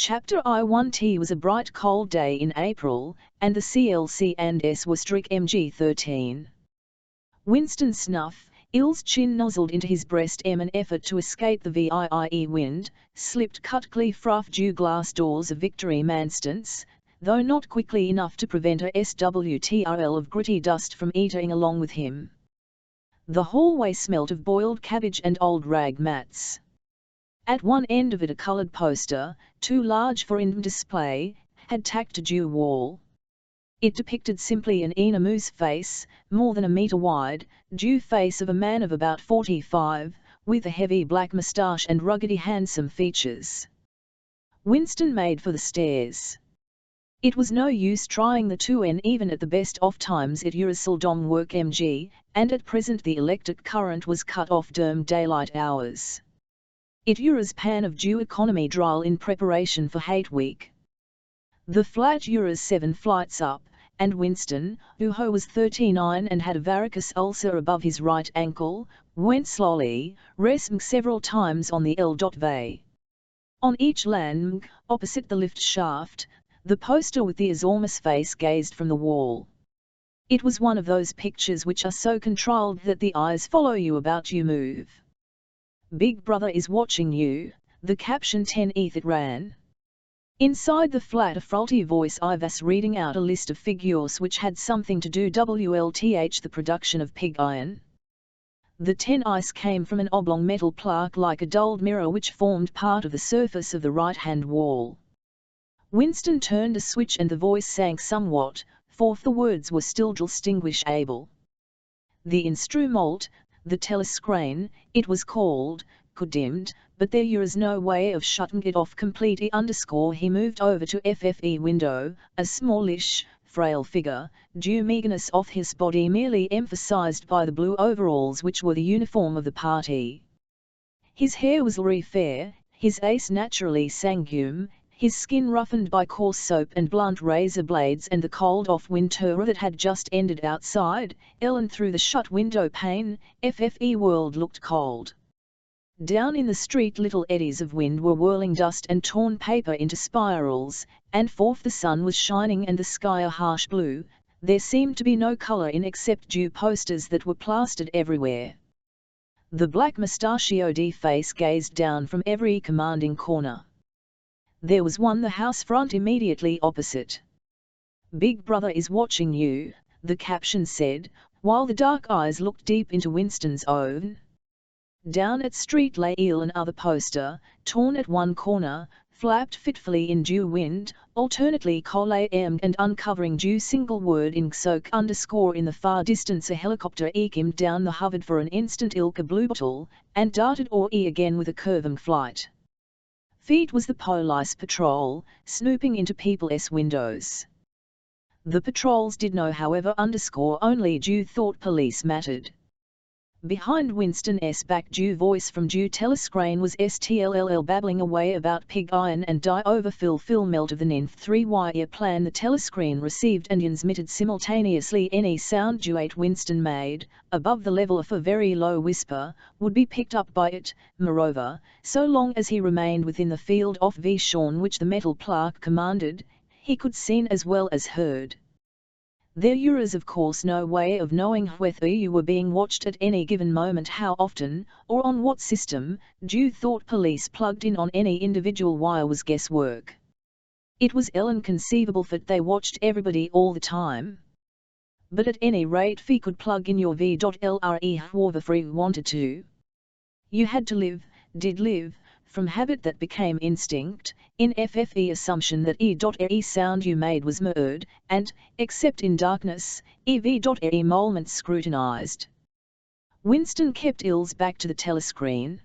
Chapter I1T was a bright cold day in April, and the CLC&S were strict MG13. Winston snuff, Ill's chin nozzled into his breast in an effort to escape the VIIE wind, slipped cut-clear fruff dew glass doors of Victory Manstance, though not quickly enough to prevent a SWTRL of gritty dust from eating along with him. The hallway smelt of boiled cabbage and old rag mats. At one end of it a coloured poster, too large for in display, had tacked to dew wall. It depicted simply an enormous face, more than a metre wide, dew face of a man of about 45, with a heavy black moustache and ruggedly handsome features. Winston made for the stairs. It was no use trying the 2N even at the best of times at Urseldom work MG, and at present the electric current was cut off during daylight hours. It Ura's pan of dew economy drill in preparation for Hate Week. The flat Ura's 7 flights up, and Winston, who was 39 and had a varicose ulcer above his right ankle, went slowly, resting several times on the L.V. On each landing, opposite the lift shaft, the poster with the enormous face gazed from the wall. It was one of those pictures which are so controlled that the eyes follow you about you move. Big Brother is watching you, the caption 10 it ran. Inside the flat a faulty voice was reading out a list of figures which had something to do WLTH the production of pig iron. The 10 ice came from an oblong metal plaque like a dulled mirror which formed part of the surface of the right-hand wall. Winston turned a switch and the voice sank somewhat, for the words were still distinguishable. The instrument, the telescreen, it was called, could dimmed, but there is no way of shutting it off completely. He moved over to FFE window, a smallish, frail figure, due meagerness of his body merely emphasized by the blue overalls which were the uniform of the party. His hair was very fair, his face naturally sanguine, his skin roughened by coarse soap and blunt razor blades and the cold off winter that had just ended outside. Ellen through the shut window pane, FFE world looked cold. Down in the street little eddies of wind were whirling dust and torn paper into spirals, and forth the sun was shining and the sky a harsh blue. There seemed to be no colour in except dew posters that were plastered everywhere. The black mustachioed face gazed down from every commanding corner. There was one the house front immediately opposite. Big Brother is watching you, the caption said, while the dark eyes looked deep into Winston's own. Down at street lay another poster, torn at one corner, flapped fitfully in dew wind, alternately collamed and uncovering dew single word in soak underscore in the far distance a helicopter came down the hovered for an instant ilk a blue bottle, and darted again with a curving flight. Feet was the police patrol, snooping into people's windows. The patrols did know however underscore only dew thought police mattered. Behind Winston's back dew voice from dew telescreen was STLLL babbling away about pig iron and die overfill melt of the ninth 3-wire plan the telescreen received and transmitted simultaneously any sound duet Winston made, above the level of a very low whisper, would be picked up by it. Moreover, so long as he remained within the field of vision which the metal plaque commanded, he could seen as well as heard. There is of course no way of knowing whether you were being watched at any given moment, how often, or on what system. Dew thought police plugged in on any individual wire was guesswork. It was inconceivable that they watched everybody all the time. But at any rate we could plug in your v.lre wherever you wanted to. You had to live, did live, from habit that became instinct, in FFE assumption that E.E sound you made was heard, and, except in darkness, EV.E moments scrutinized. Winston kept Ills back to the telescreen.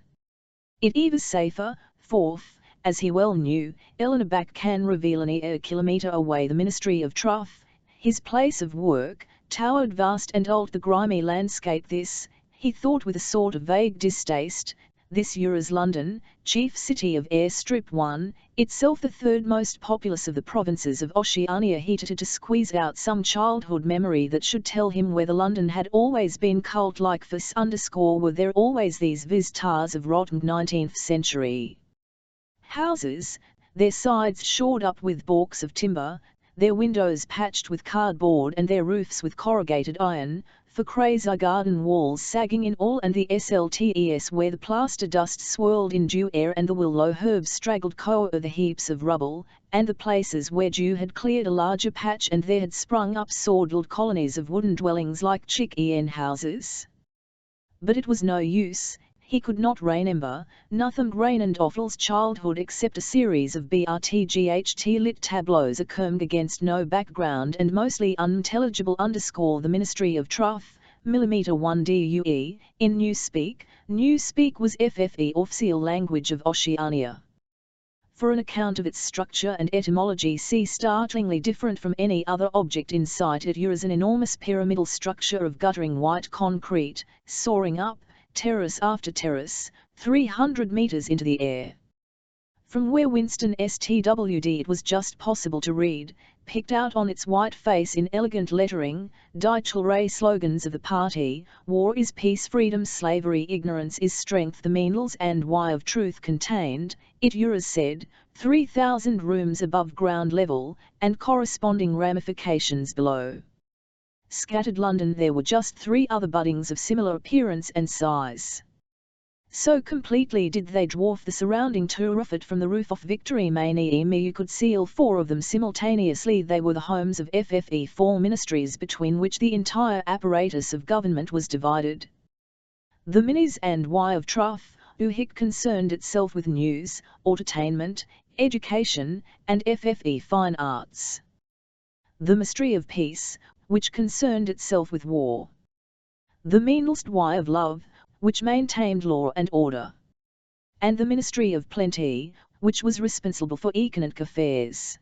It was safer, forth, as he well knew, Eleanor back can reveal a kilometre away the Ministry of Truth, his place of work, towered vast and old the grimy landscape this, he thought with a sort of vague distaste, this Ura's London, chief city of Airstrip 1, itself the third most populous of the provinces of Oceania. He tried to squeeze out some childhood memory that should tell him whether London had always been cult-like this underscore were there always these vistas of rotten 19th century houses, their sides shored up with baulks of timber, their windows patched with cardboard and their roofs with corrugated iron, for crazy garden walls sagging in all and the sltes where the plaster dust swirled in dew air and the willow herbs straggled over the heaps of rubble, and the places where dew had cleared a larger patch and there had sprung up sordid colonies of wooden dwellings like chicken houses. But it was no use. He could not remember nothing reigned Offal's childhood except a series of BRTGHT lit tableaus accurmed against no background and mostly unintelligible the Ministry of Truth, millimeter 1 DUE, in Newspeak. Newspeak was FFE official language of Oceania. For an account of its structure and etymology, see startlingly different from any other object in sight. It is an enormous pyramidal structure of guttering white concrete, soaring up, terrace after terrace, 300 meters into the air. From where Winston STWD it was just possible to read, picked out on its white face in elegant lettering, Dichel slogans of the party: war is peace, freedom, slavery, ignorance is strength, the meanings and why of truth contained, it said, 3,000 rooms above ground level, and corresponding ramifications below. Scattered London there were just 3 other buildings of similar appearance and size. So completely did they dwarf the surrounding turret from the roof of Victory Main you could see all 4 of them simultaneously. They were the homes of FFE 4 ministries between which the entire apparatus of government was divided. The Minis and Y of Truth, who concerned itself with news, entertainment, education, and FFE fine arts. The Ministry of Peace, which concerned itself with war. The meanest Y of Love, which maintained law and order. And the Ministry of Plenty, which was responsible for economic affairs.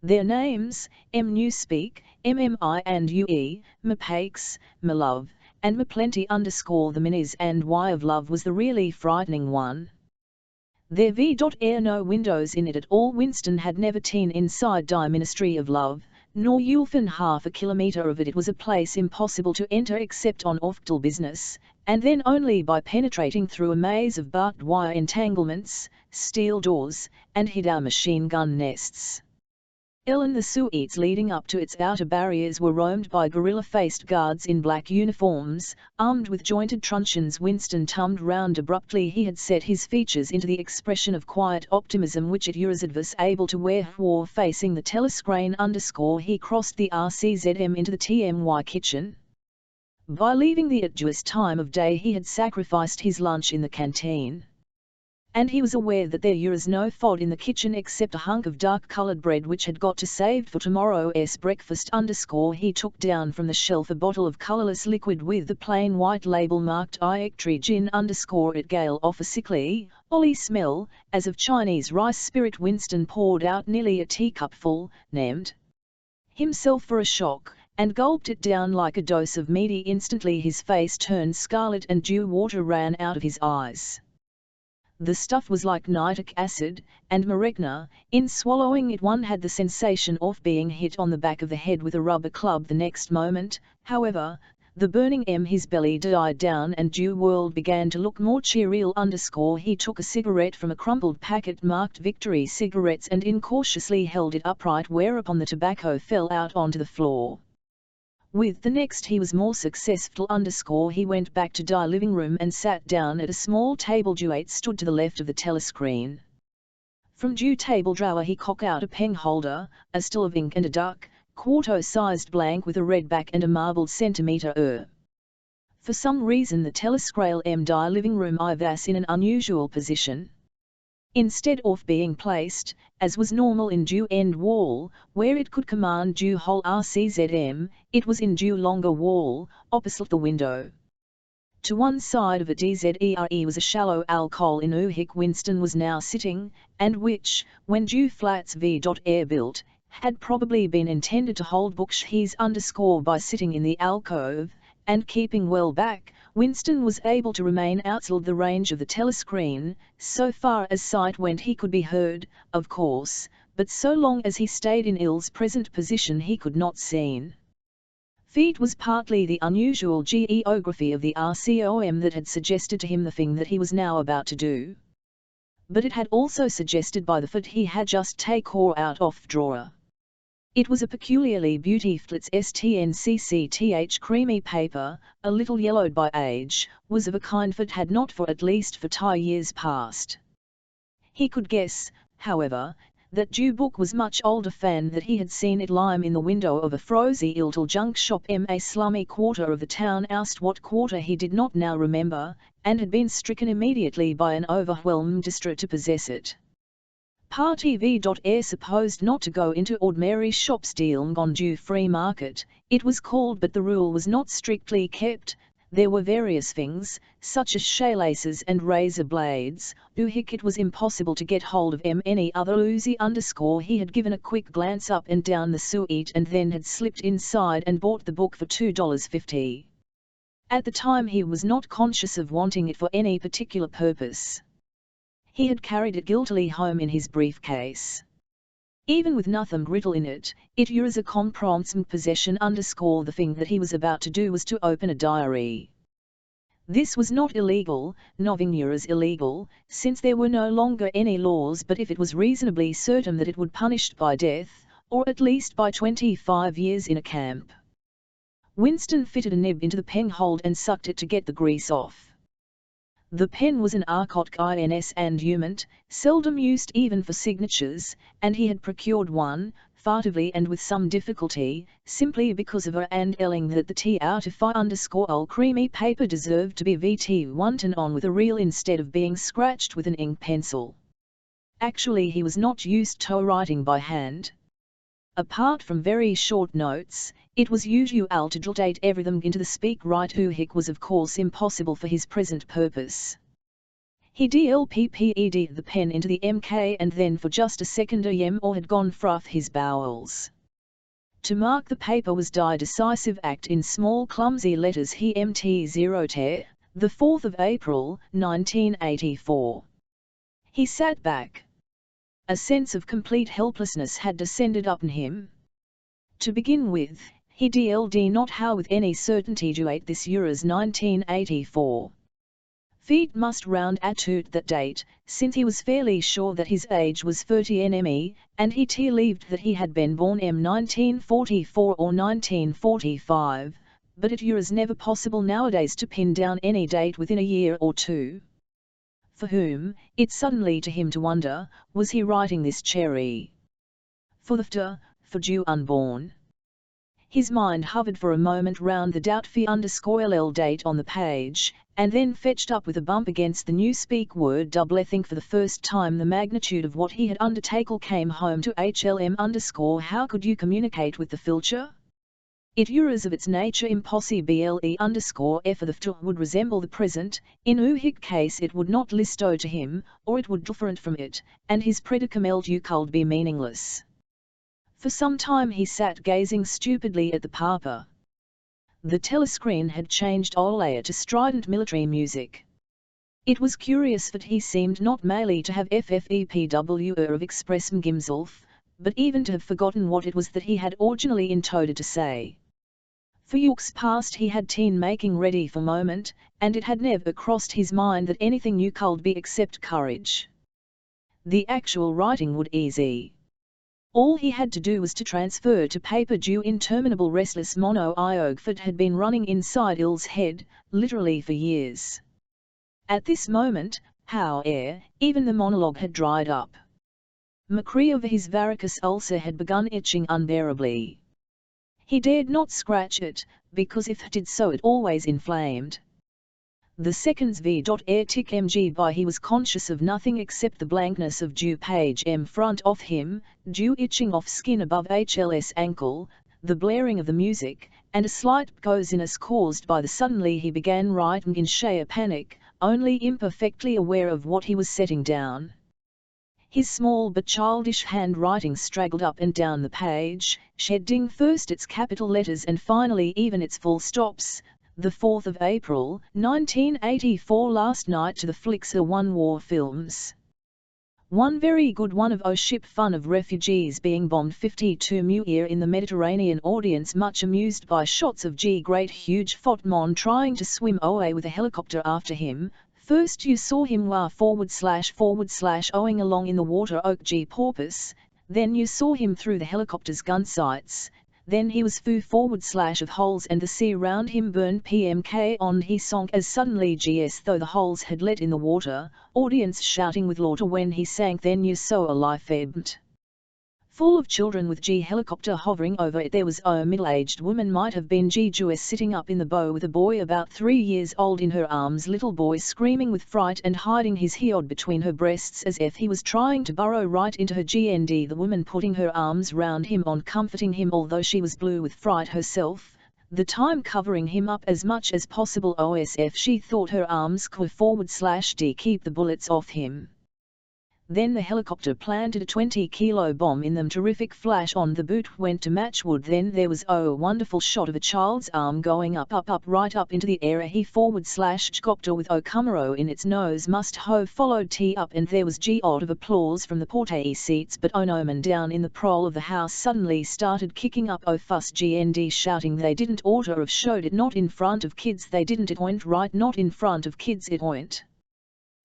Their names, M Newspeak, MMI and UE, Mapakes, Malove, and Maplenty _ the Minis and Y of Love was the really frightening one. There v.air no windows in it at all. Winston had never been inside die Ministry of Love, nor within half a kilometre of it. It was a place impossible to enter except on official business, and then only by penetrating through a maze of barbed wire entanglements, steel doors, and hidden machine gun nests. The suites leading up to its outer barriers were roamed by gorilla-faced guards in black uniforms, armed with jointed truncheons. Winston turned round abruptly. He had set his features into the expression of quiet optimism which it was able to wear while facing the telescreen _ he crossed the RCZM into the TMY kitchen. By leaving the arduous time of day he had sacrificed his lunch in the canteen. And he was aware that there is no food in the kitchen except a hunk of dark-coloured bread which had got to saved for tomorrow's breakfast _ he took down from the shelf a bottle of colourless liquid with the plain white label marked Iectree Gin _ it gave off a sickly, oily smell, as of Chinese rice spirit. Winston poured out nearly a teacupful, named himself for a shock, and gulped it down like a dose of meady. Instantly his face turned scarlet and dew water ran out of his eyes. The stuff was like nitric acid, and Marekna, in swallowing it one had the sensation of being hit on the back of the head with a rubber club. The next moment, however, the burning his belly died down and dew world began to look more cheery _ he took a cigarette from a crumpled packet marked Victory cigarettes and incautiously held it upright, whereupon the tobacco fell out onto the floor. With the next he was more successful _ he went back to die living room and sat down at a small table. Duet stood to the left of the telescreen. From dew table drawer he cocked out a pen holder, a still of ink and a duck, quarto-sized blank with a red back and a marbled centimetre. For some reason the telescreen die living room was in an unusual position. Instead of being placed, as was normal in dew end wall, where it could command dew whole RCZM, it was in dew longer wall, opposite the window. To one side of it DZERE was a shallow alcove in which Winston was now sitting, and which, when dew flats v.air built, had probably been intended to hold books. His _ by sitting in the alcove, and keeping well back, Winston was able to remain outside the range of the telescreen. So far as sight went he could be heard, of course, but so long as he stayed in Ill's present position he could not seen. Feet was partly the unusual geography of the RCOM that had suggested to him the thing that he was now about to do. but it had also suggested by the foot he had just take or out off drawer. It was a peculiarly beautiful STNCCTH creamy paper, a little yellowed by age, was of a kind that had not for at least 40 years past. He could guess, however, that Jew book was much older fan that he had seen it lime in the window of a frozy little junk shop a slummy quarter of the town oust what quarter he did not now remember, and had been stricken immediately by an overwhelming distress to possess it. Party v.air supposed not to go into ordinary shops dealing on Jew free market, it was called, but the rule was not strictly kept. There were various things, such as shoelaces and razor blades, it was impossible to get hold of any other Uzi _ he had given a quick glance up and down the suite and then had slipped inside and bought the book for $2.50. At the time he was not conscious of wanting it for any particular purpose. He had carried it guiltily home in his briefcase. Even with nothing written in it, it was a compromising possession _ the thing that he was about to do was to open a diary. This was not illegal, nothing was illegal, since there were no longer any laws, but if it was reasonably certain that it would punished by death, or at least by 25 years in a camp. Winston fitted a nib into the pen hold and sucked it to get the grease off. The pen was an Arcot INS and Umant, seldom used even for signatures, and he had procured one, furtively and with some difficulty, simply because of her and elling that the T out of _ol creamy paper deserved to be VT1 on with a reel instead of being scratched with an ink pencil. Actually he was not used to writing by hand. Apart from very short notes, it was usual to dictate everything into the speak right which was of course impossible for his present purpose. He dlpped the pen into the MK and then for just a second or had gone froth his bowels. To mark the paper was die decisive act in small clumsy letters he mt0 te, the 4th of April, 1984. He sat back. A sense of complete helplessness had descended upon him. To begin with, he dld not how with any certainty date this year's 1984. Feet must round at that date, since he was fairly sure that his age was 30 NME, and he believed that he had been born M 1944 or 1945, but it is never possible nowadays to pin down any date within a year or two. For whom, it suddenly to him to wonder, was he writing this cherry? For the for Jew unborn. His mind hovered for a moment round the doubtful _ll date on the page, and then fetched up with a bump against the new speak word double. Think for the first time the magnitude of what he had undertaken came home to HLM how could you communicate with the future? It is of its nature impossible _f the would resemble the present, in which case it would not listo to him, or it would different from it, and his predicament could be meaningless. For some time he sat gazing stupidly at the paper. The telescreen had changed Orwell to strident military music. It was curious that he seemed not merely to have FFEPW of expressing himself, but even to have forgotten what it was that he had originally intended to say. For weeks past he had been making ready for moment, and it had never crossed his mind that anything new could be except courage. The actual writing would easy. All he had to do was to transfer to paper due interminable restless monologue that had been running inside Ill's head, literally for years. At this moment, however, even the monologue had dried up. McCree of his varicose ulcer had begun itching unbearably. He dared not scratch it, because if he did so it always inflamed. The seconds v.air tick mg by he was conscious of nothing except the blankness of due page m front of him, due itching off skin above HLS ankle, the blaring of the music, and a slight coziness caused by the suddenly he began writing in sheer panic, only imperfectly aware of what he was setting down. His small but childish handwriting straggled up and down the page, shedding first its capital letters and finally even its full stops. The 4th of April, 1984 last night to the flicks of one war films. One very good one of ship fun of refugees being bombed 52 year in the Mediterranean audience much amused by shots of great huge Fotmon trying to swim away with a helicopter after him, First you saw him wah / owing along in the water oak G porpoise, then you saw him through the helicopter's gun sights, then he was foo / of holes and the sea round him burned PMK on he sank as suddenly gs though the holes had let in the water, audience shouting with laughter when he sank then you saw a life ebbed. Full of children with G helicopter hovering over it there was a middle-aged woman might have been G Jewess sitting up in the bow with a boy about 3 years old in her arms little boy screaming with fright and hiding his head between her breasts as if he was trying to burrow right into her GND the woman putting her arms round him on comforting him although she was blue with fright herself, the time covering him up as much as possible OSF she thought her arms could / D keep the bullets off him. Then the helicopter planted a 20-kilo bomb in them terrific flash on the boot went to matchwood then there was a wonderful shot of a child's arm going up right up into the air he / chcopter with o Kumaro in its nose must have followed T up and there was G odd of applause from the portee seats but Onoman down in the prole of the house suddenly started kicking up o fuss GND shouting they didn't oughter have showed it not in front of kids they didn't it went right not in front of kids it went.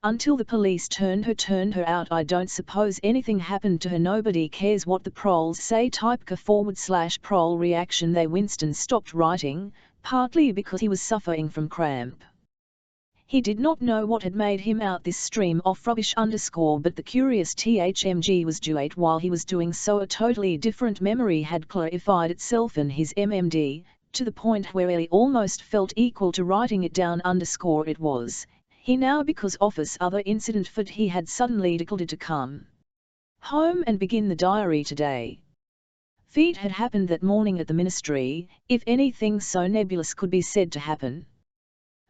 Until the police turned her out I don't suppose anything happened to her nobody cares what the proles say type ka / prole reaction they Winston stopped writing, partly because he was suffering from cramp. He did not know what had made him out this stream of rubbish _ but the curious THMG was due while he was doing so a totally different memory had clarified itself in his MMD, to the point where he almost felt equal to writing it down _ it was. He now because office other incident for he had suddenly declared to come home and begin the diary today. Feet had happened that morning at the ministry, if anything so nebulous could be said to happen.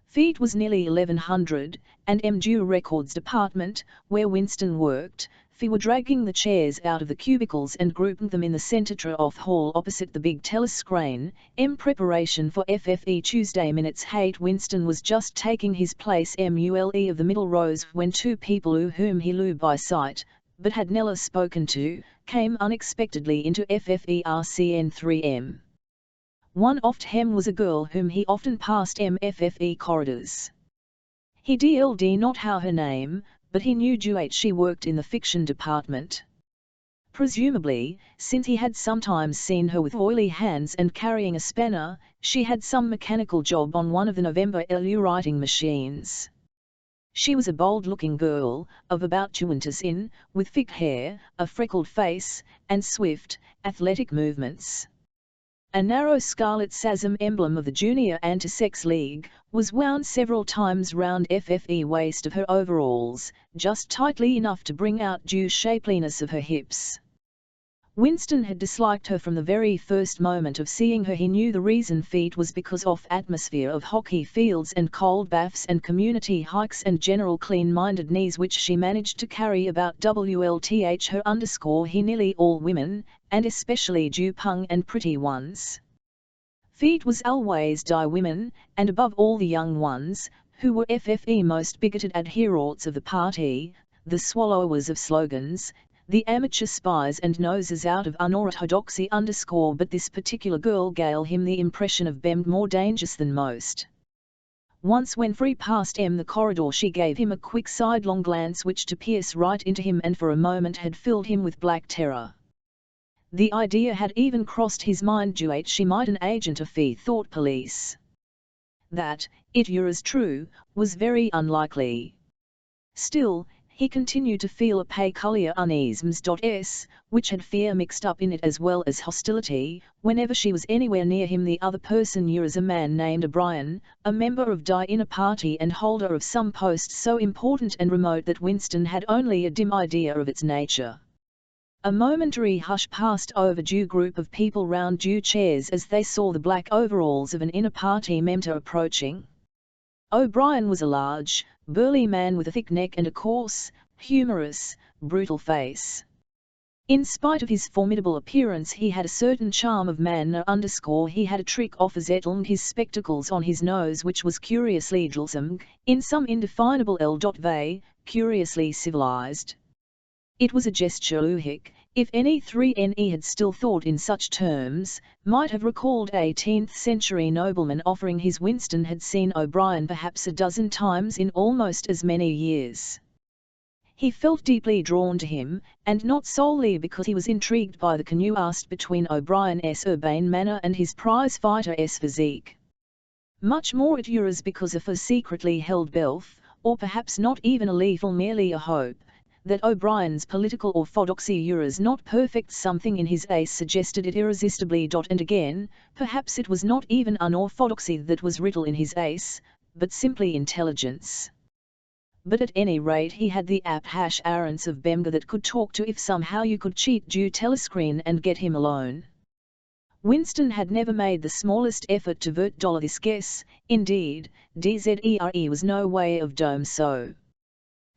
Feet was nearly 1100, and MDU Records Department, where Winston worked, Fee were dragging the chairs out of the cubicles and grouping them in the centre off hall opposite the big telescreen, in preparation for FFE Tuesday minutes hate Winston was just taking his place MULE of the middle rows when two people whom he knew by sight, but had never spoken to, came unexpectedly into FFE RCN 3M. One oft hem was a girl whom he often passed FFE corridors. He DLD not how her name, but he knew she worked in the fiction department. Presumably, since he had sometimes seen her with oily hands and carrying a spanner, she had some mechanical job on one of the November LU writing machines. She was a bold-looking girl, of about 20s, with thick hair, a freckled face, and swift, athletic movements. A narrow scarlet SASM emblem of the Junior Anti-Sex League was wound several times round FFE waist of her overalls, just tightly enough to bring out due shapeliness of her hips. Winston had disliked her from the very first moment of seeing her. He knew the reason feet was because of atmosphere of hockey fields and cold baths and community hikes and general clean-minded knees which she managed to carry about WLTH her _ he nearly all women, and especially Jupung and pretty ones. Feet was always die women, and above all the young ones, who were FFE most bigoted adherents of the party, the swallowers of slogans, the amateur spies and noses out of unorthodoxy _ but this particular girl gave him the impression of being more dangerous than most. Once when Free passed the corridor she gave him a quick sidelong glance which to pierce right into him and for a moment had filled him with black terror. The idea had even crossed his mind she might an agent of Fee thought police. That, it were as true, was very unlikely. Still, he continued to feel a peculiar uneasiness, which had fear mixed up in it as well as hostility, whenever she was anywhere near him. The other person was a man named O'Brien, a member of Die Inner Party and holder of some post so important and remote that Winston had only a dim idea of its nature. A momentary hush passed over due group of people round due chairs as they saw the black overalls of an Inner Party member approaching. O'Brien was a large, burly man with a thick neck and a coarse, humorous, brutal face. In spite of his formidable appearance he had a certain charm of manner _ he had a trick of his spectacles on his nose which was curiously dulcim, in some indefinable way, curiously civilized. It was a gesture If any 3NE had still thought in such terms, might have recalled 18th-century nobleman offering his Winston had seen O'Brien perhaps a dozen times in almost as many years. He felt deeply drawn to him, and not solely because he was intrigued by the contrast between O'Brien's urbane manner and his prize-fighter's physique. Much more it was because of a secretly held belief, or perhaps not even a lethal merely a hope, that O'Brien's political orthodoxy was not perfect. Something in his ace suggested it irresistibly. And again, perhaps it was not even unorthodoxy that was riddle in his ace, but simply intelligence. But at any rate he had the apparence of Bemga that could talk to if somehow you could cheat due telescreen and get him alone. Winston had never made the smallest effort to vert this guess, indeed, DZERE was no way of doing so.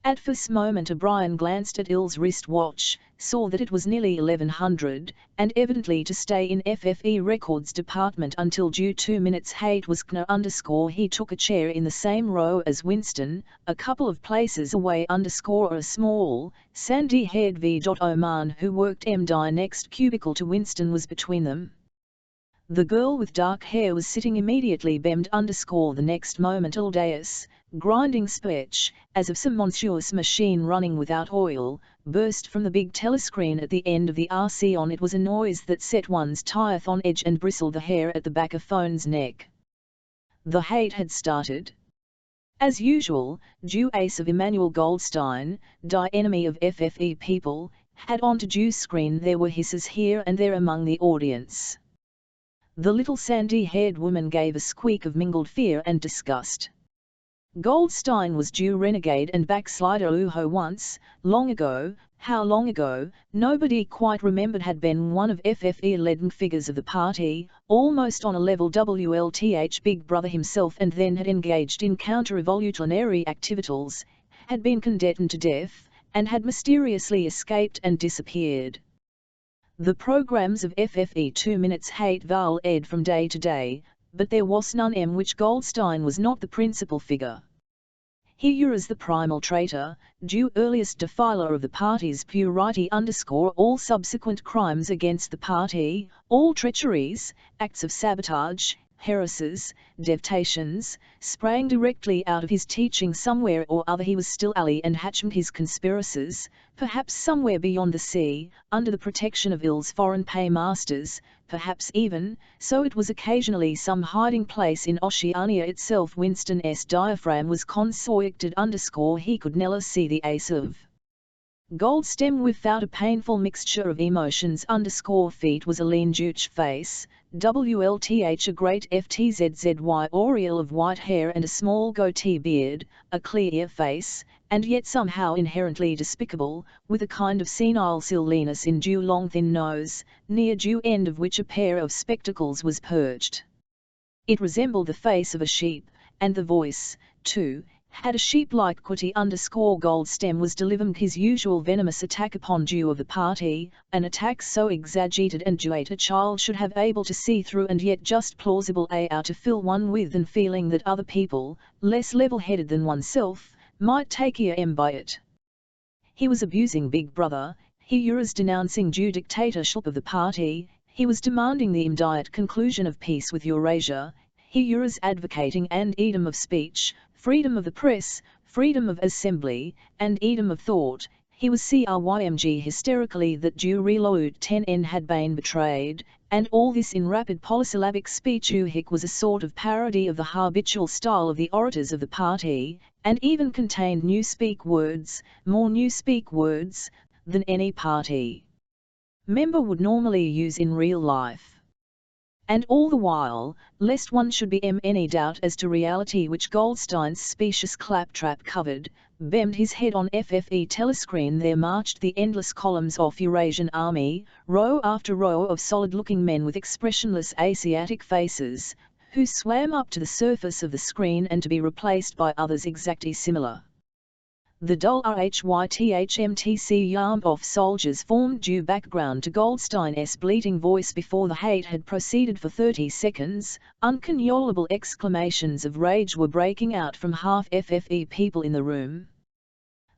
At first moment O'Brien glanced at Ill's wrist watch, saw that it was nearly 1100, and evidently to stay in FFE records department until due 2 minutes 8 was _. He took a chair in the same row as Winston, a couple of places away _ a small, sandy-haired V.O man who worked MD next cubicle to Winston was between them. The girl with dark hair was sitting immediately bemmed _ the next moment Aldeus, grinding speech, as of some monstrous machine running without oil, burst from the big telescreen at the end of the RC. On it was a noise that set one's teeth on edge and bristled the hair at the back of phone's neck. The hate had started. As usual, due ace of Emmanuel Goldstein, die enemy of FFE people, had on to due screen. There were hisses here and there among the audience. The little sandy-haired woman gave a squeak of mingled fear and disgust. Goldstein was due renegade and backslider Uho once, long ago. How long ago, nobody quite remembered. Had been one of FFE leading figures of the party, almost on a level WLTH Big Brother himself, and then had engaged in counter-revolutionary activities, had been condemned to death, and had mysteriously escaped and disappeared. The programs of FFE 2 minutes 8 varied from day to day, but there was none in which Goldstein was not the principal figure. He was the primal traitor, due earliest defiler of the party's purity _ all subsequent crimes against the party, all treacheries, acts of sabotage, heresies, devastations, sprang directly out of his teaching. Somewhere or other he was still Ali and hatched his conspiracies, perhaps somewhere beyond the sea, under the protection of Ill's foreign paymasters, perhaps even, so it was occasionally, some hiding place in Oceania itself. Winston's diaphragm was constricted _ he could never see the ace of Goldstem without a painful mixture of emotions _ feet was a lean Dutch face, WLTH a great FTZZY aureole of white hair and a small goatee beard, a clear face, and yet somehow inherently despicable, with a kind of senile silliness in due long thin nose, near due end of which a pair of spectacles was perched. It resembled the face of a sheep, and the voice, too, had a sheep-like quality _ Goldstem was delivering his usual venomous attack upon due of the party, an attack so exaggerated and duate a child should have able to see through, and yet just plausible to fill one with an feeling that other people, less level-headed than oneself, might take aim by it. He was abusing Big Brother, he was denouncing due dictatorship of the party, he was demanding the immediate conclusion of peace with Eurasia, he was advocating and freedom of speech, freedom of the press, freedom of assembly, and freedom of thought. He was crymg hysterically that due reload 10N had been betrayed, and all this in rapid polysyllabic speech. Uhik was a sort of parody of the habitual style of the orators of the party, and even contained new speak words, more new speak words, than any party member would normally use in real life. And all the while, lest one should be in any doubt as to reality which Goldstein's specious claptrap covered, bemmed his head on FFE telescreen, there marched the endless columns of Eurasian army, row after row of solid-looking men with expressionless Asiatic faces, who swam up to the surface of the screen and to be replaced by others exactly similar. The dull RHYTHMTC yarn of soldiers formed due background to Goldstein's bleating voice before the hate had proceeded for 30 seconds. Uncontrollable exclamations of rage were breaking out from half FFE people in the room.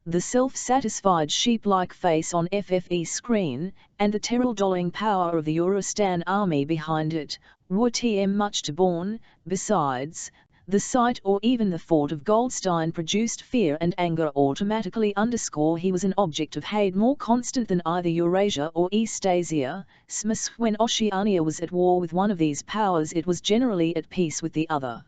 The self-satisfied sheep-like face on FFE screen, and the terror-dolling power of the Eurostan army behind it, were tm much to borne. Besides, the sight or even the thought of Goldstein produced fear and anger automatically. He was an object of hate more constant than either Eurasia or Eastasia. When Oceania was at war with one of these powers, it was generally at peace with the other.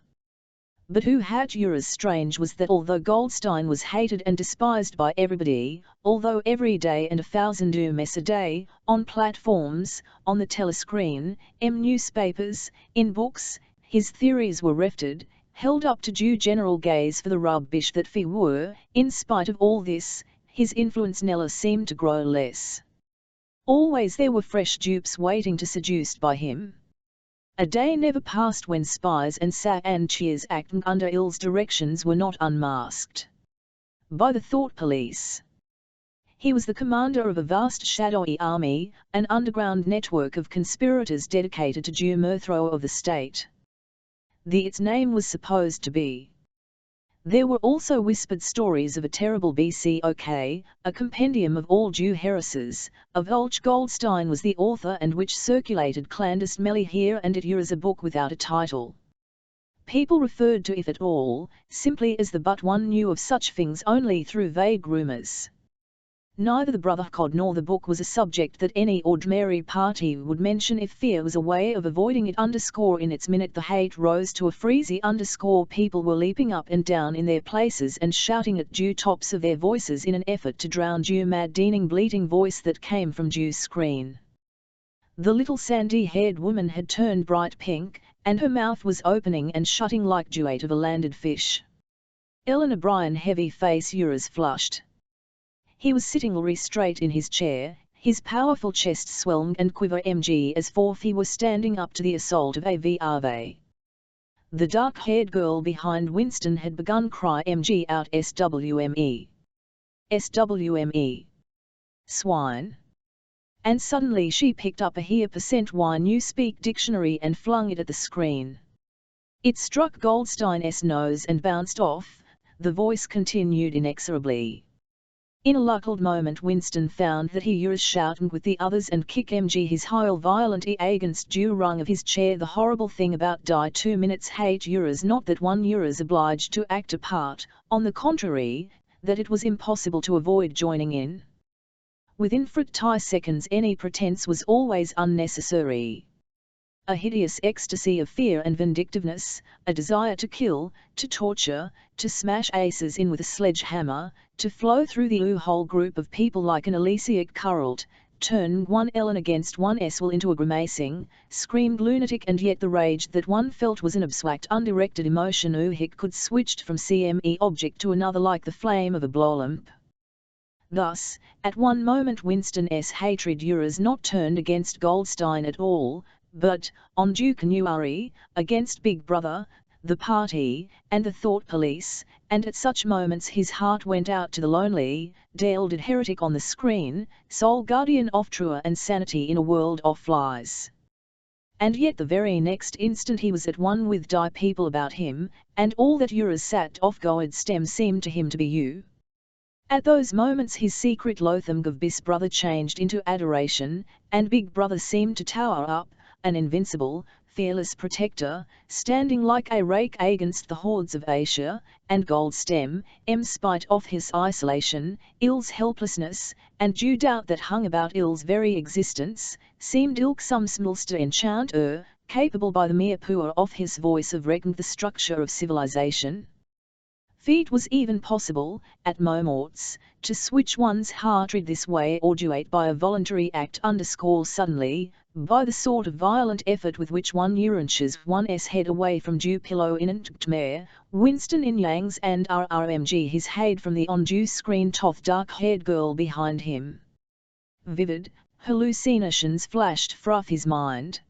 But who had Euras? Strange was that although Goldstein was hated and despised by everybody, although every day and 1,000 mess a day, on platforms, on the telescreen, newspapers, in books, his theories were refuted, held up to due general gaze for the rubbish that they were, in spite of all this, his influence never seemed to grow less. Always there were fresh dupes waiting to seduced by him. A day never passed when spies and sanchez acting under Ill's directions were not unmasked by the thought police. He was the commander of a vast shadowy army, an underground network of conspirators dedicated to due overthrow of the state. Its name was supposed to be. There were also whispered stories of a terrible BCOK, a compendium of all Jew heresies, of which Goldstein was the author and which circulated clandestinely here and it as a book without a title. People referred to it at all, simply as the but one knew of such things only through vague rumours. Neither the Brotherhood nor the book was a subject that any ordinary party would mention if fear was a way of avoiding it. In its minute the hate rose to a freezy. People were leaping up and down in their places and shouting at due tops of their voices in an effort to drown due mad deaning bleating voice that came from due screen. The little sandy-haired woman had turned bright pink, and her mouth was opening and shutting like duet of a landed fish. Ellen O'Brien heavy face Euras flushed. He was sitting very straight in his chair, his powerful chest swelled and quiver as forth he were standing up to the assault of a Vrave. The dark-haired girl behind Winston had begun cry out SWME. SWME. Swine. And suddenly she picked up a here %y Newspeak dictionary and flung it at the screen. It struck Goldstein's nose and bounced off. The voice continued inexorably. In a lulled moment Winston found that he was shouting with the others and kick his heel violently against due rung of his chair. The horrible thing about die 2 minutes hate Euras not that one Euras obliged to act a part, on the contrary, that it was impossible to avoid joining in. Within 30 seconds any pretense was always unnecessary. A hideous ecstasy of fear and vindictiveness, a desire to kill, to torture, to smash aces in with a sledgehammer, to flow through the whole group of people like an Elysiac current, turned one Ellen against one Eswell into a grimacing, screamed lunatic, and yet the rage that one felt was an abstract undirected emotion could switched from CME object to another like the flame of a blowlamp. Thus, at one moment Winston's hatred Euras not turned against Goldstein at all, but, on due January, against Big Brother, the party, and the thought police, and at such moments his heart went out to the lonely, deluded heretic on the screen, sole guardian of truth and sanity in a world of lies. And yet the very next instant he was at one with die people about him, and all that Euras sat off Goldstein seemed to him to be you. At those moments his secret loathing of Bis Brother changed into adoration, and Big Brother seemed to tower up, an invincible, fearless protector, standing like a rake against the hordes of Asia, and Goldstein, spite of his isolation, Ill's helplessness, and due doubt that hung about Ill's very existence, seemed some smallster enchanter, capable by the mere power of his voice of wrecking the structure of civilization. It was even possible, at moments, to switch one's heart this way or duate by a voluntary act suddenly, by the sort of violent effort with which one wrenches one's head away from due pillow in an nightmare. Winston in Yang's and RRMG his head from the on-due screen toth dark-haired girl behind him. Vivid hallucinations flashed through his mind.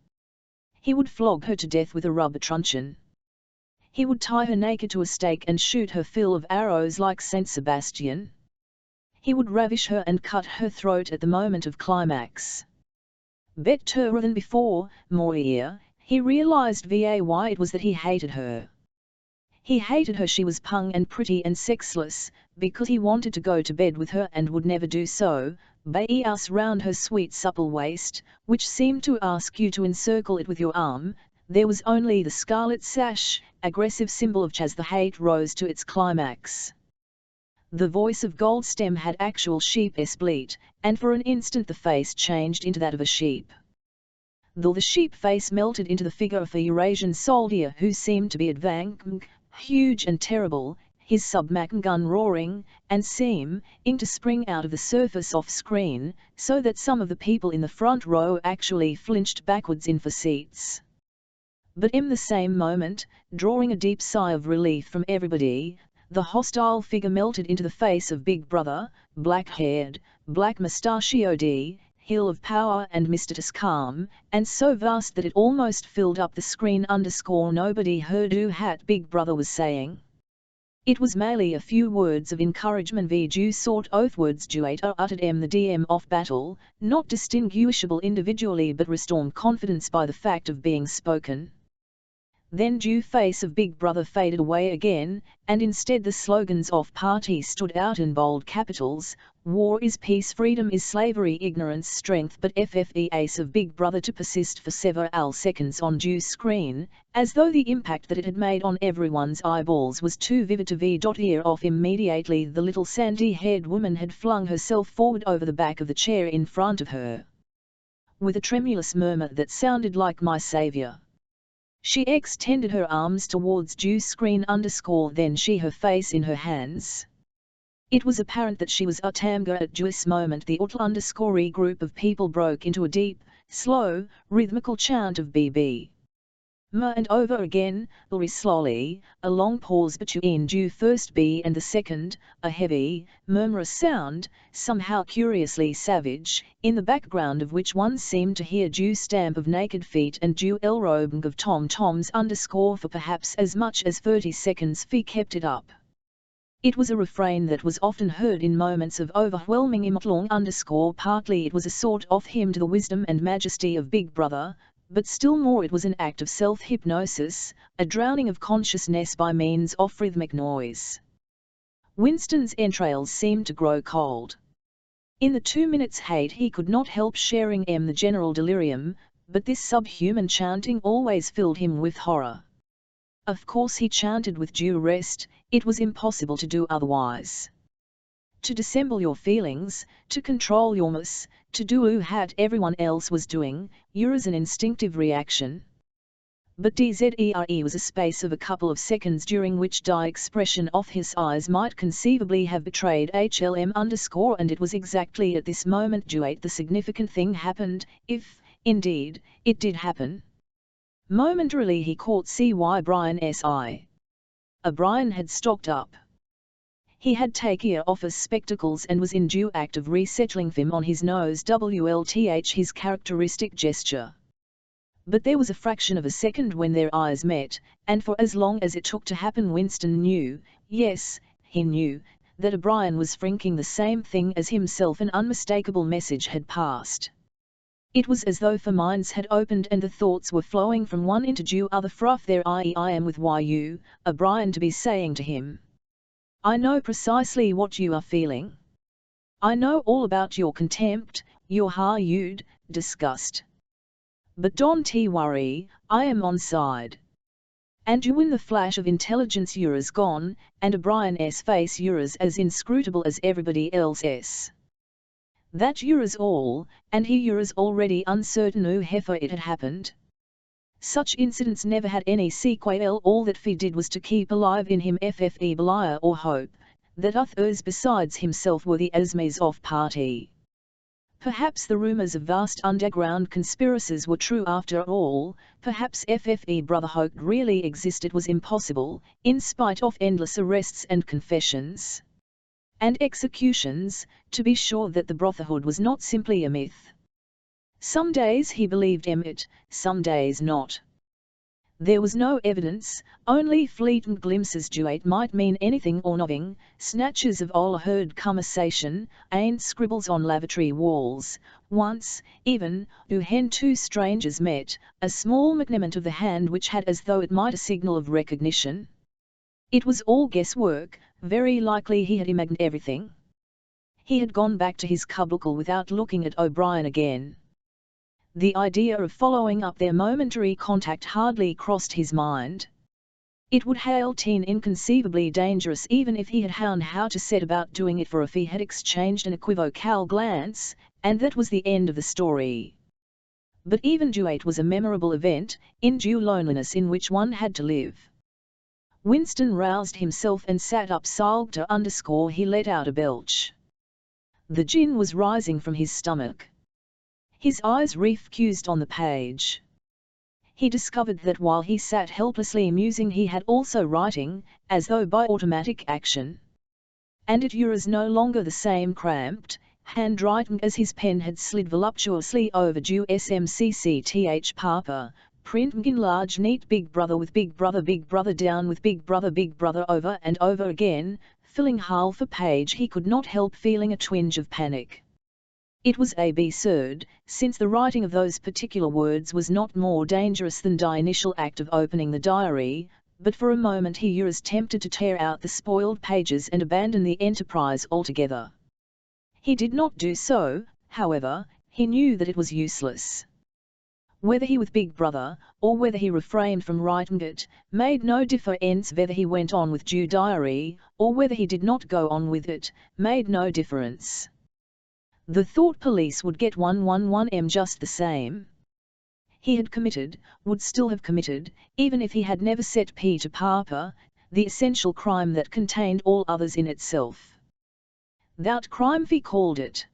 He would flog her to death with a rubber truncheon. He would tie her naked to a stake and shoot her full of arrows like Saint Sebastian. He would ravish her and cut her throat at the moment of climax. Better than before, more he realized why it was that he hated her. He hated her. She was pung and pretty and sexless, because he wanted to go to bed with her and would never do so, bay us round her sweet supple waist, which seemed to ask you to encircle it with your arm. There was only the scarlet sash, aggressive symbol of as the hate rose to its climax. The voice of Goldstem had actual sheep-esque bleat, and for an instant the face changed into that of a sheep. Though the sheep face melted into the figure of a Eurasian soldier who seemed to be advancing, huge and terrible, his submachine gun roaring, and seeming to spring out of the surface off-screen, so that some of the people in the front row actually flinched backwards in for seats. But in the same moment, drawing a deep sigh of relief from everybody, the hostile figure melted into the face of Big Brother, black-haired, black-mustachioed, hill of power and mysterious calm, and so vast that it almost filled up the screen. Nobody heard what Big Brother was saying. It was merely a few words of encouragement due sort of words uttered the DM of battle, not distinguishable individually but restored confidence by the fact of being spoken. Then due face of Big Brother faded away again, and instead the slogans of party stood out in bold capitals: war is peace, freedom is slavery, ignorance strength. But FFE ace of Big Brother to persist for several seconds on due screen, as though the impact that it had made on everyone's eyeballs was too vivid to ear off. Immediately the little sandy-haired woman had flung herself forward over the back of the chair in front of her. With a tremulous murmur that sounded like "my saviour," she extended her arms towards due screen _ then she her face in her hands. It was apparent that she was a Tamga at this moment. The _ group of people broke into a deep, slow, rhythmical chant of BB. And over again, very slowly, a long pause between due first B and the second, a heavy, murmurous sound, somehow curiously savage, in the background of which one seemed to hear due stamp of naked feet and due elrobing of tom-toms _ for perhaps as much as 30 seconds. Fee kept it up. It was a refrain that was often heard in moments of overwhelming emotion _ partly it was a sort of hymn to the wisdom and majesty of Big Brother, but still more it was an act of self-hypnosis, a drowning of consciousness by means of rhythmic noise. Winston's entrails seemed to grow cold. In the 2 minutes' hate he could not help sharing the general delirium, but this subhuman chanting always filled him with horror. Of course he chanted with due rest, it was impossible to do otherwise. To dissemble your feelings, to control your moods, to do what everyone else was doing, yours an instinctive reaction. But DZERE was a space of a couple of seconds during which the expression of his eyes might conceivably have betrayed HLM _ and it was exactly at this moment the significant thing happened, if, indeed, it did happen. Momentarily he caught CY Brian's eye. O'Brien had stocked up. He had taken off his spectacles and was in due act of resettling them on his nose, WLTH his characteristic gesture. But there was a fraction of a second when their eyes met, and for as long as it took to happen Winston knew, yes, he knew, that O'Brien was thinking the same thing as himself. An unmistakable message had passed. It was as though the minds had opened and the thoughts were flowing from one into due other. Froth there I am with you, O'Brien to be saying to him. I know precisely what you are feeling. I know all about your contempt, your harrowed disgust. But don't worry, I am on side. And you in the flash of intelligence you're gone, and O'Brien's face you're as inscrutable as everybody else's. That you're all, and you're already uncertain whether it had happened. Such incidents never had any sequel. All that Fee did was to keep alive in him FFE belief or hope, that others besides himself were the enemies of party. Perhaps the rumors of vast underground conspiracies were true after all, perhaps FFE Brotherhood really existed was impossible, in spite of endless arrests and confessions. And executions, to be sure that the Brotherhood was not simply a myth. Some days he believed it, some days not. There was no evidence, only fleeting glimpses. It might mean anything or nothing, snatches of overheard conversation, and scribbles on lavatory walls. Once, even, when two strangers met, a small movement of the hand which had as though it might a signal of recognition. It was all guesswork, very likely he had imagined everything. He had gone back to his cubicle without looking at O'Brien again. The idea of following up their momentary contact hardly crossed his mind. It would have been inconceivably dangerous even if he had known how to set about doing it, for if he had exchanged an equivocal glance, and that was the end of the story. But even due was a memorable event, in due loneliness in which one had to live. Winston roused himself and sat up. He let out a belch. The gin was rising from his stomach. His eyes refocused on the page. He discovered that while he sat helplessly musing he had also writing, as though by automatic action. And it was no longer the same cramped handwriting as his pen had slid voluptuously over due SMCCTH paper, print in large neat big brother down with big brother over and over again, filling half a page. He could not help feeling a twinge of panic. It was absurd, since the writing of those particular words was not more dangerous than the initial act of opening the diary, but for a moment he was tempted to tear out the spoiled pages and abandon the enterprise altogether. He did not do so, however. He knew that it was useless. Whether he with Big Brother, or whether he refrained from writing it, made no difference. Whether he went on with due diary, or whether he did not go on with it, made no difference. The thought police would get 111M just the same. He had committed, would still have committed, even if he had never set P to paper, the essential crime that contained all others in itself. That crime, he called it.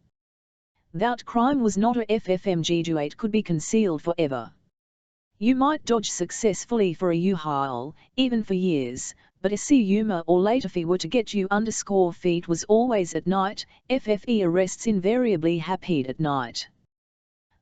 That crime was not a FFMG duet could be concealed forever. You might dodge successfully for a while, even for years, but sooner or later if he were to get you feet was always at night. FFE arrests invariably happened at night.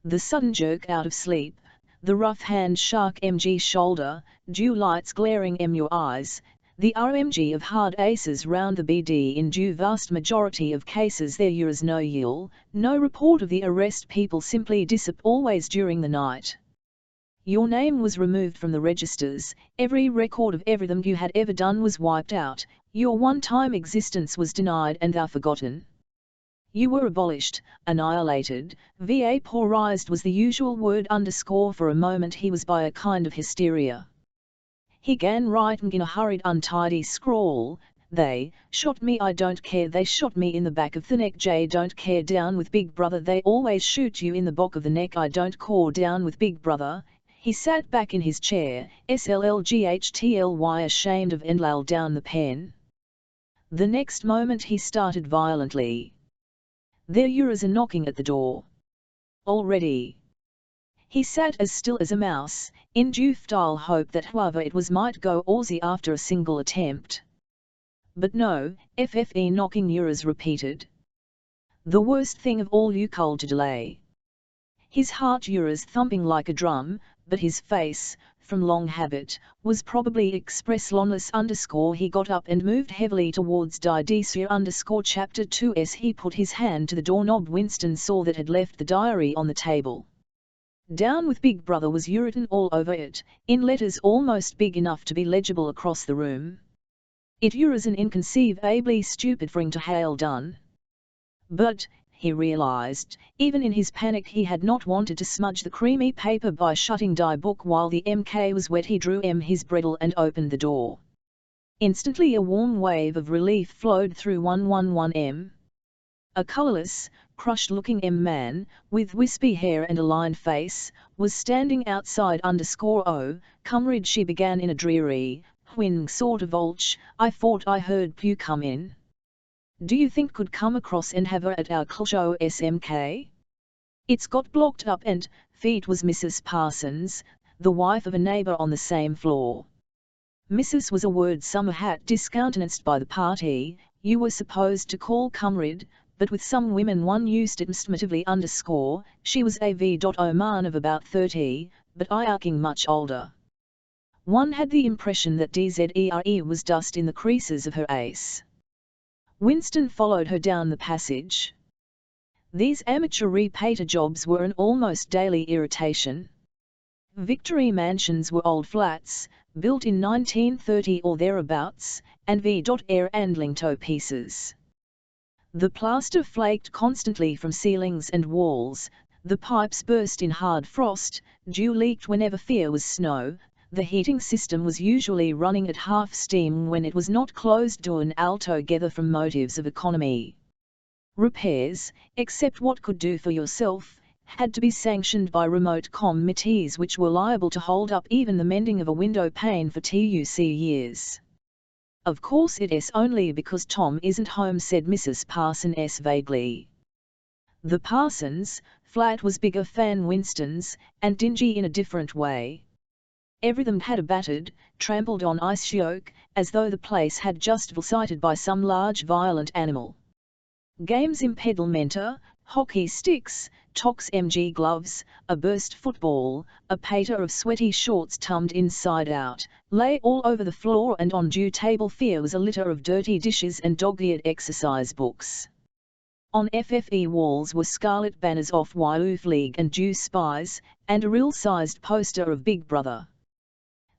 The sudden jerk out of sleep, the rough hand shark MG shoulder, due lights glaring your eyes, the RMG of hard aces round the BD. In due vast majority of cases there is no yield, no report of the arrest. People simply disappear always during the night. Your name was removed from the registers, every record of everything you had ever done was wiped out, your one-time existence was denied and thou forgotten. You were abolished, annihilated. Vaporized was the usual word. For a moment he was by a kind of hysteria. He began writing in a hurried, untidy scrawl. They shot me, I don't care. They shot me in the back of the neck. J don't care. Down with Big Brother. They always shoot you in the back of the neck. I don't care. Down with Big Brother. He sat back in his chair, SLLGHTLY, ashamed of and laid down the pen. The next moment he started violently. There was a knocking at the door. Already. He sat as still as a mouse, in due futile hope that whoever it was might go Aussie after a single attempt. But no, FFE knocking was repeated. The worst thing of all, you called to delay. His heart was thumping like a drum, but his face, from long habit, was probably expressionless. He got up and moved heavily towards DDC chapter 2. As he put his hand to the doorknob, Winston saw that had left the diary on the table. Down with Big Brother was written all over it, in letters almost big enough to be legible across the room. It was an inconceivably stupid thing to have done. But, he realized, even in his panic he had not wanted to smudge the creamy paper by shutting die book while the MK was wet. He drew his bridle and opened the door. Instantly a warm wave of relief flowed through 111M. A colourless, crushed-looking man, with wispy hair and a lined face, was standing outside. "Oh, comrade," she began in a dreary, whining sort of voice, "I thought I heard you come in. Do you think could come across and have her at our show SMK? It's got blocked up and," feet was Mrs. Parsons, the wife of a neighbour on the same floor. Mrs. was a word somehow discountenanced by the party. You were supposed to call comrade, but with some women one used it instinctively. She was a V.O man of about 30, but looking much older. One had the impression that DZERE was dust in the creases of her ace. Winston followed her down the passage. These amateur repater jobs were an almost daily irritation. Victory mansions were old flats, built in 1930 or thereabouts, and v.air handling toe pieces. The plaster flaked constantly from ceilings and walls, the pipes burst in hard frost, dew leaked whenever there was snow, the heating system was usually running at half steam when it was not closed down altogether from motives of economy. Repairs, except what could do for yourself, had to be sanctioned by remote committees which were liable to hold up even the mending of a window pane for TUC years. "Of course it is only because Tom isn't home," said Mrs. Parsons vaguely. The Parsons' flat was bigger than Winston's, and dingy in a different way. Everything had a battered, trampled on ice yoke, as though the place had just been sighted by some large violent animal. Games impedimenta, hockey sticks, Tox MG gloves, a burst football, a pair of sweaty shorts tumbed inside out, lay all over the floor, and on dew table there was a litter of dirty dishes and dog-eared exercise books. On FFE walls were scarlet banners of Youth League and Dew Spies, and a real-sized poster of Big Brother.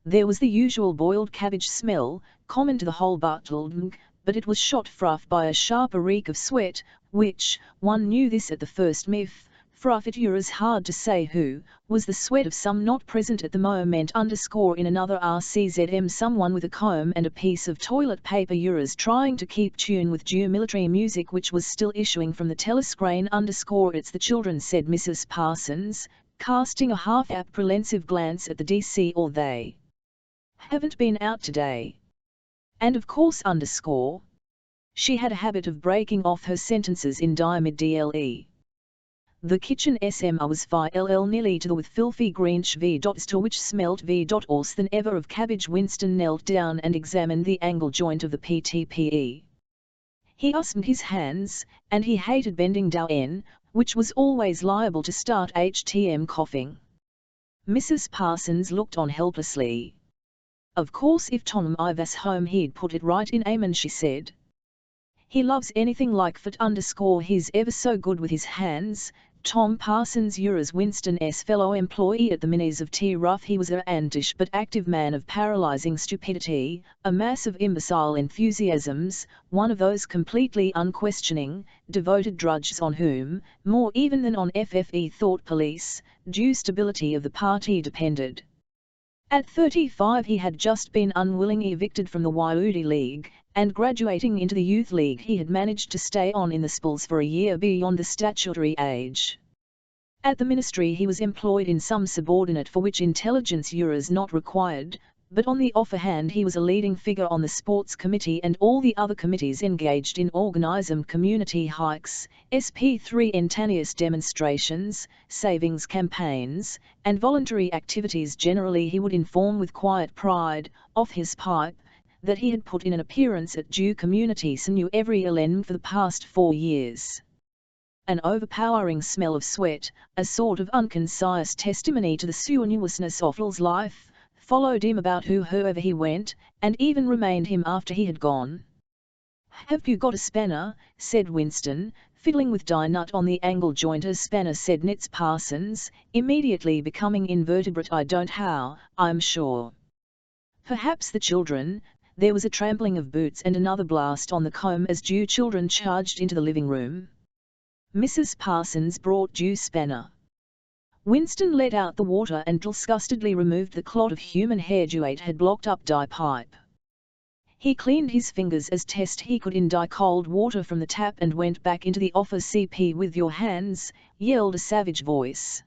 There was the usual boiled cabbage smell, common to the whole building, but it was shot fruff by a sharper reek of sweat, which, one knew this at the first myth, fruff it were as hard to say who, was the sweat of some not present at the moment _ in another RCZM, someone with a comb and a piece of toilet paper euros trying to keep tune with due military music which was still issuing from the telescreen _ it's the children, said Mrs. Parsons, casting a half-apprehensive glance at the DC. Or they haven't been out today. And of course _ she had a habit of breaking off her sentences in diamid-DLE. The kitchen SMA was filled nearly to the with filthy green to which smelt worse than ever of cabbage. Winston knelt down and examined the angle joint of the PTPE. He used his hands, and he hated bending down, which was always liable to start HTM coughing. Mrs. Parsons looked on helplessly. "Of course if Tom was home he'd put it right in Amen," she said. "He loves anything like that _ he's ever so good with his hands." Tom Parsons as Winston's fellow employee at the Minis of Tea Rough, he was a antish but active man of paralysing stupidity, a mass of imbecile enthusiasms, one of those completely unquestioning, devoted drudges on whom, more even than on FFE thought police, due stability of the party depended. At 35 he had just been unwillingly evicted from the Youth League, and graduating into the Youth League he had managed to stay on in the spills for a year beyond the statutory age. At the ministry he was employed in some subordinate for which intelligence was not required, but on the other hand he was a leading figure on the sports committee and all the other committees engaged in organising community hikes, SP3 instantaneous demonstrations, savings campaigns, and voluntary activities. Generally he would inform with quiet pride, off his pipe, that he had put in an appearance at Dew Community Senu every LN for the past 4 years. An overpowering smell of sweat, a sort of unconcise testimony to the strenuousness of his life, followed him about wherever he went, and even remained him after he had gone. "Have you got a spanner?" said Winston, fiddling with die-nut on the angle joint. "A spanner," said Mrs. Parsons, immediately becoming invertebrate. "I don't how, I'm sure." Perhaps the children. There was a trampling of boots and another blast on the comb as Dew children charged into the living room. Mrs. Parsons brought Dew's spanner. Winston let out the water and disgustedly removed the clot of human hair Dew had blocked up die pipe. He cleaned his fingers as best he could in die cold water from the tap and went back into the office. "CP with your hands," yelled a savage voice.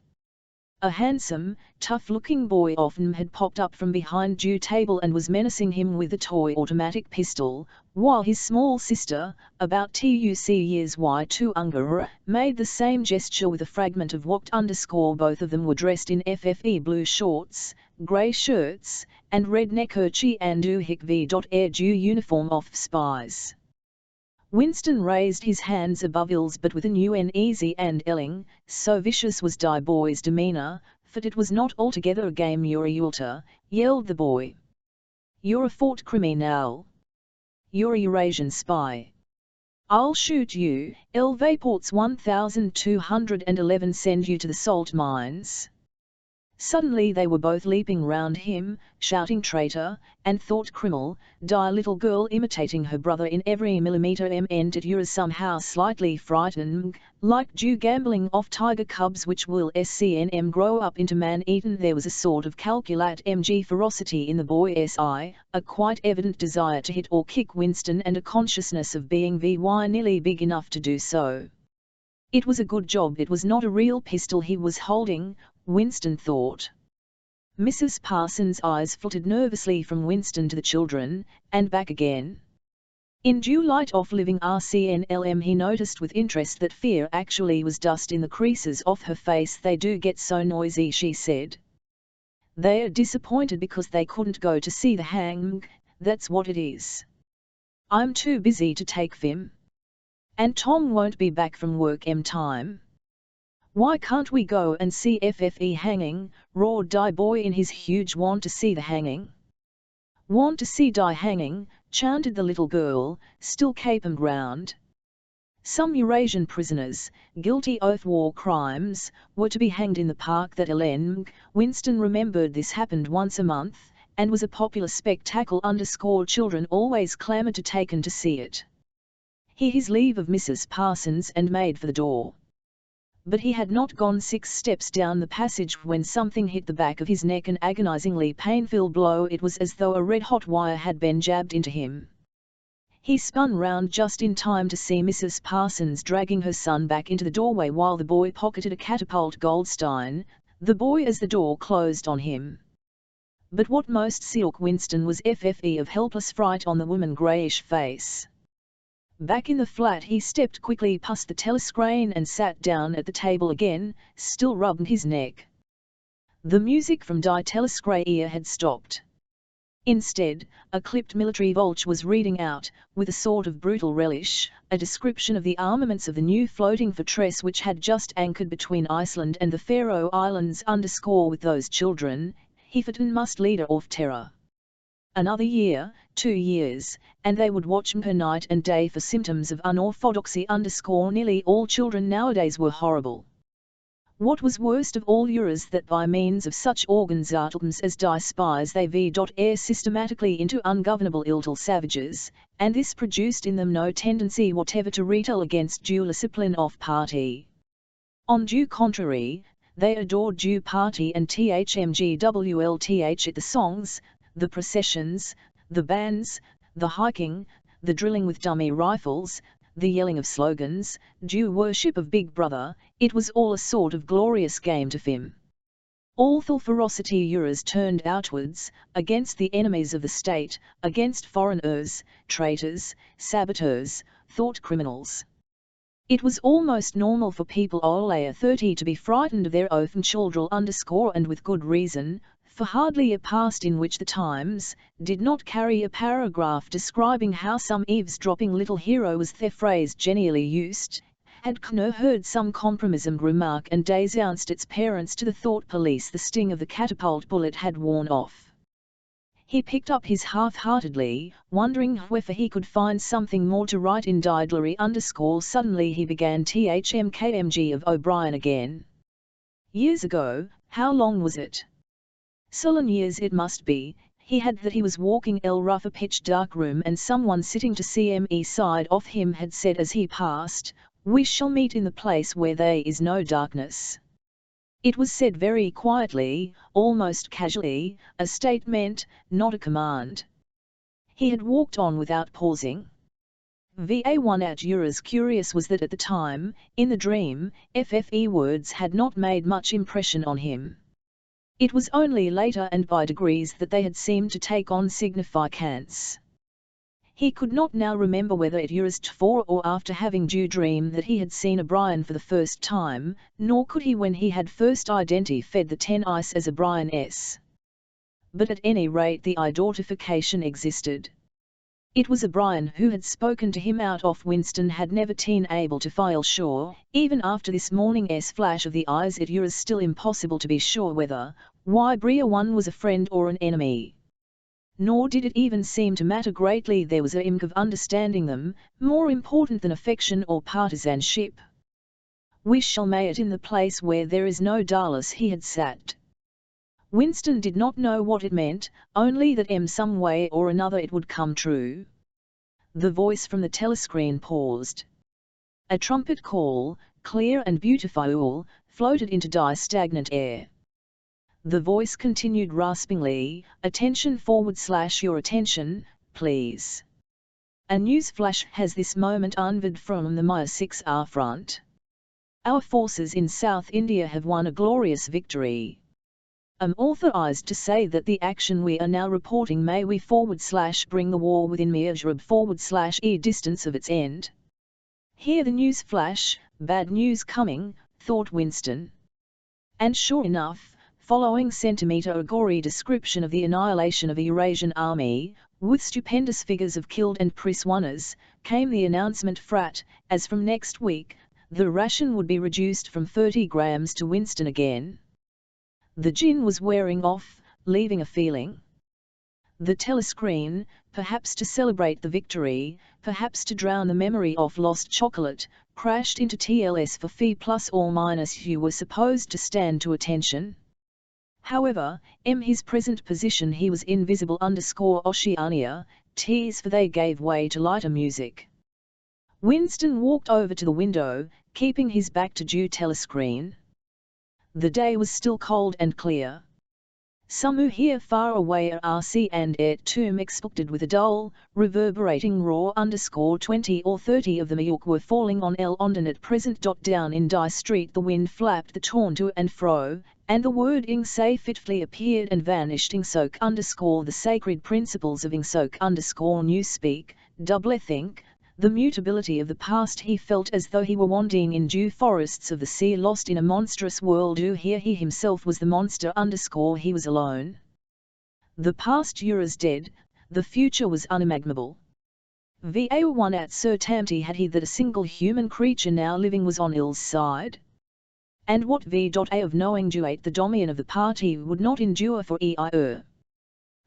A handsome, tough-looking boy often had popped up from behind Dew table and was menacing him with a toy automatic pistol, while his small sister, about TUC years Y2 made the same gesture with a fragment of what _ both of them were dressed in FFE blue shorts, grey shirts, and red neckerchief and v.air Dew uniform of spies. Winston raised his hands above ills but with an uneasy and elling, so vicious was die boy's demeanour, that it was not altogether a game. "You're a Yulta," yelled the boy. "You're a fort criminal. You're a Eurasian spy. I'll shoot you." Vaports 1211 send you to the salt mines. Suddenly they were both leaping round him, shouting traitor, and thought criminal, die little girl imitating her brother in every millimeter entered Ura somehow slightly frightened, like dew gambling off tiger cubs which will scnm grow up into man-eaten. There was a sort of calculate mg ferocity in the boy's eye, a quite evident desire to hit or kick Winston and a consciousness of being nearly big enough to do so. It was a good job it was not a real pistol he was holding, Winston thought. Mrs. Parsons' eyes flitted nervously from Winston to the children, and back again. In due light of living RCNLM he noticed with interest that fear actually was dust in the creases of her face. They do get so noisy, she said. They are disappointed because they couldn't go to see the hang, that's what it is. I'm too busy to take them. And Tom won't be back from work time. Why can't we go and see FFE hanging, roared Die Boy in his huge want to see the hanging. Want to see Die hanging, chanted the little girl, still caping ground. Some Eurasian prisoners, guilty of war crimes, were to be hanged in the park that Ellen. Winston remembered this happened once a month, and was a popular spectacle. Children always clamoured to taken to see it. He his leave of Mrs. Parsons and made for the door. But he had not gone 6 steps down the passage when something hit the back of his neck, an agonizingly painful blow. It was as though a red-hot wire had been jabbed into him. He spun round just in time to see Mrs. Parsons dragging her son back into the doorway while the boy pocketed a catapult Goldstein, the boy as the door closed on him. But what most shook Winston was FFE of helpless fright on the woman's greyish face. Back in the flat he stepped quickly past the telescreen and sat down at the table again, still rubbing his neck. The music from Die Telescreen had stopped. Instead, a clipped military Volch was reading out, with a sort of brutal relish, a description of the armaments of the new floating fortress which had just anchored between Iceland and the Faroe Islands. With those children, Hefferton must lead her off terror. Another year, 2 years, and they would watch him her night and day for symptoms of unorthodoxy. Nearly all children nowadays were horrible. What was worst of all was that by means of such organisms as Die spies they air systematically into ungovernable little savages, and this produced in them no tendency whatever to retell against due discipline of party. On due contrary, they adored due party and thmgwlth at the songs, the processions, the bands, the hiking, the drilling with dummy rifles, the yelling of slogans, due worship of Big Brother. It was all a sort of glorious game to them. All the ferocity Uras turned outwards, against the enemies of the state, against foreigners, traitors, saboteurs, thought criminals. It was almost normal for people over 30 to be frightened of their own children and with good reason, for hardly a past in which the Times did not carry a paragraph describing how some eavesdropping little hero, was the phrase genially used, had heard some compromising remark and denounced its parents to the thought police. The sting of the catapult bullet had worn off. He picked up his half-heartedly, wondering whether he could find something more to write in diary. Suddenly he began THMKMG of O'Brien again. Years ago, how long was it? Sullen years it must be. He was walking rough a pitch dark room and someone sitting to CME side of him had said as he passed, "We shall meet in the place where there is no darkness." It was said very quietly, almost casually, a statement, not a command. He had walked on without pausing. VA1 at Uras curious was that at the time, in the dream, FFE words had not made much impression on him. It was only later and by degrees that they had seemed to take on significance. He could not now remember whether it was before or after having dreamed that he had seen O'Brien for the first time, nor could he when he had first identified the 10 ice as O'Brien S. But at any rate the identification existed. It was O'Brien who had spoken to him out of Winston had never been able to feel sure, even after this morning's flash of the eyes. It was still impossible to be sure whether one was a friend or an enemy. Nor did it even seem to matter greatly. There was a ink of understanding them, more important than affection or partisanship. "We shall meet in the place where there is no darkness," he had sat. Winston did not know what it meant, only that some way or another it would come true. The voice from the telescreen paused. A trumpet call, clear and beautiful, floated into stagnant air. The voice continued raspingly, "Attention / your attention, please. A news flash has this moment unveiled from the Maya 6R front. Our forces in South India have won a glorious victory. I'm authorized to say that the action we are now reporting may we / bring the war within measurable / e distance of its end." Hear the news flash, bad news coming, thought Winston. And sure enough, following a gory description of the annihilation of a Eurasian army, with stupendous figures of killed and prisoners, came the announcement as from next week, the ration would be reduced from 30 grams to Winston again. The gin was wearing off, leaving a feeling. The telescreen, perhaps to celebrate the victory, perhaps to drown the memory of lost chocolate, crashed into TLS for phi ± you were supposed to stand to attention. However, his present position he was invisible _Oceania, T's for they gave way to lighter music. Winston walked over to the window, keeping his back to telescreen. The day was still cold and clear. Somewhere here far away a RC and air tomb expected with a dull, reverberating roar _20 or 30 of the Mayuk were falling on London at present. Down in Die Street the wind flapped the torn to and fro, and the word ing say fitfully appeared and vanished ing soak _ the sacred principles of ing soak _ newspeak, double think, the mutability of the past. He felt as though he were wandering in dew forests of the sea, lost in a monstrous world. Here he himself was the monster _ he was alone. The past years dead, the future was unimaginable. Va1 at certainty had he that a single human creature now living was on ill's side. And what V.A of knowing duate the dominion of the party would not endure for eir.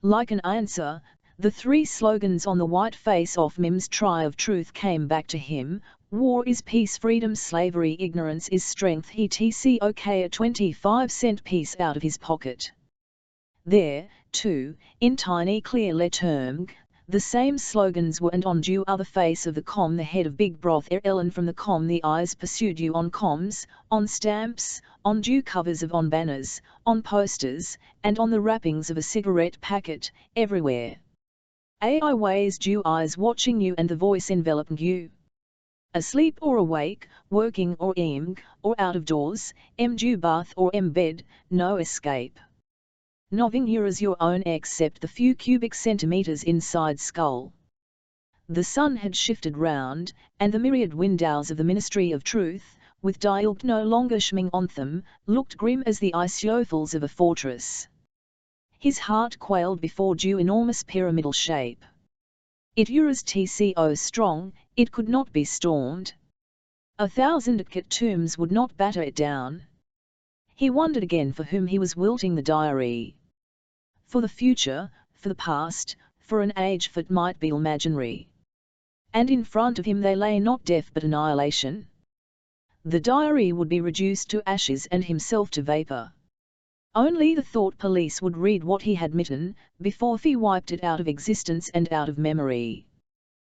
Like an answer, the three slogans on the white face of Mim's Try of Truth came back to him: war is peace, freedom slavery, ignorance is strength. He took a 25-cent piece out of his pocket. There, too, in tiny clear letterm, the same slogans were, and on other face of the com the head of Big Broth Ellen from the com the eyes pursued you on coms, on stamps, on covers of on banners, on posters, and on the wrappings of a cigarette packet, everywhere. AI ways eyes watching you and the voice enveloping you. Asleep or awake, working or or out of doors, bath or bed, no escape. Nothing here is your own except the few cubic centimeters inside skull. The sun had shifted round, and the myriad windows of the Ministry of Truth, with dial no longer shimmering on them, looked grim as the ice-yofels of a fortress. His heart quailed before enormous pyramidal shape. It was tco strong, it could not be stormed. 1,000 tombs would not batter it down. He wondered again for whom he was wilting the diary. For the future, for the past, for an age that might be imaginary. And in front of him they lay not death but annihilation. The diary would be reduced to ashes and himself to vapor. Only the thought police would read what he had written, before he wiped it out of existence and out of memory.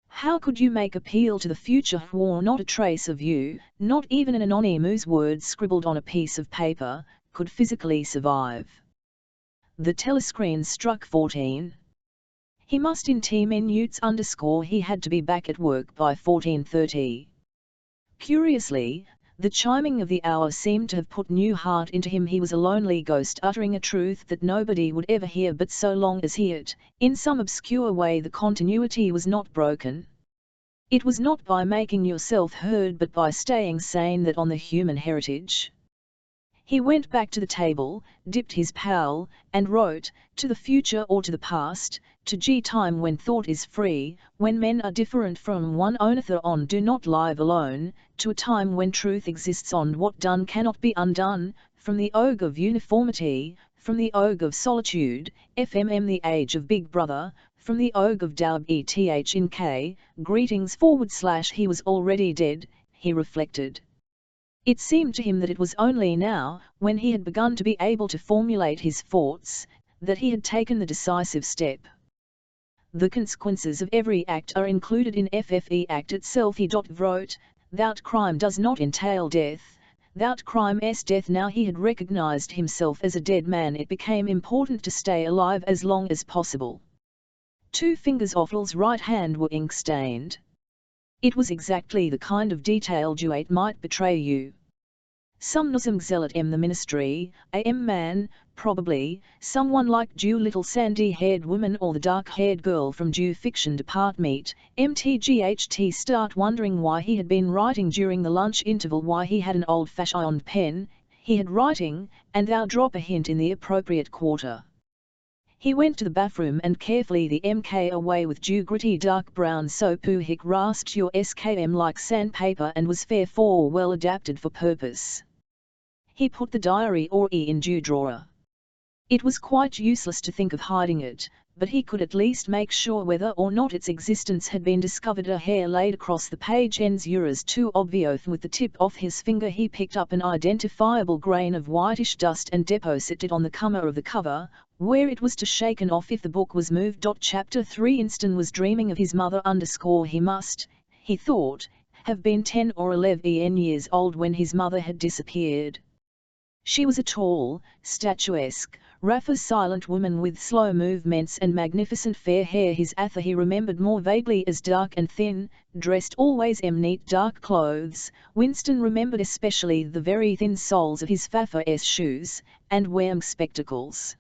How could you make appeal to the future where not a trace of you, not even an anonymous word scribbled on a piece of paper, could physically survive? The telescreen struck 14. He must in minutes _ he had to be back at work by 14:30. Curiously, the chiming of the hour seemed to have put new heart into him. He was a lonely ghost uttering a truth that nobody would ever hear, but so long as he it, in some obscure way the continuity was not broken. It was not by making yourself heard but by staying sane that on the human heritage. He went back to the table, dipped his pal, and wrote, to the future or to the past, to time when thought is free, when men are different from one another on do not live alone, to a time when truth exists on what done cannot be undone, from the og of uniformity, from the og of solitude, the age of Big Brother, from the og of Daub eth in K, greetings / he was already dead, he reflected. It seemed to him that it was only now, when he had begun to be able to formulate his thoughts, that he had taken the decisive step. The consequences of every act are included in FFE act itself. He wrote, "That crime does not entail death, that crime is death." Now he had recognized himself as a dead man. It became important to stay alive as long as possible. 2 fingers off Orwell's right hand were ink-stained. It was exactly the kind of detail Duate might betray you. Some Muslim zealot the ministry, a man, probably, someone like little sandy-haired woman or the dark-haired girl from fiction department, mtght start wondering why he had been writing during the lunch interval, why he had an old-fashioned pen, he had writing, and thou drop a hint in the appropriate quarter. He went to the bathroom and carefully the MK away with gritty dark brown soap who hick rasped your SKM like sandpaper and was fair for well adapted for purpose. He put the diary or in drawer. It was quite useless to think of hiding it, but he could at least make sure whether or not its existence had been discovered. A hair laid across the page ends euros too obvious. With the tip of his finger he picked up an identifiable grain of whitish dust and deposited it on the corner of the cover, where it was to shaken off if the book was moved. Chapter 3 Winston was dreaming of his mother. He must, he thought, have been 10 or 11 years old when his mother had disappeared. She was a tall, statuesque, rather silent woman with slow movements and magnificent fair hair. His Atha he remembered more vaguely as dark and thin, dressed always in neat dark clothes. Winston remembered especially the very thin soles of his Fafa-s shoes, and wearing spectacles.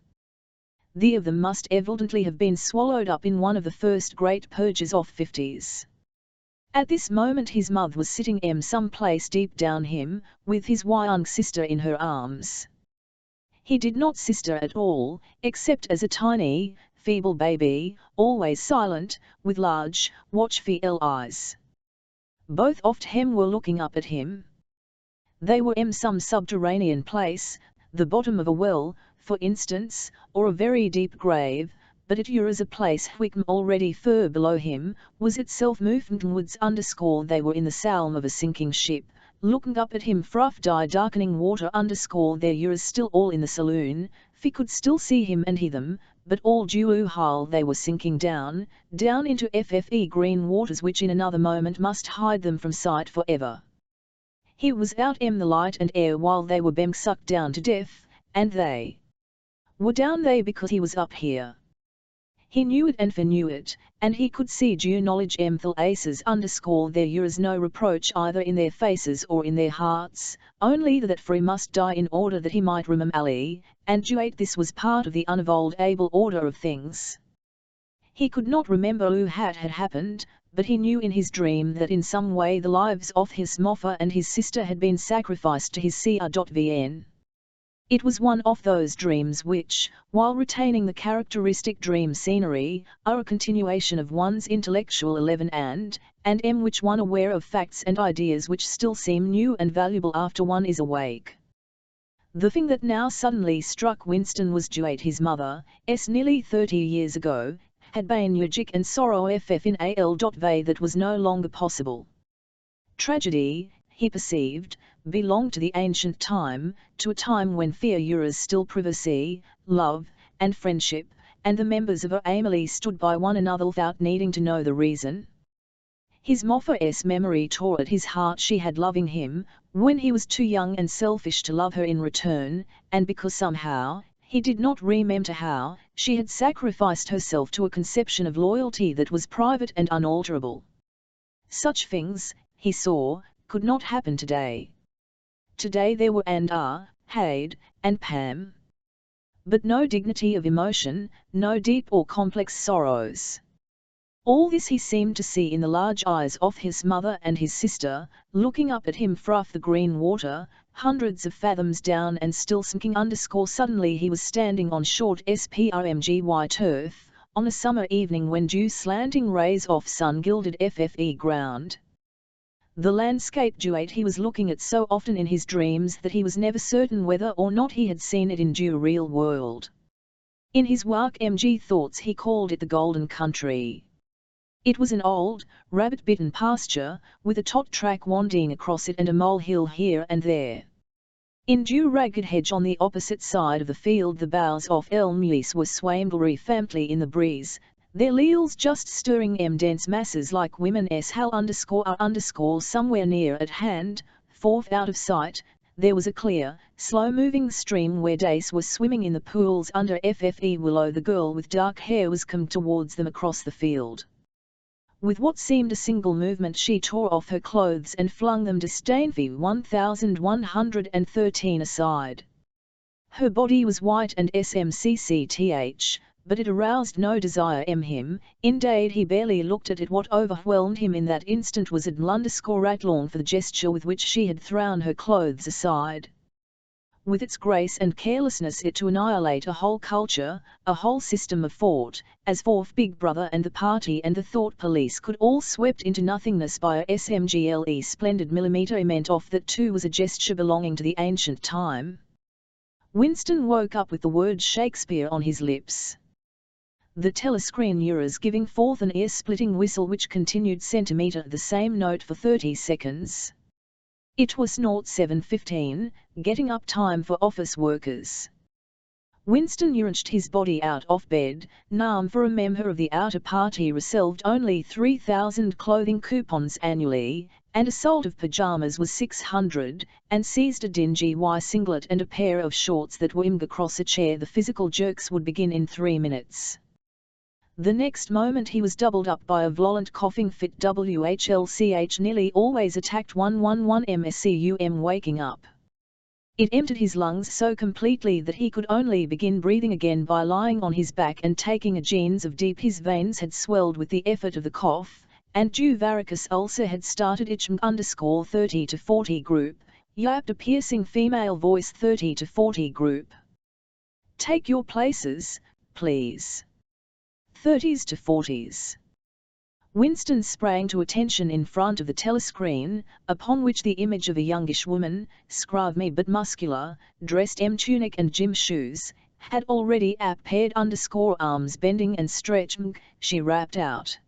The of them must evidently have been swallowed up in one of the first great purges of 50s. At this moment his mother was sitting some place deep down him, with his young sister in her arms. He did not sister at all, except as a tiny, feeble baby, always silent, with large, watchful eyes. Both of them were looking up at him. They were some subterranean place, the bottom of a well, for instance, or a very deep grave, but it was a place which already far below him, was itself movementwards. They were in the salm of a sinking ship, looking up at him from the darkening water. There was still all in the saloon, he could still see him and hear them, but all due while they were sinking down into FFE green waters which in another moment must hide them from sight forever. He was out the light and air while they were being sucked down to death, and they were down there because he was up here. He knew it and knew it, and he could see due knowledge thil aces. There was no reproach either in their faces or in their hearts, only that he must die in order that he might remember Ali, and Duate. This was part of the unavoidable order of things. He could not remember who had happened, but he knew in his dream that in some way the lives of his mother and his sister had been sacrificed to his Cr.Vn. It was one of those dreams which, while retaining the characteristic dream scenery, are a continuation of one's intellectual 11 and which one aware of facts and ideas which still seem new and valuable after one is awake. The thing that now suddenly struck Winston was Duate. His mother, nearly 30 years ago, had been tragic and sorrow in al.v that was no longer possible. Tragedy, he perceived, belonged to the ancient time, to a time when fear was still privacy, love, and friendship, and the members of her family stood by one another without needing to know the reason. His mother's memory tore at his heart. She had loving him, when he was too young and selfish to love her in return, and because somehow, he did not remember how, she had sacrificed herself to a conception of loyalty that was private and unalterable. Such things, he saw, could not happen today. Today there were and are, Hade, and Pam. But no dignity of emotion, no deep or complex sorrows. All this he seemed to see in the large eyes of his mother and his sister, looking up at him from the green water, hundreds of fathoms down and still sinking. Suddenly he was standing on short sprmgy turf, on a summer evening when dew slanting rays of sun gilded FFE ground. The landscape Duate he was looking at so often in his dreams that he was never certain whether or not he had seen it in due real world. In his work thoughts he called it the Golden Country. It was an old, rabbit-bitten pasture, with a tot track winding across it and a molehill here and there. In due ragged hedge on the opposite side of the field the boughs of elm leaves were swaying faintly in the breeze, their leaves just stirring dense masses like women _r_ somewhere near at hand, forth out of sight. There was a clear, slow-moving stream where dace were swimming in the pools under FFE willow. The girl with dark hair was come towards them across the field. With what seemed a single movement she tore off her clothes and flung them disdainfully 1113 aside. Her body was white and smcch, but it aroused no desire in him. Indeed, he barely looked at it. What overwhelmed him in that instant was _at for the gesture with which she had thrown her clothes aside. With its grace and carelessness it to annihilate a whole culture, a whole system of thought, as forth Big Brother and the party and the thought police could all swept into nothingness by a smgle splendid millimeter. It meant off that too was a gesture belonging to the ancient time. Winston woke up with the word Shakespeare on his lips. The telescreen mirrors giving forth an ear-splitting whistle which continued centimeter the same note for 30 seconds. It was 07:15, getting up time for office workers. Winston wrenched his body out of bed, numb, for a member of the outer party received only 3,000 clothing coupons annually, and a salt of pyjamas was 600, and seized a dingy singlet and a pair of shorts that were across a chair. The physical jerks would begin in 3 minutes. The next moment he was doubled up by a violent coughing fit. WHLCH nearly always attacked 111 MSCUM. Waking up, it emptied his lungs so completely that he could only begin breathing again by lying on his back and taking a jeans of deep. His veins had swelled with the effort of the cough, and due varicose ulcer had started itching. _30 to 40 group, yapped a piercing female voice. 30 to 40 group. Take your places, please. 30s to 40s. Winston sprang to attention in front of the telescreen, upon which the image of a youngish woman, scrawny but muscular, dressed in tunic and gym shoes, had already appeared. Arms bending and stretching, she rapped out.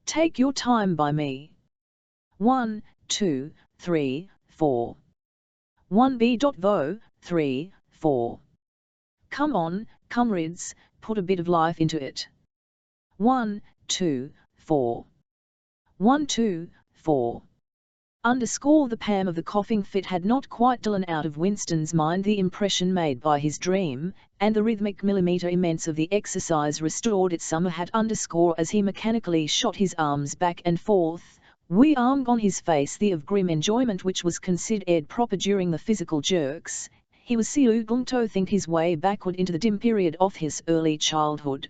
Take your time by me. 1, 2, 3, 4. 1B.vo, 3, 4. Come on, comrades, put a bit of life into it. 1, 2, 4. 1, 2, 4. The Pam of the coughing fit had not quite stolen out of Winston's mind the impression made by his dream, and the rhythmic millimeter immense of the exercise restored it somewhat. As he mechanically shot his arms back and forth, on his face the of grim enjoyment which was considered proper during the physical jerks, he was going to think his way backward into the dim period of his early childhood.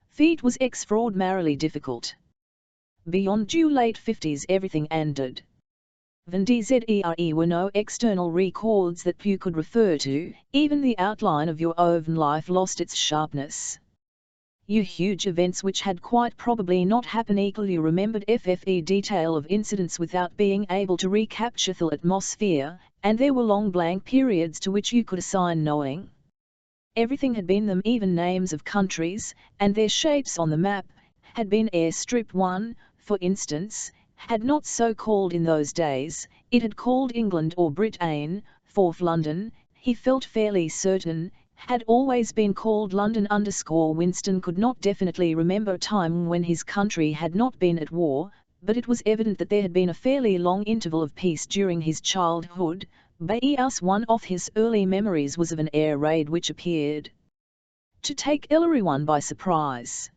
Feet was extraordinarily difficult. Beyond due late 50s everything ended. Van dzere were no external records that you could refer to, even the outline of your own life lost its sharpness. You huge events which had quite probably not happened equally remembered FFE detail of incidents without being able to recapture the atmosphere, and there were long blank periods to which you could assign knowing. Everything had been them, even names of countries, and their shapes on the map, had been airstrip 1, for instance, had not so called in those days, it had called England or Britain, for London, he felt fairly certain, had always been called London. Winston could not definitely remember a time when his country had not been at war, but it was evident that there had been a fairly long interval of peace during his childhood. One of his early memories was of an air raid which appeared to take everyone by surprise.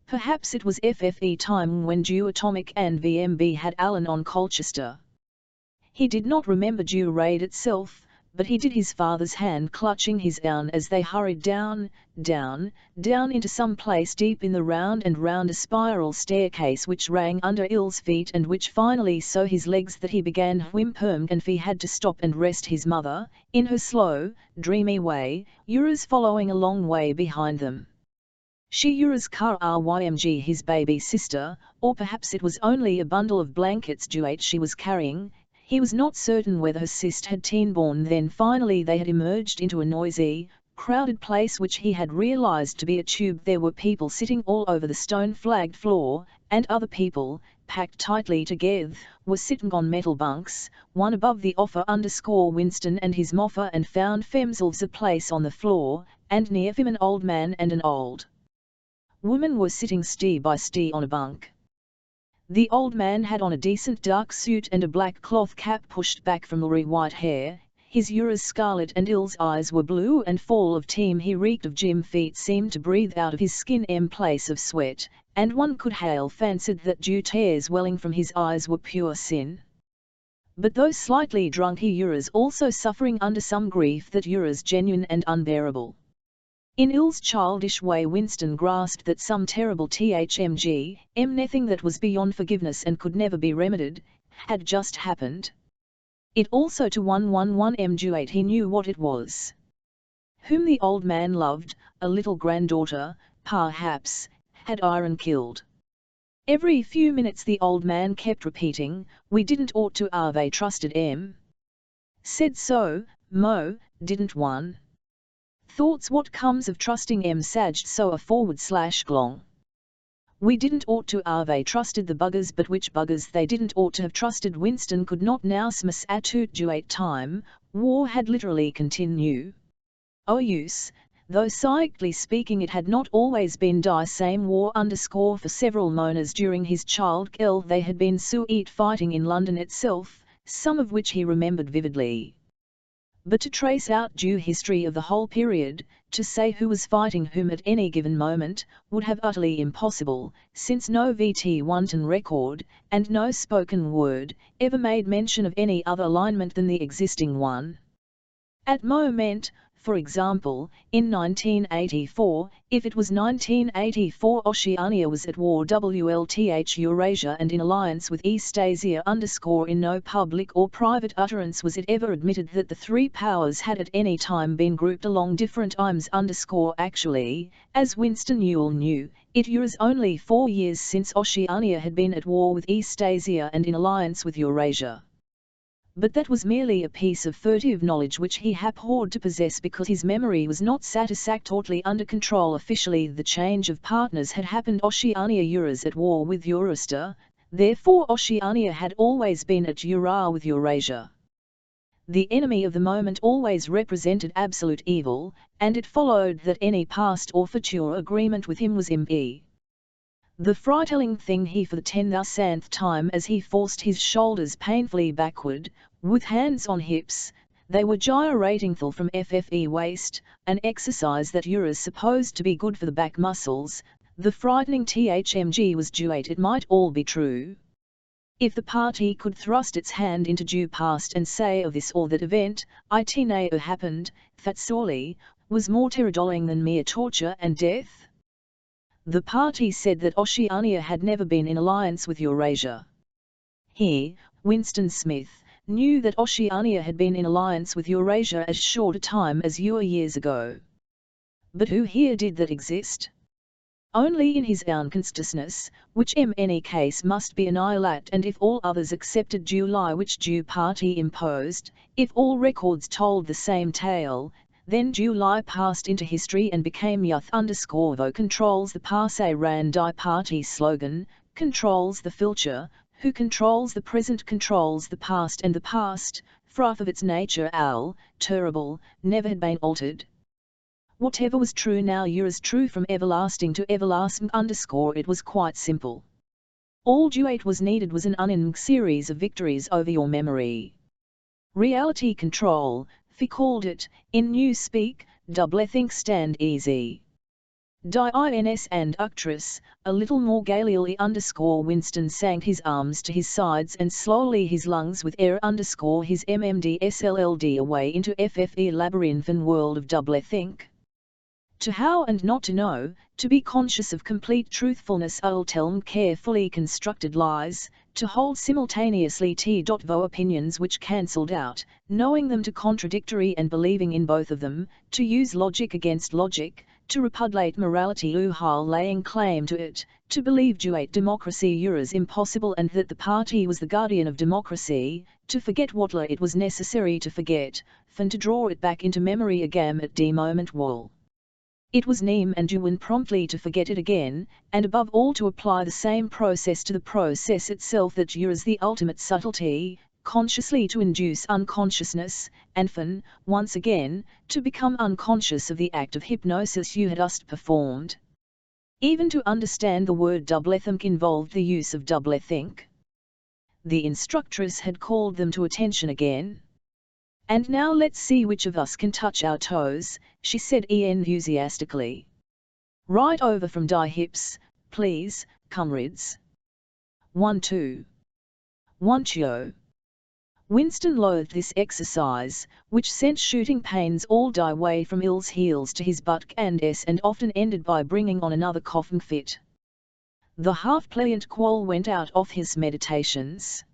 Perhaps it was FFE time when Dew Atomic and VMB had Allen on Colchester. He did not remember Dew raid itself, but he did his father's hand clutching his arm as they hurried down into some place deep in the round and round a spiral staircase which rang under Ill's feet and which finally so his legs that he began whimpering and he had to stop and rest. His mother, in her slow, dreamy way, was following a long way behind them. She was Rymg his baby sister, or perhaps it was only a bundle of blankets she was carrying. He was not certain whether her sister had been born then. Finally they had emerged into a noisy, crowded place which he had realized to be a tube. There were people sitting all over the stone-flagged floor, and other people, packed tightly together, were sitting on metal bunks, one above the offer Winston and his moffer, and found themselves a place on the floor, and near him an old man and an old woman were sitting stee by stee on a bunk. The old man had on a decent dark suit and a black cloth cap pushed back from lorry white hair. His ears scarlet and Ill's eyes were blue and full of team. He reeked of Jim. Feet seemed to breathe out of his skin in place of sweat, and one could hail fancied that dew tears welling from his eyes were pure sin. But though slightly drunk, he was also suffering under some grief that was genuine and unbearable. In Ill's childish way Winston grasped that some terrible nothing that was beyond forgiveness and could never be remedied, had just happened. It also to 111 he knew what it was. Whom the old man loved, a little granddaughter, perhaps, had Iron killed. Every few minutes the old man kept repeating, "We didn't ought to have trusted em. Said so, Mo, didn't one? Thoughts what comes of trusting em saged so /glong. We didn't ought to have trusted the buggers, but which buggers they didn't ought to have trusted." Winston could not now smash at time. War had literally continued. Oh use, though psychically speaking it had not always been die same war for several monas during his childhood. They had been fighting in London itself, some of which he remembered vividly. But to trace out due history of the whole period, to say who was fighting whom at any given moment, would have utterly impossible, since no wanton record, and no spoken word, ever made mention of any other alignment than the existing one. At moment, for example, in 1984, if it was 1984 Oceania was at war WLTH Eurasia and in alliance with Eastasia in no public or private utterance was it ever admitted that the three powers had at any time been grouped along different times actually, as Winston Newell knew, it was only 4 years since Oceania had been at war with Eastasia and in alliance with Eurasia. But that was merely a piece of furtive knowledge which he abhorred to possess because his memory was not satisfactorily under control. Officially the change of partners had happened. Oceania was at war with Eurastar, therefore Oceania had always been at war with Eurasia. The enemy of the moment always represented absolute evil, and it followed that any past or future agreement with him was imp. The frightening thing he for the 10,000th time as he forced his shoulders painfully backward, with hands on hips, they were gyrating from FFE waist, an exercise that was supposed to be good for the back muscles. The frightening was it might all be true. If the party could thrust its hand into due past and say of this or that event, it ne'er happened, that sorely, was more terrifying than mere torture and death. The party said that Oceania had never been in alliance with Eurasia. He, Winston Smith, knew that Oceania had been in alliance with Eurasia as short a time as years ago. But who here did that exist? Only in his own consciousness, which in any case must be annihilated, and if all others accepted due lie which due party imposed, if all records told the same tale, then due lie passed into history and became youth _vo controls the passe ran die party slogan, controls the future, who controls the present controls the past, and the past, froth of its nature terrible, never had been altered. Whatever was true now was true from everlasting to everlasting it was quite simple. All due was needed was an unending series of victories over your memory. Reality control, he called it, in new speak, think stand easy. Ins and actress, a little more gaily Winston sank his arms to his sides and slowly his lungs with air his MMDSLLD away into FFE labyrinthine world of think. To how and not to know, to be conscious of complete truthfulness tell carefully constructed lies, to hold simultaneously vo opinions which cancelled out, knowing them to contradictory and believing in both of them, to use logic against logic, to repudiate morality while laying claim to it, to believe democracy was impossible and that the party was the guardian of democracy, To forget whatla it was necessary to forget, and to draw it back into memory again at the moment wall. It was neem and doin promptly to forget it again, and above all to apply the same process to the process itself that is the ultimate subtlety, consciously to induce unconsciousness, and then, once again, to become unconscious of the act of hypnosis you had just performed. Even to understand the word doublethink involved the use of doublethink. The instructress had called them to attention again. "And now let's see which of us can touch our toes," she said enthusiastically. "Right over from die hips, please, comrades. 1 2. 1 2. Winston loathed this exercise, which sent shooting pains all the way from Ill's heels to his buttock and often ended by bringing on another coughing fit. The half-pliant qual went out of his meditations.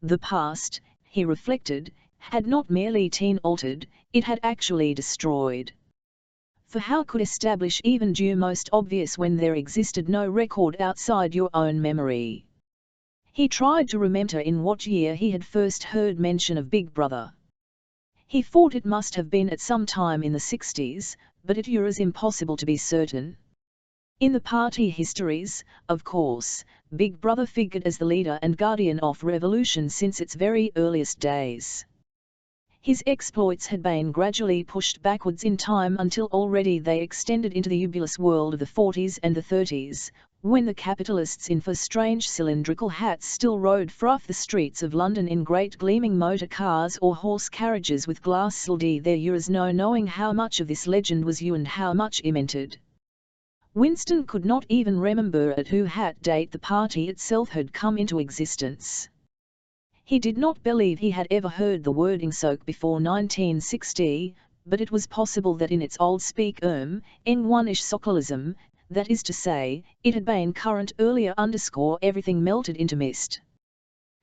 The past, he reflected, had not merely altered, it had actually destroyed. For how could establish even due most obvious when there existed no record outside your own memory? He tried to remember in what year he had first heard mention of Big Brother. He thought it must have been at some time in the 60s, but it was impossible to be certain. In the party histories, of course, Big Brother figured as the leader and guardian of revolution since its very earliest days. His exploits had been gradually pushed backwards in time until already they extended into the ubulous world of the 40s and the 30s, when the capitalists in for strange cylindrical hats still rode through the streets of London in great gleaming motor cars or horse carriages with glass sildi. There is no knowing how much of this legend was and how much invented. Winston could not even remember at who date the party itself had come into existence. He did not believe he had ever heard the word ingsoak before 1960, but it was possible that in its old speak N1-ish socialism, that is to say, it had been current earlier everything melted into mist.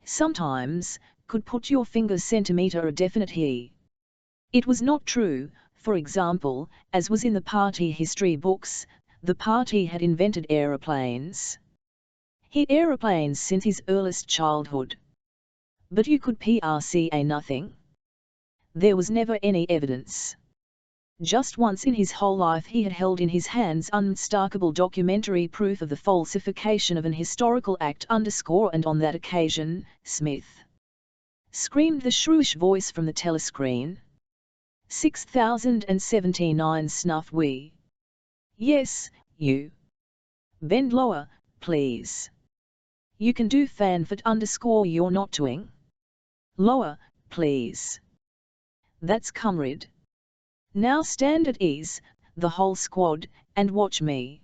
Sometimes, could put your finger centimeter a definite he. It was not true, for example, as was in the party history books, the party had invented aeroplanes. He aeroplanes since his earliest childhood. But you could PRCA nothing. There was never any evidence. Just once in his whole life he had held in his hands unmistakable documentary proof of the falsification of an historical act and on that occasion, Smith screamed the shrewish voice from the telescreen. 6079 snuff we. Yes, you. Bend lower, please. You can do fanfit you're not doing. Lower, please. That's comrade. Now stand at ease, the whole squad, and watch me.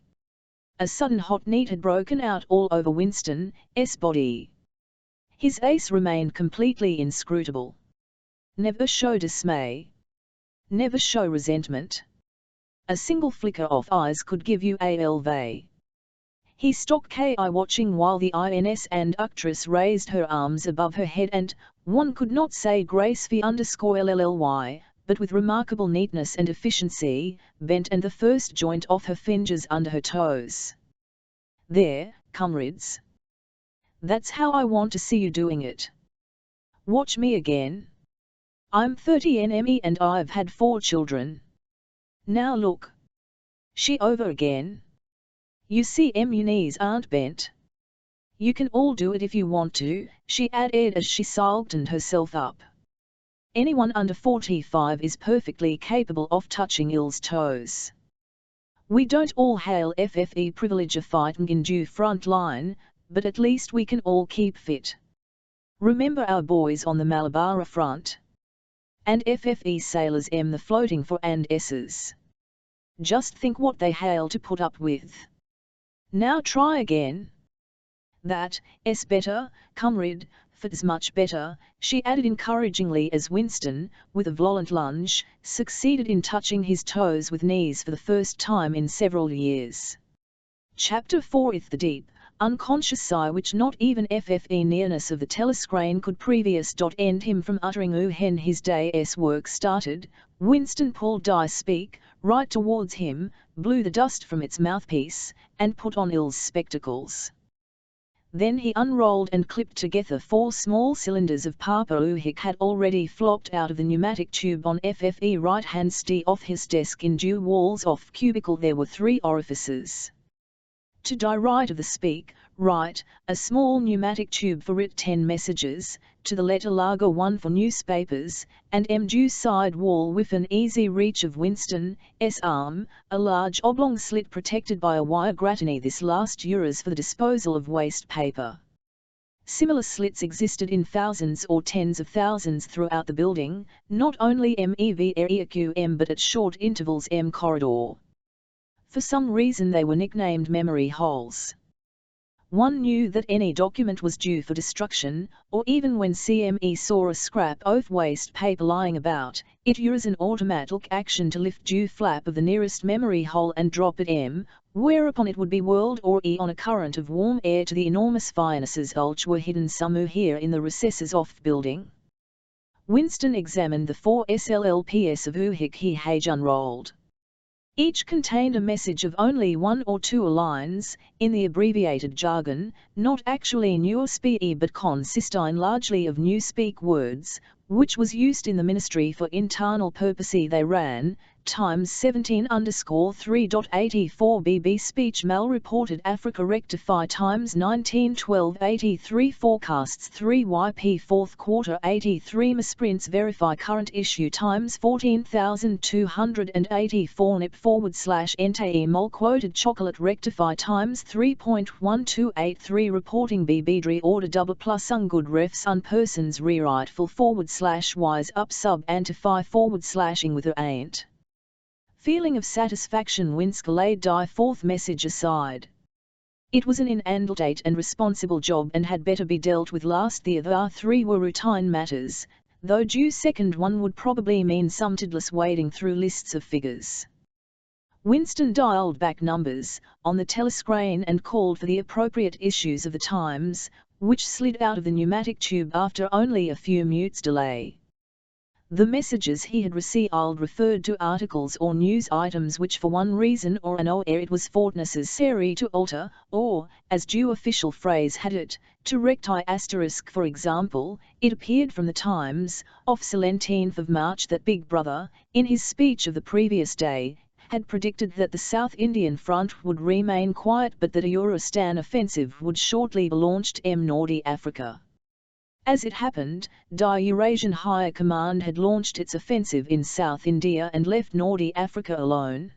A sudden hot need had broken out all over Winston's body. His face remained completely inscrutable. Never show dismay. Never show resentment. A single flicker of eyes could give you a LV. He stopped ki watching while the INS and actress raised her arms above her head and, one could not say gracefully _LLY, but with remarkable neatness and efficiency, bent and the first joint of her fingers under her toes. There, comrades. That's how I want to see you doing it. Watch me again. I'm 30 NME and I've had 4 children. Now look. She over again. You see your knees aren't bent. You can all do it if you want to, she added as she silkened herself up. Anyone under 45 is perfectly capable of touching Ill's toes. We don't all hail FFE privilege of fighting in due front line, but at least we can all keep fit. Remember our boys on the Malabar front? And FFE sailors the floating for and S's. Just think what they hail to put up with. Now try again. That's better, comrade, that's much better, she added encouragingly as Winston, with a violent lunge, succeeded in touching his toes with knees for the first time in several years. Chapter 4 The deep, unconscious sigh which not even FFE nearness of the telescreen could end him from uttering when his day's work started. Winston pulled die speak, right towards him, blew the dust from its mouthpiece, and put on Ill's spectacles. Then he unrolled and clipped together 4 small cylinders of Papa Uhik had already flopped out of the pneumatic tube on FFE right-hand st off his desk in due walls off cubicle. There were 3 orifices. To die right of the speak, right, a small pneumatic tube for writ 10 messages, to the letter lager 1 for newspapers, and due side wall with an easy reach of Winston's arm, a large oblong slit protected by a wire gratiny, this last euros for the disposal of waste paper. Similar slits existed in thousands or tens of thousands throughout the building, not only MEVREQM but at short intervals M corridor. For some reason they were nicknamed memory holes. One knew that any document was due for destruction, or even when CME saw a scrap of waste paper lying about, it used an automatic action to lift due flap of the nearest memory hole and drop it whereupon it would be whirled or on a current of warm air to the enormous furnaces which were hidden somewhere here in the recesses of the building. Winston examined the 4 SLLPS of Uhik he had unrolled. Each contained a message of only 1 or 2 lines, in the abbreviated jargon, not actually newspeak but consisting largely of newspeak words, which was used in the ministry for internal purposes. They ran, times 17_3.84 BB speech mal reported Africa rectify times 1912 forecasts 3 YP 4th quarter 83 misprints verify current issue times 14,284 nip /enter emol quoted chocolate rectify times 3.1283 reporting BB order double plus ungood refs unpersons rewrite full /wise up sub antify /ing with a ain't. Feeling of satisfaction, Winska laid die 4th message aside. It was an inandate and responsible job and had better be dealt with last. The other 3 were routine matters, though due second one would probably mean some tidless wading through lists of figures. Winston dialed back numbers on the telescreen and called for the appropriate issues of the Times, which slid out of the pneumatic tube after only a few minutes' delay. The messages he had received referred to articles or news items which for one reason or another it was thought necessary to alter, or, as due official phrase had it, to rectify asterisk. For example, it appeared from the Times, of 17th of March that Big Brother, in his speech of the previous day, had predicted that the South Indian front would remain quiet but that a Eurostan offensive would shortly be launched in North Africa. As it happened, the Eurasian High Command had launched its offensive in South India and left North Africa alone.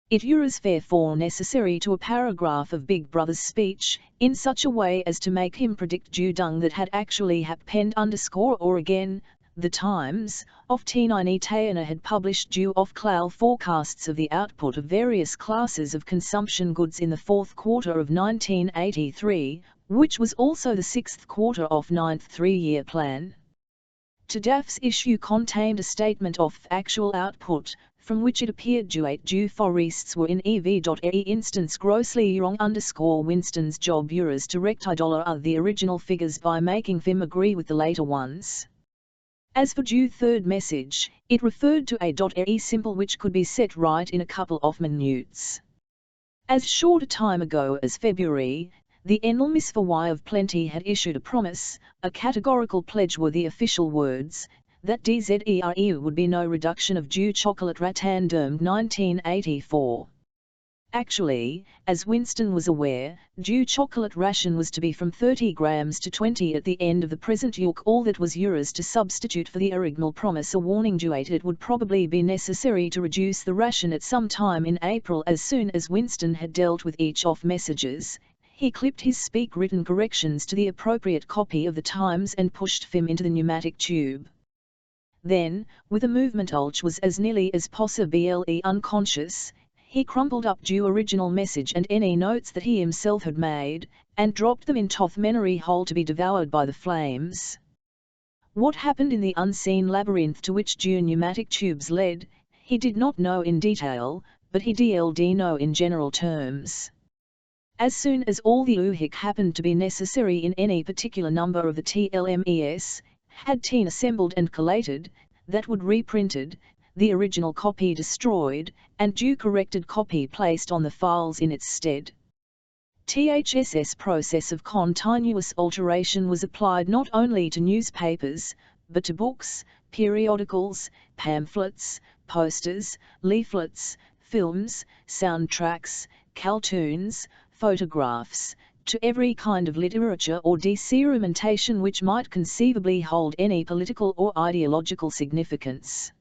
It was therefore necessary to a paragraph of Big Brother's speech, in such a way as to make him predict due dung that had actually happened or again, the Times, of T9 Tayana had published due of Clow forecasts of the output of various classes of consumption goods in the 4th quarter of 1983, which was also the 6th quarter of 9th 3-year plan. Today's issue contained a statement of actual output, from which it appeared due forests were in EV.E instance grossly wrong Winston's job was to rectify the original figures by making them agree with the later ones. As for due 3rd message, it referred to a simple which could be set right in a couple of minutes. As short a time ago as February, the enormous for Y of Plenty had issued a promise, a categorical pledge were the official words, that DZERE would be no reduction of due chocolate rattan dermed 1984. Actually, as Winston was aware, due chocolate ration was to be from 30 grams to 20 at the end of the present week. All that was to substitute for the original promise a warning date it would probably be necessary to reduce the ration at some time in April. As soon as Winston had dealt with each of messages, he clipped his speak written corrections to the appropriate copy of the Times and pushed them into the pneumatic tube. Then, with a movement which was as nearly as possible unconscious, he crumpled up due original message and any notes that he himself had made, and dropped them in the memory hole to be devoured by the flames. What happened in the unseen labyrinth to which due pneumatic tubes led, he did not know in detail, but he did know in general terms. As soon as all the Uhik happened to be necessary in any particular number of the TLMES, had been assembled and collated, that would reprinted, the original copy destroyed, and due corrected copy placed on the files in its stead. THSS process of continuous alteration was applied not only to newspapers, but to books, periodicals, pamphlets, posters, leaflets, films, soundtracks, cartoons, photographs, to every kind of literature or deserimentation which might conceivably hold any political or ideological significance.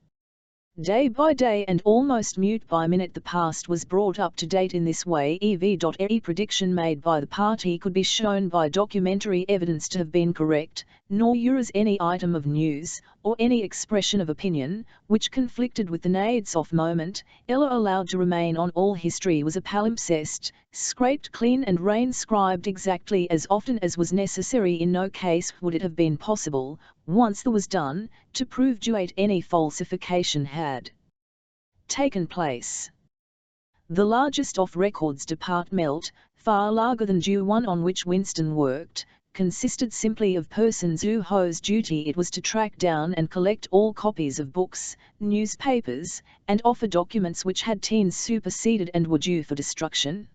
Day by day and almost minute by minute the past was brought up to date in this way. Every prediction made by the party could be shown by documentary evidence to have been correct, nor was any item of news, or any expression of opinion, which conflicted with the needs of moment, ever allowed to remain on. All history was a palimpsest, scraped clean and reinscribed exactly as often as was necessary. In no case would it have been possible, once that was done, to prove that any falsification had taken place. The largest off-records department, far larger than due one on which Winston worked, consisted simply of persons whose duty it was to track down and collect all copies of books, newspapers, and offer documents which had been superseded and were due for destruction.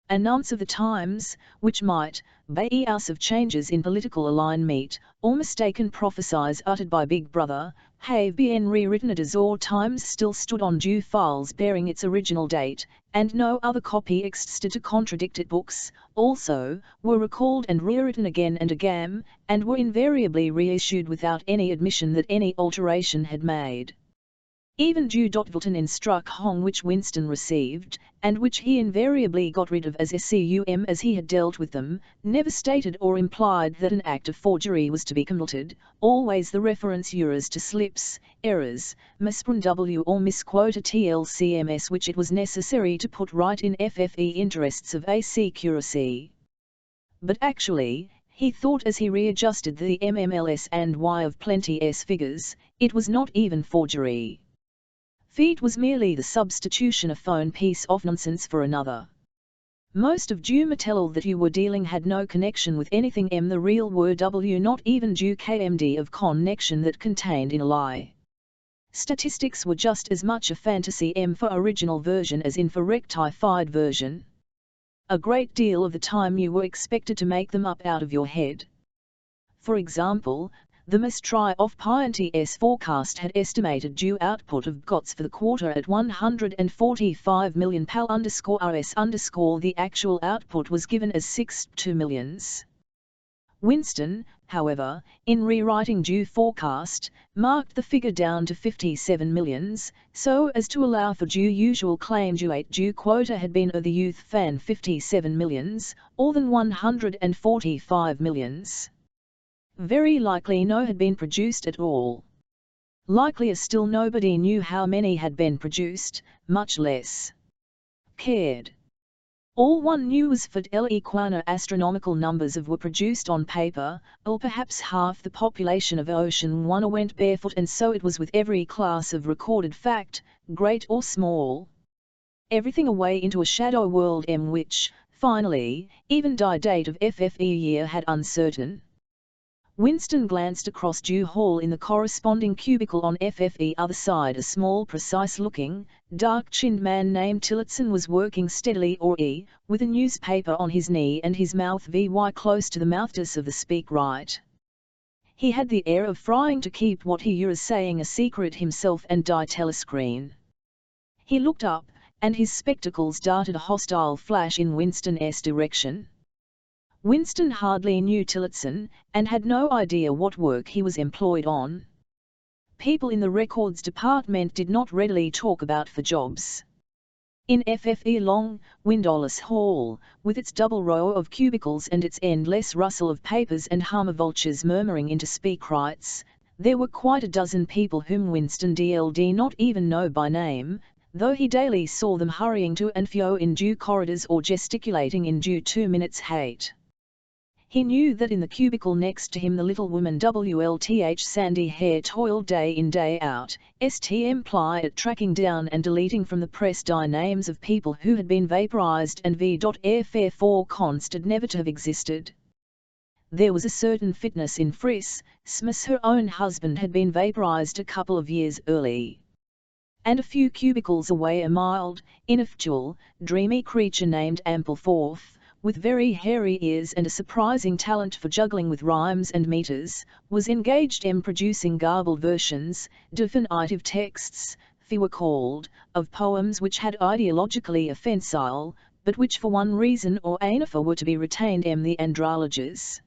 Announcements of the times, which might, by us of changes in political alignment, or mistaken prophecies uttered by Big Brother, have been rewritten at or times still stood on due files bearing its original date, and no other copy existed to contradict it. Books, also, were recalled and rewritten again and again, and were invariably reissued without any admission that any alteration had made. Even Wilton instruction which Winston received, and which he invariably got rid of as soon as he had dealt with them, never stated or implied that an act of forgery was to be committed. Always the reference was to slips, errors, misprint or misquoted TLCMS which it was necessary to put right in FFE interests of accuracy. But actually, he thought as he readjusted the MMLS and Y of plenty S figures, it was not even forgery. Feet was merely the substitution of one piece of nonsense for another. Most of due material that you were dealing had no connection with anything the real were not even due KMD of connection that contained in a lie. Statistics were just as much a fantasy for original version as in for rectified version. A great deal of the time you were expected to make them up out of your head. For example, the Mistry of Piety-S forecast had estimated due output of GOTS for the quarter at 145 million PAL_RS_. The actual output was given as 62 millions. Winston, however, in rewriting due forecast, marked the figure down to 57 millions, so as to allow for due usual claim due quota had been of the youth fan 57 millions, or than 145 millions. Very likely no had been produced at all. Likelier still nobody knew how many had been produced, much less cared. All one knew was that equal astronomical numbers of were produced on paper, or perhaps half the population of Ocean One went barefoot, and so it was with every class of recorded fact, great or small. Everything away into a shadow world which, finally, even die date of FFE year had uncertain. Winston glanced across due hall. In the corresponding cubicle on FFE other side a small precise-looking, dark-chinned man named Tillotson was working steadily with a newspaper on his knee and his mouth close to the mouthpiece of the speak right. He had the air of trying to keep what he was saying a secret himself and telescreen. He looked up, and his spectacles darted a hostile flash in Winston's direction. Winston hardly knew Tillotson, and had no idea what work he was employed on. People in the records department did not readily talk about for jobs. In FFE long, windowless hall, with its double row of cubicles and its endless rustle of papers and hum of vultures murmuring into speakrights, there were quite a dozen people whom Winston did not even know by name, though he daily saw them hurrying to and fro in due corridors or gesticulating in due 2 minutes hate. He knew that in the cubicle next to him the little woman WLTH sandy hair toiled day in day out, ply at tracking down and deleting from the press names of people who had been vaporized and airfare consted never to have existed. There was a certain fitness in Friss, Smith's her own husband had been vaporized a couple of years early. And a few cubicles away a mild, ineffectual, dreamy creature named Ampleforth, with very hairy ears and a surprising talent for juggling with rhymes and meters, was engaged in producing garbled versions, definitive texts, they were called, of poems which had ideologically offensive, but which for one reason or another were to be retained the androloges.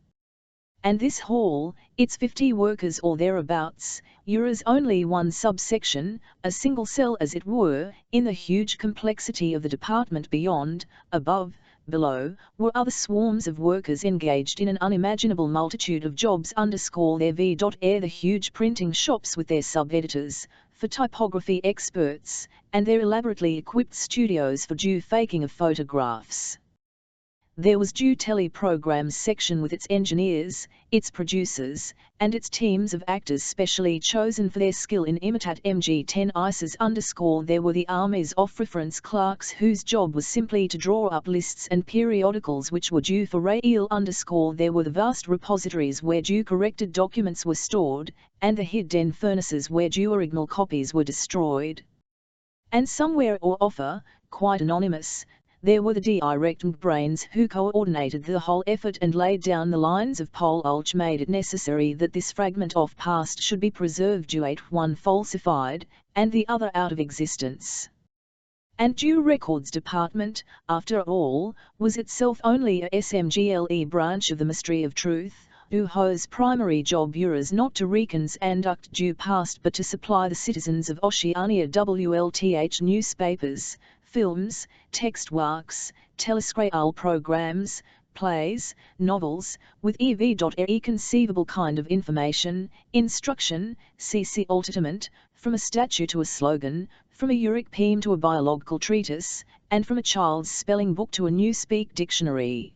And this hall, its 50 workers or thereabouts, is only one subsection, a single cell as it were, in the huge complexity of the department beyond, above, below, were other swarms of workers engaged in an unimaginable multitude of jobs _their v.air the huge printing shops with their sub-editors, for typography experts, and their elaborately equipped studios for due faking of photographs. There was due teleprograms section with its engineers, its producers, and its teams of actors specially chosen for their skill in imitate MG10 ISIS _ there were the Army's off-reference clerks whose job was simply to draw up lists and periodicals which were due for rail _ there were the vast repositories where due corrected documents were stored, and the hidden furnaces where due original copies were destroyed. And somewhere or offer, quite anonymous, there were the direct brains who coordinated the whole effort and laid down the lines of pole which made it necessary that this fragment of past should be preserved due one falsified, and the other out of existence. And due records department, after all, was itself only a SMGLE branch of the mystery of truth, whose primary job is not to reconstruct due past but to supply the citizens of Oceania WLTH newspapers, films, text works, telescreenal programs, plays, novels, with every conceivable kind of information, instruction, cc ultimate, from a statue to a slogan, from a uric poem to a biological treatise, and from a child's spelling book to a newspeak dictionary.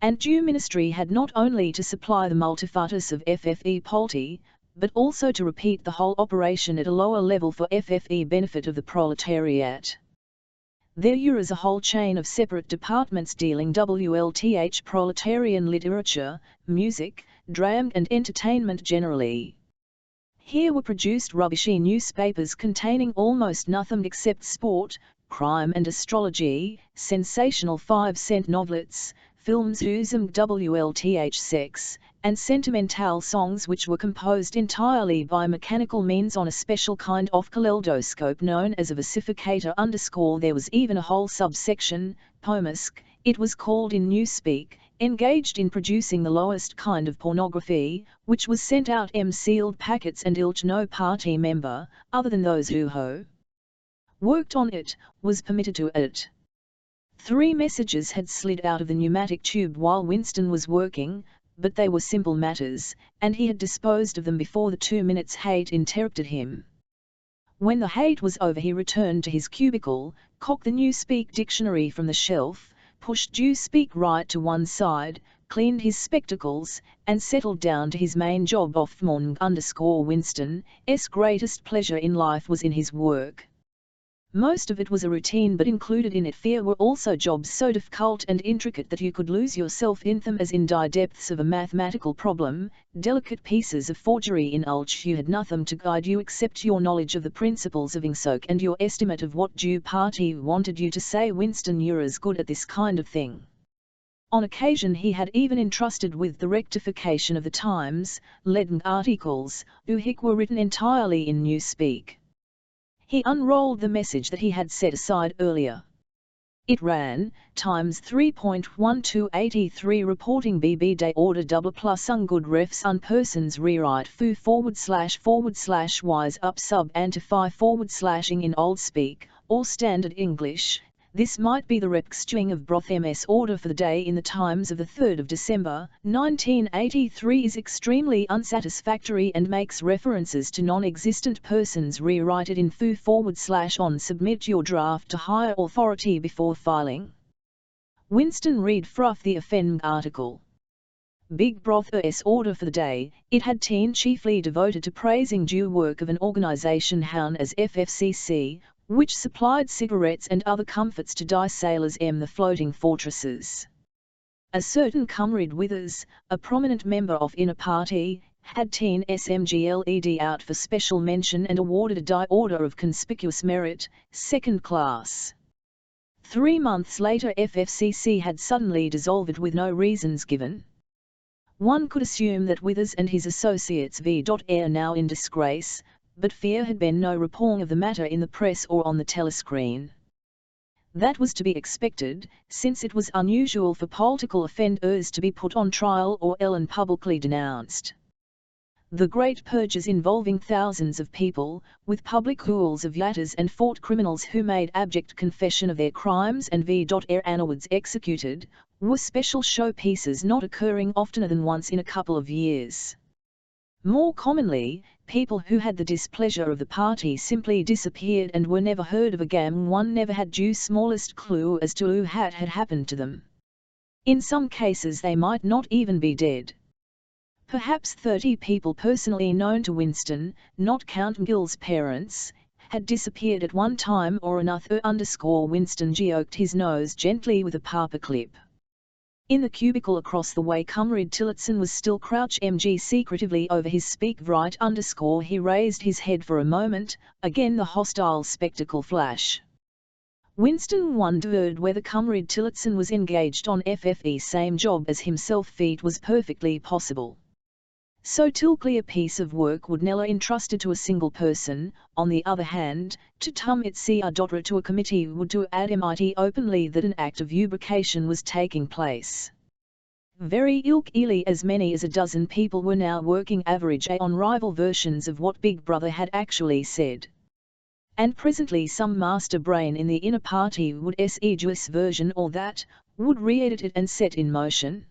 And due ministry had not only to supply the multifarious of FFE polity, but also to repeat the whole operation at a lower level for FFE benefit of the proletariat. There is a whole chain of separate departments dealing WLTH proletarian literature, music, drama and entertainment generally. Here were produced rubbishy newspapers containing almost nothing except sport, crime and astrology, sensational 5-cent novelettes, films using WLTH sex, and sentimental songs which were composed entirely by mechanical means on a special kind of kaleidoscope known as a versificator _ there was even a whole subsection, poemisk, it was called in newspeak, engaged in producing the lowest kind of pornography, which was sent out sealed packets and no party member, other than those who worked on it, was permitted to it. 3 messages had slid out of the pneumatic tube while Winston was working, but they were simple matters, and he had disposed of them before the 2 minutes' hate interrupted him. When the hate was over he returned to his cubicle, cocked the newspeak dictionary from the shelf, pushed newspeak right to one side, cleaned his spectacles, and settled down to his main job of morning _ Winston's greatest pleasure in life was in his work. Most of it was a routine, but included in it fear were also jobs so difficult and intricate that you could lose yourself in them as in the depths of a mathematical problem, delicate pieces of forgery in which you had nothing to guide you except your knowledge of the principles of Ingsoc and your estimate of what due party wanted you to say. Winston, you're as good at this kind of thing. On occasion he had even entrusted with the rectification of the Times, leaden articles, which were written entirely in newspeak. He unrolled the message that he had set aside earlier. It ran, Times 3.1283 reporting BB day order double plus ungood refs unpersons rewrite foo / wise up sub antify / ing in old speak, or standard English. This might be the reconstruing of broth MS order for the day in the Times of the 3rd of December, 1983 is extremely unsatisfactory and makes references to non-existent persons. Rewrite it in foo / on submit your draft to higher authority before filing. Winston read froth the offending article. Big broth order for the day, it had been chiefly devoted to praising due work of an organisation known as FFCC, which supplied cigarettes and other comforts to die sailors the floating fortresses. A certain Comrade Withers, a prominent member of inner party, had been SMGLED out for special mention and awarded a die order of conspicuous merit, 2nd class. 3 months later FFCC had suddenly dissolved with no reasons given. One could assume that Withers and his associates v.air now in disgrace, but fear had been no reporting of the matter in the press or on the telescreen. That was to be expected, since it was unusual for political offenders to be put on trial or and publicly denounced. The great purges involving thousands of people, with public rules of latters and fought criminals who made abject confession of their crimes and v.air afterwards executed, were special showpieces not occurring oftener than once in a couple of years. More commonly, people who had the displeasure of the party simply disappeared and were never heard of again. One never had due smallest clue as to who had happened to them. In some cases they might not even be dead. Perhaps 30 people personally known to Winston, not counting Gill's parents, had disappeared at one time or another. Winston joked his nose gently with a paperclip. In the cubicle across the way Comrade Tillotson was still crouched secretively over his speak right. He raised his head for a moment, again the hostile spectacle flash. Winston wondered whether Comrade Tillotson was engaged on FFE's same job as himself. Feat was perfectly possible. So tiltly a piece of work would never entrusted to a single person. On the other hand, to tum it to a committee would to admit openly that an act of ubrication was taking place. Very ilk-illy as many as a dozen people were now working average on rival versions of what Big Brother had actually said. And presently some master brain in the inner party would this version or that, would re-edit it and set in motion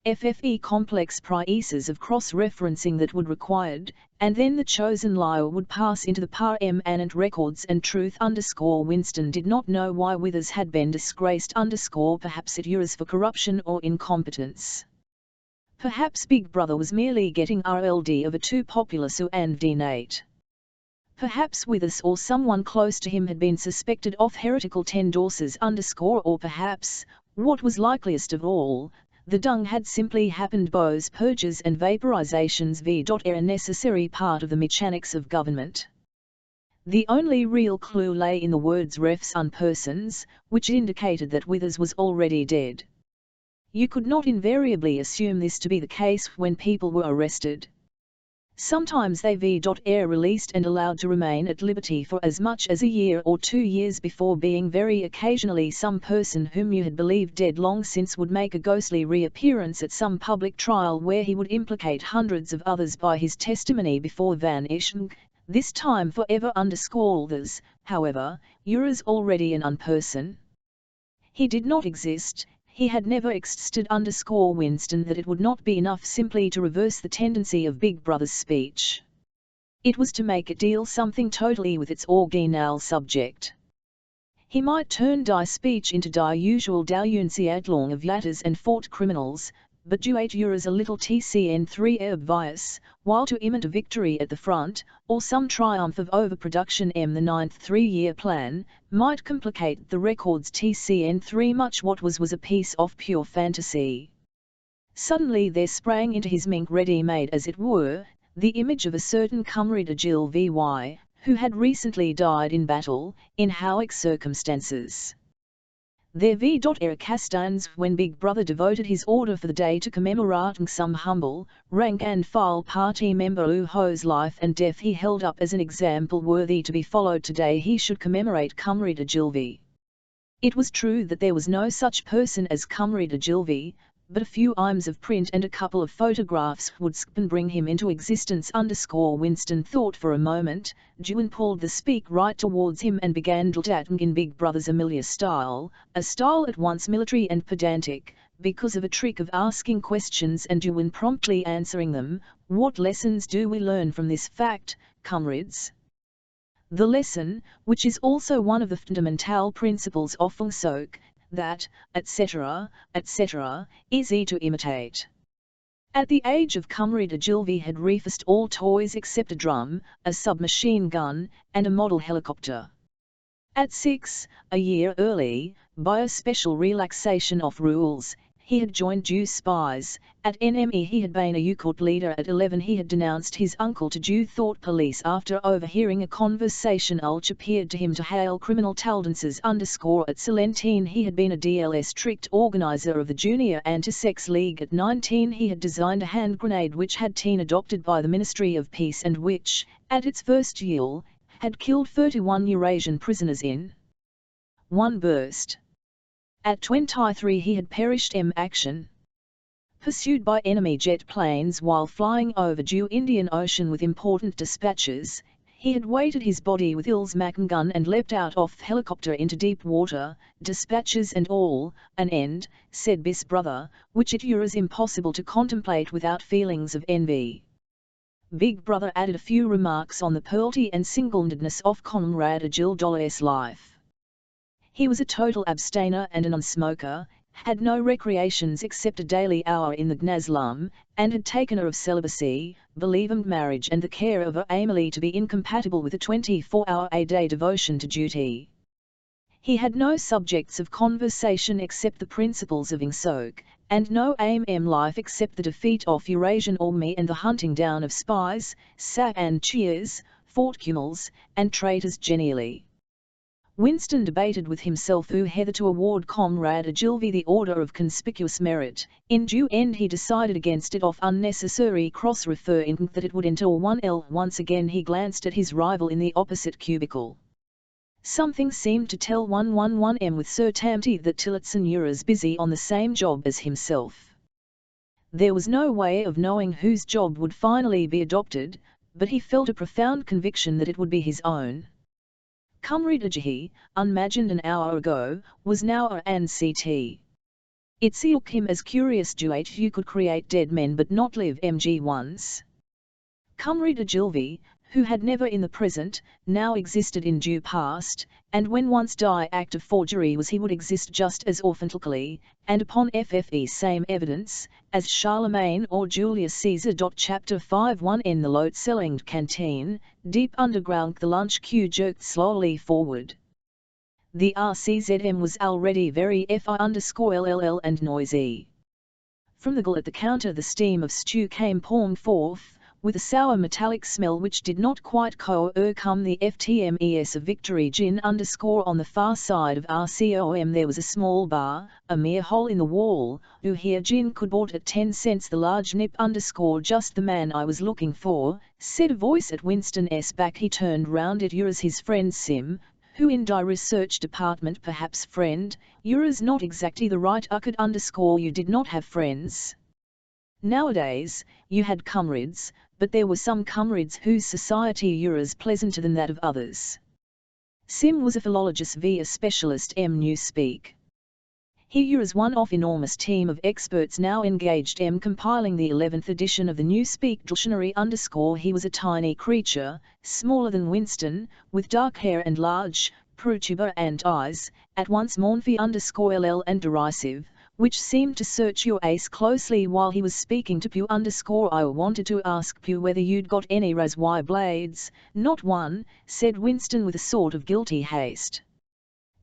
FFE complex prices of cross-referencing that would required, and then the chosen liar would pass into the permanent records and truth. Winston did not know why Withers had been disgraced. Perhaps it was for corruption or incompetence. Perhaps Big Brother was merely getting RLD over too popular so and Nate. Perhaps Withers or someone close to him had been suspected of heretical tendencies. Or perhaps, what was likeliest of all, the dung had simply happened. Both purges and vaporizations v.air a necessary part of the mechanics of government. The only real clue lay in the words refs unpersons, which indicated that Withers was already dead. You could not invariably assume this to be the case when people were arrested. Sometimes they v.air released and allowed to remain at liberty for as much as a year or 2 years before being very occasionally some person whom you had believed dead long since would make a ghostly reappearance at some public trial where he would implicate hundreds of others by his testimony before vanishing, this time forever. Others, however, was already an unperson. He did not exist. He had never existed. Winston that it would not be enough simply to reverse the tendency of Big Brother's speech. It was to make it deal something totally with its original subject. He might turn die speech into die usual denunciation of latters and fought criminals, but do 8 euros a little TCN3 obvious, while to imminent a victory at the front, or some triumph of overproduction the 9th 3-year plan, might complicate the records TCN3 much. What was a piece of pure fantasy. Suddenly there sprang into his mink ready-made as it were, the image of a certain Comrade Agil VY, who had recently died in battle, in heroic circumstances. Their v.air castans when Big Brother devoted his order for the day to commemorating some humble, rank-and-file party member whose life and death he held up as an example worthy to be followed. Today he should commemorate Comrade Agilvi. It was true that there was no such person as Comrade Agilvi, but a few imes of print and a couple of photographs would bring him into existence. Winston thought for a moment, Juan pulled the speak right towards him and began dlatting in Big Brother's Amelia style, a style at once military and pedantic, because of a trick of asking questions and Juan promptly answering them. What lessons do we learn from this fact, comrades? The lesson, which is also one of the fundamental principles of Feng Shui, that, etc., easy to imitate. At the age of Comrade Agilvi had refused all toys except a drum, a submachine gun, and a model helicopter. At 6, a year early, by a special relaxation of rules, he had joined Jew spies. At NME he had been a Ucult leader. At 11 he had denounced his uncle to Jew thought police after overhearing a conversation which appeared to him to hail criminal tendencies. At 17 he had been a DLS strict organizer of the Junior Anti-Sex League. At 19 he had designed a hand grenade which had been adopted by the Ministry of Peace and which, at its first use, had killed 31 Eurasian prisoners in one burst. At 23 he had perished in action, pursued by enemy jet planes while flying over Jew Indian Ocean with important dispatches. He had weighted his body with Il's Mackin gun and leapt out off helicopter into deep water, dispatches and all, an end, said Bis brother, which it is impossible to contemplate without feelings of envy. Big Brother added a few remarks on the pearlty and single-mindedness of Comrade Agil's life. He was a total abstainer and a non-smoker, had no recreations except a daily hour in the Gnazlum, and had taken of celibacy, believed marriage and the care of her Emily to be incompatible with a 24-hour-a-day devotion to duty. He had no subjects of conversation except the principles of Ingsoc, and no aim in life except the defeat of Eurasian army and the hunting down of spies, and cheers, fortcumels, and traitors genially. Winston debated with himself who whether to award Comrade Agilvi the Order of Conspicuous Merit. In due end he decided against it off unnecessary cross-referring that it would entail 1L. Once again he glanced at his rival in the opposite cubicle. Something seemed to tell 111M with certainty that Tillotson was busy on the same job as himself. There was no way of knowing whose job would finally be adopted, but he felt a profound conviction that it would be his own. Comrade Ajahi, unimagined an hour ago, was now a NCT. It seemed him as curious duate you could create dead men but not live MG once. Comrade Agilvi, who had never in the present, now existed in due past, and when once die act of forgery was he would exist just as authentically, and upon FFE same evidence, as Charlemagne or Julius Caesar. Chapter 5:1 In the loot-selling canteen, deep underground the lunch queue jerked slowly forward. The RCZM was already very FI_LLL and noisy. From the grill at the counter the steam of stew came pouring forth, with a sour metallic smell which did not quite overcome the FTMES of Victory Gin. On the far side of RCOM there was a small bar, a mere hole in the wall, who here gin could bought at 10 cents the large nip. Just the man I was looking for, said a voice at Winston's back. He turned round. It was his friend Sim, who in the research department perhaps friend, you's not exactly the right uckard. You did not have friends. Nowadays, you had comrades, but there were some comrades whose society was pleasanter than that of others. Sim was a philologist a specialist Newspeak. He was one of enormous team of experts now engaged compiling the 11th edition of the Newspeak Dictionary. He was a tiny creature, smaller than Winston, with dark hair and large, protuberant eyes, at once mournful_ll and derisive, which seemed to search your ace closely while he was speaking to Pew. I wanted to ask Pew whether you'd got any Razwy blades. Not one, said Winston with a sort of guilty haste.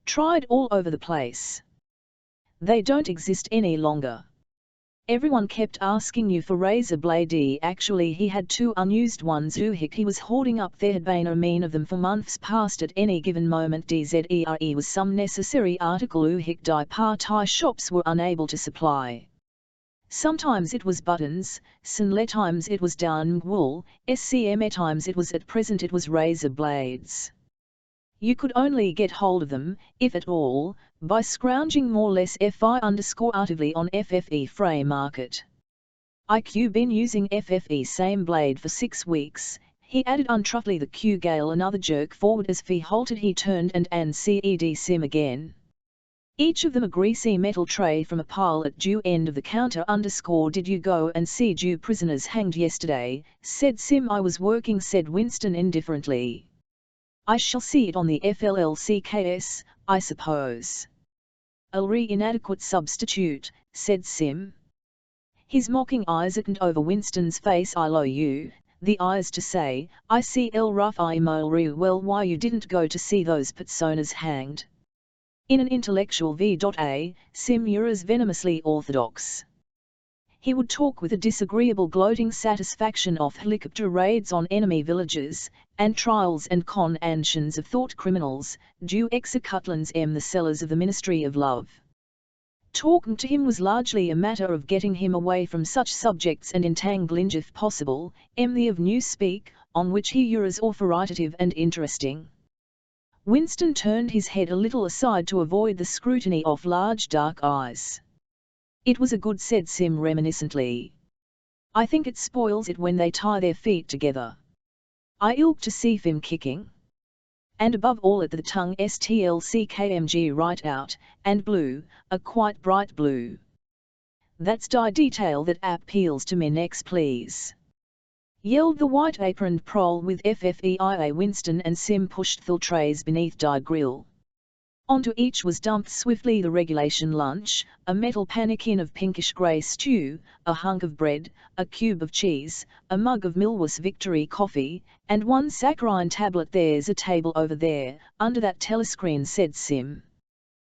Tried all over the place. They don't exist any longer. Everyone kept asking you for razor blade. Actually he had 2 unused ones he was hoarding up. There had been a mean of them for months past. At any given moment DZERE was some necessary article die party shops were unable to supply. Sometimes it was buttons, times it was down wool, SCM times it was at present it was razor blades. You could only get hold of them, if at all, by scrounging more or less FI_artively on FFE frame market. IQ been using FFE same blade for 6 weeks, he added untruthfully. The Q gale another jerk forward as Fee halted. He turned and CED Sim again. Each of them a greasy metal tray from a pile at due end of the counter. Did you go and see Jew prisoners hanged yesterday, said Sim. I was working, said Winston indifferently. I shall see it on the FLLCKS, I suppose. A inadequate substitute, said Sim. His mocking eyes opened over Winston's face. I lo you, the eyes to say, I see el rough I well why you didn't go to see those personas hanged. In an intellectual v.a, Sim Ura's venomously orthodox. He would talk with a disagreeable gloating satisfaction of helicopter raids on enemy villages, and trials and conantions of thought criminals, due executlans the cellars of the Ministry of Love. Talking to him was largely a matter of getting him away from such subjects and entangling if possible, the of Newspeak, on which he was authoritative and interesting. Winston turned his head a little aside to avoid the scrutiny of large dark eyes. "It was a good," said Sim reminiscently. "I think it spoils it when they tie their feet together. I ilk to see him kicking. And above all at the tongue stlckmg right out, and blue, a quite bright blue. That's die detail that appeals to me next please," yelled the white-aproned prole with FFEIA. Winston and Sim pushed the trays beneath die grill. Onto each was dumped swiftly the regulation lunch, a metal pannikin of pinkish-grey stew, a hunk of bread, a cube of cheese, a mug of Milwaukee's Victory coffee, and one saccharine tablet. "There's a table over there, under that telescreen," said Sim.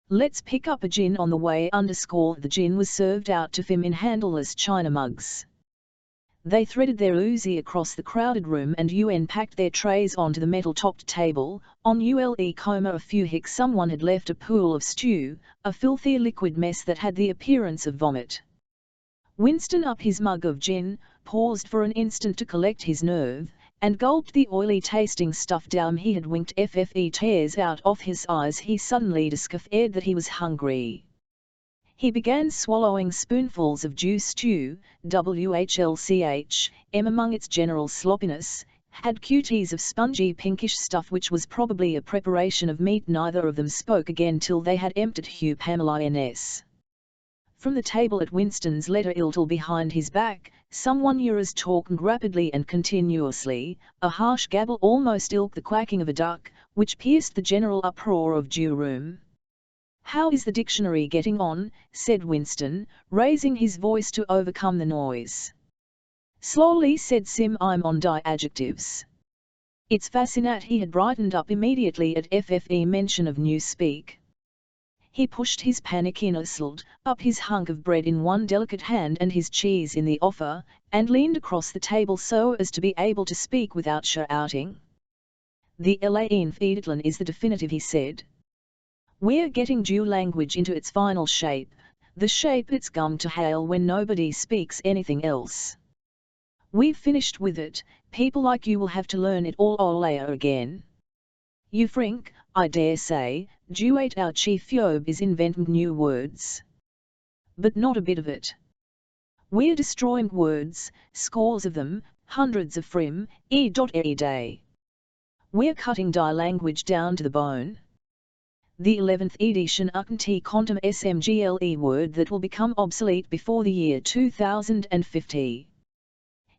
"Let's pick up a gin on the way." The gin was served out to Fim in handleless china mugs. They threaded their Uzi across the crowded room and packed their trays onto the metal-topped table. On coma a few hicks someone had left a pool of stew, a filthy liquid mess that had the appearance of vomit. Winston upped his mug of gin, paused for an instant to collect his nerve, and gulped the oily tasting stuff down. He had winked tears out of his eyes. He suddenly discovered that he was hungry. He began swallowing spoonfuls of juice stew, WHLCH, among its general sloppiness, had cuties of spongy pinkish stuff which was probably a preparation of meat. Neither of them spoke again till they had emptied Hugh Pamela Ns. From the table at Winston's letter iltal behind his back, someone was talking rapidly and continuously, a harsh gabble almost ilk the quacking of a duck, which pierced the general uproar of due room. "How is the dictionary getting on?" said Winston, raising his voice to overcome the noise. "Slowly," said Sim. "I'm on die adjectives." "It's fascinate." He had brightened up immediately at FFE mention of Newspeak. He pushed his pannikin up his hunk of bread in one delicate hand and his cheese in the offer, and leaned across the table so as to be able to speak without shouting. "The Elaine Feeditlan is the definitive," he said. "We're getting Jew language into its final shape, the shape it's come to hail when nobody speaks anything else. We've finished with it. People like you will have to learn it all over again. You frink, I dare say, Jew ain't our chief job is inventing new words. But not a bit of it. We're destroying words, scores of them, hundreds of frim, every day. We're cutting die language down to the bone. The 11th edition Ucanti Quantum SMGLE word that will become obsolete before the year 2050.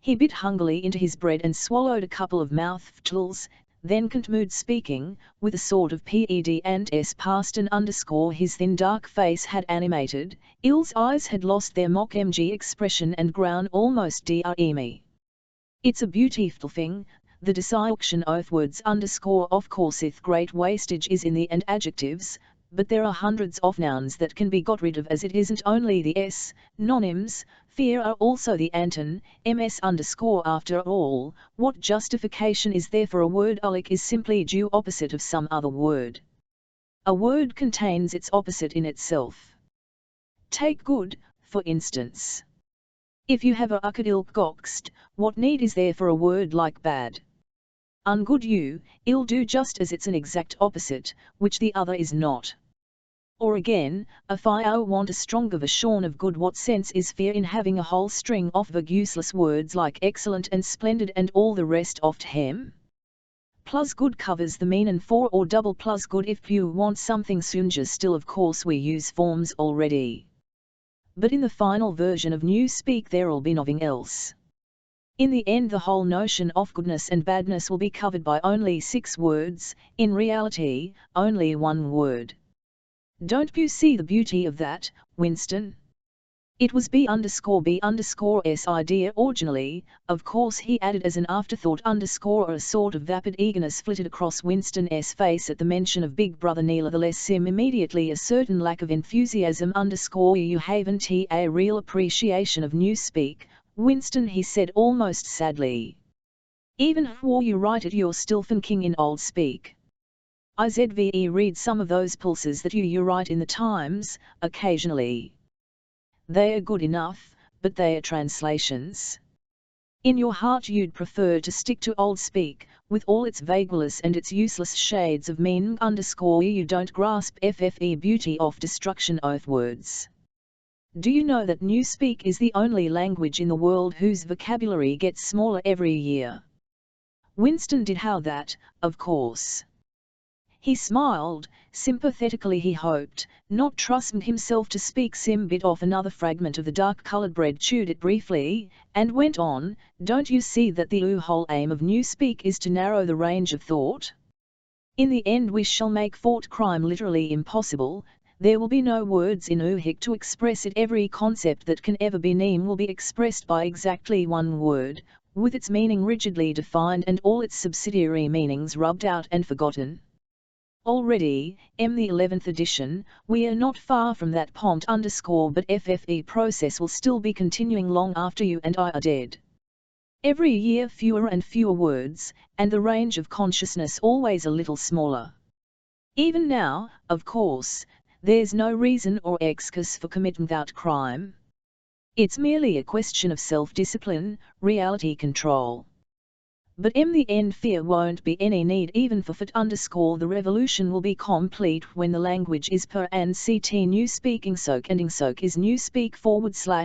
He bit hungrily into his bread and swallowed a couple of mouthfuls, then continued speaking, with a sort of ped and s past an underscore. His thin dark face had animated, Il's eyes had lost their mock MG expression and grown almost dreamy. "It's a beautiful thing, the desilction of words underscore of course ith great wastage is in the and adjectives, but there are hundreds of nouns that can be got rid of as it isn't only the s, nonims, fear are also the anton, ms underscore after all, what justification is there for a word? Ulik is simply due opposite of some other word. A word contains its opposite in itself. Take good, for instance. If you have a ilk goxt, what need is there for a word like bad? Ungood ill do just as it's an exact opposite, which the other is not. Or again, if I want a stronger version of good, what sense is fear in having a whole string of vague useless words like excellent and splendid and all the rest of him? Plus good covers the meaning for or double plus good if you want something sooner still. Of course we use forms already. But in the final version of Newspeak there'll be nothing else. In the end the whole notion of goodness and badness will be covered by only 6 words, in reality, only 1 word. Don't you see the beauty of that, Winston? It was B_B_S idea originally, of course, he added as an afterthought. A sort of vapid eagerness flitted across Winston's face at the mention of Big Brother. Nevertheless, Sim immediately a certain lack of enthusiasm. You haven't a real appreciation of newspeak, Winston, he said almost sadly. Even while you write it, you're still thinking in old speak. IZVE read some of those pulses that you write in the Times, occasionally. They are good enough, but they are translations. In your heart you'd prefer to stick to old speak, with all its vagueness and its useless shades of meaning. You don't grasp FFE beauty of destruction of words. Do you know that newspeak is the only language in the world whose vocabulary gets smaller every year? Winston did how that, of course. He smiled, sympathetically he hoped, not trusting himself to speak. Sim bit off another fragment of the dark-coloured bread, chewed it briefly, and went on, don't you see that the whole aim of newspeak is to narrow the range of thought? In the end we shall make thought crime literally impossible. There will be no words in hic to express it. Every concept that can ever be named will be expressed by exactly one word, with its meaning rigidly defined and all its subsidiary meanings rubbed out and forgotten. Already, the 11th edition, we are not far from that point but FFE process will still be continuing long after you and I are dead. Every year fewer and fewer words, and the range of consciousness always a little smaller. Even now, of course, there's no reason or excuse for committing that crime. It's merely a question of self-discipline, reality control. But in the end fear won't be any need even for it. The revolution will be complete when the language is per and ct newspeaking soak and soak is newspeak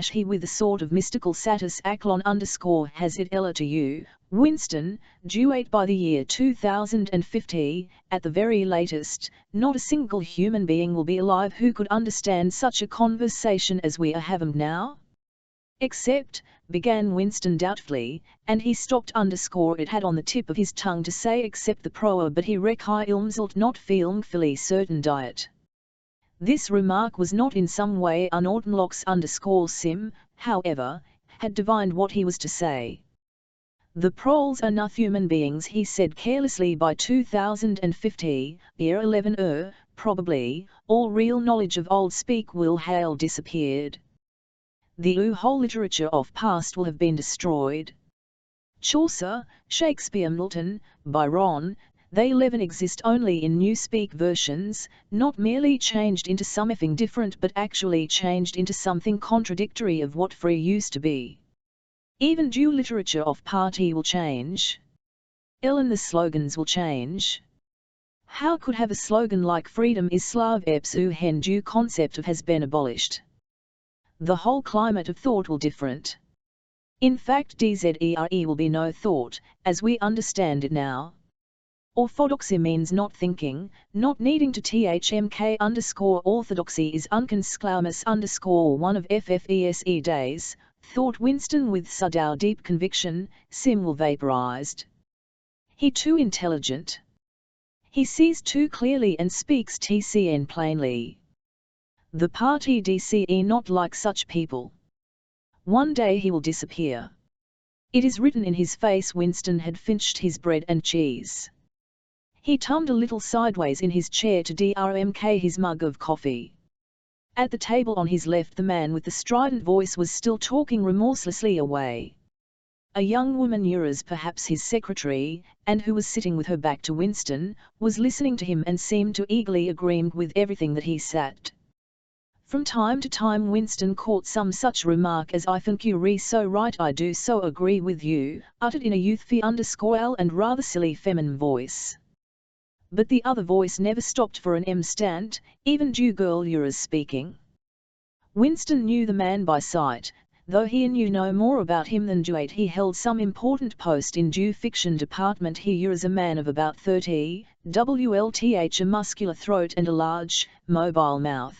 / he with a sort of mystical satis aclon _ has it Ella to you, Winston, due by the year 2050, at the very latest, not a single human being will be alive who could understand such a conversation as we are having now? Except, began Winston doubtfully, and he stopped. It had on the tip of his tongue to say except the proa, but he recoiled, not feeling fully certain diet. This remark was not in some way unorthodox. Sim, however, had divined what he was to say. The proles are not human beings, he said carelessly. By 2050, year 11, probably, all real knowledge of old speak will have disappeared. The whole literature of past will have been destroyed. Chaucer, Shakespeare, Milton, Byron, they 11 exist only in newspeak versions, not merely changed into something different but actually changed into something contradictory of what free used to be. Even due literature of party will change. The slogans will change. How could have a slogan like freedom is Slav epsu hen due concept of has been abolished? The whole climate of thought will different. In fact DZERE will be no thought, as we understand it now. Orthodoxy means not thinking, not needing to THMK orthodoxy is unconsclaumus one of FFESE days, thought Winston with sudden deep conviction. Sim will vaporized. He too intelligent. He sees too clearly and speaks TCN plainly. The party DCE not like such people. One day he will disappear. It is written in his face. Winston had finished his bread and cheese. He tumbled a little sideways in his chair to drmk his mug of coffee. At the table on his left the man with the strident voice was still talking remorselessly away. A young woman, perhaps his secretary, and who was sitting with her back to Winston, was listening to him and seemed to eagerly agree with everything that he said. From time to time Winston caught some such remark as I think you re so right, I do so agree with you, uttered in a youthful and rather silly feminine voice. But the other voice never stopped for an instant, even due girl you're speaking. Winston knew the man by sight, though he knew no more about him than Duate. He held some important post in due fiction department. He is a man of about 30, WLTH, a muscular throat and a large, mobile mouth.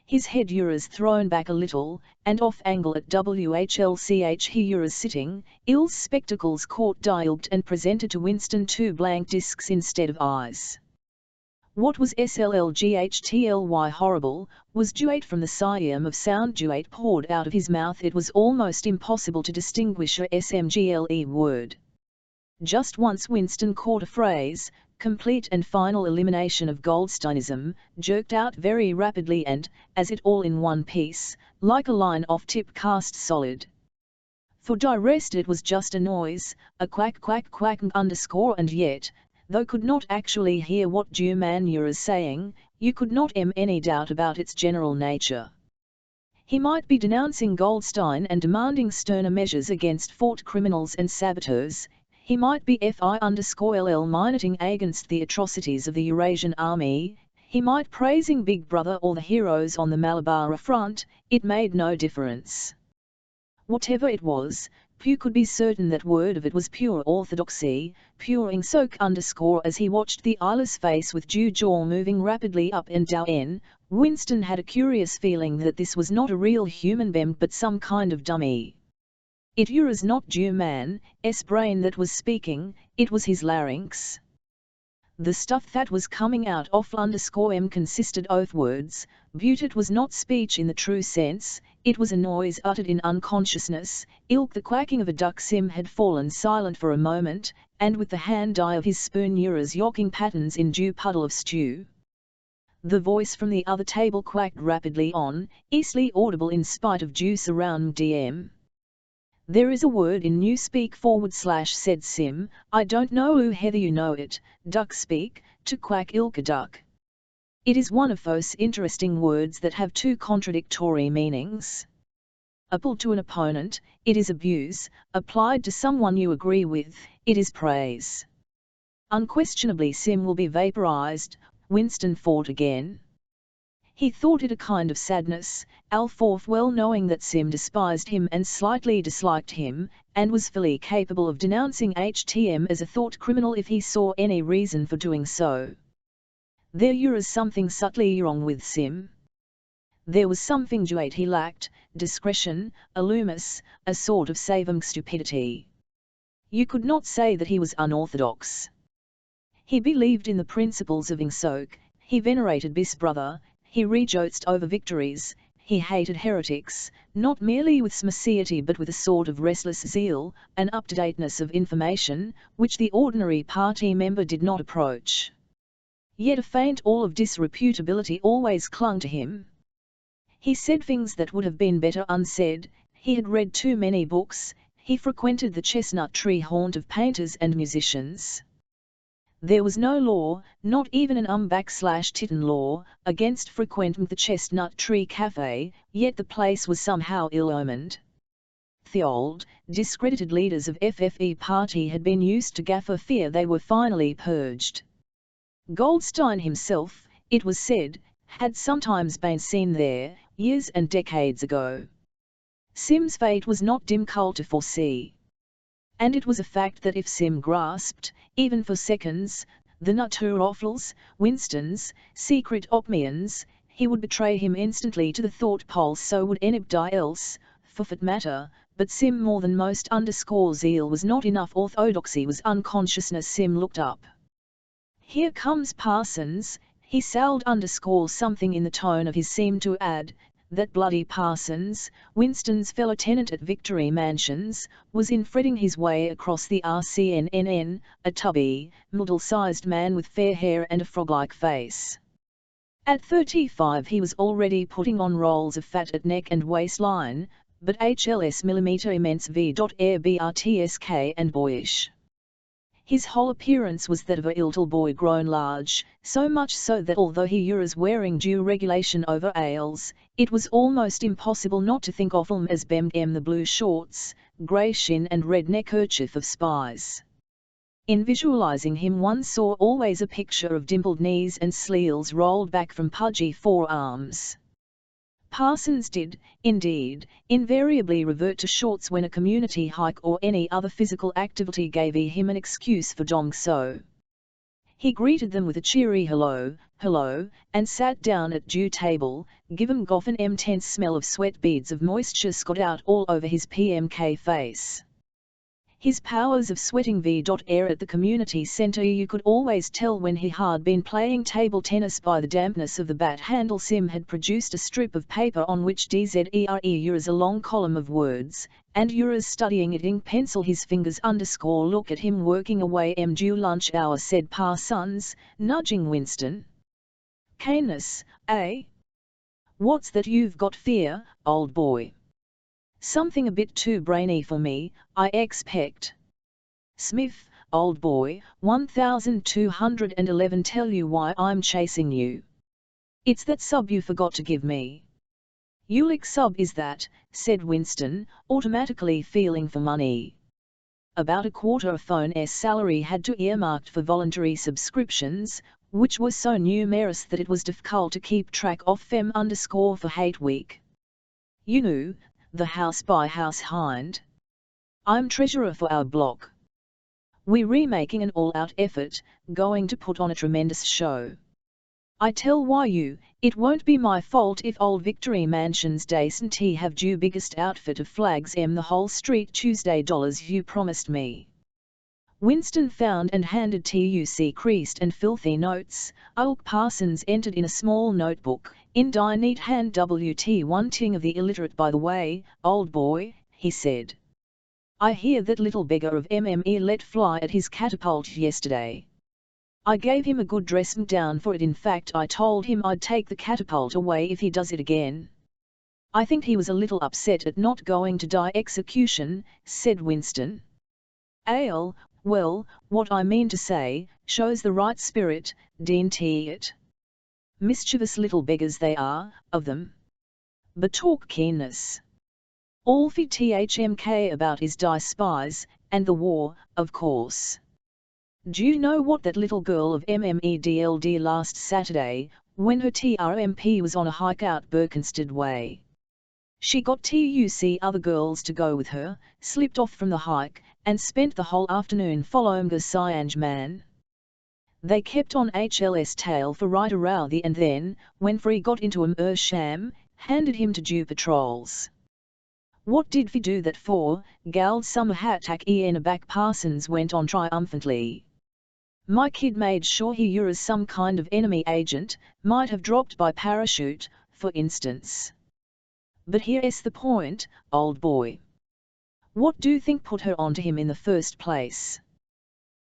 His head is thrown back a little, and off angle at WHLCH. He is sitting, Il's spectacles caught dialed and presented to Winston two blank discs instead of eyes. What was sllghtly horrible, was duet from the Siam of sound duet poured out of his mouth. It was almost impossible to distinguish a smgle word. Just once Winston caught a phrase, complete and final elimination of Goldsteinism, jerked out very rapidly and, as it all in one piece, like a line off tip cast solid. For the rest it was just a noise, a quack quack quack and yet, though could not actually hear what Jew man you was saying, you could not any doubt about its general nature. He might be denouncing Goldstein and demanding sterner measures against fort criminals and saboteurs. He might be FI_LL minuting against the atrocities of the Eurasian Army. He might praising Big Brother or the heroes on the Malabar front. It made no difference. Whatever it was, Pew could be certain that word of it was pure orthodoxy, pure ingsoc_ as he watched the eyeless face with Jew jaw moving rapidly up and down. Winston had a curious feeling that this was not a real human being but some kind of dummy. It was not Jew man's brain that was speaking, it was his larynx. The stuff that was coming out of _m consisted of words, but it was not speech in the true sense, it was a noise uttered in unconsciousness. Ilk the quacking of a duck. Sim had fallen silent for a moment, and with the hand-eye of his spoon was yolking patterns in due puddle of stew. The voice from the other table quacked rapidly on, easily audible in spite of juice around DM. There is a word in Newspeak / said Sim, I don't know whether you know it, duck speak, to quack ilka duck. It is one of those interesting words that have two contradictory meanings. Applied to an opponent, it is abuse, applied to someone you agree with, it is praise. Unquestionably Sim will be vaporized, Winston thought again. He thought it a kind of sadness, Alforth well knowing that Sim despised him and slightly disliked him, and was fully capable of denouncing HTM as a thought criminal if he saw any reason for doing so. There was something subtly wrong with Sim. There was something duet he lacked, discretion, a loomis, a sort of saving stupidity. You could not say that he was unorthodox. He believed in the principles of ingsoc, he venerated Bis Brother, he rejoiced over victories, he hated heretics, not merely with sincerity but with a sort of restless zeal, an up-to-dateness of information, which the ordinary party member did not approach. Yet a faint awe of disreputability always clung to him. He said things that would have been better unsaid, he had read too many books, he frequented the chestnut tree haunt of painters and musicians. There was no law, not even an /Titan law, against frequenting the Chestnut Tree Cafe, yet the place was somehow ill-omened. The old, discredited leaders of FFE party had been used to gaffer fear they were finally purged. Goldstein himself, it was said, had sometimes been seen there, years and decades ago. Sim's fate was not difficult to foresee. And it was a fact that if Sim grasped, even for seconds, the Naturoffel's, Winston's, secret opinions, he would betray him instantly to the thought pole. So would anybody else, for that matter, but Sim more than most _zeal was not enough. Orthodoxy was unconsciousness. Sim looked up. Here comes Parsons, he sowled _something in the tone of his seemed to add, that bloody Parsons, Winston's fellow tenant at Victory Mansions, was in fretting his way across the RCNNN, a tubby, middle-sized man with fair hair and a frog-like face. At 35 he was already putting on rolls of fat at neck and waistline, but HLS millimeter immense v.air brtsk and boyish. His whole appearance was that of a little boy grown large, so much so that although he was wearing due regulation overalls, it was almost impossible not to think of him as Bem the blue shorts, grey shin and red neckerchief of spies. In visualizing him one saw always a picture of dimpled knees and sleeves rolled back from pudgy forearms. Parsons did, indeed, invariably revert to shorts when a community hike or any other physical activity gave him an excuse for doing so. He greeted them with a cheery hello, hello, and sat down at due table, given Goff an intense smell of sweat, beads of moisture scot out all over his PMK face. His powers of sweating v.air at the community centre. You could always tell when he had been playing table tennis by the dampness of the bat handle. Sim had produced a strip of paper on which DZERE a long column of words, and Ura's studying it ink pencil. His fingers underscore. Look at him working away. Due lunch hour, said Parsons, nudging Winston. Canus, eh? What's that you've got? Fear, old boy. Something a bit too brainy for me, I expect. Smith, old boy, 1211. Tell you why I'm chasing you. It's that sub you forgot to give me. Ulick sub is that, said Winston, automatically feeling for money. About a quarter of Phone's salary had to earmarked for voluntary subscriptions, which were so numerous that it was difficult to keep track of them. For hate week. You knew, the house by house hind. I'm treasurer for our block. We're remaking an all-out effort, going to put on a tremendous show. I tell why you, it won't be my fault if Old Victory Mansions Daysent have due biggest outfit of flags the whole street Tuesday. Dollars you promised me. Winston found and handed TUC creased and filthy notes. Ulk Parsons entered in a small notebook, in neat hand. WT1 ting of the illiterate. By the way, old boy, he said. I hear that little beggar of MME let fly at his catapult yesterday. I gave him a good dressing down for it. In fact, I told him I'd take the catapult away if he does it again. I think he was a little upset at not going to die execution, said Winston. Ale, well, what I mean to say, shows the right spirit, didn't it? Mischievous little beggars they are, of them. But talk keenness. All for THMK about his die spies, and the war, of course. Do you know what that little girl of MMEDLD last Saturday, when her TRMP was on a hike out Berkhamsted Way? She got TUC other girls to go with her, slipped off from the hike, and spent the whole afternoon following a Siange man. They kept on HLS tail for right around the and then, when Free got into a Mersham, handed him to due patrols. What did we do that for? Gald summer hatak Ian back. Parsons went on triumphantly. My kid made sure he was some kind of enemy agent, might have dropped by parachute, for instance. But here's the point, old boy. What do you think put her onto him in the first place?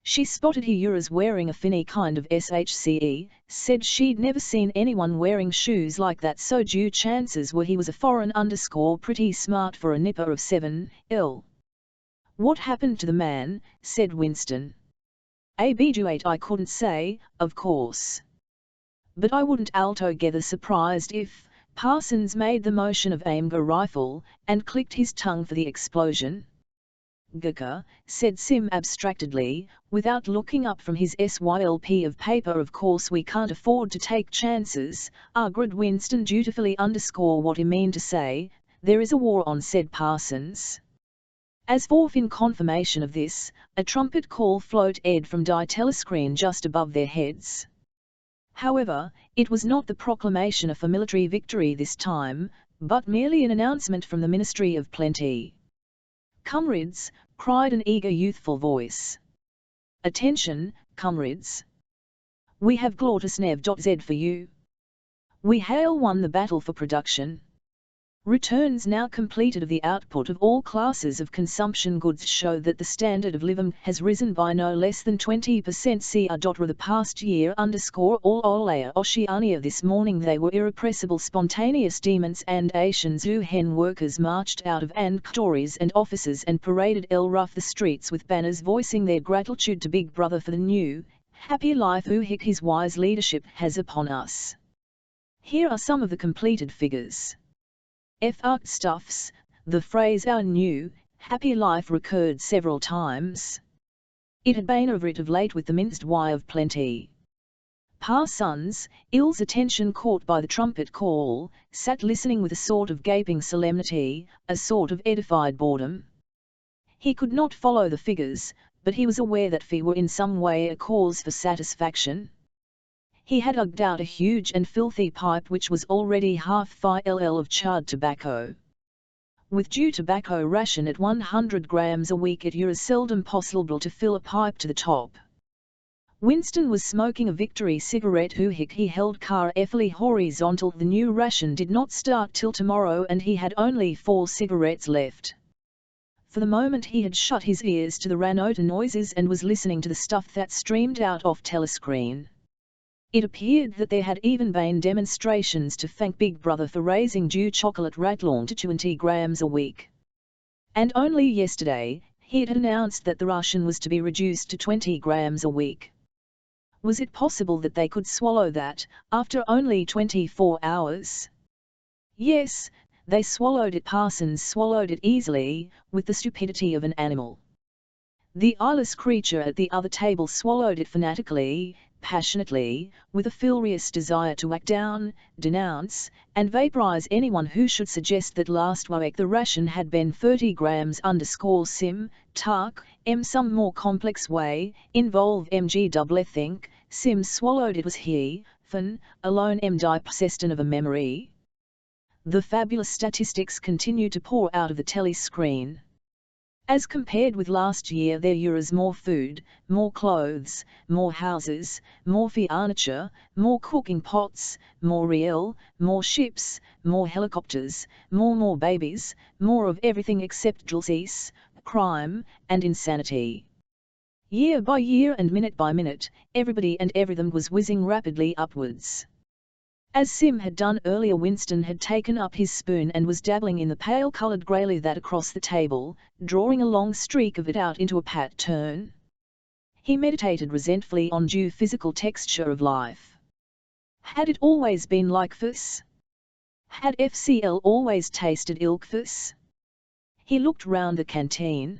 She spotted he was wearing a finny kind of SHCE, said she'd never seen anyone wearing shoes like that, so due chances were he was a foreign _ pretty smart for a nipper of 7, ill. What happened to the man, said Winston. ABJ I couldn't say, of course. But I wouldn't altogether surprised if, Parsons made the motion of aiming a rifle, and clicked his tongue for the explosion. Gurkha, said Sim abstractedly, without looking up from his SYLP of paper. Of course we can't afford to take chances, argued Winston dutifully. What he mean to say, there is a war on, said Parsons. As for in confirmation of this, a trumpet call floated from die telescreen just above their heads. However, it was not the proclamation of a military victory this time, but merely an announcement from the Ministry of Plenty. Comrades, cried an eager youthful voice. Attention, comrades. We have Glortusnev.Z for you. We hail won the battle for production. Returns now completed of the output of all classes of consumption goods show that the standard of living has risen by no less than 20% CR. The past year _ all Oceania. This morning they were irrepressible spontaneous demons and Asian zoo hen workers marched out of Stories and offices and paraded rough the streets with banners voicing their gratitude to Big Brother for the new, happy life his wise leadership has upon us. Here are some of the completed figures. Stuffs, the phrase our new, happy life recurred several times. It had been over it of late with the minced Y of plenty. Parsons, Ill's attention caught by the trumpet call, sat listening with a sort of gaping solemnity, a sort of edified boredom. He could not follow the figures, but he was aware that they were in some way a cause for satisfaction. He had ugged out a huge and filthy pipe which was already half 5 ll of charred tobacco. With due tobacco ration at 100 grams a week, it is seldom possible to fill a pipe to the top. Winston was smoking a Victory cigarette. He held carefully horizontal. The new ration did not start till tomorrow, and he had only 4 cigarettes left. For the moment he had shut his ears to the Ranota noises and was listening to the stuff that streamed out off telescreen. It appeared that there had even been demonstrations to thank Big Brother for raising due chocolate ratlong to 20 grams a week. And only yesterday, he had announced that the ration was to be reduced to 20 grams a week. Was it possible that they could swallow that, after only 24 hours? Yes, they swallowed it. Parsons swallowed it easily, with the stupidity of an animal. The eyeless creature at the other table swallowed it fanatically, passionately, with a furious desire to whack down, denounce, and vaporize anyone who should suggest that last week the ration had been 30 grams _sim, tark, some more complex way, involve mg think, sim swallowed it was he, fan, alone possessed of a memory. The fabulous statistics continue to pour out of the telescreen. As compared with last year, there is more food, more clothes, more houses, more furniture, more cooking pots, more real, more ships, more helicopters, more babies, more of everything except disease, crime, and insanity. Year by year and minute by minute, everybody and everything was whizzing rapidly upwards. As Sim had done earlier, Winston had taken up his spoon and was dabbling in the pale-coloured grey that across the table, drawing a long streak of it out into a pattern. He meditated resentfully on due physical texture of life. Had it always been like this? Had FCL always tasted ilk this? He looked round the canteen.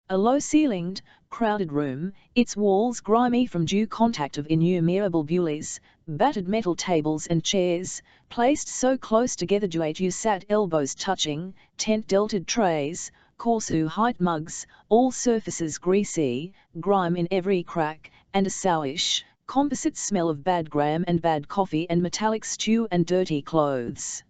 A low-ceilinged, crowded room, its walls grimy from due contact of innumerable buoys, battered metal tables and chairs, placed so close together you sat elbows touching, tent-delted trays, coarse-height mugs, all surfaces greasy, grime in every crack, and a sourish, composite smell of bad gram and bad coffee and metallic stew and dirty clothes.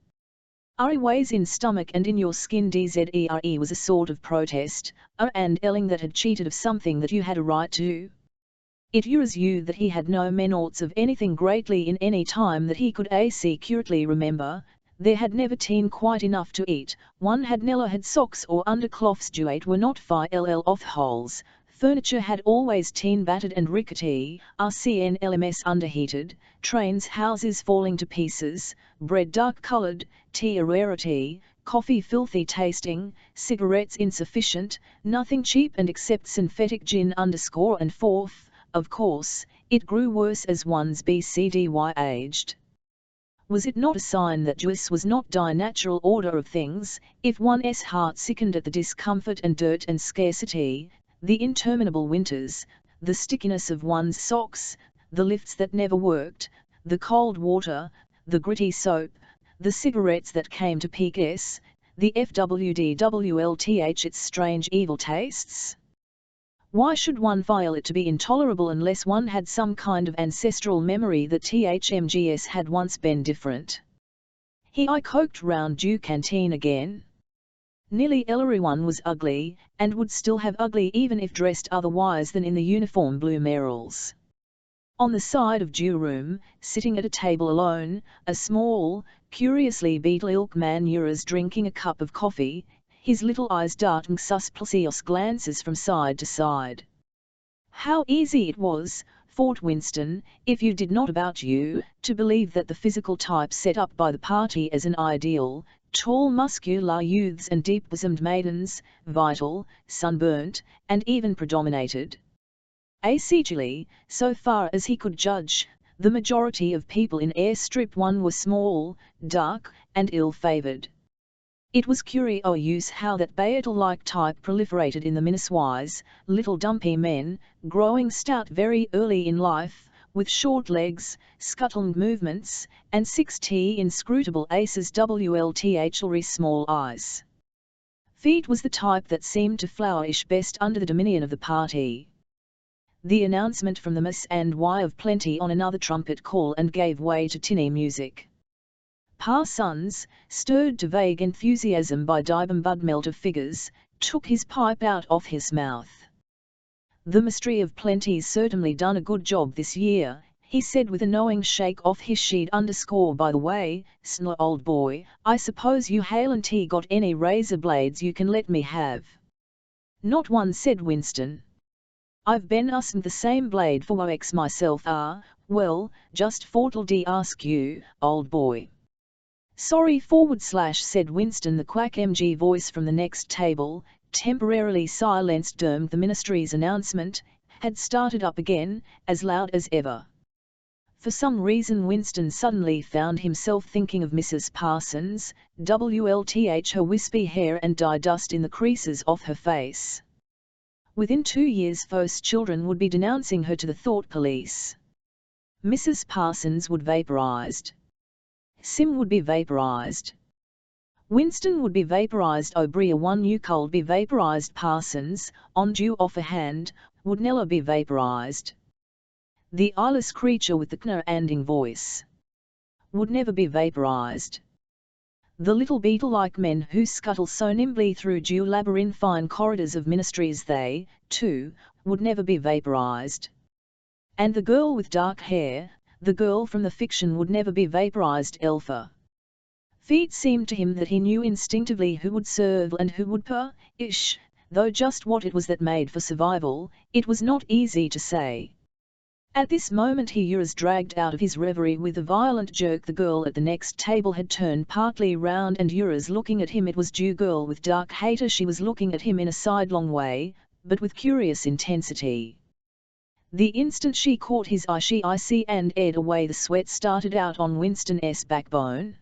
Weighs in stomach and in your skin. Dzere was a sort of protest, and elling that had cheated of something that you had a right to. It was you that he had no menaughts of anything greatly in any time that he could accurately remember. There had never been quite enough to eat, one had never had socks or undercloths were not ll off holes, furniture had always been battered and rickety, RCNLMS underheated, trains houses falling to pieces, bread dark-coloured, tea a rarity, coffee filthy tasting, cigarettes insufficient, nothing cheap and except synthetic gin and fourth, of course, it grew worse as one's BCDY aged. Was it not a sign that this was not the natural order of things, if one's heart sickened at the discomfort and dirt and scarcity, the interminable winters, the stickiness of one's socks, the lifts that never worked, the cold water, the gritty soap, the cigarettes that came to peak the FWDWLTH, its strange evil tastes? Why should one feel it to be intolerable unless one had some kind of ancestral memory that THMGS had once been different? I coked round due canteen again. Nearly everyone was ugly, and would still have ugly even if dressed otherwise than in the uniform blue merrills. On the side of due room, sitting at a table alone, a small, curiously beetle-ilk man was drinking a cup of coffee, his little eyes darting suspicious glances from side to side. How easy it was, thought Winston, if you did not about you, to believe that the physical type set up by the party as an ideal, tall muscular youths and deep-bosomed maidens, vital, sunburnt, and even predominated. Actually, so far as he could judge, the majority of people in Airstrip 1 were small, dark, and ill-favoured. It was curious how that beetle-like type proliferated in the Minneswise, little dumpy men, growing stout very early in life, with short legs, scuttling movements, and 6T inscrutable aces WLTHLry small eyes. Feet was the type that seemed to flourish best under the dominion of the party. The announcement from the Miss and Y of Plenty on another trumpet call and gave way to tinny music. Parsons, stirred to vague enthusiasm by Budmelt of figures, took his pipe out of his mouth. "The Mystery of Plenty's certainly done a good job this year," he said with a knowing shake of his sheet. "By the way, Snler old boy, I suppose you haven't got any razor blades you can let me have?" "Not one," said Winston. "I've been using the same blade for wax myself." Well, just thought I'd ask you, old boy." "Sorry / said Winston. The quack MG voice from the next table, temporarily silenced during the ministry's announcement, had started up again, as loud as ever. For some reason Winston suddenly found himself thinking of Mrs. Parsons, her wispy hair and dye dust in the creases of her face. Within 2 years Fo's children would be denouncing her to the thought police. Mrs. Parsons would vaporized. Sim would be vaporized. Winston would be vaporized. O'Brien one Newcold be vaporized. Parsons, on due offer hand, would never be vaporized. The eyeless creature with the kner-anding voice would never be vaporized. The little beetle-like men who scuttle so nimbly through due labyrinthine corridors of ministries, they, too, would never be vaporized. And the girl with dark hair, the girl from the fiction, would never be vaporized. Elfa. Feet seemed to him that he knew instinctively who would serve and who would perish, though just what it was that made for survival, it was not easy to say. At this moment he was dragged out of his reverie with a violent jerk. The girl at the next table had turned partly round and was looking at him. It was due girl with dark hater. She was looking at him in a sidelong way, but with curious intensity. The instant she caught his eye she and ed away. The sweat started out on Winston's backbone.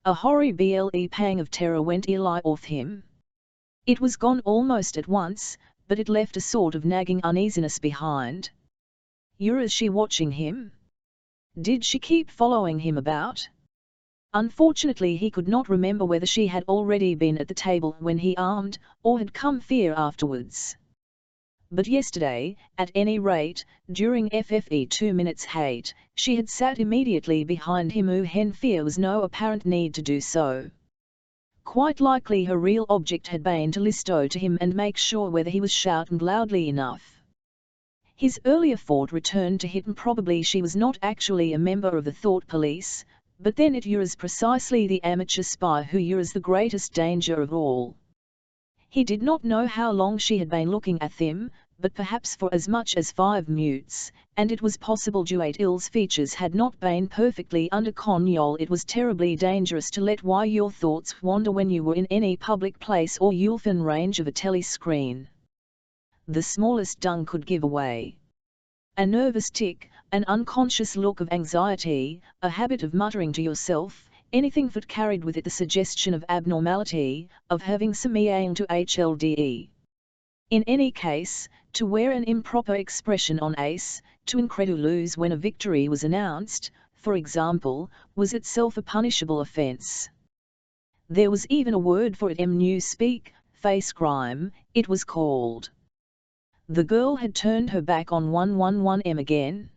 A horrible pang of terror went off him. It was gone almost at once, but it left a sort of nagging uneasiness behind. Was she watching him? Did she keep following him about? Unfortunately he could not remember whether she had already been at the table when he armed, or had come fear afterwards. But yesterday, at any rate, during FFE 2 minutes hate, she had sat immediately behind him. Fear was no apparent need to do so. Quite likely her real object had been to listen to him and make sure whether he was shouting loudly enough. His earlier thought returned to him. Probably she was not actually a member of the thought police, but then it was precisely the amateur spy who was the greatest danger of all. He did not know how long she had been looking at him, but perhaps for as much as 5 minutes, and it was possible Duatil's features had not been perfectly under control. It was terribly dangerous to let your thoughts wander when you were in any public place or within range of a telescreen. The smallest dung could give away. A nervous tic, an unconscious look of anxiety, a habit of muttering to yourself, anything that carried with it the suggestion of abnormality, of having some to HLDE. In any case, to wear an improper expression on ace, to incredulose when a victory was announced, for example, was itself a punishable offence. There was even a word for it in newspeak, face crime, it was called. The girl had turned her back on 111M again.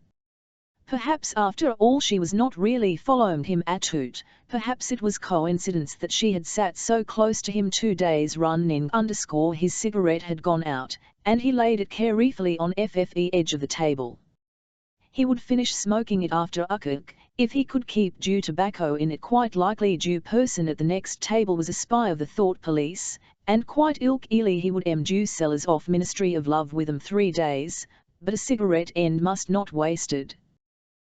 Perhaps after all she was not really following him at tout, perhaps it was coincidence that she had sat so close to him 2 days running. His cigarette had gone out, and he laid it carefully on FFE edge of the table. He would finish smoking it after a cook, if he could keep due tobacco in it. Quite likely due person at the next table was a spy of the thought police, and quite ilk-ily he would due sellers off Ministry of Love with 3 days, but a cigarette end must not wasted.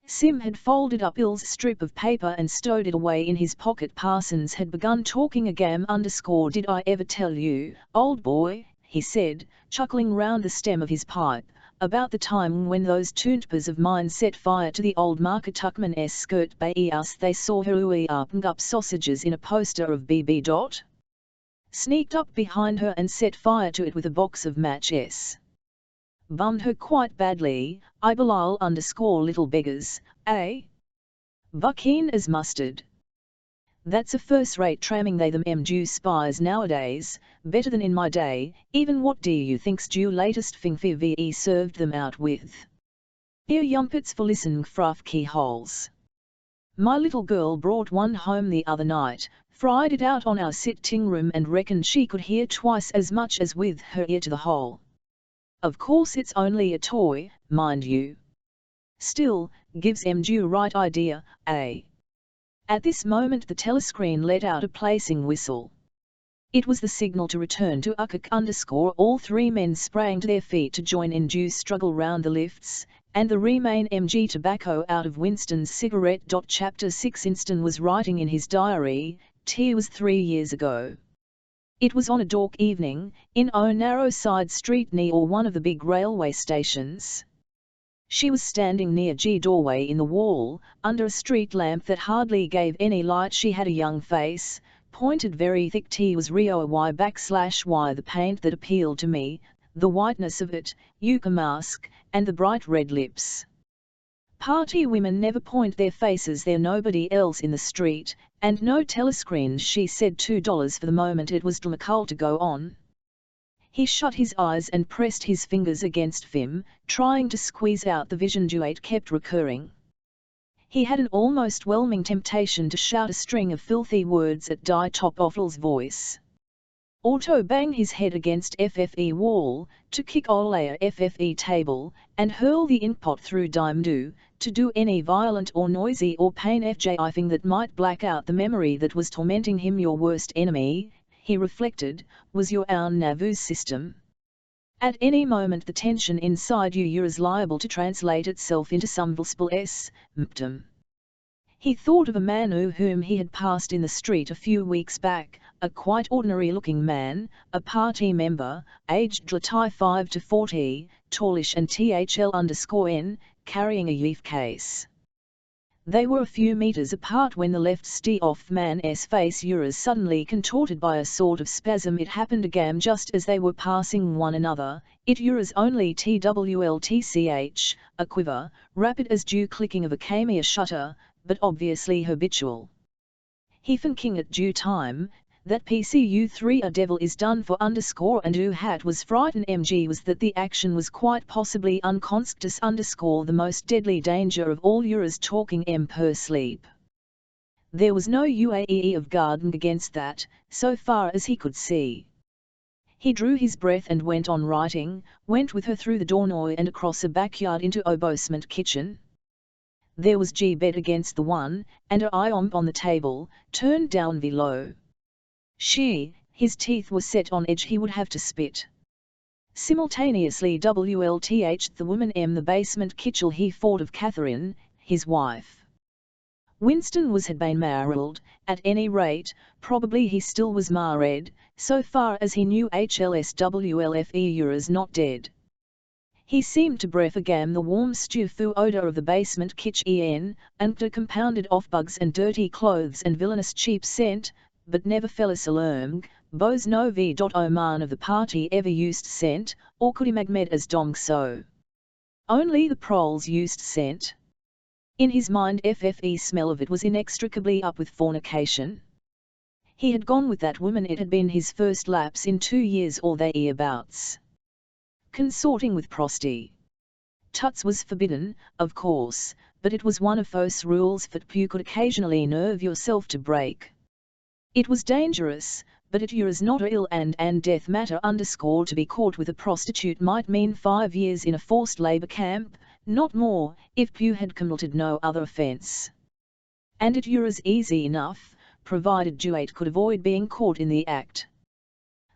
Sim had folded up Ill's strip of paper and stowed it away in his pocket. Parsons had begun talking again. Did I ever tell you, old boy, he said, chuckling round the stem of his pipe, about the time when those toonpers of mine set fire to the old Marker Tuckman's skirt by us they saw her opening up sausages in a poster of BB. Sneaked up behind her and set fire to it with a box of matches. Bummed her quite badly, I believe little beggars, eh? Buckeen as mustard. That's a first-rate tramming they them do spies nowadays, better than in my day. Even what do you think's due latest thing VE served them out with? Ear yumpets for listening fruff keyholes. My little girl brought one home the other night, fried it out on our sitting room and reckoned she could hear twice as much as with her ear to the hole. Of course it's only a toy, mind you. Still, gives MG a right idea, eh? At this moment the telescreen let out a placing whistle. It was the signal to return to UCC_. All three men sprang to their feet to join in Due's struggle round the lifts, and the remain MG tobacco out of Winston's cigarette. Chapter 6 Winston was writing in his diary, "It was 3 years ago. It was on a dark evening, in a narrow side street near one of the big railway stations. She was standing near G doorway in the wall, under a street lamp that hardly gave any light. She had a young face, pointed very thick. T was Rio Y_Y the paint that appealed to me, the whiteness of it, yucca mask, and the bright red lips. Party women never point their faces there, nobody else in the street, and no telescreens." She said $2 for the moment. It was difficult to go on. He shut his eyes and pressed his fingers against them, trying to squeeze out the vision. Duet kept recurring. He had an almost whelming temptation to shout a string of filthy words at Die Topoffel's voice, or to bang his head against FFE wall, to kick Olaya FFE table, and hurl the inkpot through Dime Do, to do any violent or noisy or pain FJI thing that might black out the memory that was tormenting him. Your worst enemy, he reflected, was your own nervous system. At any moment the tension inside you is liable to translate itself into some visible symptom. He thought of a man whom he had passed in the street a few weeks back, a quite ordinary-looking man, a party member, aged 35 to 40, tallish and THL_N, carrying a leaf case. They were a few meters apart when the left stee off man's face was suddenly contorted by a sort of spasm. It happened again just as they were passing one another. It was only TWLTCH, a quiver, rapid as dew clicking of a camera shutter, but obviously habitual. He thinking at due time, that PCU3 a devil is done for _ and who hat was frightened. MG was that the action was quite possibly unconscious _ the most deadly danger of all talking per sleep. There was no UAE of guarding against that, so far as he could see. He drew his breath and went on writing, went with her through the doorway and across a backyard into a basement kitchen. There was G bed against the one, and a iomb on the table, turned down below. His teeth were set on edge. He would have to spit. Simultaneously WLTH the woman the basement kitchen. He thought of Catherine, his wife. Winston had been married, at any rate, probably he still was married, so far as he knew. HLSWLFE was not dead. He seemed to breath again the warm stew-foo odor of the basement kitchen, and compounded off bugs and dirty clothes and villainous cheap scent, but never fell a alarm. Bose no v.o man of the party ever used scent, or could he magmed as dong so. Only the proles used scent. In his mind FFE smell of it was inextricably up with fornication. He had gone with that woman. It had been his first lapse in 2 years or thereabouts. Consorting with prostitutes was forbidden, of course, but it was one of those rules that you could occasionally nerve yourself to break. It was dangerous, but it was not a ill and death matter _ to be caught with a prostitute might mean 5 years in a forced labor camp, not more, if you had committed no other offense. And it was easy enough, provided Duet could avoid being caught in the act.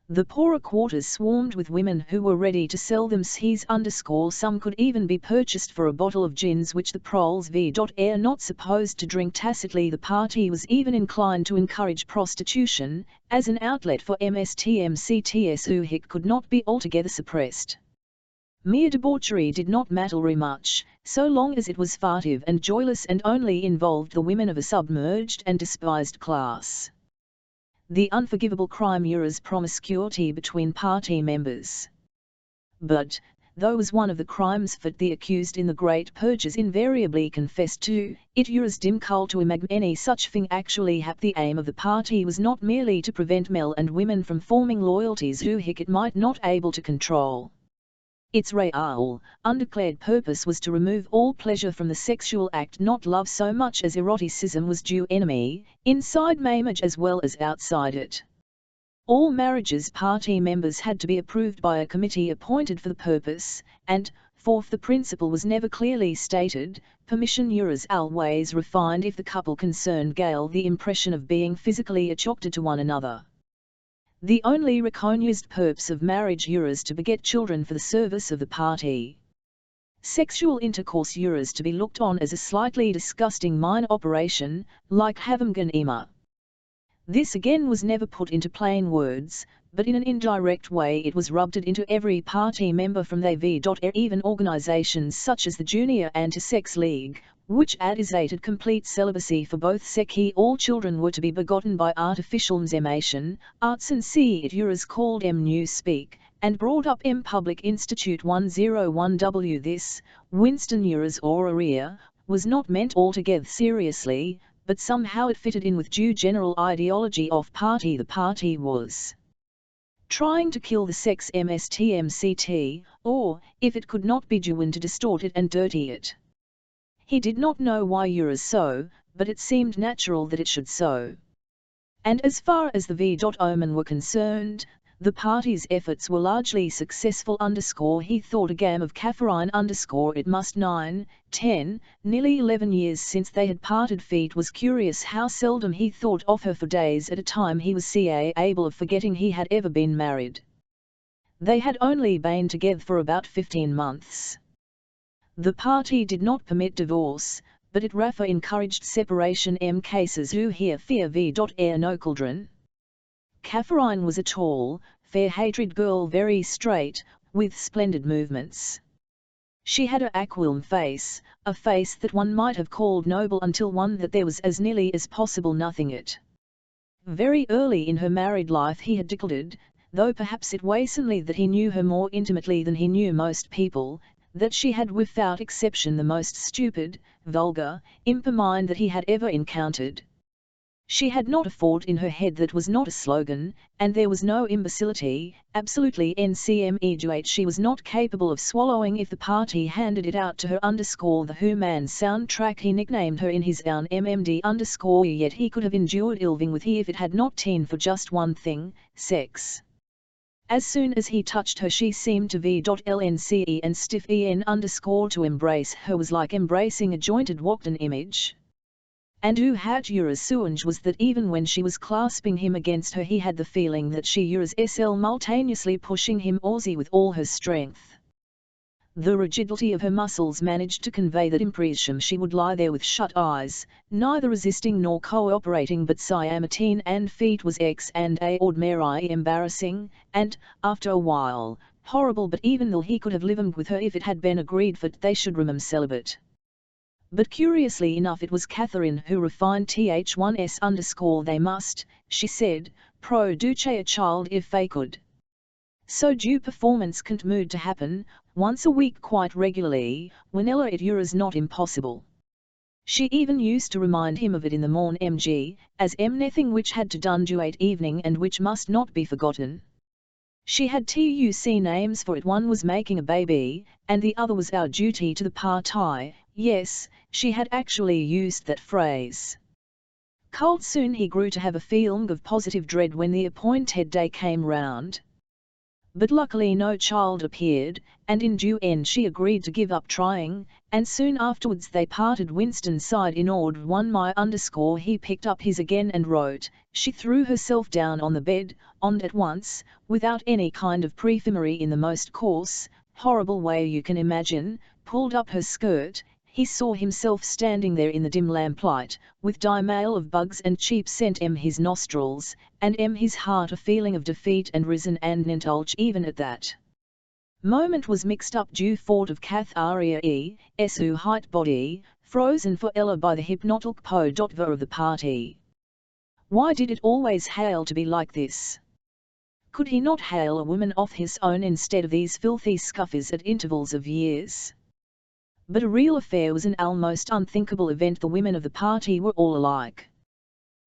The poorer quarters swarmed with women who were ready to sell them his _ some could even be purchased for a bottle of gins which the proles v.air not supposed to drink tacitly. The party was even inclined to encourage prostitution, as an outlet for MSTMCTS who could not be altogether suppressed. Mere debauchery did not matter very much, so long as it was furtive and joyless and only involved the women of a submerged and despised class. The unforgivable crime was promiscuity between party members. But, though was one of the crimes that the accused in the Great Purges invariably confessed to, it was difficult to imagine any such thing actually hap. The aim of the party was not merely to prevent men and women from forming loyalties who it might not able to control. Its real, undeclared purpose was to remove all pleasure from the sexual act, not love so much as eroticism was due enemy, inside marriage as well as outside it. All marriages party members had to be approved by a committee appointed for the purpose, and, fourth, the principle was never clearly stated, permission was always refined if the couple concerned gave the impression of being physically attracted to one another. The only recognized purpose of marriage was to beget children for the service of the party. Sexual intercourse was to be looked on as a slightly disgusting minor operation, like having an ema. This again was never put into plain words, but in an indirect way it was rubbed into every party member from the even organizations such as the Junior Anti-Sex League, which advocated complete celibacy for both sexes. All children were to be begotten by artificial insemination, arts and it was called New Speak, and brought up Public Institute 101W. This, Winston Orwell, was not meant altogether seriously, but somehow it fitted in with due general ideology of party. The party was trying to kill the sex MSTMCT, or, if it could not be doing, to distort it and dirty it. He did not know why so, but it seemed natural that it should so. And as far as the Omen were concerned, the party's efforts were largely successful. He thought a game of Catherine it must 9, 10, nearly 11 years since they had parted. Feet was curious how seldom he thought of her for days at a time. He was able of forgetting he had ever been married. They had only been together for about 15 months. The party did not permit divorce, but it rather encouraged separation. Cases who here fear no children. Catherine was a tall, fair-hatred girl, very straight, with splendid movements. She had a aquiline face, a face that one might have called noble until one that there was as nearly as possible nothing it. Very early in her married life he had declared, though perhaps it wasn't that he knew her more intimately than he knew most people, that she had without exception the most stupid, vulgar, imp mind that he had ever encountered. She had not a thought in her head that was not a slogan, and there was no imbecility, absolutely ncmeh she was not capable of swallowing if the party handed it out to her. The Who Man soundtrack he nicknamed her in his own MMD yet he could have endured Ilving with he if it had not been for just one thing, sex. As soon as he touched her she seemed to v.lnce and stiff to embrace her was like embracing a jointed Walkden image. And who had suange was that even when she was clasping him against her he had the feeling that she was simultaneously pushing him Aussie with all her strength. The rigidity of her muscles managed to convey that impression. She would lie there with shut eyes, neither resisting nor cooperating, but Siamatine and feet was ordinarily embarrassing, and, after a while, horrible. But even though he could have lived with her if it had been agreed that they should remain celibate. But curiously enough it was Catherine who refined th1s they must, she said, produce a child if they could. So due performance continued to happen, once a week quite regularly, whenever it was not impossible. She even used to remind him of it in the morn as nothing which had to done at evening and which must not be forgotten. She had tuc names for it. One was making a baby, and the other was our duty to the party. Yes, she had actually used that phrase. Cold soon he grew to have a feeling of positive dread when the appointed day came round. But luckily no child appeared, and in due end she agreed to give up trying, and soon afterwards they parted. Winston sighed in ord one my he picked up his again and wrote. She threw herself down on the bed, at once, without any kind of preliminary, in the most coarse, horrible way you can imagine, pulled up her skirt. He saw himself standing there in the dim lamplight, with dimail of bugs and cheap scent his nostrils, and his heart a feeling of defeat and risen and indulge even at that moment was mixed up due thought of Catharia height body, frozen for Ella by the hypnotic po.va of the party. Why did it always hail to be like this? Could he not hail a woman of his own instead of these filthy scuffers at intervals of years? But a real affair was an almost unthinkable event. The women of the party were all alike.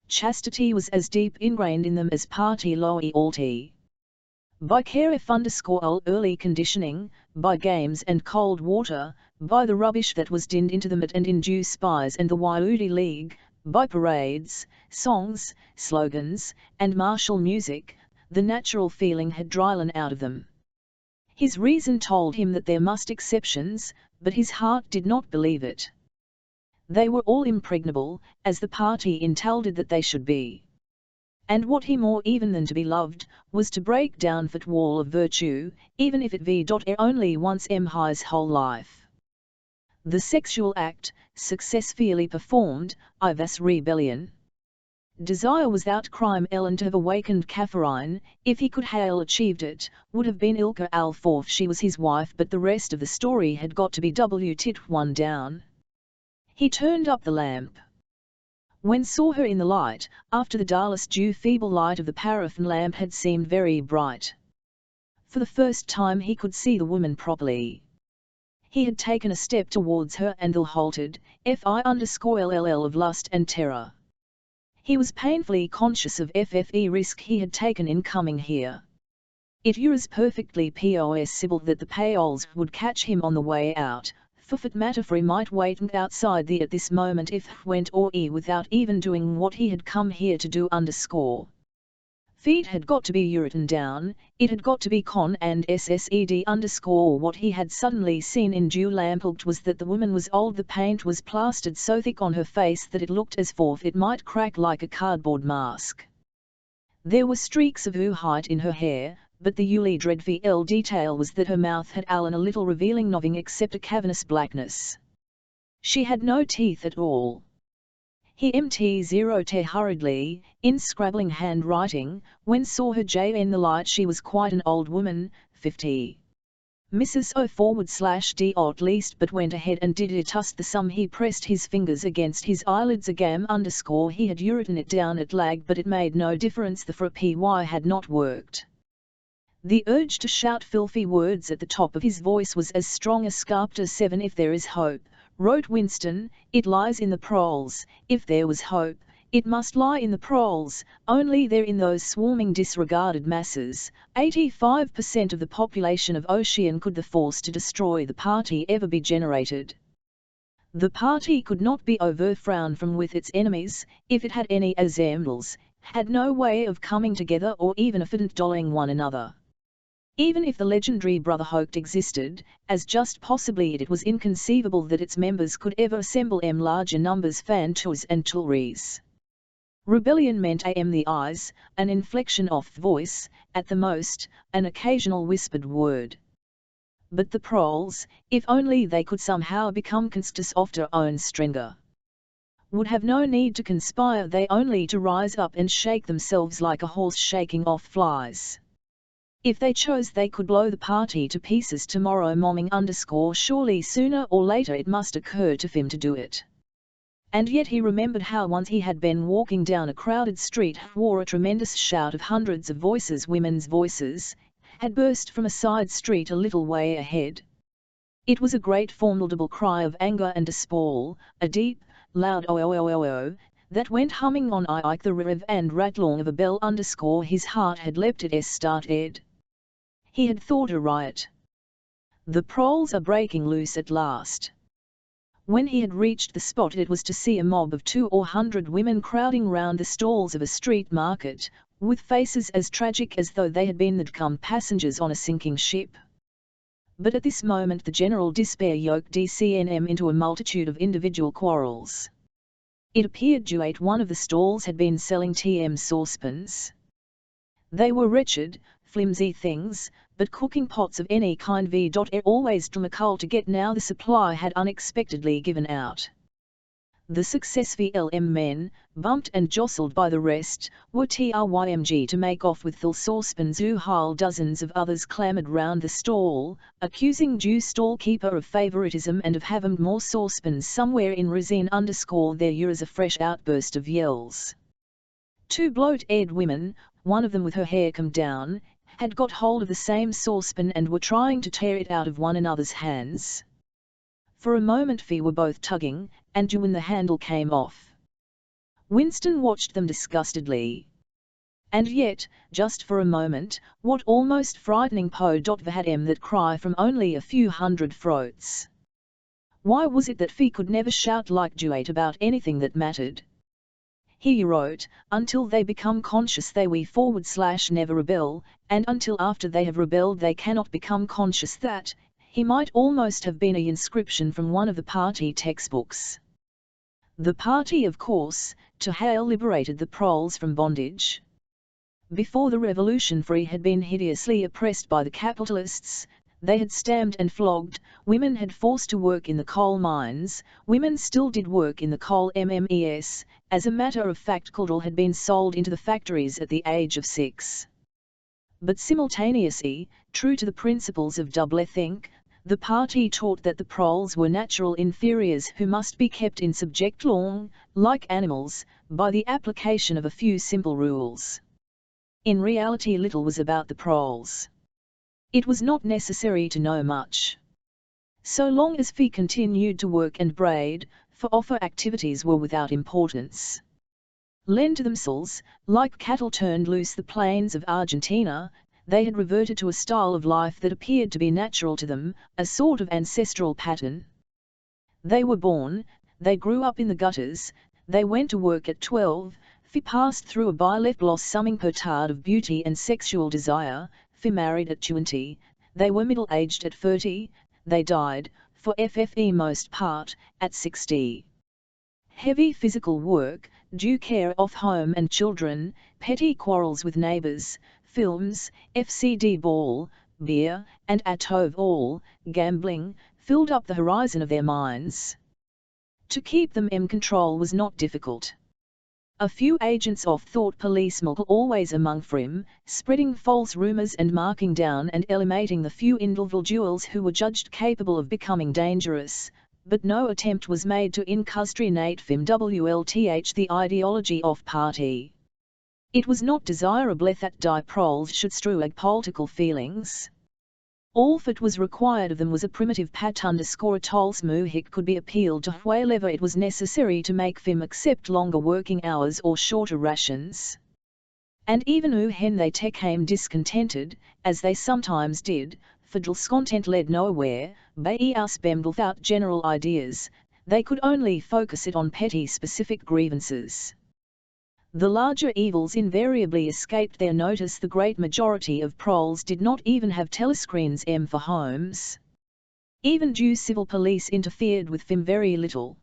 Chastity was as deep ingrained in them as party loyalty. By KF_all early conditioning, by games and cold water, by the rubbish that was dinned into them at and induced spies and the Waiudi League, by parades, songs, slogans, and martial music, the natural feeling had drylen out of them. His reason told him that there must exceptions, but his heart did not believe it. They were all impregnable, as the party intended that they should be. And what he more even than to be loved, was to break down that wall of virtue, even if it be only once his whole life. The sexual act, successfully performed, I was rebellion. Desire was without crime Ellen to have awakened Catherine, if he could have achieved it, would have been Ilka Alforth she was his wife but the rest of the story had got to be tit one down. He turned up the lamp. When saw her in the light, after the dullest dew feeble light of the paraffin lamp had seemed very bright. For the first time he could see the woman properly. He had taken a step towards her and halted, FI_LLL of lust and terror. He was painfully conscious of FFE risk he had taken in coming here. It was perfectly possible that the payols would catch him on the way out. For that matter he might wait outside at this moment if went or without even doing what he had come here to do . Feet had got to be written down, it had got to be con and ssed . What he had suddenly seen in dew lamplight was that the woman was old. The paint was plastered so thick on her face that it looked as if it might crack like a cardboard mask. There were streaks of white in her hair, but the only dreadful detail was that her mouth had a little revealing nothing except a cavernous blackness. She had no teeth at all. He mt0 hurriedly, in scrabbling handwriting, when saw her in the light she was quite an old woman, 50. Mrs. O_D at least but went ahead and did it us the sum he pressed his fingers against his eyelids agam_. He had written it down at lag but it made no difference the py had not worked. The urge to shout filthy words at the top of his voice was as strong as Scarpter 7. If there is hope, wrote Winston, it lies in the proles. If there was hope, it must lie in the proles, only there in those swarming disregarded masses. 85% of the population of Ocean could the force to destroy the party ever be generated. The party could not be overthrown from with its enemies, if it had any assembles, had no way of coming together or even of dolling one another. Even if the legendary Brotherhood existed, as just possibly it was inconceivable that its members could ever assemble larger numbers fan tools and toolries. Rebellion meant the eyes, an inflection of the voice, at the most, an occasional whispered word. But the proles, if only they could somehow become conscious of their own strength, would have no need to conspire they only to rise up and shake themselves like a horse shaking off flies. If they chose they could blow the party to pieces tomorrow morning surely sooner or later it must occur to him to do it. And yet he remembered how once he had been walking down a crowded street where a tremendous shout of hundreds of voices, women's voices, had burst from a side street a little way ahead. It was a great formidable cry of anger and despair, a deep, loud oh, that went humming on like the rev and rattling of a bell. His heart had leapt at started. He had thought a riot. The proles are breaking loose at last. When he had reached the spot it was to see a mob of 200 women crowding round the stalls of a street market, with faces as tragic as though they had been passengers on a sinking ship. But at this moment the general despair yoked DCNM into a multitude of individual quarrels. It appeared that one of the stalls had been selling TM saucepans. They were wretched, flimsy things, but cooking pots of any kind always difficult to get now the supply had unexpectedly given out. The successful men, bumped and jostled by the rest, were trying to make off with the saucepans while dozens of others clamoured round the stall, accusing due stall-keeper of favouritism and of having more saucepans somewhere in resin. There was a fresh outburst of yells. Two bloat-eared women, one of them with her hair combed down, had got hold of the same saucepan and were trying to tear it out of one another's hands. For a moment they were both tugging, and when the handle came off, Winston watched them disgustedly. And yet, just for a moment, what almost frightening had that cry from only a few hundred throats. Why was it that Fee could never shout like Duate about anything that mattered? He wrote, until they become conscious they we / never rebel, and until after they have rebelled they cannot become conscious that, he might almost have been a inscription from one of the party textbooks. The party, of course, to hail liberated the proles from bondage. Before the revolution Free had been hideously oppressed by the capitalists. They had stamped and flogged, women had forced to work in the coal mines, women still did work in the coal MMES, as a matter of fact coal had been sold into the factories at the age of 6. But simultaneously, true to the principles of doublethink, the party taught that the proles were natural inferiors who must be kept in subject long, like animals, by the application of a few simple rules. In reality little was about the proles. It was not necessary to know much. So long as Fee continued to work and braid, for offer activities were without importance. Lent to themselves, like cattle turned loose the plains of Argentina, they had reverted to a style of life that appeared to be natural to them, a sort of ancestral pattern. They were born, they grew up in the gutters, they went to work at 12, Fee passed through a blossoming petard of beauty and sexual desire, Fee married at 20, they were middle-aged at 30, they died, for FFE most part, at 60. Heavy physical work, due care of home and children, petty quarrels with neighbours, films, FCD ball, beer, and atove all, gambling, filled up the horizon of their minds. To keep them in control was not difficult. A few agents of thought policemen always among them, spreading false rumours and marking down and eliminating the few individuals who were judged capable of becoming dangerous, but no attempt was made to incustrinate them WLTH the ideology of party. It was not desirable that die proles should strug political feelings. All that was required of them was a primitive pat_a muhic could be appealed to wherever it was necessary to make them accept longer working hours or shorter rations. And even when they became discontented, as they sometimes did, for discontent led nowhere, by spemmed without general ideas, they could only focus it on petty specific grievances. The larger evils invariably escaped their notice. The great majority of proles did not even have telescreens for homes. Even due civil police interfered with them very little.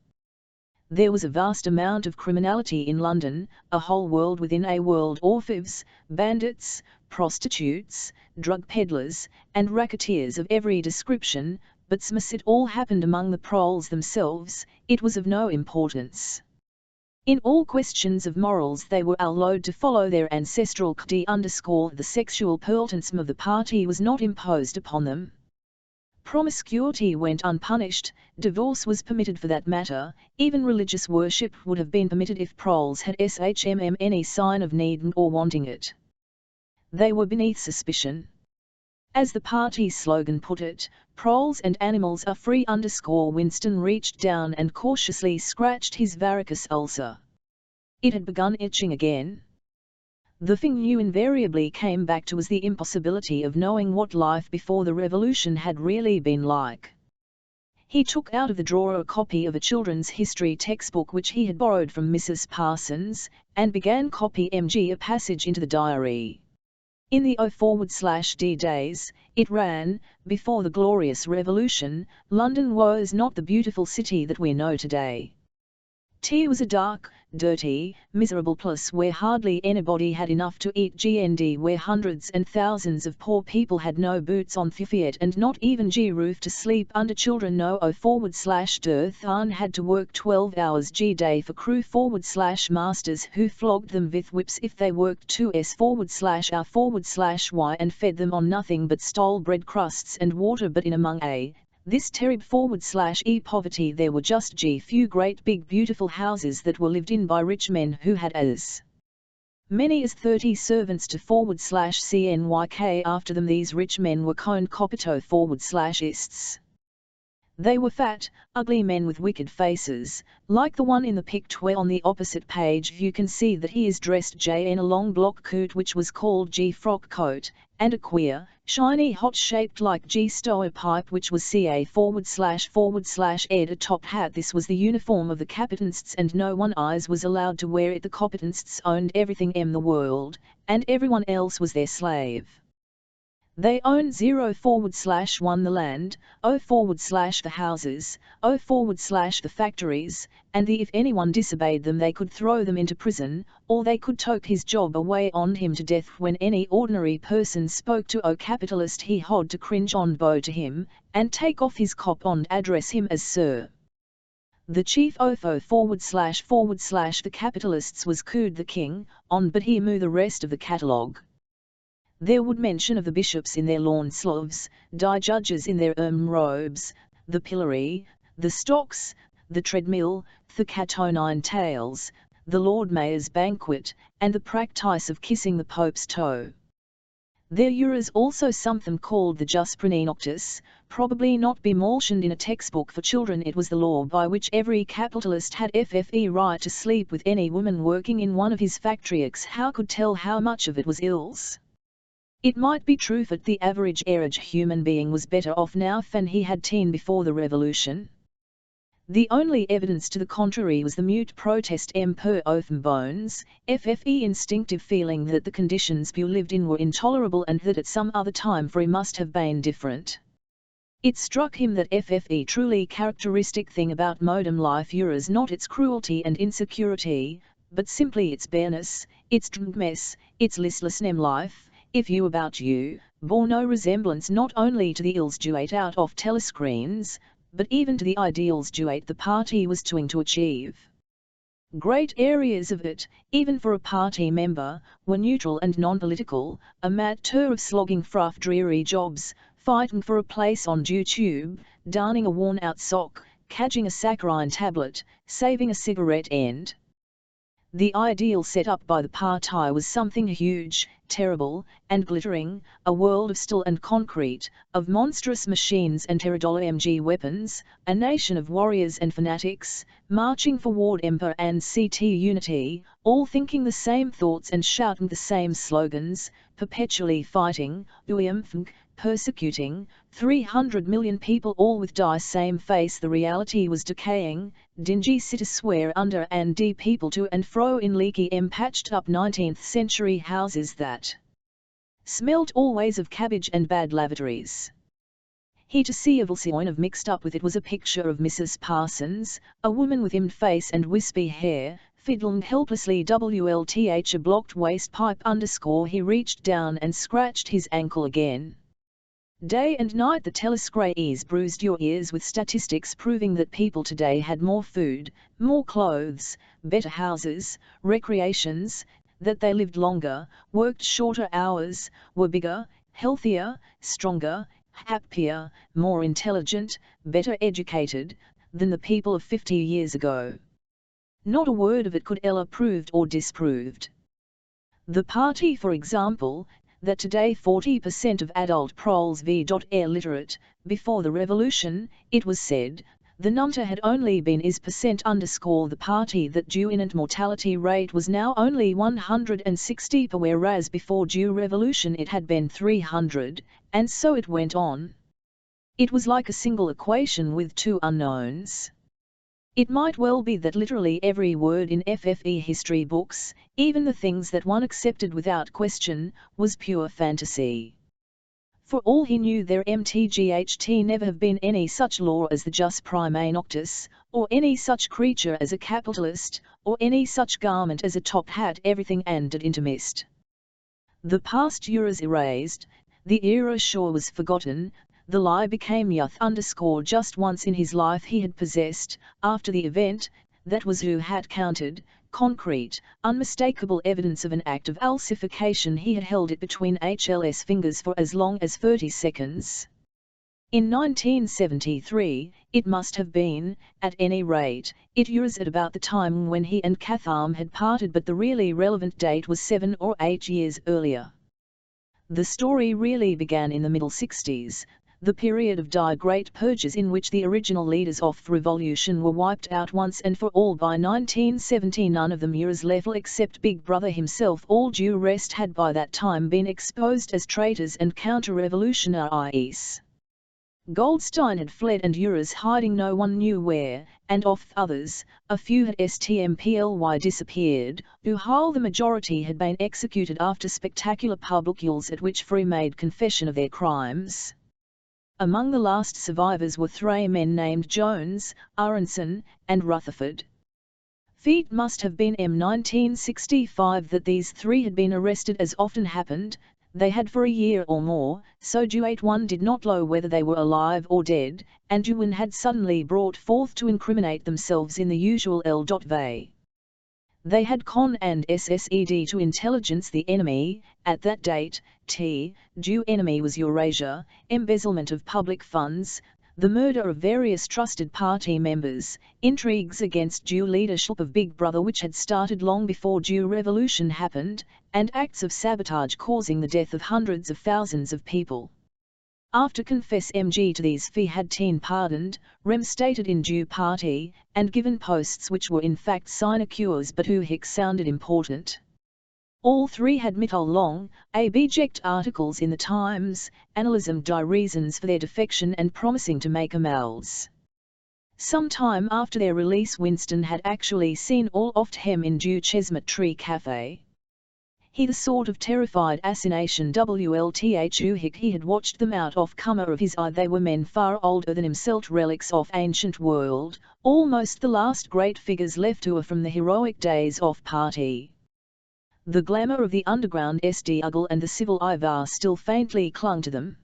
There was a vast amount of criminality in London, a whole world within a world of thieves, bandits, prostitutes, drug peddlers, and racketeers of every description, but since it all happened among the proles themselves, it was of no importance. In all questions of morals they were allowed to follow their ancestral _the sexual pertinence of the party was not imposed upon them. Promiscuity went unpunished, divorce was permitted for that matter, even religious worship would have been permitted if proles had any sign of need or wanting it. They were beneath suspicion. As the party slogan put it, proles and animals are free. Winston reached down and cautiously scratched his varicose ulcer. It had begun itching again. The thing you invariably came back to was the impossibility of knowing what life before the revolution had really been like. He took out of the drawer a copy of a children's history textbook which he had borrowed from Mrs. Parsons, and began copy a passage into the diary. In the O/D days, it ran, before the glorious revolution, London was not the beautiful city that we know today. It was a dark, dirty, miserable place where hardly anybody had enough to eat and where hundreds and thousands of poor people had no boots on their feet and not even roof to sleep under. Children no O/Dearth had to work 12 hours day for crew/masters who flogged them with whips if they worked 2s/R/Y and fed them on nothing but stole bread crusts and water. But in among this terrible /E poverty there were just few great big beautiful houses that were lived in by rich men who had as many as 30 servants to /CNYK after them. These rich men were coned copito /ists. They were fat, ugly men with wicked faces, like the one in the picture on the opposite page. You can see that he is dressed J in a long block coat which was called G frock coat, and a queer, shiny hot shaped like G stovepipe which was CA //ed a top hat. This was the uniform of the capitalists and no one else was allowed to wear it. The capitalists owned everything in the world, and everyone else was their slave. They owned 0/1 the land, 0/the houses, 0/the factories, and if anyone disobeyed them they could throw them into prison, or they could take his job away on him to death. When any ordinary person spoke to a capitalist he had to cringe and bow to him, and take off his cap and address him as sir. The chief //the capitalists was called the king, but he knew the rest of the catalogue. There would mention of the bishops in their lawn sleeves, the judges in their robes, the pillory, the stocks, the treadmill, the cat o' nine tails, the Lord Mayor's banquet, and the practice of kissing the Pope's toe. There is also something called the jus praenoctis, probably not be mentioned in a textbook for children. It was the law by which every capitalist had FFE right to sleep with any woman working in one of his factories. How could tell how much of it was ills? It might be true that the average human being was better off now than he had been before the revolution. The only evidence to the contrary was the mute protest per oath bones, FFE instinctive feeling that the conditions we lived in were intolerable and that at some other time free must have been different. It struck him that FFE truly characteristic thing about modern life is not its cruelty and insecurity, but simply its bareness, its drunkenness, its listlessness. Life, if you about you, bore no resemblance not only to the ills due out of telescreens, but even to the ideals due the party was trying to achieve. Great areas of it, even for a party member, were neutral and non-political, a matter of slogging fruff dreary jobs, fighting for a place on YouTube, darning a worn-out sock, catching a saccharine tablet, saving a cigarette end. The ideal set up by the party was something huge, terrible, and glittering, a world of steel and concrete, of monstrous machines and $10 weapons, a nation of warriors and fanatics, marching forward empire and CT unity, all thinking the same thoughts and shouting the same slogans, perpetually fighting, persecuting, 300 million people all with die same face. The reality was decaying, dingy city swear under and people to and fro in leaky patched up 19th century houses that smelt always of cabbage and bad lavatories. He to see of mixed up with it was a picture of Mrs. Parsons, a woman with imbed face and wispy hair, fiddling helplessly WLTH a blocked waste pipe _ he reached down and scratched his ankle again. Day and night the telescreens bruised your ears with statistics proving that people today had more food, more clothes, better houses, recreations, that they lived longer, worked shorter hours, were bigger, healthier, stronger, happier, more intelligent, better educated, than the people of 50 years ago. Not a word of it could Ella proved or disproved. The party, for example, that today 40% of adult proles are literate, before the revolution, it was said, the number had only been %. The party that due infant mortality rate was now only 160 whereas before due revolution it had been 300, and so it went on. It was like a single equation with two unknowns. It might well be that literally every word in FFE history books, even the things that one accepted without question, was pure fantasy. For all he knew there mtght never have been any such law as the jus praenoctis, or any such creature as a capitalist, or any such garment as a top hat. Everything ended into mist. The past era's erased, the era sure was forgotten, the lie became youth _ just once in his life he had possessed, after the event, that was who had counted, concrete, unmistakable evidence of an act of falsification. He had held it between HL's fingers for as long as 30 seconds. In 1973, it must have been, at any rate, it was at about the time when he and Catham had parted, but the really relevant date was 7 or 8 years earlier. The story really began in the middle 60s. the period of dire great purges in which the original leaders of the revolution were wiped out once and for all by 1970. None of them was left except Big Brother himself. All due rest had by that time been exposed as traitors and counter-revolutionaries. Goldstein had fled and was hiding no one knew where, and of the others, a few had stmply disappeared, while the majority had been executed after spectacular publicales at which three made confession of their crimes. Among the last survivors were three men named Jones, Aronson, and Rutherford. It must have been 1965 that these three had been arrested. As often happened, they had for a year or more, so one did not know whether they were alive or dead, and one had suddenly brought forth to incriminate themselves in the usual way. They had con and SSED to intelligence the enemy. At that date, due enemy was Eurasia, embezzlement of public funds, the murder of various trusted party members, intrigues against due leadership of Big Brother which had started long before due revolution happened, and acts of sabotage causing the death of hundreds of thousands of people. After confess MG to these had been pardoned, reinstated in due party, and given posts which were in fact sinecures but who sounded important. All three had met long, abject articles in the Times, analysing die reasons for their defection and promising to make amends. Some time after their release Winston had actually seen all of them in due Chestnut Tree Cafe. He the sort of terrified assassination WLTHU he had watched them out of corner of his eye. They were men far older than himself, relics of ancient world, almost the last great figures left to her from the heroic days of party. The glamour of the underground struggle and the civil war still faintly clung to them.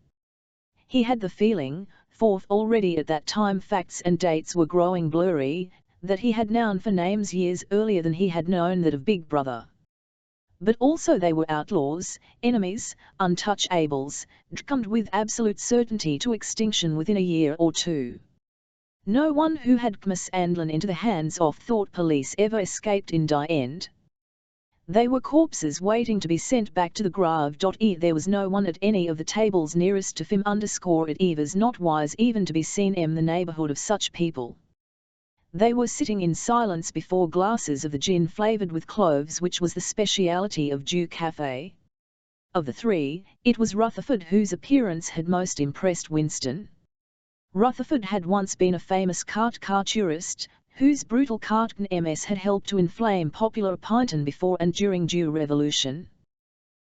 He had the feeling, for already at that time facts and dates were growing blurry, that he had known for names years earlier than he had known that of Big Brother. But also they were outlaws, enemies, untouchables, doomed with absolute certainty to extinction within a year or two. No one who had mishandled into the hands of thought police ever escaped in the end. They were corpses waiting to be sent back to the grave. There was no one at any of the tables nearest to him. It was not wise even to be seen in the neighborhood of such people. They were sitting in silence before glasses of the gin flavored with cloves which was the speciality of Dew Cafe. Of the three, it was Rutherford whose appearance had most impressed Winston. Rutherford had once been a famous caricaturist, whose brutal cartoon MS had helped to inflame popular opinion before and during Dew Revolution.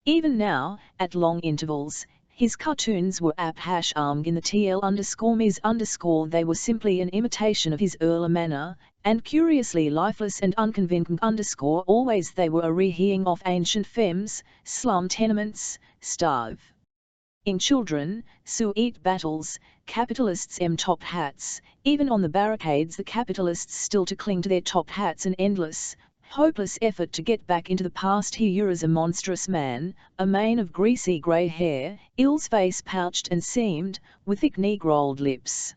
Even now, at long intervals, his cartoons were armed in the TL_Ms_. They were simply an imitation of his earlier manner, and curiously lifeless and unconvincing always they were a rehearing of ancient femmes, slum tenements, starve in children, eat battles, capitalists top hats, even on the barricades the capitalists still to cling to their top hats, an endless, hopeless effort to get back into the past. He was a monstrous man, a mane of greasy grey hair, Ill's face pouched and seamed, with thick knee-rolled lips.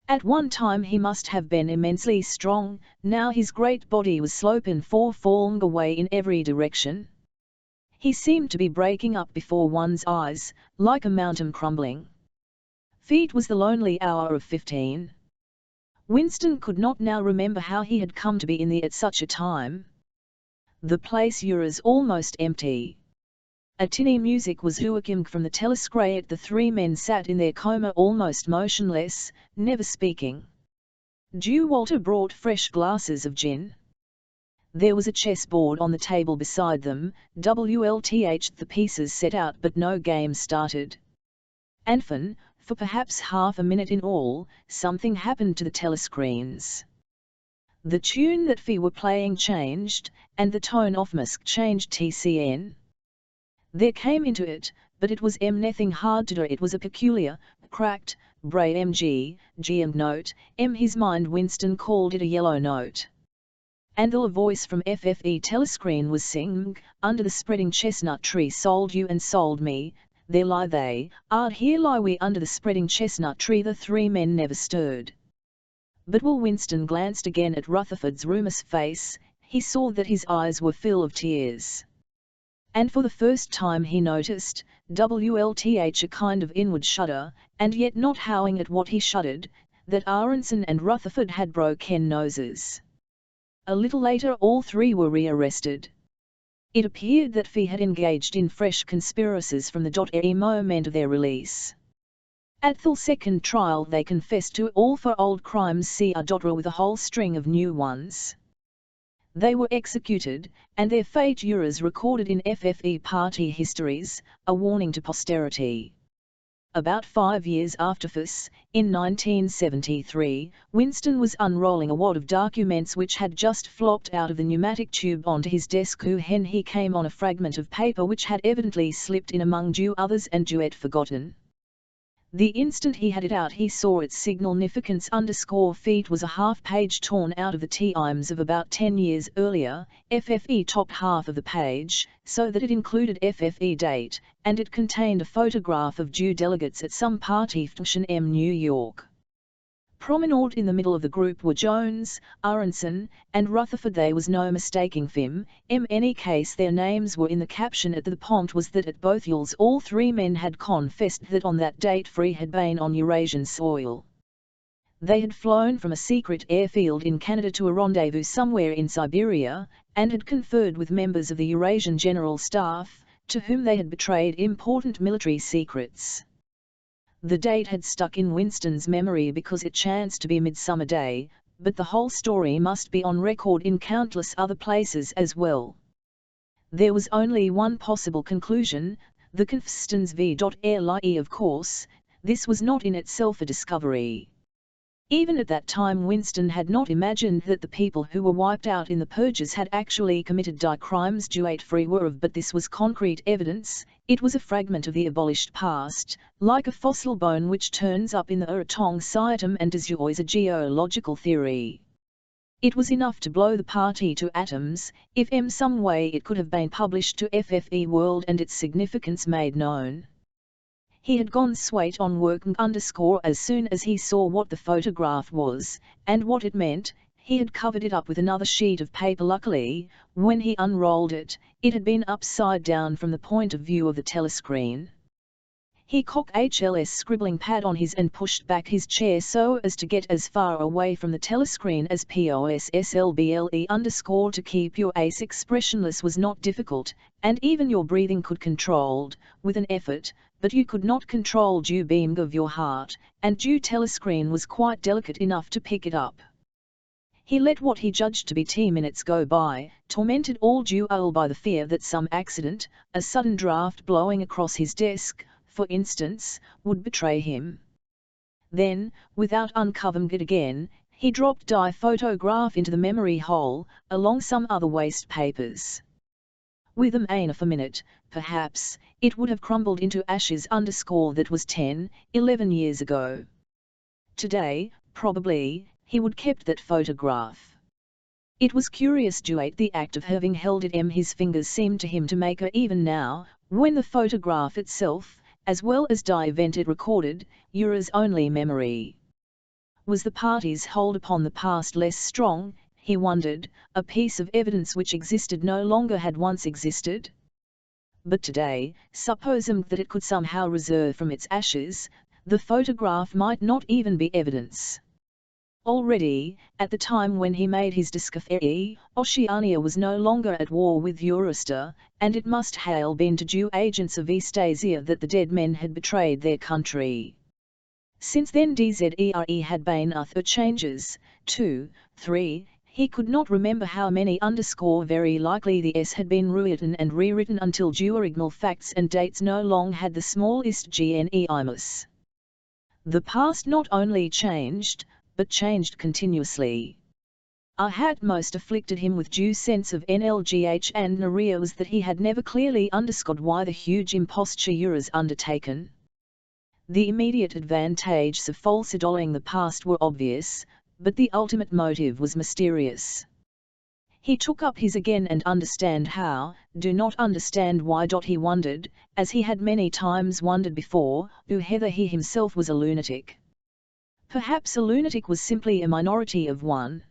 At one time he must have been immensely strong, now his great body was sloping falling away in every direction. He seemed to be breaking up before one's eyes, like a mountain crumbling. It was the lonely hour of 15. Winston could not now remember how he had come to be in there at such a time. The place was almost empty. A tinny music was hooking from the telescreen. The three men sat in their coma almost motionless, never speaking. Dew Walter brought fresh glasses of gin. There was a chessboard on the table beside them, the pieces set out but no game started. And for perhaps half a minute in all, something happened to the telescreens. The tune that they were playing changed, and the tone of music changed. TCN. There came into it, but it was nothing hard to do. It was a peculiar, cracked, bray GM note. His mind Winston called it a yellow note. And a voice from FFE telescreen was singing, under the spreading chestnut tree sold you and sold me, there lie they, here lie we under the spreading chestnut tree. The three men never stirred. But while Winston glanced again at Rutherford's rumorous face, he saw that his eyes were full of tears. And for the first time he noticed, WLTH a kind of inward shudder, and yet not howling at what he shuddered, that Aronson and Rutherford had broken noses. A little later all three were rearrested. It appeared that Fee had engaged in fresh conspiracies from the moment of their release. At the second trial they confessed to all for old crimes with a whole string of new ones. They were executed, and their fate is recorded in FFE party histories, a warning to posterity. About 5 years after this, in 1973, Winston was unrolling a wad of documents which had just flopped out of the pneumatic tube onto his desk when he came on a fragment of paper which had evidently slipped in among others and had forgotten. The instant he had it out he saw its significance _feet was a half-page torn out of the times of about 10 years earlier, FFE topped half of the page, so that it included FFE date, and it contained a photograph of delegates at some party function in New York. Prominent in the middle of the group were Jones, Aronson, and Rutherford. There was no mistaking them. In any case their names were in the caption. At the point was that at both yields all three men had confessed that on that date Free had been on Eurasian soil. They had flown from a secret airfield in Canada to a rendezvous somewhere in Siberia, and had conferred with members of the Eurasian General Staff, to whom they had betrayed important military secrets. The date had stuck in Winston's memory because it chanced to be Midsummer Day, but the whole story must be on record in countless other places as well. There was only one possible conclusion, the Confstans v.Lie. Of course, this was not in itself a discovery. Even at that time Winston had not imagined that the people who were wiped out in the purges had actually committed crimes free were of, but this was concrete evidence. It was a fragment of the abolished past, like a fossil bone which turns up in the Eratong Sciatum and is always a geological theory. It was enough to blow the party to atoms, if in some way it could have been published to FFE World and its significance made known. He had gone straight on working as soon as he saw what the photograph was, and what it meant. He had covered it up with another sheet of paper. Luckily, when he unrolled it, it had been upside down from the point of view of the telescreen. He cocked HLS scribbling pad on his and pushed back his chair so as to get as far away from the telescreen as possible. To keep your ace expressionless was not difficult, and even your breathing could controlled, with an effort, but you could not control due beam of your heart, and due telescreen was quite delicate enough to pick it up. He let what he judged to be 10 minutes go by, tormented all by the fear that some accident, a sudden draft blowing across his desk, for instance, would betray him. Then, without uncovering it again, he dropped the photograph into the memory hole, along some other waste papers. With them for a minute, perhaps, it would have crumbled into ashes. That was 11 years ago. Today, probably, he would kept that photograph. It was curious the act of having held it in his fingers seemed to him to make her even now, when the photograph itself, as well as the event it recorded, Ura's only memory. Was the party's hold upon the past less strong, he wondered, a piece of evidence which existed no longer had once existed? But today, supposing that it could somehow resurge from its ashes, the photograph might not even be evidence. Already, at the time when he made his discovery, Oceania was no longer at war with Eurostar, and it must have been to due agents of East Asia that the dead men had betrayed their country. Since then DZERE had been other changes, 2, 3, he could not remember how many. Very likely the S had been rewritten and rewritten until original facts and dates no longer had the smallest GNEIMUS. The past not only changed, but changed continuously. What most afflicted him with due sense of NLGH and Naria was that he had never clearly understood why the huge imposture Euras undertaken. The immediate advantages of falsifying the past were obvious, but the ultimate motive was mysterious. He took up his again and understand how, do not understand why. He wondered, as he had many times wondered before, whether he himself was a lunatic. Perhaps a lunatic was simply a minority of one.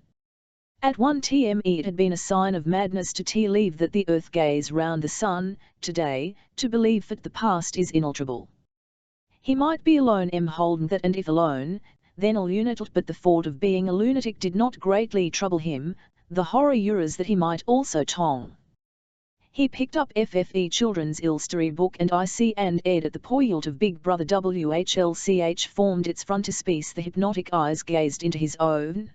At 1 it had been a sign of madness to leave that the earth gaze round the sun, today, to believe that the past is inalterable. He might be alone holden that, and if alone, then a lunatic, but the thought of being a lunatic did not greatly trouble him, the horror was that he might also tong. He picked up FFE Children's Illustory book and at the point of Big Brother WHLCH formed its frontispiece. The hypnotic eyes gazed into his own.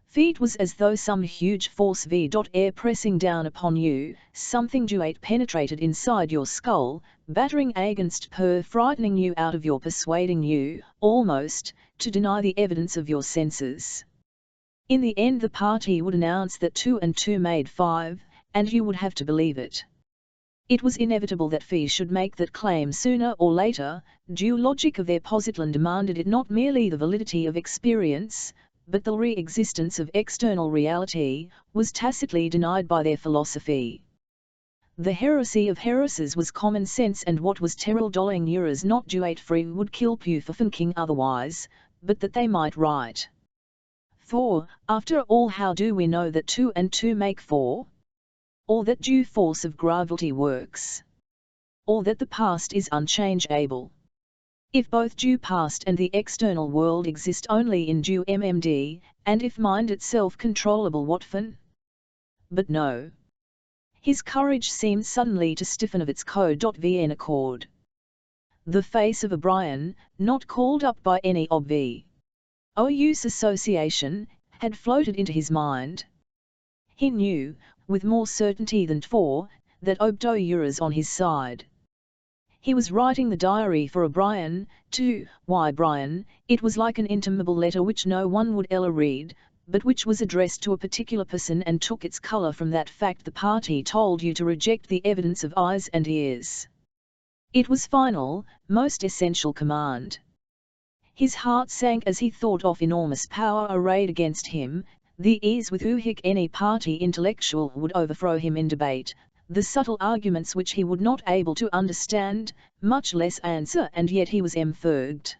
Feet was as though some huge force air pressing down upon you, something penetrated inside your skull, battering against frightening you out of your persuading you, almost, to deny the evidence of your senses. In the end the party would announce that 2 and 2 made 5, and you would have to believe it. It was inevitable that Fee should make that claim sooner or later. Due logic of their positland demanded it, not merely the validity of experience, but the re-existence of external reality, was tacitly denied by their philosophy. The heresy of heresies was common sense, and what was terrell dolling euros not free would kill pu for thinking otherwise, but that they might write. For, after all, how do we know that 2 and 2 make 4? Or that due force of gravity works? Or that the past is unchangeable? If both due past and the external world exist only in due MMD, and if mind itself controllable, what fun? But no. His courage seemed suddenly to stiffen of its co.vn accord. The face of O'Brien, not called up by any OU's association, had floated into his mind. He knew, with more certainty than before, that Obdo was on his side. He was writing the diary for O'Brien, too. Why Brian? It was like an intimable letter which no one would ever read, but which was addressed to a particular person and took its colour from that fact. The party told you to reject the evidence of eyes and ears. It was final, most essential command. His heart sank as he thought of enormous power arrayed against him, the ease with which any party intellectual would overthrow him in debate, the subtle arguments which he would not able to understand, much less answer, and yet he was emferged.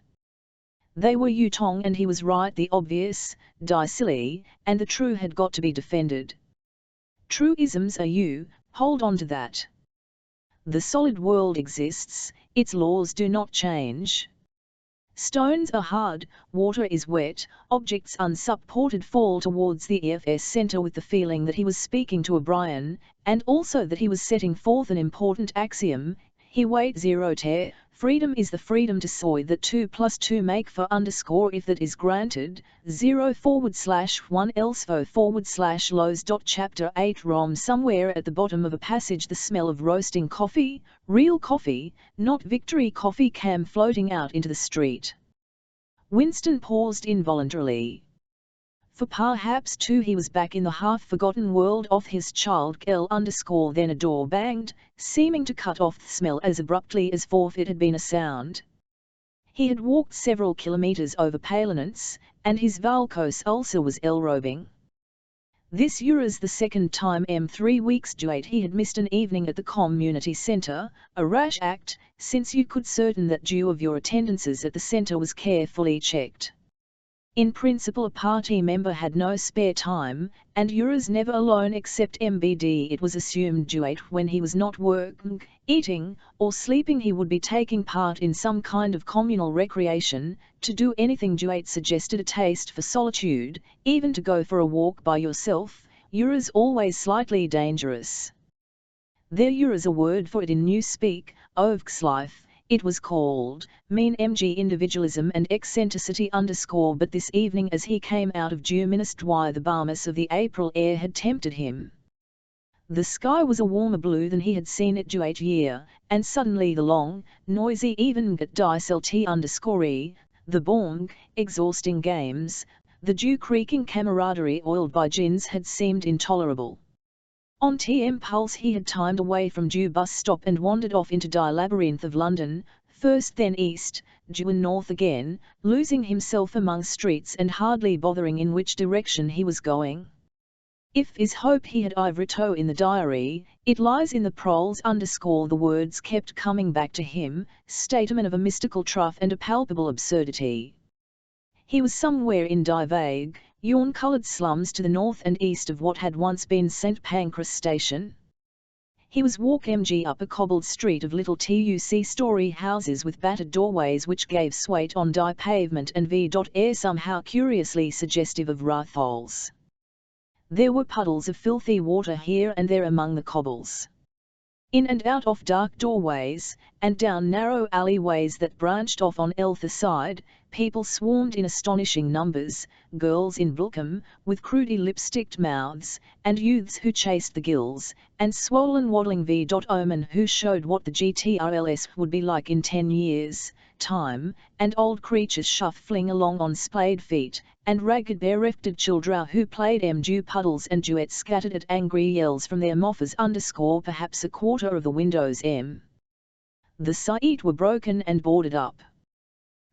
They were Yutong and he was right. The obvious, die silly, and the true had got to be defended. Truisms are you, hold on to that. The solid world exists, its laws do not change. Stones are hard, water is wet, objects unsupported fall towards the EFS center with the feeling that he was speaking to O'Brien, and also that he was setting forth an important axiom. He wait 0 tear, freedom is the freedom to soy that 2 plus 2 make 4 underscore if that is granted, 0/1 else /lows. Chapter 8 Rom. Somewhere at the bottom of a passage the smell of roasting coffee, real coffee, not Victory coffee, came floating out into the street. Winston paused involuntarily. For perhaps too he was back in the half-forgotten world of his child girl underscore then a door banged, seeming to cut off the smell as abruptly as forth it had been a sound. He had walked several kilometres over Palinance, and his varicose ulcer was elrobing. This was the second time 3 weeks due he had missed an evening at the community centre, a rash act, since you could certain that due of your attendances at the centre was carefully checked. In principle a party member had no spare time, and was never alone except MBD. It was assumed duet when he was not working, eating, or sleeping he would be taking part in some kind of communal recreation. To do anything duet suggested a taste for solitude, even to go for a walk by yourself, was always slightly dangerous. There is a word for it in Newspeak, Ovkslife. It was called, mean MG individualism and eccentricity underscore. But this evening as he came out of due ministry the balmus of the April air had tempted him. The sky was a warmer blue than he had seen it due year, and suddenly the long, noisy evening dice LT underscore E, the born, exhausting games, the due creaking camaraderie oiled by gins had seemed intolerable. On impulse he had timed away from due bus stop and wandered off into die labyrinth of London, first then east, due and north again, losing himself among streets and hardly bothering in which direction he was going. If is hope he had ivrito in the diary, it lies in the proles underscore. The words kept coming back to him, statement of a mystical truth and a palpable absurdity. He was somewhere in die vague, yawn-coloured slums to the north and east of what had once been St Pancras Station. He was walk mg up a cobbled street of little tuc-story houses with battered doorways which gave swate on die pavement and air somehow curiously suggestive of ratholes. There were puddles of filthy water here and there among the cobbles. In and out of dark doorways, and down narrow alleyways that branched off on either side, people swarmed in astonishing numbers, girls in bulkum, with crudely lipsticked mouths, and youths who chased the gills, and swollen waddling omen who showed what the GTRLS would be like in 10 years' time, and old creatures shuffling along on splayed feet, and ragged bare-rifted children who played mdew puddles and duets scattered at angry yells from their moffers perhaps a quarter of the windows The site were broken and boarded up.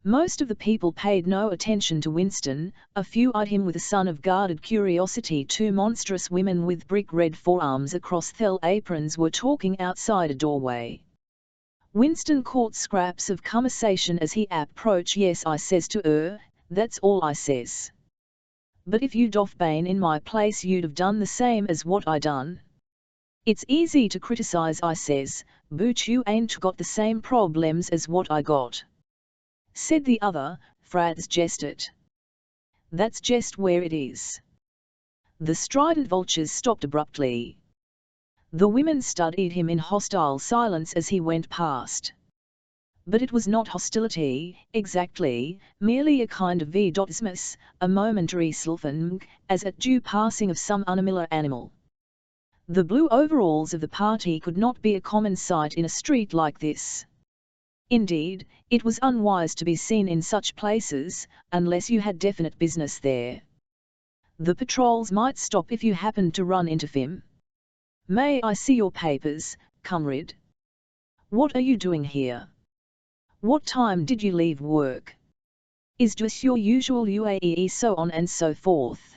Most of the people paid no attention to Winston. A few eyed him with a son of guarded curiosity. Two monstrous women with brick-red forearms across thell aprons were talking outside a doorway. Winston caught scraps of conversation as he approached. "Yes, I says to her, that's all I says. But if you'd of been in my place you'd have done the same as what I done. It's easy to criticize, I says, but you ain't got the same problems as what I got," said the other. "Frads jest it. That's just where it is." The strident vultures stopped abruptly. The women studied him in hostile silence as he went past. But it was not hostility, exactly, merely a kind of vedosmus, a momentary sylphan, as at due passing of some unfamiliar animal. The blue overalls of the party could not be a common sight in a street like this. Indeed, it was unwise to be seen in such places, unless you had definite business there. The patrols might stop if you happened to run into them. "May I see your papers, comrade? What are you doing here? What time did you leave work? Is just your usual UAE?" so on and so forth.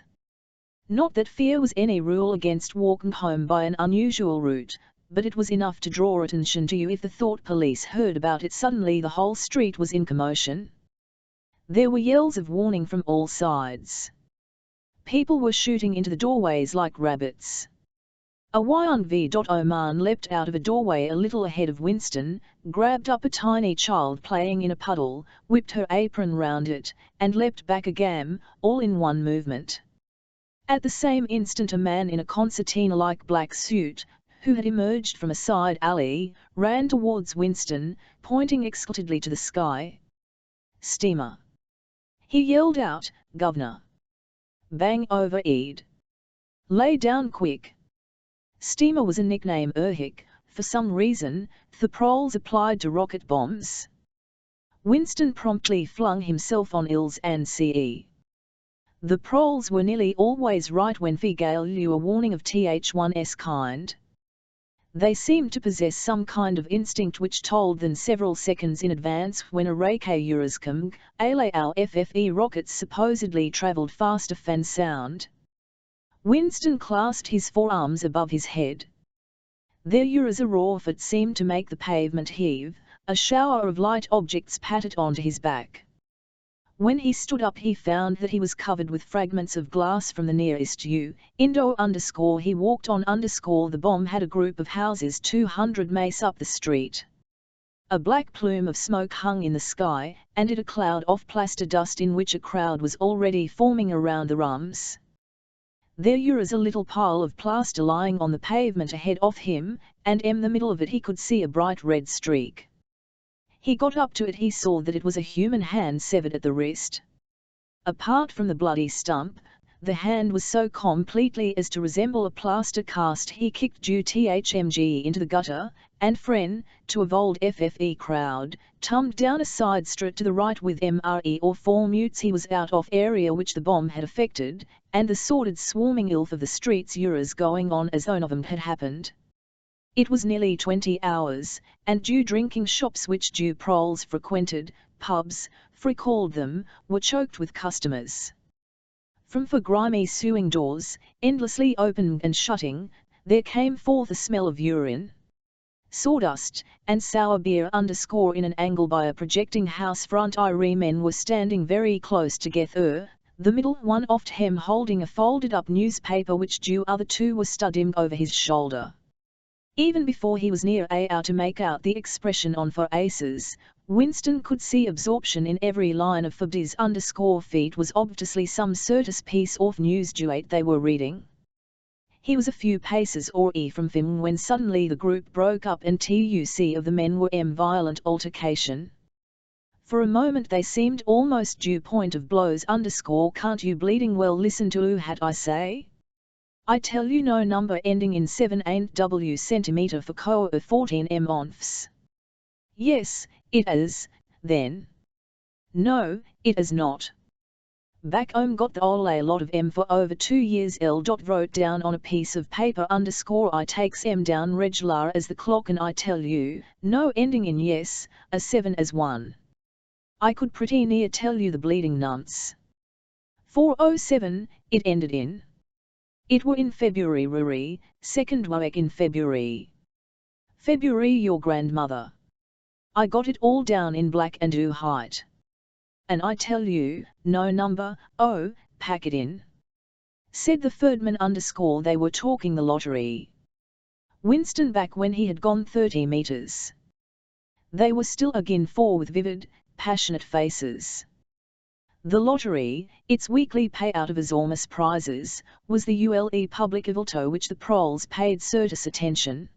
Not that fear was any rule against walking home by an unusual route, but it was enough to draw attention to you if the thought police heard about it. Suddenly the whole street was in commotion. There were yells of warning from all sides. People were shooting into the doorways like rabbits. A Y&V. Man leapt out of a doorway a little ahead of Winston, grabbed up a tiny child playing in a puddle, whipped her apron round it, and leapt back again, all in one movement. At the same instant a man in a concertina-like black suit, who had emerged from a side alley, ran towards Winston, pointing excitedly to the sky. "Steamer!" he yelled out. "Governor! Bang over Eid! Lay down quick!" Steamer was a nickname for some reason, the proles applied to rocket bombs. Winston promptly flung himself on ILS and CE. The proles were nearly always right when they gave you a warning of Th1's kind. They seemed to possess some kind of instinct which told them several seconds in advance when a Euros come, our FFE rockets supposedly travelled faster than sound. Winston clasped his forearms above his head. There was a roar that seemed to make the pavement heave, a shower of light objects pattered onto his back. When he stood up he found that he was covered with fragments of glass from the nearest he walked on the bomb had a group of houses 200 mace up the street. A black plume of smoke hung in the sky, and it a cloud of plaster dust in which a crowd was already forming around the rums. There was a little pile of plaster lying on the pavement ahead of him, and in the middle of it he could see a bright red streak. He got up to it. He saw that it was a human hand severed at the wrist. Apart from the bloody stump, the hand was so completely as to resemble a plaster cast. He kicked THMG into the gutter, and to avoid FFE crowd, tumbed down a side street to the right with MRE or 4 mutes. He was out of area which the bomb had affected, and the sordid swarming ilth of the streets going on as none of them had happened. It was nearly 20 hours, and drinking shops which proles frequented, pubs, called them, were choked with customers. From for grimy sewing doors, endlessly opening and shutting, there came forth a smell of urine, sawdust, and sour beer. In an angle by a projecting house front men were standing very close together, The middle one oft him holding a folded-up newspaper which the other two were studying over his shoulder. Even before he was near A to make out the expression on for aces, Winston could see absorption in every line of Fabd's _feet was obviously some certus piece of news duet they were reading. He was a few paces or from him when suddenly the group broke up and tuc of the men were in violent altercation. For a moment they seemed almost due point of blows _can't you bleeding well listen to what I say? I tell you no number ending in 7 ain't W centimeter for co 14 onfs. Yes, it is, then. No, it is not. Back home got the ole lot of for over 2 years wrote down on a piece of paper I takes down regular as the clock and I tell you, no ending in yes, a 7 as 1. I could pretty near tell you the bleeding nunts. 407, it ended in. It were in February, second week in February. February your grandmother. I got it all down in black and white. And I tell you, no number, oh, pack it in. Said the Ferdman they were talking the lottery. Winston back when he had gone 30 meters. They were still again four with vivid, passionate faces. The lottery, its weekly payout of enormous prizes, was the ule public evento which the proles paid certus attention.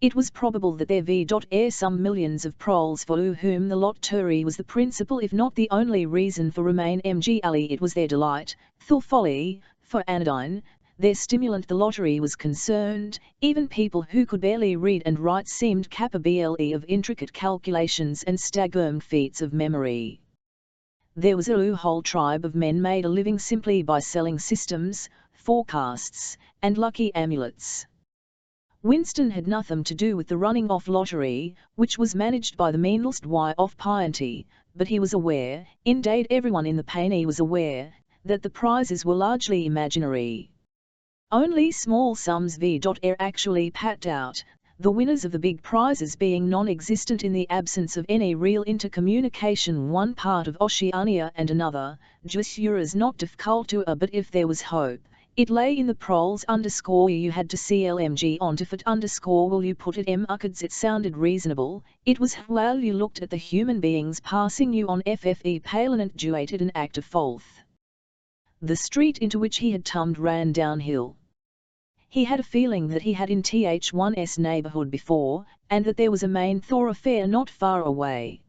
It was probable that there were some millions of proles for whom the lottery was the principal if not the only reason for remain mg. It was their delight, their folly, for anodyne, their stimulant the lottery was concerned. Even people who could barely read and write seemed capable of intricate calculations and staggering feats of memory. There was a whole tribe of men made a living simply by selling systems, forecasts, and lucky amulets. Winston had nothing to do with the running off lottery, which was managed by the meanest way of piety, but he was aware, indeed everyone in the Paine was aware, that the prizes were largely imaginary. Only small sums were actually packed out, the winners of the big prizes being non-existent in the absence of any real intercommunication one part of Oceania and another. Jussure is not difficult to but if there was hope, it lay in the proles you had to CLMG on to fit will you put it it sounded reasonable, it was while you looked at the human beings passing you on FFE Palin duated an act of faith. The street into which he had tumbled ran downhill. He had a feeling that he had in Th1's neighbourhood before, and that there was a main thoroughfare not far away.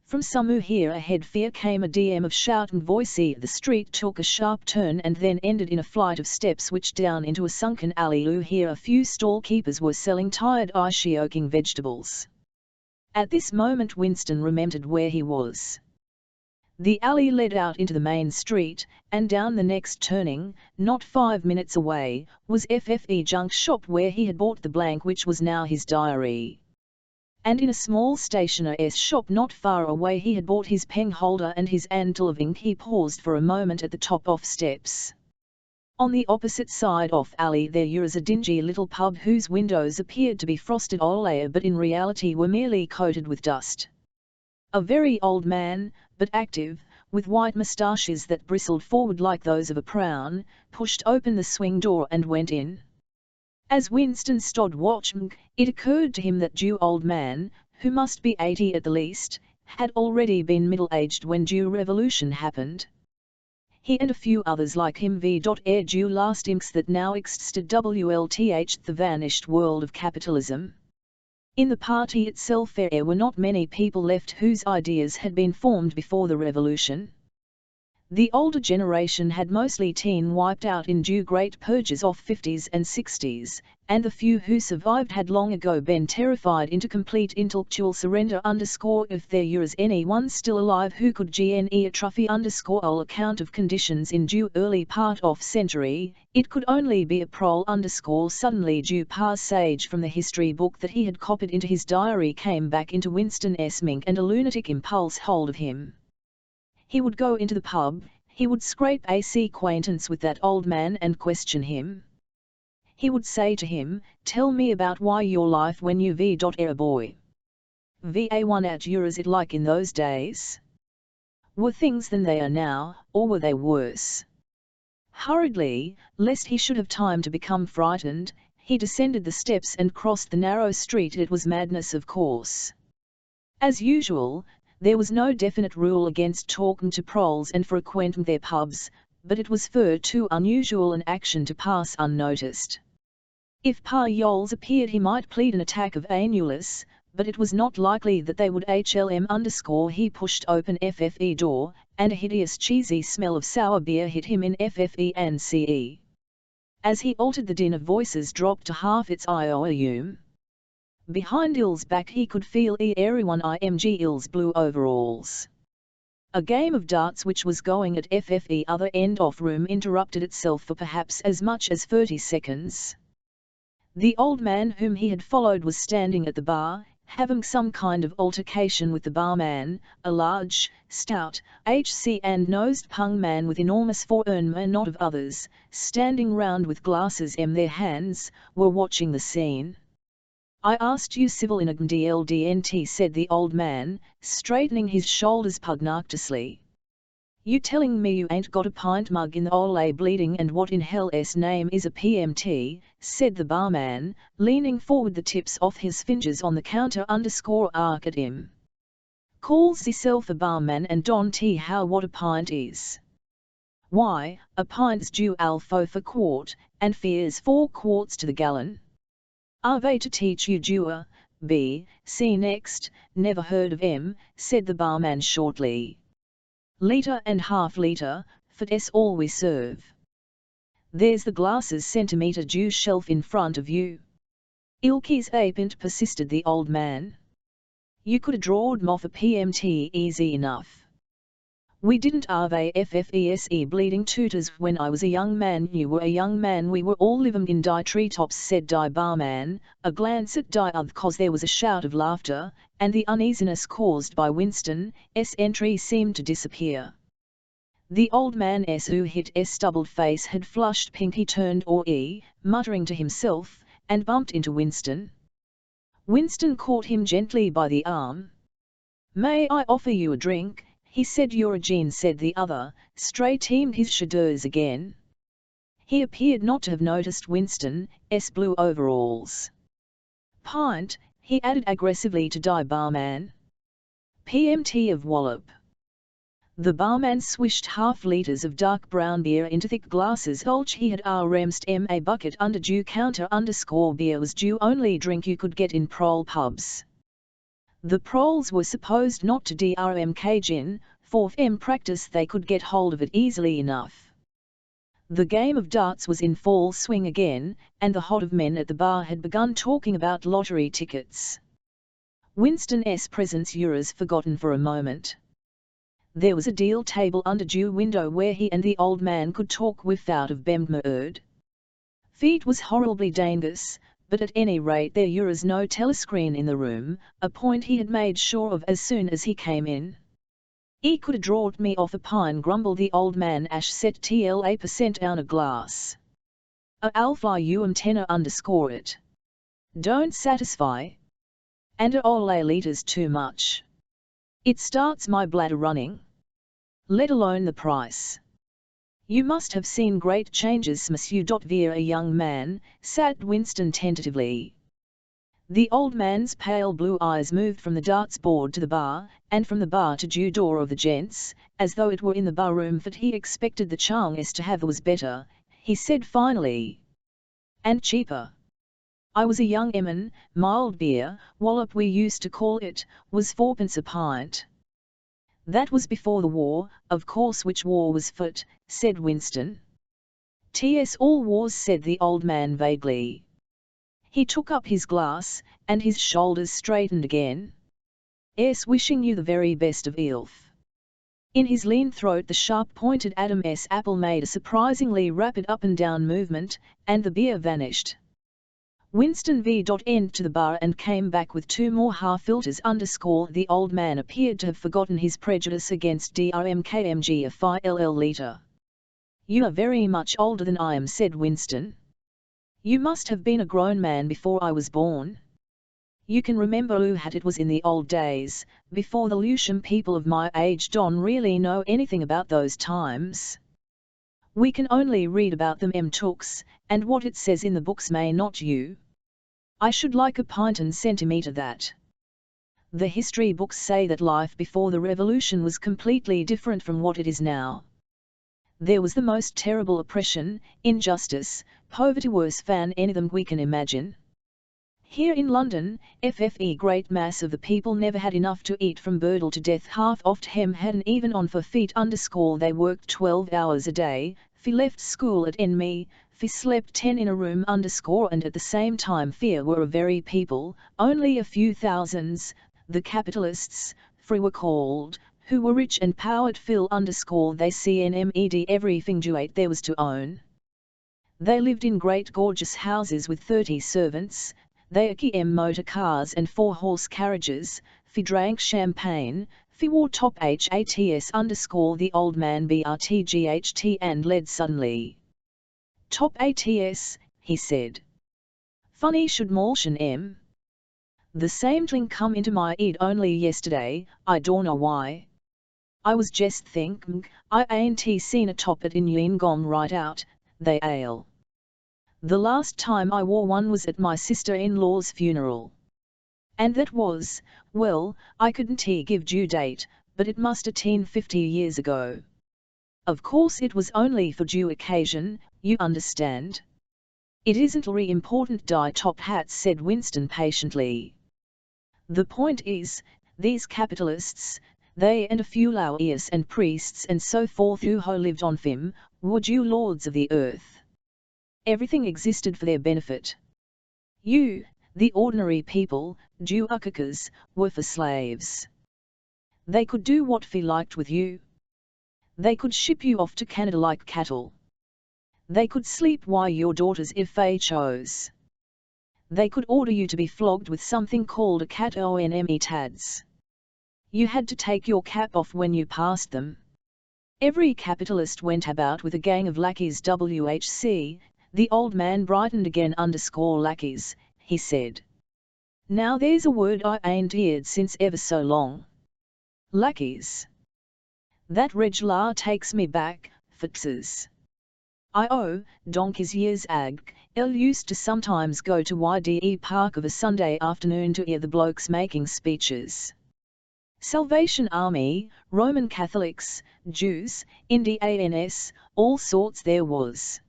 From somewhere here ahead fear came a DM of shouting voicey. The street took a sharp turn and then ended in a flight of steps which down into a sunken alley. Here a few stall keepers were selling tired Ishioking vegetables. At this moment Winston remembered where he was. The alley led out into the main street, and down the next turning, not 5 minutes away, was FFE Junk's shop where he had bought the blank which was now his diary. And in a small stationer's shop not far away he had bought his pen holder and his antle of ink. He paused for a moment at the top of steps. On the opposite side of alley there was a dingy little pub whose windows appeared to be frosted all but in reality were merely coated with dust. A very old man, but active, with white moustaches that bristled forward like those of a prawn, pushed open the swing door and went in. As Winston stood watching, it occurred to him that the old man, who must be 80 at the least, had already been middle-aged when the revolution happened. He and a few others like him due last inks that now existed WLTH the vanished world of capitalism. In the party itself there were not many people left whose ideas had been formed before the revolution. The older generation had mostly been wiped out in due great purges of 50s and 60s, and the few who survived had long ago been terrified into complete intellectual surrender if there was anyone still alive who could gene a trophy all account of conditions in due early part of century, it could only be a prole suddenly due passage from the history book that he had copied into his diary came back into Winston's mink and a lunatic impulse hold of him. He would go into the pub, he would scrape a acquaintance with that old man and question him. He would say to him, tell me about why your life when you were a boy. Va1 at you is it like in those days? Were things than they are now, or were they worse? Hurriedly, lest he should have time to become frightened, he descended the steps and crossed the narrow street. It was madness, of course. As usual, there was no definite rule against talking to proles and frequenting their pubs, but it was far too unusual an action to pass unnoticed. If Pa Yoles appeared he might plead an attack of annulus, but it was not likely that they would HLM_. He pushed open FFE door, and a hideous cheesy smell of sour beer hit him in FFE and CE. As he altered, the din of voices dropped to half its volume. Behind Ill's back he could feel everyone img Ill's blue overalls. A game of darts which was going at FFE other end off room interrupted itself for perhaps as much as 30 seconds. The old man whom he had followed was standing at the bar, having some kind of altercation with the barman, a large, stout, HC and nosed pung man with enormous forearm. A knot of others, standing round with glasses in their hands, were watching the scene. I asked you civil in a DLDNT, said the old man, straightening his shoulders pugnaciously. You telling me you ain't got a pint mug in the ole bleeding, and what in hell's name is a PMT, said the barman, leaning forward, the tips off his fingers on the counter _arc at him. Calls himself a barman and don't he how what a pint is? Why, a pint's due alpha for quart, and fears 4 quarts to the gallon. Are they to teach you dewar, B, C next? Never heard of em, said the barman shortly. Litre and half litre, for S all we serve. There's the glasses centimetre due shelf in front of you. Ilky's apint, persisted the old man. You could a drawed 'em off a PMT easy enough. We didn't have FFESE bleeding tutors when I was a young man. You were a young man. We were all living in die treetops, said die barman, a glance at die other, cause there was a shout of laughter, and the uneasiness caused by Winston's entry seemed to disappear. The old man's who hit S doubled face had flushed pink. He turned muttering to himself, and bumped into Winston. Winston caught him gently by the arm. May I offer you a drink? He said. You're a gene, said the other, straightened his shoulders again. He appeared not to have noticed Winston's blue overalls. Pint, he added aggressively to die barman. PMT of wallop. The barman swished half litres of dark brown beer into thick glasses. He had remsed a bucket under due counter _ beer was due only drink you could get in prole pubs. The proles were supposed not to drmk gin, for practice they could get hold of it easily enough. The game of darts was in full swing again, and the hot of men at the bar had begun talking about lottery tickets. Winston's presence was forgotten for a moment. There was a deal table under due window where he and the old man could talk without of bemgmered. Feet was horribly dangerous, but at any rate there was no telescreen in the room, a point he had made sure of as soon as he came in. "E could a drawed me off a pine," grumbled the old man. Ash set tla% down a glass. I'll fly you tenner _ it. Don't satisfy. And ole liters too much. It starts my bladder running. Let alone the price. You must have seen great changes, Monsieur. Via a young man, said Winston tentatively. The old man's pale blue eyes moved from the darts board to the bar, and from the bar to due door of the gents, as though it were in the bar room that he expected the changes to have was better. He said finally. And cheaper. I was a young emon, mild beer, wallop we used to call it, was 4p a pint. That was before the war, of course. Which war was fought, said Winston. Ts all wars, said the old man vaguely. He took up his glass, and his shoulders straightened again. "Es, wishing you the very best of health." In his lean throat the sharp-pointed Adam's apple made a surprisingly rapid up-and-down movement, and the beer vanished. Winston went to the bar and came back with 2 more half-filters _ The old man appeared to have forgotten his prejudice against drmkmg a phi ll liter. "You are very much older than I am," said Winston. "You must have been a grown man before I was born." You can remember who had it was in the old days, before the Lucian people of my age don't really know anything about those times. We can only read about them tooks, and what it says in the books may not you. I should like a pint and centimetre that. The history books say that life before the revolution was completely different from what it is now. There was the most terrible oppression, injustice, poverty worse than any of them we can imagine. Here in London, FFE great mass of the people never had enough to eat from birdle to death half oft hem hadn't even on for feet underscore they worked 12 hours a day, fi left school at enemy, fi slept 10 in a room underscore and at the same time fear were a very people, only a few thousands, the capitalists, free were called, who were rich and powered fill underscore they cnmed everything duate there was to own. They lived in great gorgeous houses with 30 servants, they motor cars and 4-horse carriages, fi drank champagne, fi wore top hats underscore the old man brtght and led suddenly. Top hats, he said. Funny should Malshan The same thing come into my head only yesterday, I don't know why. I was just thinking, I ain't seen a top at in gone right out, they ale. The last time I wore one was at my sister-in-law's funeral. And that was, well, I couldn't give due date, but it must have been 50 years ago. Of course it was only for due occasion, you understand. It isn't very important top hats said Winston patiently. The point is, these capitalists, they and a few lawyers and priests and so forth who lived on them, were due lords of the earth. Everything existed for their benefit. You, the ordinary people, due ukakas, were for slaves. They could do what they liked with you. They could ship you off to Canada like cattle. They could sleep while your daughters if they chose. They could order you to be flogged with something called a cat onme tads. You had to take your cap off when you passed them. Every capitalist went about with a gang of lackeys whc, the old man brightened again underscore lackeys, he said. Now there's a word I ain't heard since ever so long. Lackeys. That regular takes me back, fixes. Donkeys years ag, used to sometimes go to YDE Park of a Sunday afternoon to hear the blokes making speeches. Salvation Army, Roman Catholics, Jews, Indians, all sorts there was.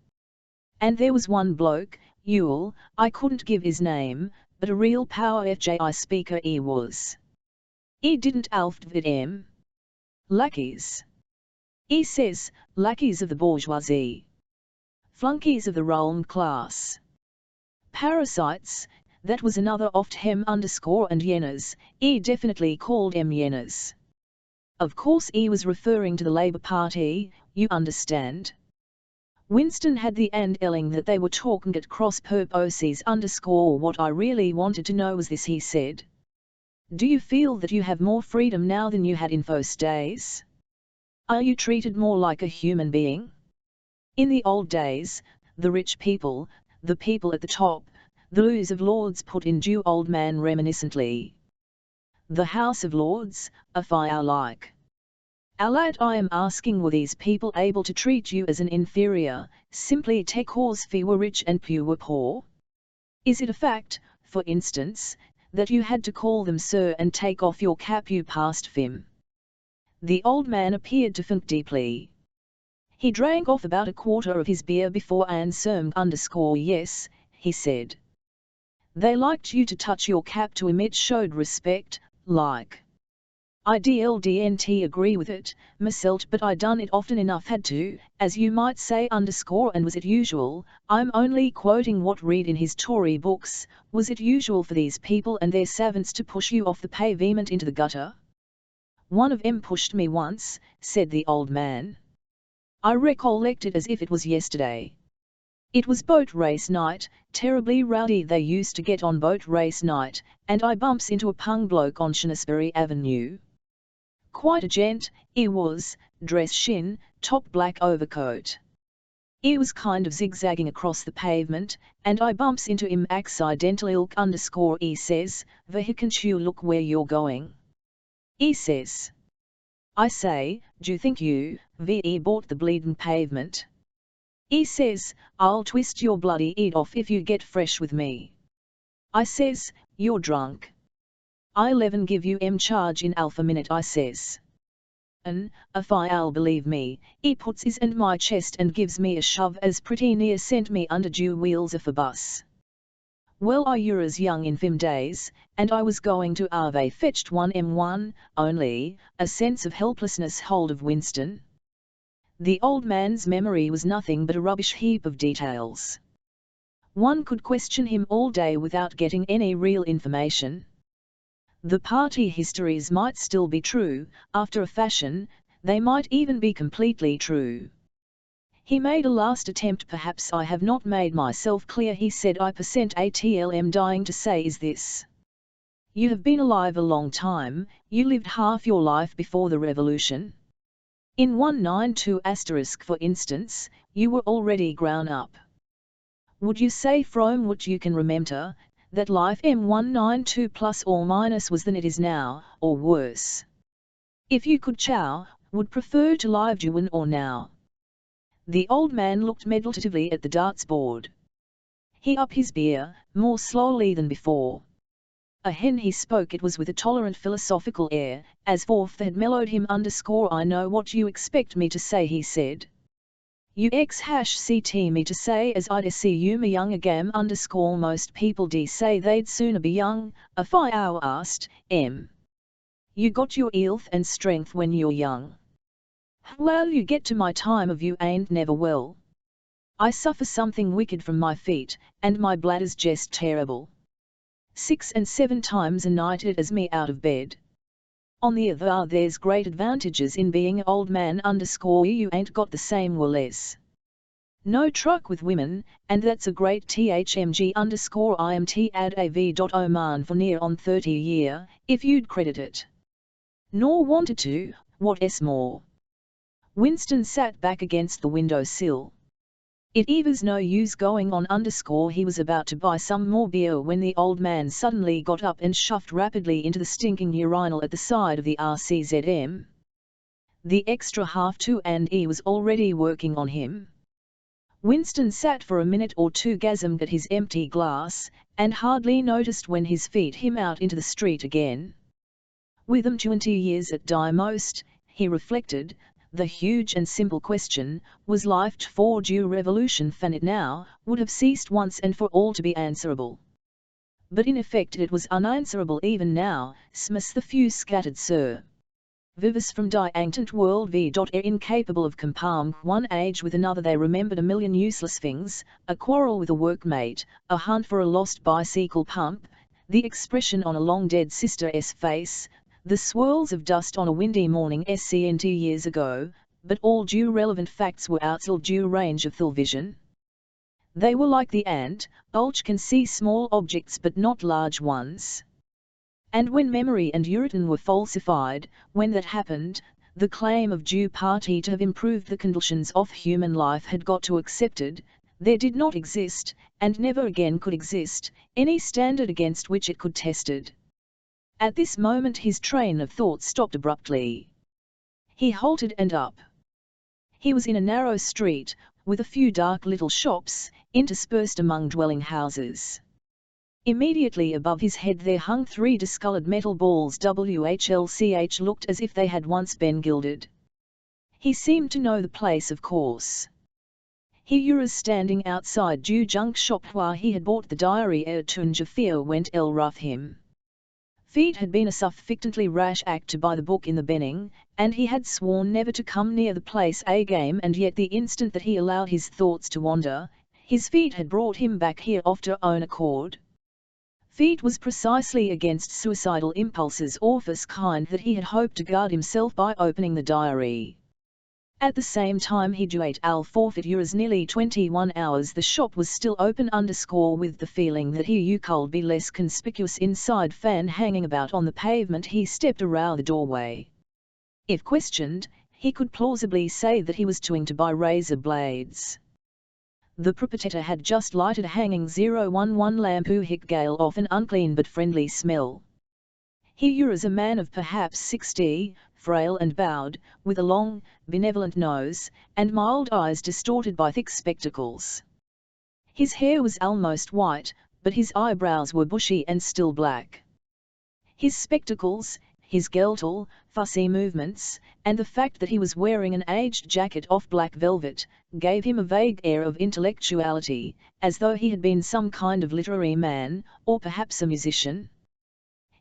And there was one bloke, Ewell, I couldn't give his name, but a real power FJI speaker he was. He didn't vid lackeys. He says, lackeys of the bourgeoisie. Flunkies of the Roland class. Parasites, that was another oft hem underscore and yenas, he definitely called yenas. Of course he was referring to the Labour Party, you understand. Winston had the and yelling that they were talking at cross purposes underscore what I really wanted to know was this he said. Do you feel that you have more freedom now than you had in those days? Are you treated more like a human being? In the old days, the rich people, the people at the top, the House of Lords put in due old man reminiscently. The House of Lords, a fire like. Lad I am asking were these people able to treat you as an inferior, simply cause they were rich and you were poor? Is it a fact, for instance, that you had to call them sir and take off your cap you passed them? The old man appeared to think deeply. He drank off about a quarter of his beer before answering underscore yes, he said. They liked you to touch your cap to emit showed respect, like. I dldnt agree with it, myself but I done it often enough had to, as you might say underscore and was it usual, I'm only quoting what read in his Tory books, was it usual for these people and their servants to push you off the pavement into the gutter? One of 'em pushed me once, said the old man. I recollect it as if it was yesterday. It was boat race night, terribly rowdy they used to get on boat race night, and I bumps into a pung bloke on Shaftesbury Avenue. Quite a gent, he was, dress shin, top black overcoat. He was kind of zigzagging across the pavement, and I bumps into him accidental ilk underscore he says, "Can't you look where you're going?" He says. I say, "D'you think you, V.E. bought the bleedin' pavement?" He says, "I'll twist your bloody head off if you get fresh with me." I says, "You're drunk." "I'll even give you charge in alpha minute," I says. "An, if I'll believe me," he puts his and my chest and gives me a shove as pretty near sent me under due wheels of a bus. Well, I were as young in them days, and I was going to Ave fetched 1M1, only, a sense of helplessness hold of Winston. The old man's memory was nothing but a rubbish heap of details. One could question him all day without getting any real information. The party histories might still be true, after a fashion, they might even be completely true. He made a last attempt. "Perhaps I have not made myself clear," he said. "I'm dying to say is this. You have been alive a long time, you lived half your life before the revolution. In 192 *, for instance, you were already grown up. Would you say from what you can remember, that life M192 plus or minus was than it is now, or worse? If you could would prefer to live then or now?" The old man looked meditatively at the darts board. He upped his beer, more slowly than before. Again he spoke. It was with a tolerant philosophical air, as forth had mellowed him "I know what you expect me to say," he said. "You ct me to say as I'd see you me young agam most people say they'd sooner be young, if I asked, You got your health and strength when you're young. Well, you get to my time of you ain't never well. I suffer something wicked from my feet, and my bladder's just terrible. 6 and 7 times a night it is me out of bed. On the other, there's great advantages in being an old man you ain't got the same less. No truck with women, and that's a great thmg imt ad av. Man for near on 30 a year, if you'd credit it. Nor wanted to, what's more." Winston sat back against the window-sill. It was no use going on he was about to buy some more beer when the old man suddenly got up and shuffled rapidly into the stinking urinal at the side of the RCZM. The extra half two and he was already working on him. Winston sat for a minute or two gazing at his empty glass, and hardly noticed when his feet him out into the street again. With 20 years at most, he reflected, the huge and simple question, was life for due revolution finite now, would have ceased once and for all to be answerable. But in effect it was unanswerable even now, smiss the few scattered vivis from die ancient world incapable of comparing one age with another. They remembered a million useless things, a quarrel with a workmate, a hunt for a lost bicycle pump, the expression on a long-dead sister's face, the swirls of dust on a windy morning scent years ago, but all due relevant facts were outside due range of vision. They were like the ant, Ulch can see small objects but not large ones. And when memory and urine were falsified, when that happened, the claim of due party to have improved the conditions of human life had got to accepted, there did not exist, and never again could exist, any standard against which it could tested. At this moment his train of thought stopped abruptly. He halted and up. He was in a narrow street, with a few dark little shops, interspersed among dwelling houses. Immediately above his head there hung 3 discolored metal balls which looked as if they had once been gilded. He seemed to know the place, of course. He was standing outside Jew junk shop where he had bought the diary tunge fear went rough him. Feet had been a sufficiently rash act to buy the book in the Benning, and he had sworn never to come near the place again, and yet the instant that he allowed his thoughts to wander, his feet had brought him back here of their own accord. Feet was precisely against suicidal impulses of this kind that he had hoped to guard himself by opening the diary. At the same time he duate forfeit as nearly 21 hours the shop was still open with the feeling that he could be less conspicuous inside fan hanging about on the pavement. He stepped around the doorway. If questioned, he could plausibly say that he was going to buy razor blades. The proprietor had just lighted a hanging 011 lamp who hicked gale off an unclean but friendly smell. He was a man of perhaps 60, frail and bowed, with a long, benevolent nose, and mild eyes distorted by thick spectacles. His hair was almost white, but his eyebrows were bushy and still black. His spectacles, his gentle, fussy movements, and the fact that he was wearing an aged jacket of black velvet, gave him a vague air of intellectuality, as though he had been some kind of literary man, or perhaps a musician.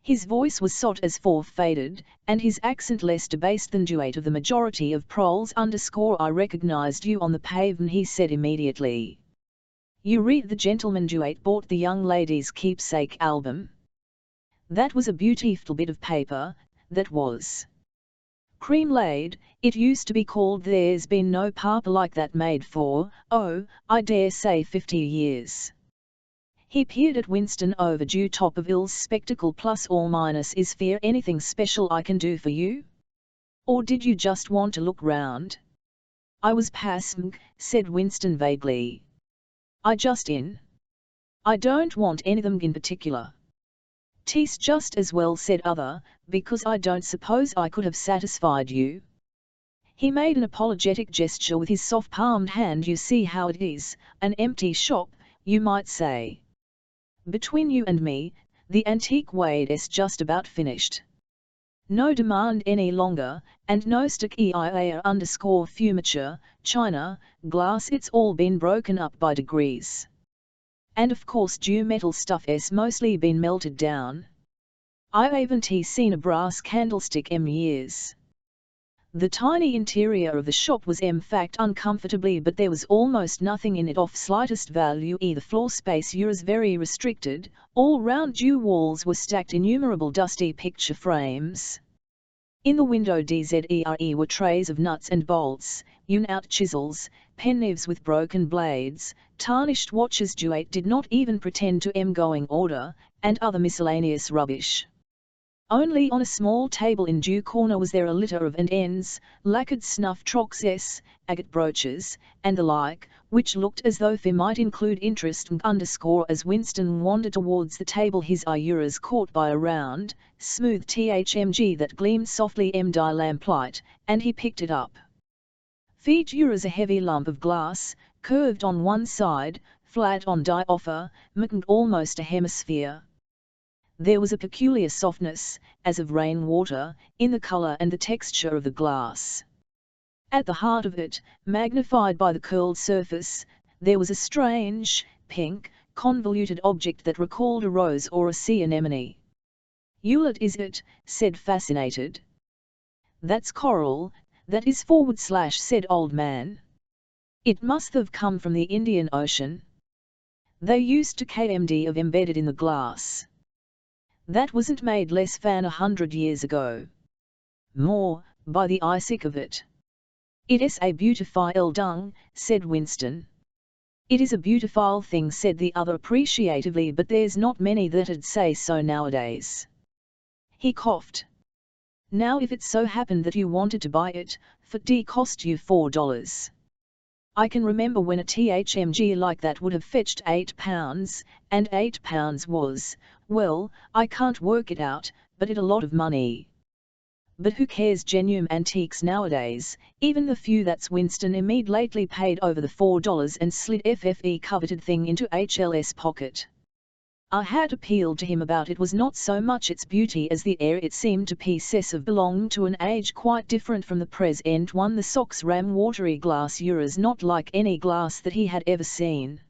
His voice was soft as faded, and his accent less debased than duet of the majority of proles. I recognized you on the pavement, he said immediately. You read the gentleman duet bought the young lady's keepsake album. That was a beautiful bit of paper, that was. Cream laid, it used to be called. There's been no paper like that made for, oh, I dare say 50 years. He peered at Winston over due top of Ill's spectacle. Plus or minus, is fear anything special I can do for you? Or did you just want to look round? I was passing, said Winston vaguely. I don't want anything in particular. "'Tis just as well," said other, "because I don't suppose I could have satisfied you." He made an apologetic gesture with his soft-palmed hand. "You see how it is, an empty shop, you might say. Between you and me, the antique wade's just about finished. No demand any longer, and no stock _furniture, china, glass, it's all been broken up by degrees. And of course due metal stuff's mostly been melted down. I haven't seen a brass candlestick years." The tiny interior of the shop was fact uncomfortably, but there was almost nothing in it of slightest value. The floor space was very restricted. All round you walls were stacked innumerable dusty picture frames. In the window dzere were trays of nuts and bolts, hewn-out chisels, penknives with broken blades, tarnished watches duet did not even pretend to going order, and other miscellaneous rubbish. Only on a small table in due corner was there a litter of ends, lacquered snuff troxes, agate brooches, and the like, which looked as though they might include interest. As Winston wandered towards the table, his eye was caught by a round, smooth thmg that gleamed softly by lamplight, and he picked it up. Feet was a heavy lump of glass, curved on one side, flat on the other, making almost a hemisphere. There was a peculiar softness, as of rain-water, in the colour and the texture of the glass. At the heart of it, magnified by the curled surface, there was a strange, pink, convoluted object that recalled a rose or a sea anemone. "Hewlett, is it?" said fascinated. "That's coral, that is / said old man. "It must have come from the Indian Ocean. They used to KMD of embedded in the glass. That wasn't made less than 100 years ago. More, by the sick of it." "It's a beautiful dung," said Winston. "It is a beautiful thing," said the other appreciatively, "but there's not many that'd say so nowadays." He coughed. "Now if it so happened that you wanted to buy it, it'd cost you $4. I can remember when a thmg like that would have fetched £8, and £8 was, well, I can't work it out, but it a lot of money. But who cares genuine antiques nowadays, even the few that's Winston immediately paid over the $4 and slid FFE coveted thing into HL's pocket. I had appealed to him about it was not so much its beauty as the air it seemed to possess of belonging to an age quite different from the present one. The sock's watery glass was not like any glass that he had ever seen.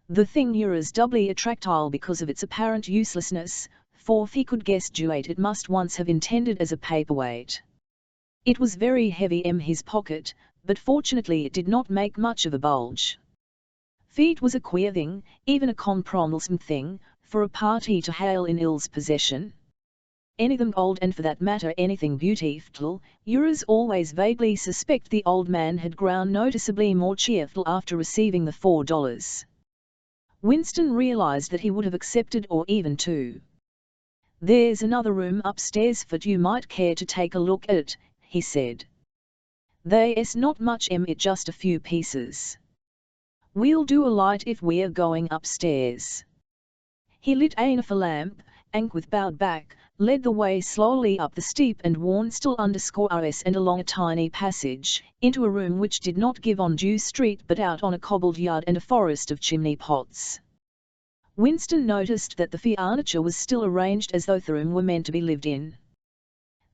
The thing was doubly attractile because of its apparent uselessness, for he could guess duet it must once have intended as a paperweight. It was very heavy in his pocket, but fortunately it did not make much of a bulge. Feet was a queer thing, even a compromising thing, for a party to hail in Ill's possession. Anything old, and for that matter anything beautiful, Euros always vaguely suspect the old man had grown noticeably more cheerful after receiving the $4. Winston realized that he would have accepted or even two. "There's another room upstairs that you might care to take a look at," he said. "There's not much it, just a few pieces." We'll do a light if we're going upstairs. He lit a lamp, and with bowed back, led the way slowly up the steep and worn still _RS and along a tiny passage, into a room which did not give on Dew Street but out on a cobbled yard and a forest of chimney pots. Winston noticed that the furniture was still arranged as though the room were meant to be lived in.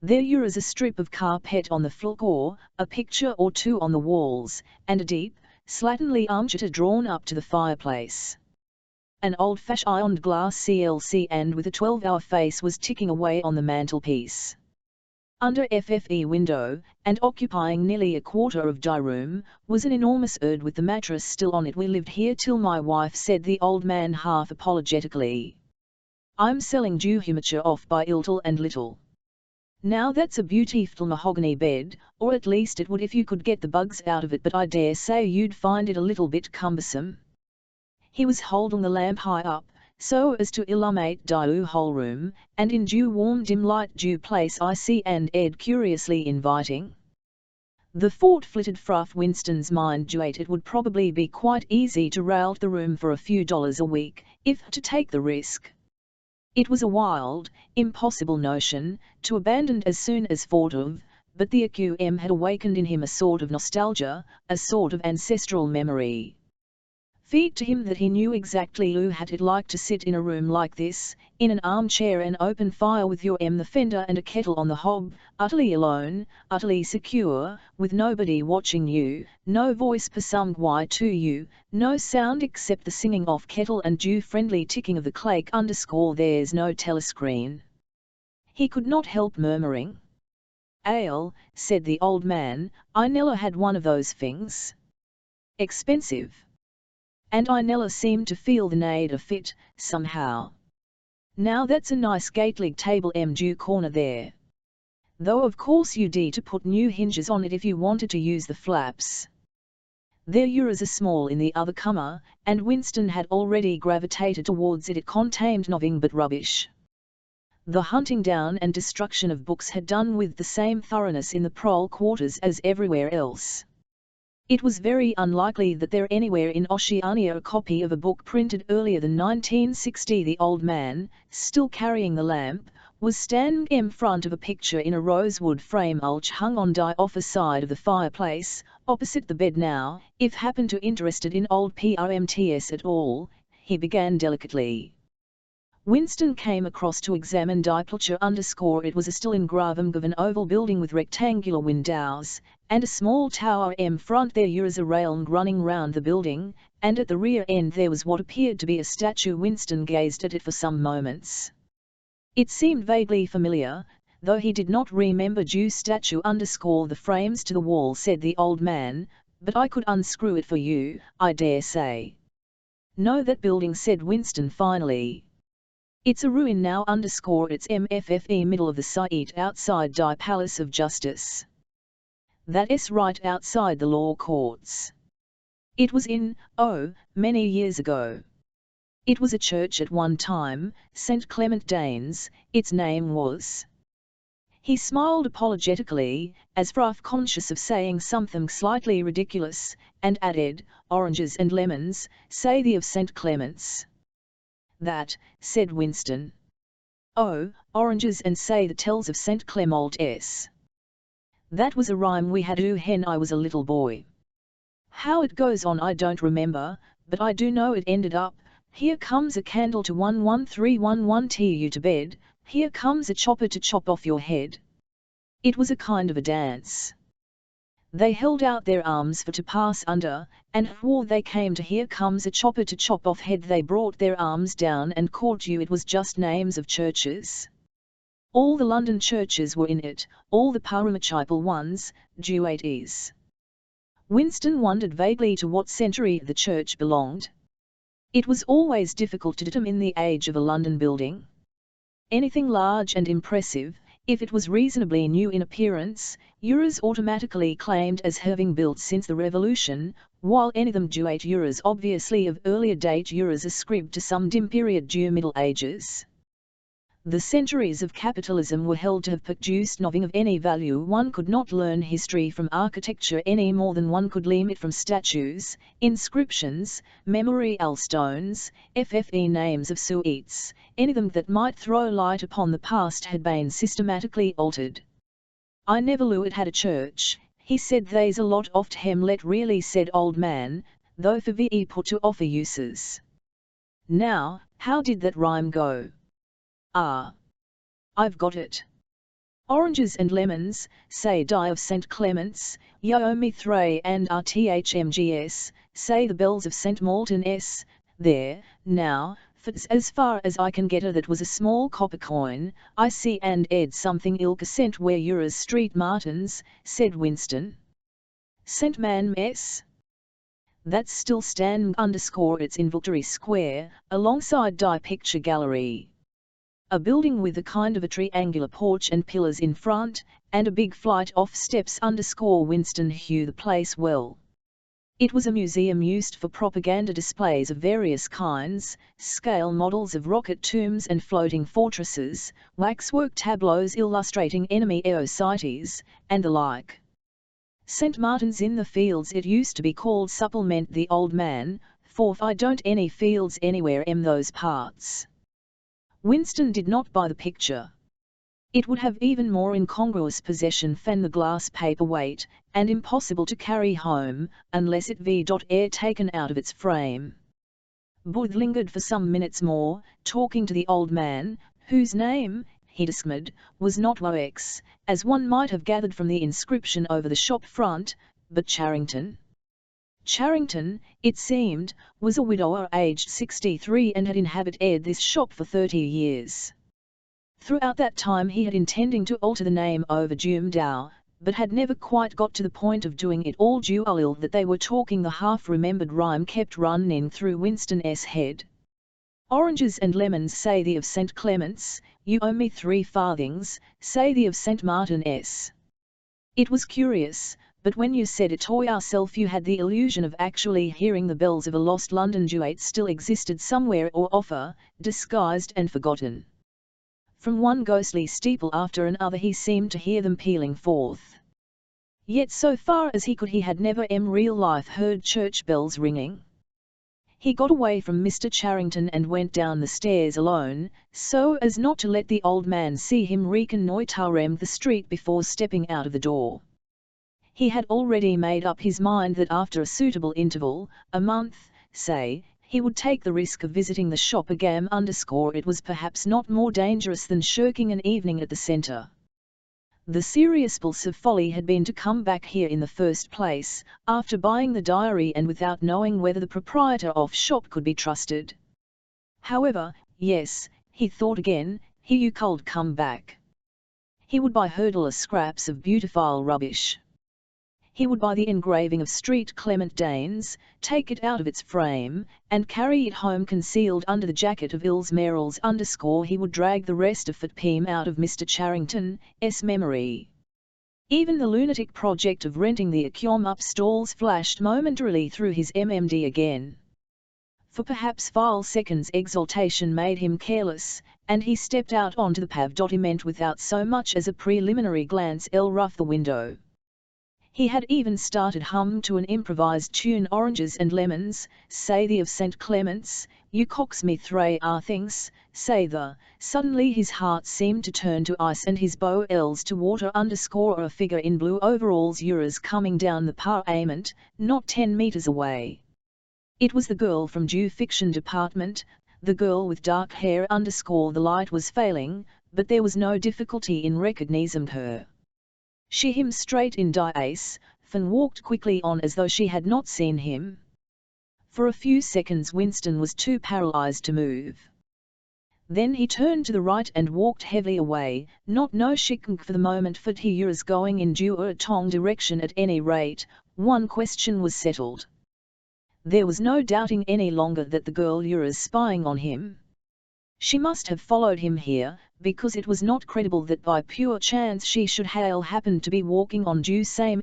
There was a strip of carpet on the floor, a picture or two on the walls, and a deep, slatternly armchair drawn up to the fireplace. An old-fashioned glass CLC and with a 12-hour face was ticking away on the mantelpiece. Under FFE window, and occupying nearly a quarter of die room, was an enormous urn with the mattress still on it. "We lived here till my wife," said the old man half apologetically. "I'm selling Dew furniture off by little and little. Now that's a beautiful mahogany bed, or at least it would if you could get the bugs out of it, but I dare say you'd find it a little bit cumbersome." He was holding the lamp high up, so as to illuminate the whole room, and in Dew warm dim light Dew place icy and Ed curiously inviting. The thought flitted through Winston's mind. It would probably be quite easy to rail the room for a few dollars a week, if to take the risk. It was a wild, impossible notion, to abandon as soon as thought of, but the AQM had awakened in him a sort of nostalgia, a sort of ancestral memory. Feed to him that he knew exactly who had it like to sit in a room like this, in an armchair and open fire with your the fender and a kettle on the hob, utterly alone, utterly secure, with nobody watching you, no voice pursumed to you, no sound except the singing off kettle and Dew friendly ticking of the clake _ there's no telescreen. He could not help murmuring. "Ale," said the old man, "I never had one of those things. Expensive. And I never seem to feel the need of it, somehow. Now that's a nice gate-leg table Dew corner there. Though of course you'd to put new hinges on it if you wanted to use the flaps. There is a small in the other corner, and Winston had already gravitated towards it. It contained nothing but rubbish. The hunting down and destruction of books had done with the same thoroughness in the prole quarters as everywhere else. It was very unlikely that there anywhere in Oceania a copy of a book printed earlier than 1960. The old man, still carrying the lamp, was standing in front of a picture in a rosewood frame which hung on the offer side of the fireplace, opposite the bed. "Now, if happened to interested in old PRMTS at all," he began delicately. Winston came across to examine die picture _ It was a still engraving of an oval building with rectangular windows, and a small tower in front. There was a rail running round the building, and at the rear end there was what appeared to be a statue. Winston gazed at it for some moments. It seemed vaguely familiar, though he did not remember Dew statue _ the frames to the wall, said the old man, "but I could unscrew it for you, I dare say." "No, that building," said Winston finally. "It's a ruin now _ it's MFFE middle of the site outside die Palace of Justice. That's right outside the law courts. It was in, many years ago. It was a church at one time, St. Clement Danes, its name was." He smiled apologetically, as if conscious of saying something slightly ridiculous, and added, "Oranges and lemons, say the of St. Clement's." "That," said Winston. "Oh, oranges and say the tells of St. Clement's. That was a rhyme we had when I was a little boy. How it goes on I don't remember, but I do know it ended up, here comes a candle to 11311 you to bed, here comes a chopper to chop off your head." It was a kind of a dance. They held out their arms for to pass under, and when they came to "here comes a chopper to chop off head" they brought their arms down and caught you. It was just names of churches. All the London churches were in it, all the Paramachipal ones, Jewites. Winston wondered vaguely to what century the church belonged. It was always difficult to determine the age of a London building. Anything large and impressive, if it was reasonably new in appearance, was automatically claimed as having built since the Revolution, while any of them Jewish was obviously of earlier date, ascribed to some dim period due Middle Ages. The centuries of capitalism were held to have produced nothing of any value. One could not learn history from architecture any more than one could learn it from statues, inscriptions, memorial stones, FFE names of suites. Anything that might throw light upon the past had been systematically altered. I never knew it had a church, he said. There's a lot oft Hamlet really, said old man, though for ve put to offer uses. Now, how did that rhyme go? Ah, I've got it. Oranges and lemons, say die of St. Clement's, Yomi Thray and RTHMGS, say the bells of St. Malton S. There, now, for as far as I can get her, that was a small copper coin, I see and ed something ilk a cent where Euros Street Martins, said Winston. St. Man Mess? That's still stand _ it's in Victory Square, alongside Die Picture Gallery. A building with a kind of a triangular porch and pillars in front, and a big flight of steps _ Winston knew the place well. It was a museum used for propaganda displays of various kinds, scale models of rocket tombs and floating fortresses, waxwork tableaus illustrating enemy aeocities, and the like. St. Martin's in the Fields it used to be called, supplement the old man, for I don't any fields anywhere in those parts. Winston did not buy the picture. It would have even more incongruous possession than the glass paperweight, and impossible to carry home, unless it air taken out of its frame. Booth lingered for some minutes more, talking to the old man, whose name, he discovered, was not Wox, as one might have gathered from the inscription over the shop front, but Charrington. Charrington, it seemed, was a widower aged 63 and had inhabited this shop for 30 years. Throughout that time he had intending to alter the name over Dow, but had never quite got to the point of doing it. All dual that they were talking, the half-remembered rhyme kept running through Winston's head. Oranges and lemons, say the of St. Clement's, you owe me 3 farthings, say the of St. Martin's. It was curious, but when you said it to yourself you had the illusion of actually hearing the bells of a lost London duet still existed somewhere, or offer, disguised and forgotten. From one ghostly steeple after another he seemed to hear them pealing forth. Yet so far as he could he had never in real life heard church bells ringing. He got away from Mr. Charrington and went down the stairs alone, so as not to let the old man see him reconnoitring the street before stepping out of the door. He had already made up his mind that after a suitable interval, a month, say, he would take the risk of visiting the shop again _ it was perhaps not more dangerous than shirking an evening at the centre. The serious pulse of folly had been to come back here in the first place, after buying the diary and without knowing whether the proprietor of shop could be trusted. However, yes, he thought again, here you could come back. He would buy hurdler scraps of beautiful rubbish. He would buy the engraving of Street Clement Danes, take it out of its frame, and carry it home concealed under the jacket of Ills Merrills _ he would drag the rest of it Peam out of Mr. Charrington's memory. Even the lunatic project of renting the Aquiom up stalls flashed momentarily through his MMD again. For perhaps 5 seconds exaltation made him careless, and he stepped out onto the pavement without so much as a preliminary glance rough the window. He had even started humming to an improvised tune, oranges and lemons, say the of St. Clement's, you cocks me 3 things, say the. Suddenly his heart seemed to turn to ice and his bow ells to water _ a figure in blue overalls Euros coming down the pavement, not 10 meters away. It was the girl from Jew Fiction Department, the girl with dark hair _ the light was failing, but there was no difficulty in recognizing her. She him straight in die ace, and walked quickly on as though she had not seen him. For a few seconds Winston was too paralyzed to move. Then he turned to the right and walked heavily away, not noticing for the moment that he was going in due tong direction. At any rate, one question was settled. There was no doubting any longer that the girl was spying on him. She must have followed him here, because it was not credible that by pure chance she should have happened to be walking on due same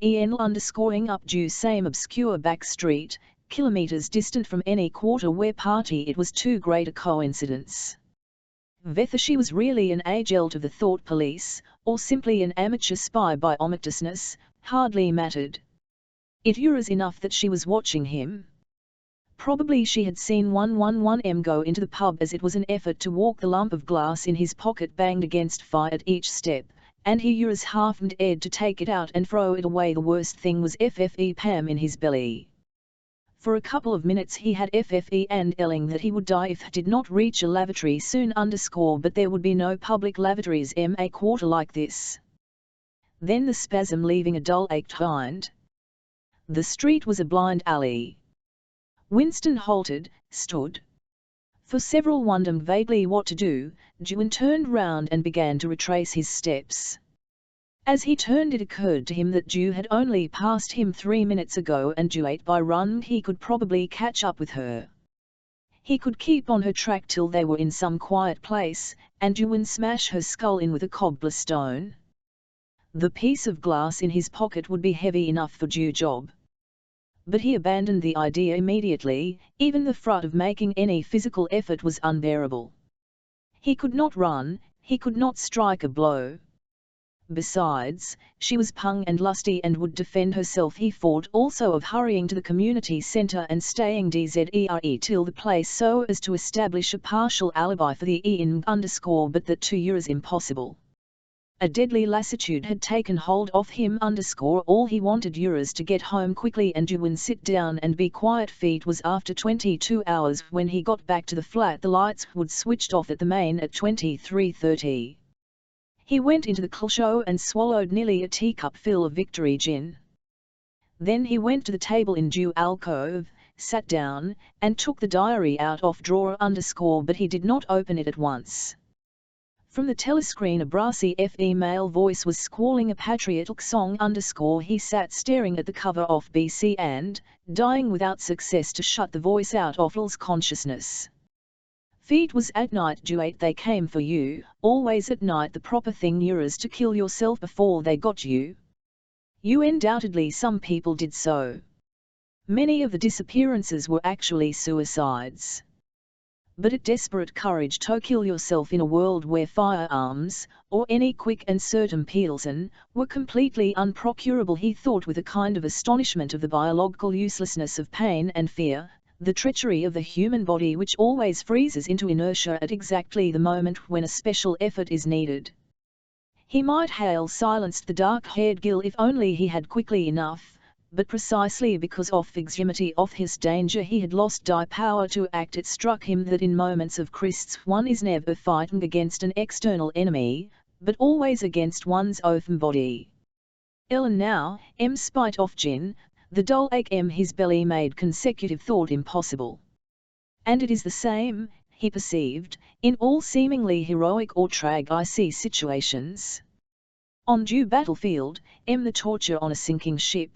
up due same obscure back street, kilometers distant from any quarter where party. It was too great a coincidence. Whether she was really an agent of the thought police, or simply an amateur spy by omniscience, hardly mattered. It was enough that she was watching him. Probably she had seen 111M go into the pub as it was an effort to walk the lump of glass in his pocket banged against fire at each step, and he was half-ed to take it out and throw it away. The worst thing was FFE Pam in his belly. For a couple of minutes he had FFE and yelling that he would die if he did not reach a lavatory soon but there would be no public lavatories in a quarter like this. Then the spasm leaving a dull ache behind. The street was a blind alley. Winston halted, stood. For several wondered vaguely what to do, Juan turned round and began to retrace his steps. As he turned it occurred to him that Ju had only passed him 3 minutes ago and Ju by run he could probably catch up with her. He could keep on her track till they were in some quiet place, and Juan smash her skull in with a cobblestone. The piece of glass in his pocket would be heavy enough for Ju's job. But he abandoned the idea immediately. Even the fright of making any physical effort was unbearable. He could not run, he could not strike a blow. Besides, she was pung and lusty and would defend herself. He thought also of hurrying to the community centre and staying DZERE till the place so as to establish a partial alibi for the but that too was impossible. A deadly lassitude had taken hold of him. All he wanted was to get home quickly and Juan sit down and be quiet. Feet was after 22 hours. When he got back to the flat the lights would switched off at the main at 23:30. He went into the show and swallowed nearly a teacup full of Victory gin. Then he went to the table in Ju's alcove, sat down, and took the diary out of drawer but he did not open it at once. From the telescreen a brassy female voice was squalling a patriotic song. He sat staring at the cover of BC and, dying without success to shut the voice out of L's consciousness. Feet was at night Juate they came for you, always at night the proper thing was to kill yourself before they got you. You undoubtedly some people did so. Many of the disappearances were actually suicides. But a desperate courage to kill yourself in a world where firearms, or any quick and certain poison, were completely unprocurable. He thought with a kind of astonishment of the biological uselessness of pain and fear, the treachery of the human body which always freezes into inertia at exactly the moment when a special effort is needed. He might have silenced the dark-haired Gil if only he had quickly enough, but precisely because of the extremity of his danger he had lost die power to act. It struck him that in moments of crisis one is never fighting against an external enemy, but always against one's own body. Ellen now, spite of gin, the dull ache his belly made consecutive thought impossible. And it is the same, he perceived, in all seemingly heroic or tragic situations. On due battlefield, the torture on a sinking ship,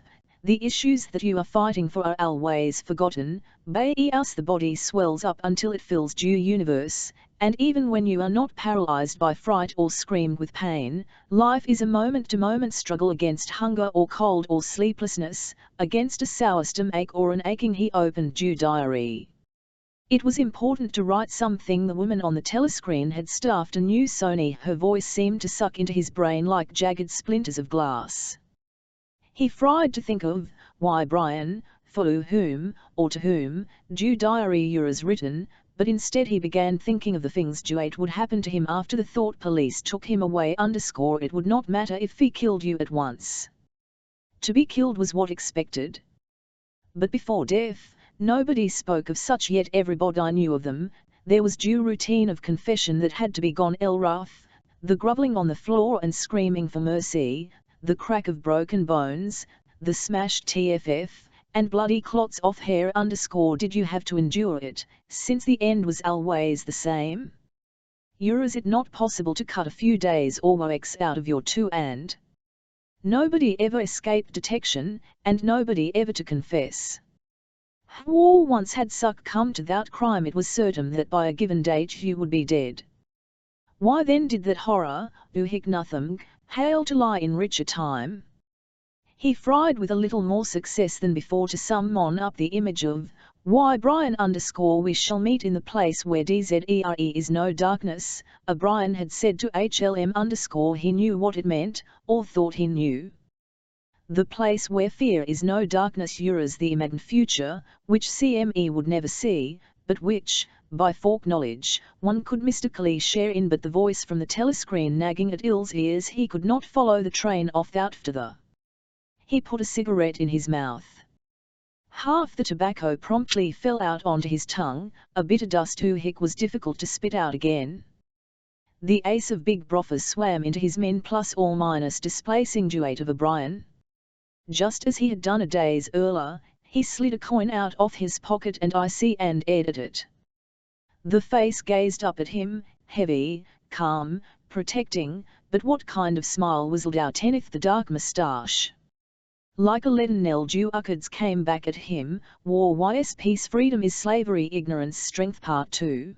the issues that you are fighting for are always forgotten, as the body swells up until it fills due universe, and even when you are not paralyzed by fright or screamed with pain, life is a moment-to-moment struggle against hunger or cold or sleeplessness, against a sour stomach or an aching. He opened due diary. It was important to write something. The woman on the telescreen had stuffed a new Sony. Her voice seemed to suck into his brain like jagged splinters of glass. He tried to think of, why Brian, for whom, or to whom, due diary was written, but instead he began thinking of the things Juate would happen to him after the thought police took him away. It would not matter if he killed you at once. To be killed was what expected. But before death, nobody spoke of such yet everybody knew of them. There was due routine of confession that had to be gone wrath, the grovelling on the floor and screaming for mercy, the crack of broken bones, the smashed TFF, and bloody clots of hair. Did you have to endure it, since the end was always the same? Is it not possible to cut a few days or weeks out of your two and? Nobody ever escaped detection, and nobody ever to confess. Who once had succumbed to that crime it was certain that by a given date you would be dead. Why then did that horror, nothing, hail to lie in richer time? He tried with a little more success than before to summon up the image of, Why Brian_we shall meet in the place where dzere is no darkness, Brian had said to HLM_ he knew what it meant, or thought he knew. The place where fear is no darkness Ura's the imagined future, which CME would never see, but which, by folk knowledge, one could mystically share in. But the voice from the telescreen nagging at Il's ears, he could not follow the train off without the. He put a cigarette in his mouth. Half the tobacco promptly fell out onto his tongue, a bitter dust who was difficult to spit out again. The ace of big brothers swam into his min plus or minus displacing duet of O'Brien. Just as he had done a days earlier, he slid a coin out of his pocket and aired at it. The face gazed up at him, heavy, calm, protecting, but what kind of smile was out beneath the dark moustache? Like a leaden knell Duckards came back at him, War is Peace, Freedom is Slavery, Ignorance, Strength Part 2.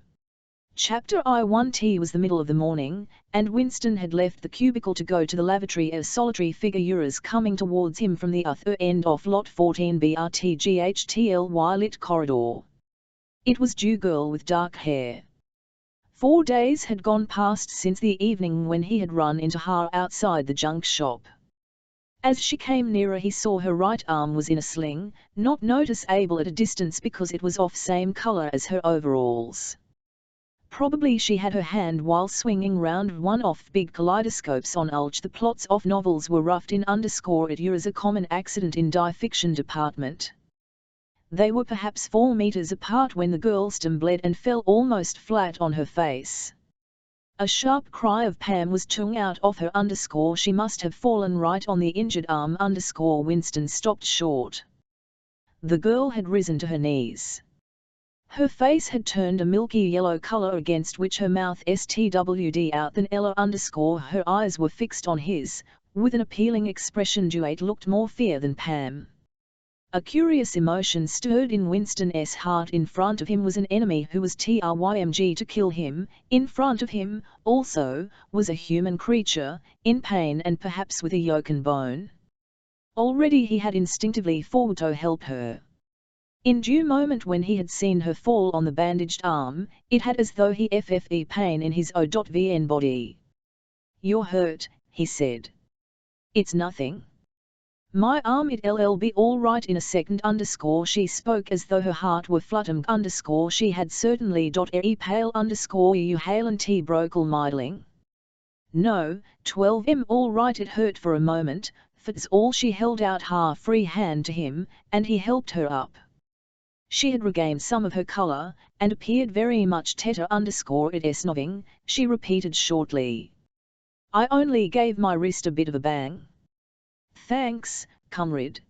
Chapter I1. T was the middle of the morning, and Winston had left the cubicle to go to the lavatory. A solitary figure Ura's coming towards him from the other end of lot 14 BRTGHTLY lit corridor. It was Dew girl with dark hair. 4 days had gone past since the evening when he had run into her outside the junk shop. As she came nearer he saw her right arm was in a sling, not noticeable at a distance because it was of same color as her overalls. Probably she had her hand while swinging round one of big kaleidoscopes on Ulch. The plots of novels were roughed in _ at Ura's a common accident in die fiction department. They were perhaps 4 meters apart when the girl stumbled and fell almost flat on her face. A sharp cry of Pam was tung out of her _ she must have fallen right on the injured arm _ Winston stopped short. The girl had risen to her knees. Her face had turned a milky yellow color against which her mouth stwd out. Then Ella _ her eyes were fixed on his, with an appealing expression. Duet looked more fear than Pam. A curious emotion stirred in Winston's heart. In front of him was an enemy who was trying to kill him. In front of him, also, was a human creature, in pain and perhaps with a broken bone. Already he had instinctively fought to help her. In due moment when he had seen her fall on the bandaged arm, it had as though he felt pain in his own body. "You're hurt," he said. "It's nothing. My arm, it'll be all right in a second _ she spoke as though her heart were fluttering _ she had certainly pale _ you halen t brokel midling. No, 12 all right. It hurt for a moment, that's all." She held out her free hand to him, and he helped her up. She had regained some of her color, and appeared very much better _ it's nothing, she repeated shortly. "I only gave my wrist a bit of a bang." "Thanks, comrade."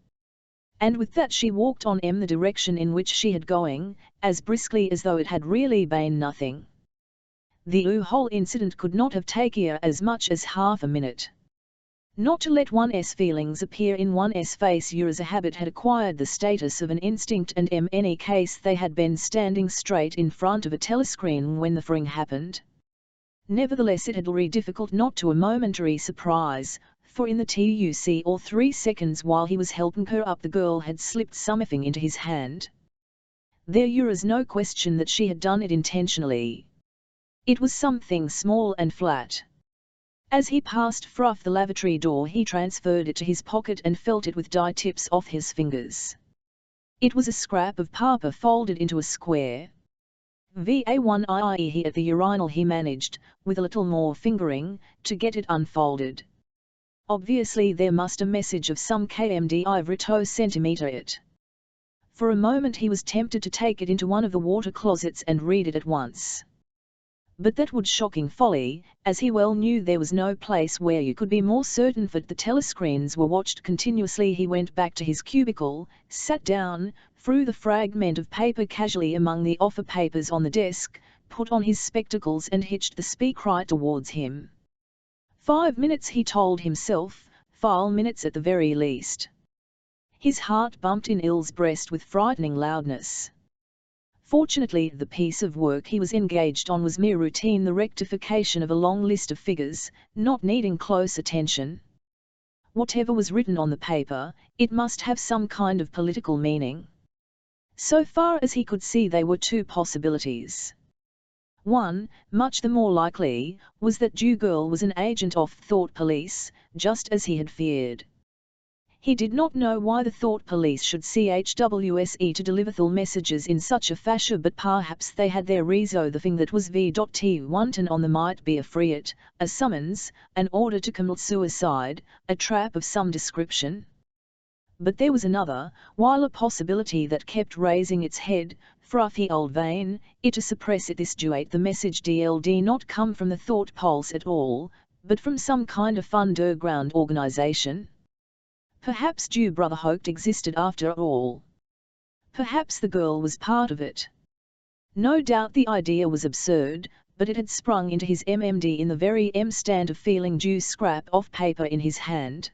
And with that she walked on the direction in which she had going, as briskly as though it had really been nothing. The whole incident could not have taken as much as half a minute. Not to let one's feelings appear in one's face. Ura's habit had acquired the status of an instinct, and in any case they had been standing straight in front of a telescreen when the thing happened. Nevertheless it had been difficult not to a momentary surprise, for in the TUC or 3 seconds while he was helping her up the girl had slipped something into his hand. There was no question that she had done it intentionally. It was something small and flat. As he passed through the lavatory door he transferred it to his pocket and felt it with the tips of his fingers. It was a scrap of paper folded into a square. Va1ie at the urinal he managed, with a little more fingering, to get it unfolded. Obviously there must a message of some kmd ivry centimeter it. For a moment he was tempted to take it into one of the water closets and read it at once. But that would shocking folly, as he well knew there was no place where you could be more certain that the telescreens were watched continuously. He went back to his cubicle, sat down, threw the fragment of paper casually among the offer papers on the desk, put on his spectacles and hitched the speakwrite towards him. 5 minutes he told himself, 5 minutes at the very least. His heart bumped in Il's breast with frightening loudness. Fortunately the piece of work he was engaged on was mere routine, the rectification of a long list of figures, not needing close attention. Whatever was written on the paper, it must have some kind of political meaning. So far as he could see, there were two possibilities. One, much the more likely, was that Jew girl was an agent of thought police, just as he had feared. He did not know why the thought police should CHWSE to deliver thought messages in such a fashion, but perhaps they had their reason. The thing that was V.T. wanted on them might be a friat, a summons, an order to commit suicide, a trap of some description. But there was another, while a possibility that kept raising its head, frothy old vein, it to suppress it. This duate the message DLD not come from the thought pulse at all, but from some kind of underground organization. Perhaps Jew Brotherhood existed after all. Perhaps the girl was part of it. No doubt the idea was absurd, but it had sprung into his MMD in the very stand of feeling Jew's scrap of paper in his hand.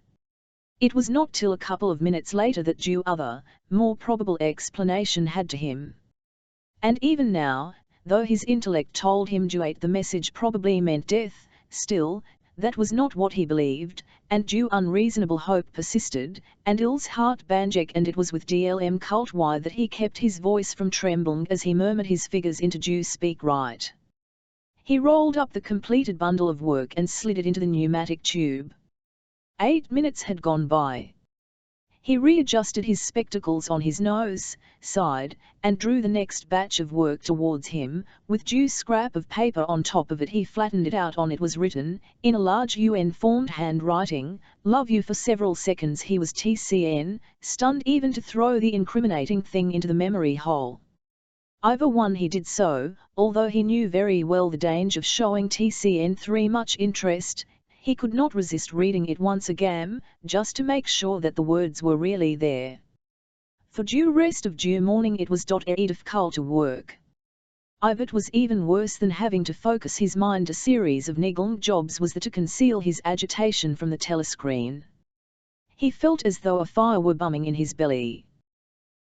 It was not till a couple of minutes later that Jew other, more probable explanation had to him. And even now, though his intellect told him duate the message probably meant death, still, that was not what he believed, and Jew unreasonable hope persisted, and Il's heart banjek, and it was with DLM cult why that he kept his voice from trembling as he murmured his figures into Jew speak right. He rolled up the completed bundle of work and slid it into the pneumatic tube. 8 minutes had gone by. He readjusted his spectacles on his nose, sighed, and drew the next batch of work towards him. With Jew's scrap of paper on top of it, he flattened it out. On it was written, in a large UN-formed handwriting, "Love you." For several seconds he was TCN, stunned even to throw the incriminating thing into the memory hole. Either one he did so, although he knew very well the danger of showing TCN3 much interest. He could not resist reading it once again, just to make sure that the words were really there. For due rest of due morning it was difficult to work. It was even worse than having to focus his mind. A series of niggling jobs was there to conceal his agitation from the telescreen. He felt as though a fire were bumming in his belly.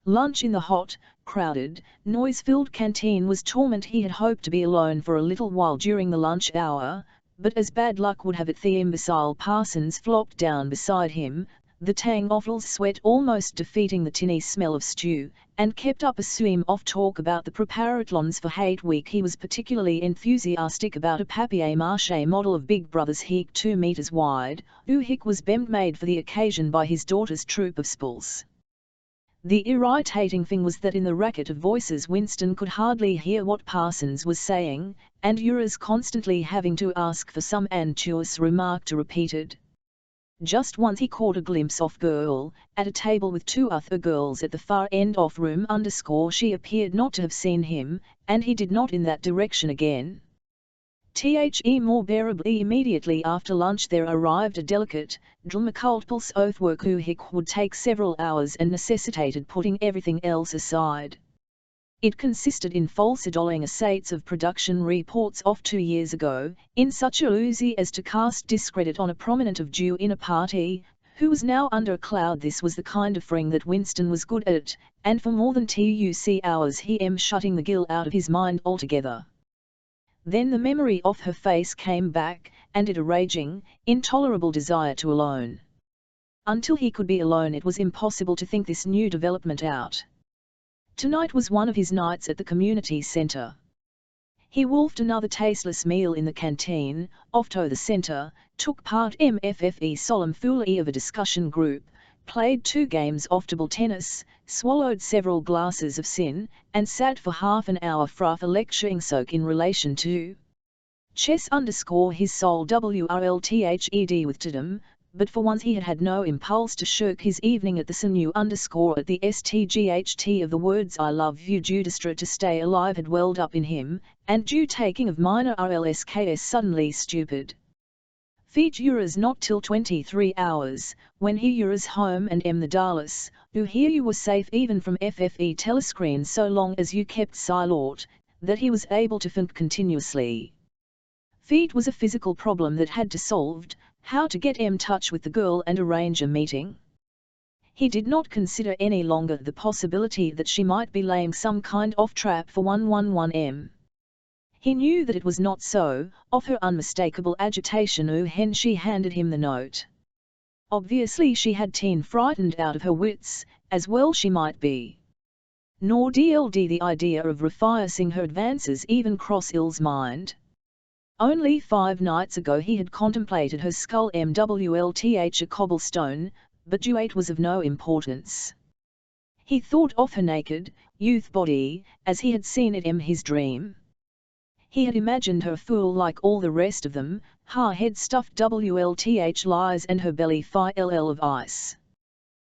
Lunch in the hot, crowded, noise-filled canteen was torment. He had hoped to be alone for a little while during the lunch hour, but as bad luck would have it, the imbecile Parsons flopped down beside him, the tang of Il's sweat almost defeating the tinny smell of stew, and kept up a stream of talk about the preparatlons for Hate Week. He was particularly enthusiastic about a papier-mâché model of Big Brother's Heek 2 meters wide, who was made for the occasion by his daughter's troupe of spools. The irritating thing was that in the racket of voices Winston could hardly hear what Parsons was saying, and Ura's constantly having to ask for some antuous remark to repeat it. Just once he caught a glimpse of girl, at a table with two other girls at the far end of room _ she appeared not to have seen him, and he did not in that direction again. More bearably immediately after lunch there arrived a delicate, dramacultpulse oathwork who would take several hours and necessitated putting everything else aside. It consisted in falsifying essays of production reports of 2 years ago, in such a ruse as to cast discredit on a prominent of Jew in a party, who was now under a cloud. This was the kind of thing that Winston was good at, and for more than 2 hours he shutting the gill out of his mind altogether. Then the memory of her face came back, and it a raging, intolerable desire to alone. Until he could be alone it was impossible to think this new development out. Tonight was one of his nights at the community centre. He wolfed another tasteless meal in the canteen, off to the centre, took part MFFE solemn foolery of a discussion group, played 2 games of table tennis, swallowed several glasses of sin, and sat for half an hour for a lecturing soak in relation to chess _ his soul WRLTHED with Tatum, but for once he had had no impulse to shirk his evening at the sinew _ at the STGHT of the words "I love you." Judistra to stay alive had welled up in him, and due taking of minor RLSKS suddenly stupid. Feet Uras not till 23 hours, when he Uras home and the Dallas, who here you were safe even from FFE telescreen so long as you kept silent, that he was able to think continuously. Feet was a physical problem that had to solved, how to get touch with the girl and arrange a meeting. He did not consider any longer the possibility that she might be laying some kind of trap for 111M. He knew that it was not so, of her unmistakable agitation when she handed him the note. Obviously she had been frightened out of her wits, as well she might be. Nor did the idea of refinancing her advances even cross Ill's mind. Only 5 nights ago he had contemplated her skull MWLTH a cobblestone, but Duate was of no importance. He thought of her naked, youth body, as he had seen it in his dream. He had imagined her fool like all the rest of them, her head stuffed WLTH lies and her belly FILL of ice.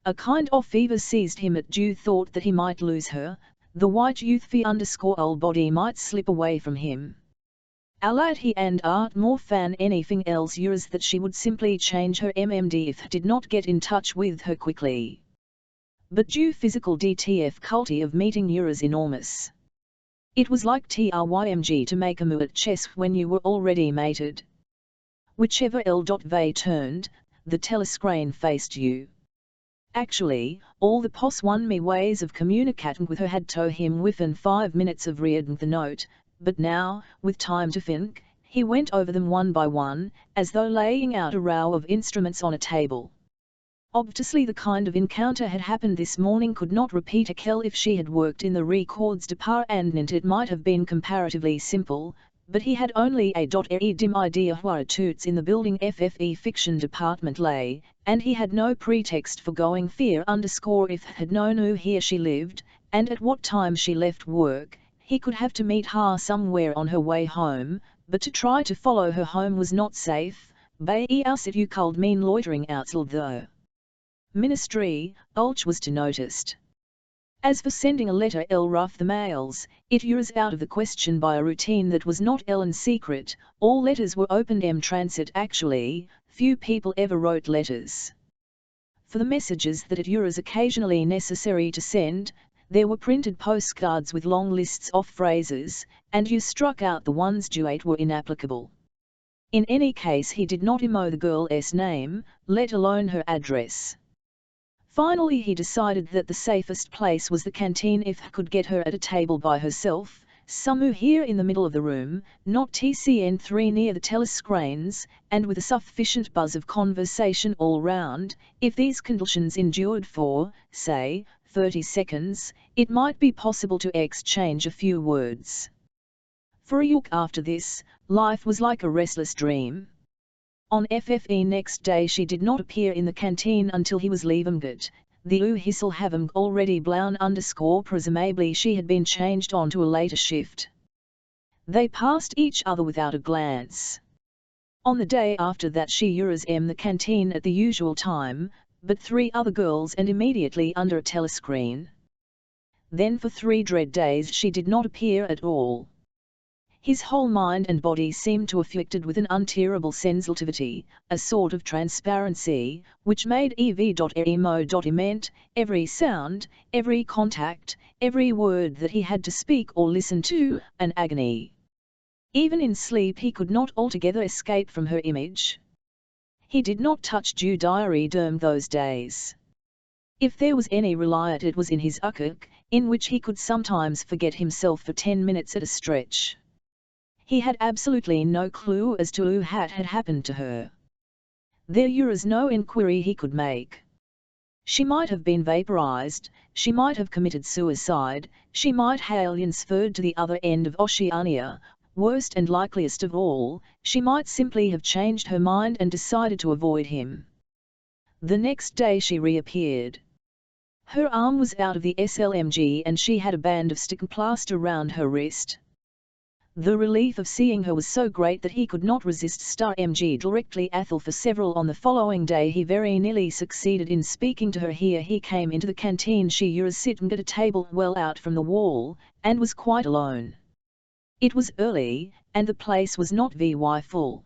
A kind of fever seized him at due thought that he might lose her, the white youth_old body might slip away from him. Alat he and art more fan anything else yours that she would simply change her MMD if he did not get in touch with her quickly. But due physical difficulty of meeting yours enormous. It was like TRYMG to make a move at chess when you were already mated. Whichever way turned, the telescreen faced you. Actually, all the +1 ways of communicating with her had to him within 5 minutes of reading the note, but now, with time to think, he went over them one by one, as though laying out a row of instruments on a table. Obviously the kind of encounter had happened this morning could not repeat again if she had worked in the records department. It might have been comparatively simple, but he had only a dim idea where toots in the building FFE fiction department lay, and he had no pretext for going fear _ if had known who here she lived, and at what time she left work. He could have to meet her somewhere on her way home, but to try to follow her home was not safe, else it you could mean loitering outside the ministry, Ulch was to noticed. As for sending a letter rough the mails, it was out of the question by a routine that was not in secret. All letters were opened transit. Actually, few people ever wrote letters. For the messages that it was occasionally necessary to send, there were printed postcards with long lists of phrases, and you struck out the ones Duate were inapplicable. In any case he did not know the girl's name, let alone her address. Finally he decided that the safest place was the canteen if he could get her at a table by herself, somewhere here in the middle of the room, not TCN3 near the telescreens, and with a sufficient buzz of conversation all round. If these conditions endured for, say, 30 seconds, it might be possible to exchange a few words. For a week after this, life was like a restless dream. On FFE next day she did not appear in the canteen until he was leaving it. The hissel having already blown _ presumably she had been changed on to a later shift. They passed each other without a glance. On the day after that she was in the canteen at the usual time, but 3 other girls and immediately under a telescreen. Then for 3 dread days she did not appear at all. His whole mind and body seemed to afflicted with an untearable sensitivity, a sort of transparency, which made EV.emo.ement, every sound, every contact, every word that he had to speak or listen to, an agony. Even in sleep he could not altogether escape from her image. He did not touch Jew diary during those days. If there was any reliance it was in his ukuk, in which he could sometimes forget himself for 10 minutes at a stretch. He had absolutely no clue as to who had happened to her. There was no inquiry he could make. She might have been vaporized, she might have committed suicide, she might have transferred to the other end of Oceania. Worst and likeliest of all, she might simply have changed her mind and decided to avoid him. The next day she reappeared. Her arm was out of the SLMG and she had a band of stick plaster round her wrist. The relief of seeing her was so great that he could not resist *MG directly Athel for several. On the following day he very nearly succeeded in speaking to her. Here he came into the canteen. She was sitting at a table well out from the wall, and was quite alone. It was early, and the place was not very full.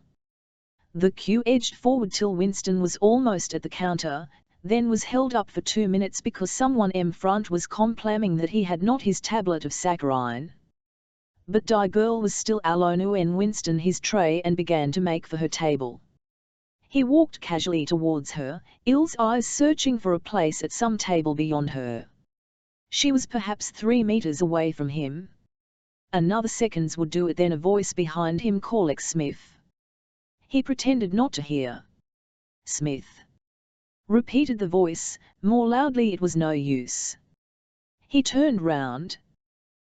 The queue edged forward till Winston was almost at the counter, then was held up for 2 minutes because someone in front was complaining that he had not his tablet of saccharine. But die girl was still alone when Winston his tray and began to make for her table. He walked casually towards her, Ill's eyes searching for a place at some table beyond her. She was perhaps 3 meters away from him. Another seconds would do it, then a voice behind him called Smith. He pretended not to hear. Smith repeated the voice, more loudly. It was no use. He turned round.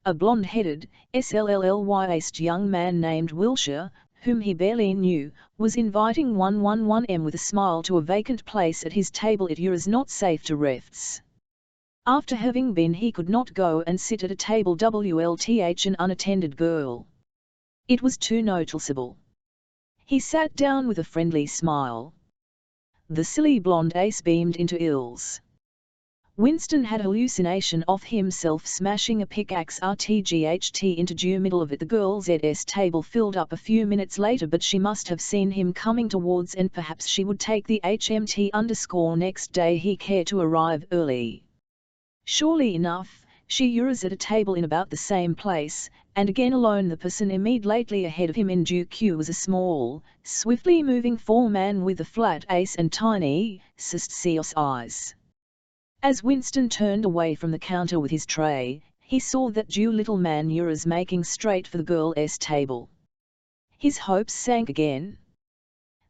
A blonde-headed, SLLY-aced young man named Wilshire, whom he barely knew, was inviting 111M with a smile to a vacant place at his table. It was not safe to refts. After having been, he could not go and sit at a table WLTH an unattended girl. It was too noticeable. He sat down with a friendly smile. The silly blonde ace beamed into Ills. Winston had a hallucination of himself smashing a pickaxe RTGHT into due middle of it. The girl's ZS table filled up a few minutes later, but she must have seen him coming towards, and perhaps she would take the HMT_ next day. He cared to arrive early. Surely enough, she was at a table in about the same place, and again alone. The person immediately ahead of him in due queue was a small, swiftly moving foreman with a flat ace and tiny, suspicious eyes. As Winston turned away from the counter with his tray, he saw that Jew little man was making straight for the girl's table. His hopes sank again.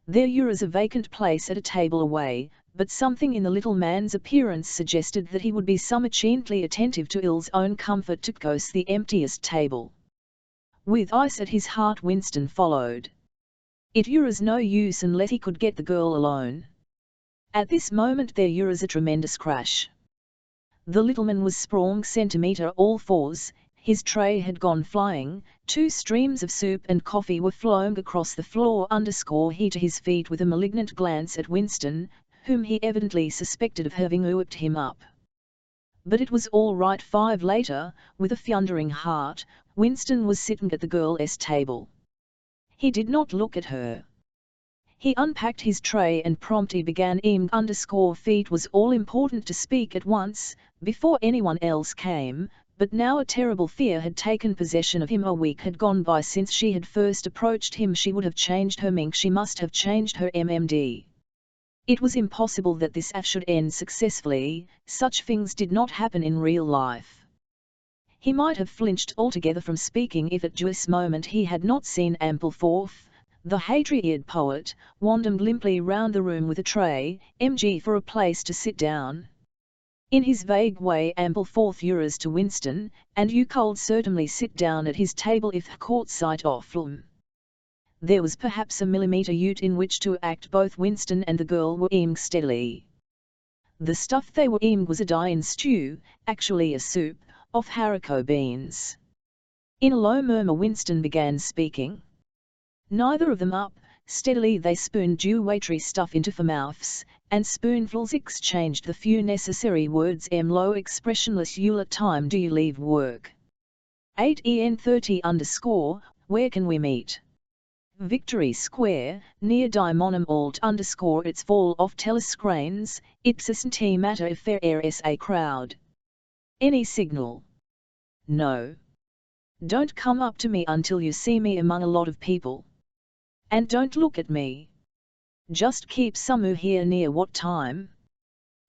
There was a vacant place at a table away, but something in the little man's appearance suggested that he would be sufficiently attentive to Ill's own comfort to ghost the emptiest table. With ice at his heart, Winston followed. It was no use unless he could get the girl alone. At this moment there was a tremendous crash. The little man was sprawling centimetre all fours, his tray had gone flying, 2 streams of soup and coffee were flowing across the floor. He to his feet with a malignant glance at Winston, whom he evidently suspected of having whipped him up. But it was all right. 5 later, with a thundering heart, Winston was sitting at the girl's table. He did not look at her. He unpacked his tray and promptly began. Feet was all important to speak at once, before anyone else came, but now a terrible fear had taken possession of him. A week had gone by since she had first approached him. She would have changed her mink, she must have changed her MMD. It was impossible that this should end successfully. Such things did not happen in real life. He might have flinched altogether from speaking if at this moment he had not seen Ampleforth, the hatred poet, wandering limply round the room with a tray, MG for a place to sit down. In his vague way Ampleforth was to Winston, and you could certainly sit down at his table if caught sight of him. There was perhaps a millimetre in which to act. Both Winston and the girl were eating steadily. The stuff they were eating was a Dian stew, actually a soup, of haricot beans. In a low murmur Winston began speaking. Neither of them up, steadily they spooned due watery stuff into their mouths, and spoonfuls exchanged the few necessary words. Low expressionless. What time do you leave work? 8:30 Where can we meet? Victory Square, near Dimonum Alt _its fall off telescreens, ipsis t matter if there is a crowd. Any signal? No. Don't come up to me until you see me among a lot of people. And don't look at me. Just keep somewhere here. Near what time?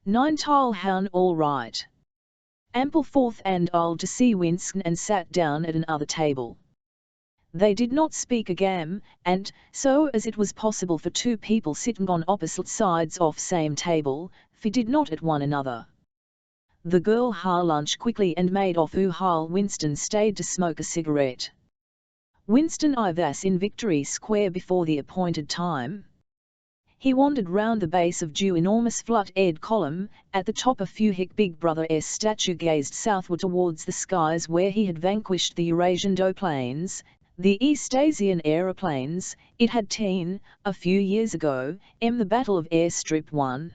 9 till hound. All right. Ampleforth and I'll to see Winston and sat down at another table. They did not speak again, and, so as it was possible for 2 people sitting on opposite sides of same table, they did not at one another. The girl had lunch quickly and made off while Winston stayed to smoke a cigarette. Winston was in Victory Square before the appointed time. He wandered round the base of due enormous flat-aired column. At the top a few Big Brother's statue gazed southward towards the skies where he had vanquished the Eurasian doplanes, the East Asian aeroplanes. It had been, a few years ago, the Battle of Airstrip 1.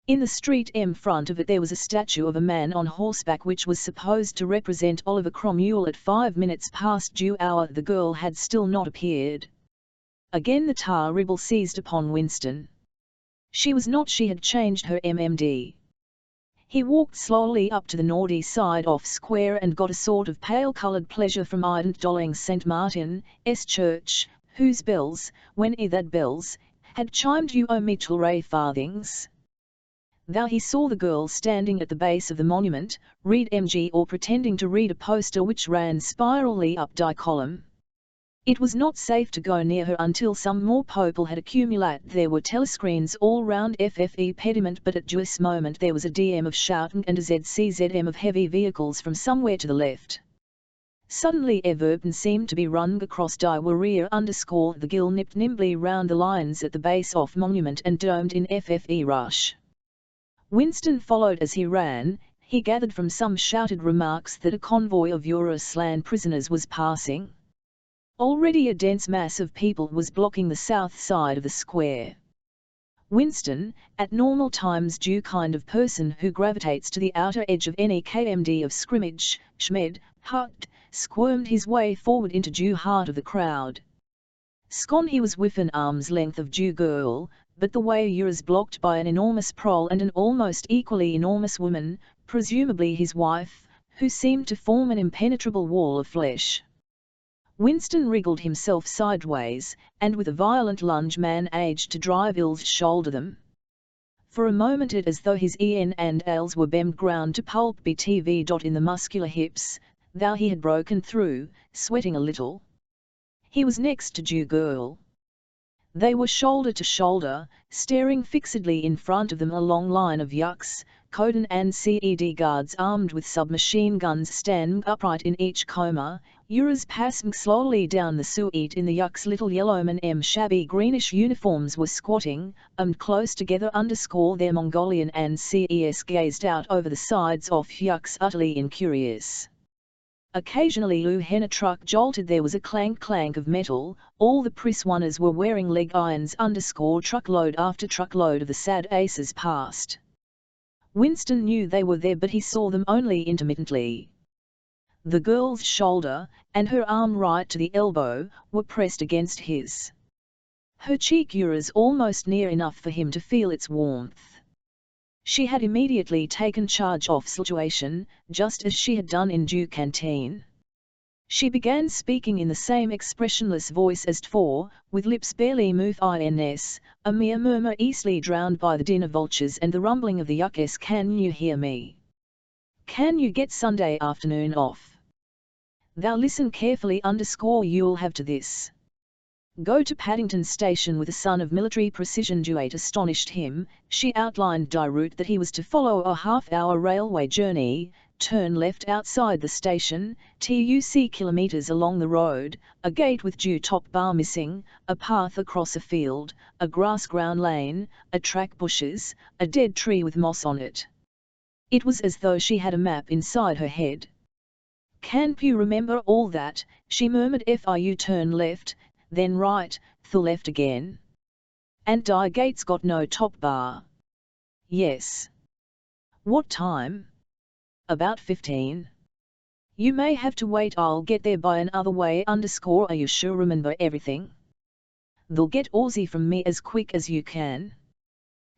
In the street front of it there was a statue of a man on horseback which was supposed to represent Oliver Cromwell. At 5 minutes past due hour the girl had still not appeared. Again the terrible seized upon Winston. She was not. She had changed her MMD. He walked slowly up to the naughty side off square and got a sort of pale-coloured pleasure from ident St. Martin's Church, whose bells, when that bells, had chimed Mitchell Ray farthings. Thou he saw the girl standing at the base of the monument, read MG or pretending to read a poster which ran spirally up die column. It was not safe to go near her until some more people had accumulated. There were telescreens all round FFE pediment, but at this moment there was a DM of shouting and a ZCZM of heavy vehicles from somewhere to the left. Suddenly Everton seemed to be running across Diarrhea _ the gill nipped nimbly round the lines at the base of Monument and domed in FFE rush. Winston followed as he ran. He gathered from some shouted remarks that a convoy of Euroslan prisoners was passing. Already a dense mass of people was blocking the south side of the square. Winston, at normal times due kind of person who gravitates to the outer edge of any KMD of scrimmage, schmed, hucked, squirmed his way forward into due heart of the crowd. Scone he was within arm's length of due girl, but the way was blocked by an enormous prole and an almost equally enormous woman, presumably his wife, who seemed to form an impenetrable wall of flesh. Winston wriggled himself sideways, and with a violent lunge managed to drive Il's shoulder them. For a moment it as though his en and ales were bemmed ground to pulp btv. In the muscular hips, thou he had broken through, sweating a little. He was next to Jew girl. They were shoulder to shoulder, staring fixedly in front of them, a long line of yucks, Coden and CED guards armed with submachine guns standing upright in each coma, Euros passing slowly down the suite in the yucks' little yellowman shabby greenish uniforms were squatting, close together _ their Mongolian and CES gazed out over the sides of yucks utterly incurious. Occasionally Luhena truck jolted, there was a clank of metal, all the prisoners were wearing leg irons _ truckload after truckload of the sad aces passed. Winston knew they were there, but he saw them only intermittently. The girl's shoulder, and her arm right to the elbow, were pressed against his. Her cheek was almost near enough for him to feel its warmth. She had immediately taken charge of situation, just as she had done in Jew canteen. She began speaking in the same expressionless voice as before, with lips barely moved, a mere murmur easily drowned by the din of vultures and the rumbling of the yuccas. Can you hear me? Can you get Sunday afternoon off? Thou listen carefully _ you'll have to this. Go to Paddington Station with a son of military precision. Duate astonished him. She outlined the route that he was to follow, a half-hour railway journey, turn left outside the station, tuc kilometres along the road, a gate with due top bar missing, a path across a field, a grass-ground lane, a track, bushes, a dead tree with moss on it. It was as though she had a map inside her head. Can't you remember all that? She murmured. If turn left, then right, the left again. And die gate's got no top bar. Yes. What time? About 15. You may have to wait, I'll get there by another way _ are you sure remember everything? They'll get Aussie from me as quick as you can.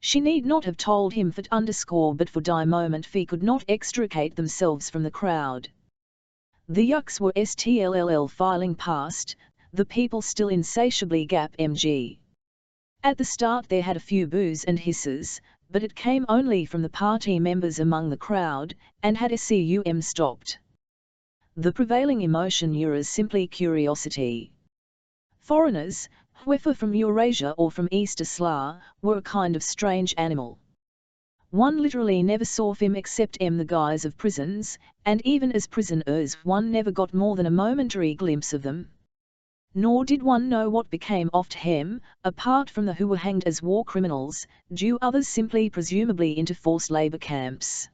She need not have told him that _ but for die moment Fee could not extricate themselves from the crowd. The yucks were stll filing past, the people still insatiably gap mg. At the start there had a few boos and hisses, but it came only from the party members among the crowd, and had scum stopped. The prevailing emotion was simply curiosity. Foreigners, whether from Eurasia or from East Asla, were a kind of strange animal. One literally never saw them except the guise of prisons, and even as prisoners one never got more than a momentary glimpse of them. Nor did one know what became of them, apart from the who were hanged as war criminals, due others simply presumably into forced labour camps.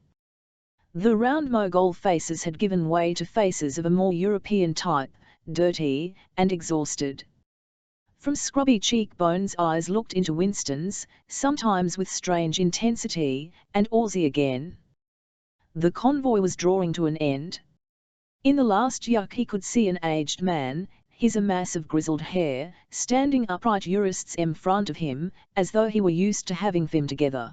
The round Mogul faces had given way to faces of a more European type, dirty, and exhausted. From scrubby cheekbones eyes looked into Winston's, sometimes with strange intensity, and Aussie again. The convoy was drawing to an end. In the last yuck he could see an aged man, his a mass of grizzled hair, standing upright jurists in front of him, as though he were used to having them together.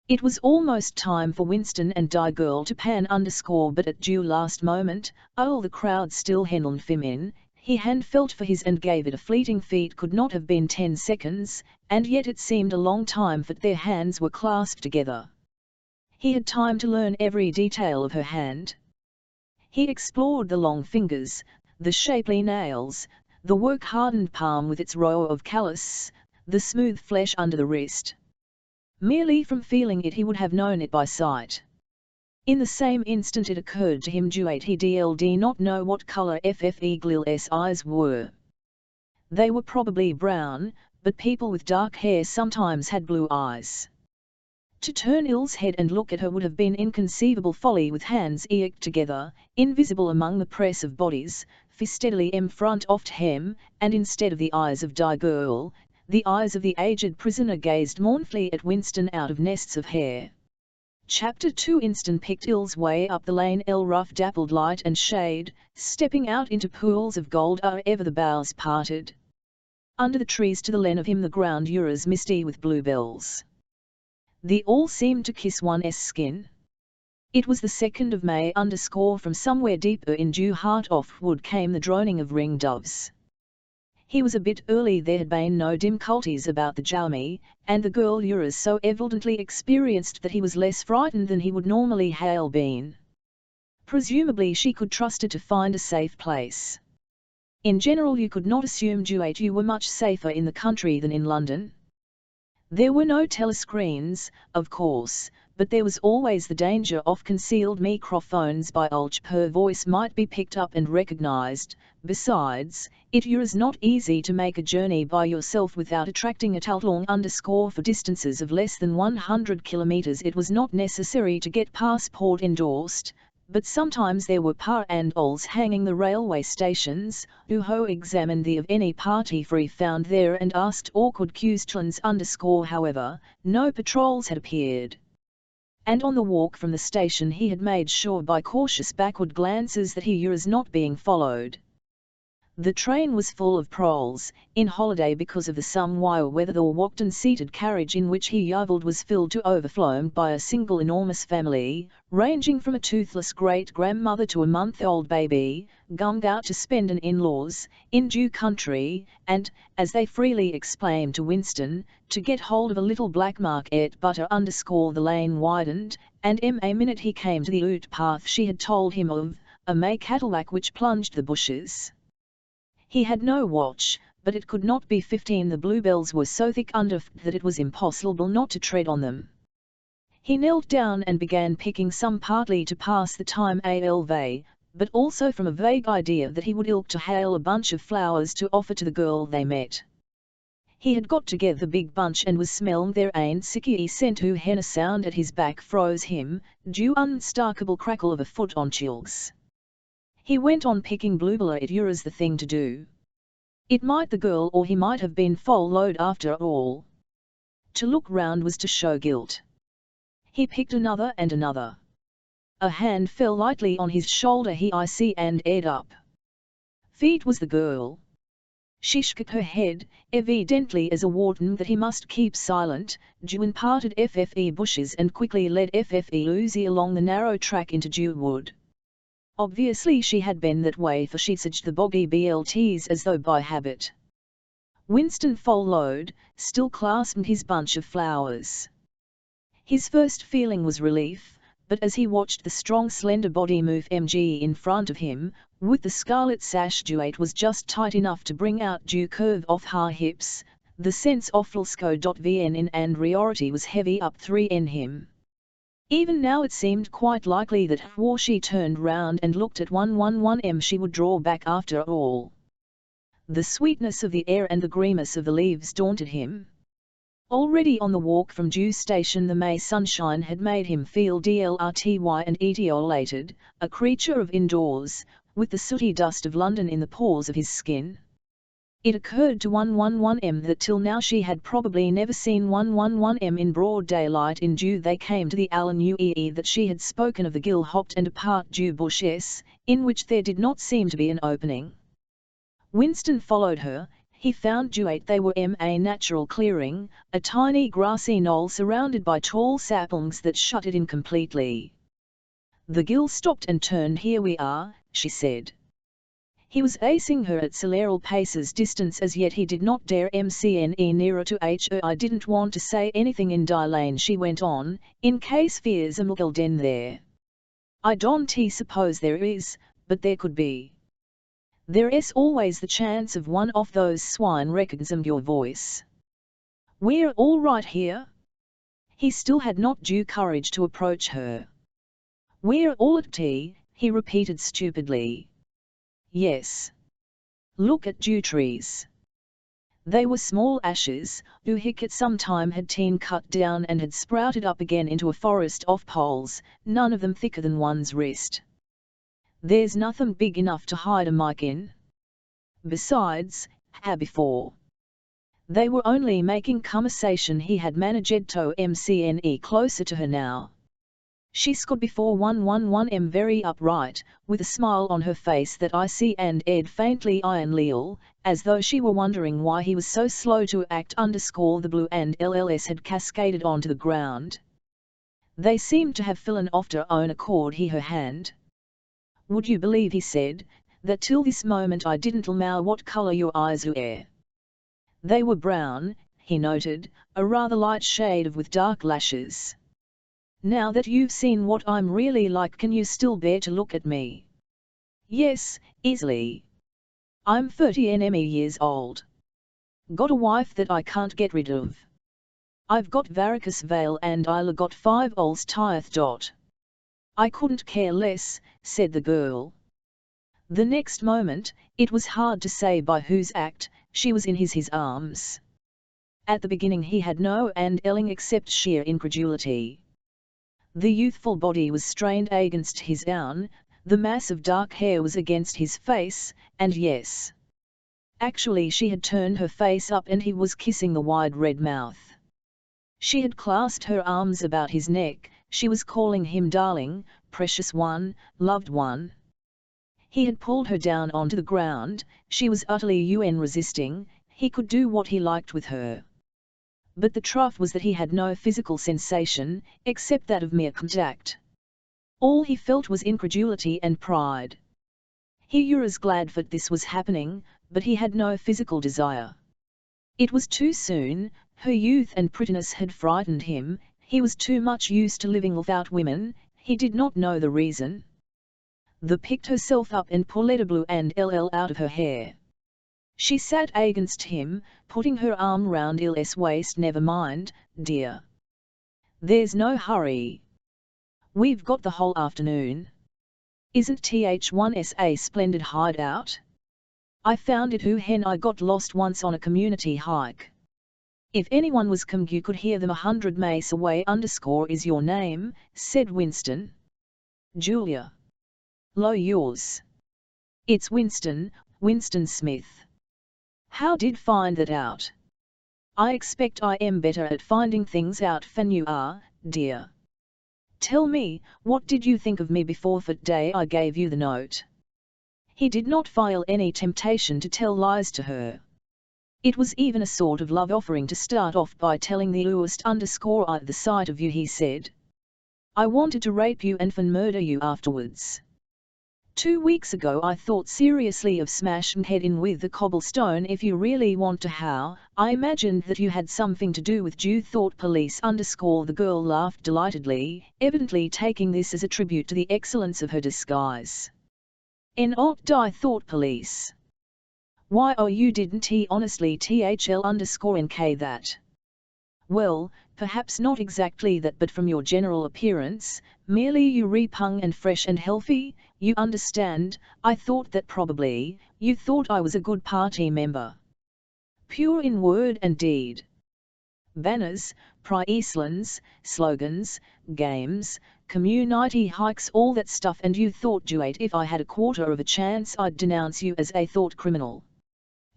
It was almost time for Winston and die girl to pan _ but at due last moment, all the crowd still held him in, he hand felt for his and gave it a fleeting feat. Could not have been 10 seconds, and yet it seemed a long time that their hands were clasped together. He had time to learn every detail of her hand. He explored the long fingers, the shapely nails, the work-hardened palm with its row of callus, the smooth flesh under the wrist. Merely from feeling it he would have known it by sight. In the same instant it occurred to him he did not know what colour Glil's eyes were. They were probably brown, but people with dark hair sometimes had blue eyes. To turn Il's head and look at her would have been inconceivable folly with hands eeked together, invisible among the press of bodies, steadily in front of him, and instead of the eyes of die girl, the eyes of the aged prisoner gazed mournfully at Winston out of nests of hair. Chapter 2 Winston picked Il's way up the lane rough dappled light and shade, stepping out into pools of gold ever the boughs parted. Under the trees to the len of him the ground was misty with bluebells. The all seemed to kiss one's skin. It was the 2nd of May. From somewhere deeper in due heart off wood came the droning of ring doves. He was a bit early. There had been no difficulties about the journey, and the girl was so evidently experienced that he was less frightened than he would normally have been. Presumably she could trust her to find a safe place. In general you could not assume you were much safer in the country than in London. There were no telescreens, of course, but there was always the danger of concealed microphones by which her voice might be picked up and recognized. Besides, it was not easy to make a journey by yourself without attracting attention. For distances of less than 100 kilometers it was not necessary to get passport endorsed, but sometimes there were parandols hanging the railway stations, who examined the of any party free found there and asked awkward questions. However, no patrols had appeared. And on the walk from the station he had made sure by cautious backward glances that he was not being followed. The train was full of proles, in holiday because of the somewhat weather. The Walkden-seated carriage in which he travelled was filled to overflowing by a single enormous family, ranging from a toothless great-grandmother to a month-old baby, gummed out to spend an in-laws, in due country, and, as they freely explained to Winston, to get hold of a little black market butter. The lane widened, and a minute he came to the oot path she had told him of, a May Cadillac which plunged the bushes. He had no watch, but it could not be 15. The bluebells were so thick under that it was impossible not to tread on them. He knelt down and began picking some partly to pass the time but also from a vague idea that he would like to hail a bunch of flowers to offer to the girl they met. He had got together the big bunch and was smelling their ain sicky scent when a sound at his back froze him, due unstarkable crackle of a foot on chills. He went on picking bluebell. It was the thing to do. It might the girl or he might have been followed after all. To look round was to show guilt. He picked another and another. A hand fell lightly on his shoulder. He and aired up. Feet was the girl. She shook her head, evidently as a warning that he must keep silent, Jewin parted bushes and quickly led Lucy along the narrow track into Dew Wood. Obviously she had been that way for she searched the boggy BLTs as though by habit. Winston followed, still clasping his bunch of flowers. His first feeling was relief, but as he watched the strong slender body move in front of him, with the scarlet sash it was just tight enough to bring out due curve off her hips, the sense of Flasco.vn in and priority was heavy up 3 in him. Even now it seemed quite likely that when she turned round and looked at 111 she would draw back after all. The sweetness of the air and the grimace of the leaves daunted him. Already on the walk from Dew Station the May sunshine had made him feel dlrty and etiolated, a creature of indoors, with the sooty dust of London in the pores of his skin. It occurred to 111 that till now she had probably never seen 111 in broad daylight in Dew. They came to the Alan that she had spoken of, the gill-hopped and apart Dew bushes, in which there did not seem to be an opening. Winston followed her. He found Dew. They were a natural clearing, a tiny grassy knoll surrounded by tall saplings that shut it in completely. The gill stopped and turned. "Here we are," she said. He was acing her at cerebral paces distance. As yet he did not dare mcne nearer to her. "I didn't want to say anything in Die Lane," she went on, "in case there's a muggel den there. I don't suppose there is, but there could be." There's always the chance of one of those swine recognizing your voice. We're all right here? He still had not due courage to approach her. We're all at tea, he repeated stupidly. Yes. Look at dew trees. They were small ashes, who at some time had been cut down and had sprouted up again into a forest of poles, none of them thicker than one's wrist. There's nothing big enough to hide a mic in. Besides, how before? They were only making conversation. He had managed to mcne closer to her now. She stood before 111 very upright, with a smile on her face that I see and ed faintly iron Leal, as though she were wondering why he was so slow to act. The blue and LLS had cascaded onto the ground. They seemed to have fallen off their own accord. Her hand. Would you believe, he said, that till this moment I didn't know what colour your eyes were. They were brown, he noted, a rather light shade of with dark lashes. Now that you've seen what I'm really like, can you still bear to look at me? Yes, easily. I'm 30 years old. Got a wife that I can't get rid of. I've got varicose veil and I got 5 old teeth. I couldn't care less, said the girl. The next moment, it was hard to say by whose act, she was in his arms. At the beginning he had no handling except sheer incredulity. The youthful body was strained against his own, the mass of dark hair was against his face, and yes. Actually she had turned her face up and he was kissing the wide red mouth. She had clasped her arms about his neck, she was calling him darling, precious one, loved one. He had pulled her down onto the ground, she was utterly unresisting, he could do what he liked with her. But the truth was that he had no physical sensation, except that of mere contact. All he felt was incredulity and pride. He was glad that this was happening, but he had no physical desire. It was too soon, her youth and prettiness had frightened him, he was too much used to living without women, he did not know the reason. The picked herself up and pulled a blue and LL out of her hair. She sat against him, putting her arm round Il's waist. Never mind, dear. There's no hurry. We've got the whole afternoon. Isn't th1s a splendid hideout? I found it when I got lost once on a community hike. If anyone was come you could hear them 100 miles away. Is your name, said Winston. Julia. Lo, yours. It's Winston, Winston Smith. How did find that out? I expect I am better at finding things out than you are, dear. Tell me, what did you think of me before that day I gave you the note? He did not feel any temptation to tell lies to her. It was even a sort of love offering to start off by telling the I the sight of you, he said. I wanted to rape you and then murder you afterwards. 2 weeks ago I thought seriously of smashing head in with the cobblestone. If you really want to how, I imagined that you had something to do with you. Thought police. The girl laughed delightedly, evidently taking this as a tribute to the excellence of her disguise. I thought police. Why you didn't he honestly thl_nk that? Well, perhaps not exactly that, but from your general appearance, merely you repung and fresh and healthy, you understand. I thought that probably, you thought I was a good party member. Pure in word and deed. Banners, pricelines, slogans, games, community hikes, all that stuff, and you thought duet if I had a quarter of a chance I'd denounce you as a thought criminal.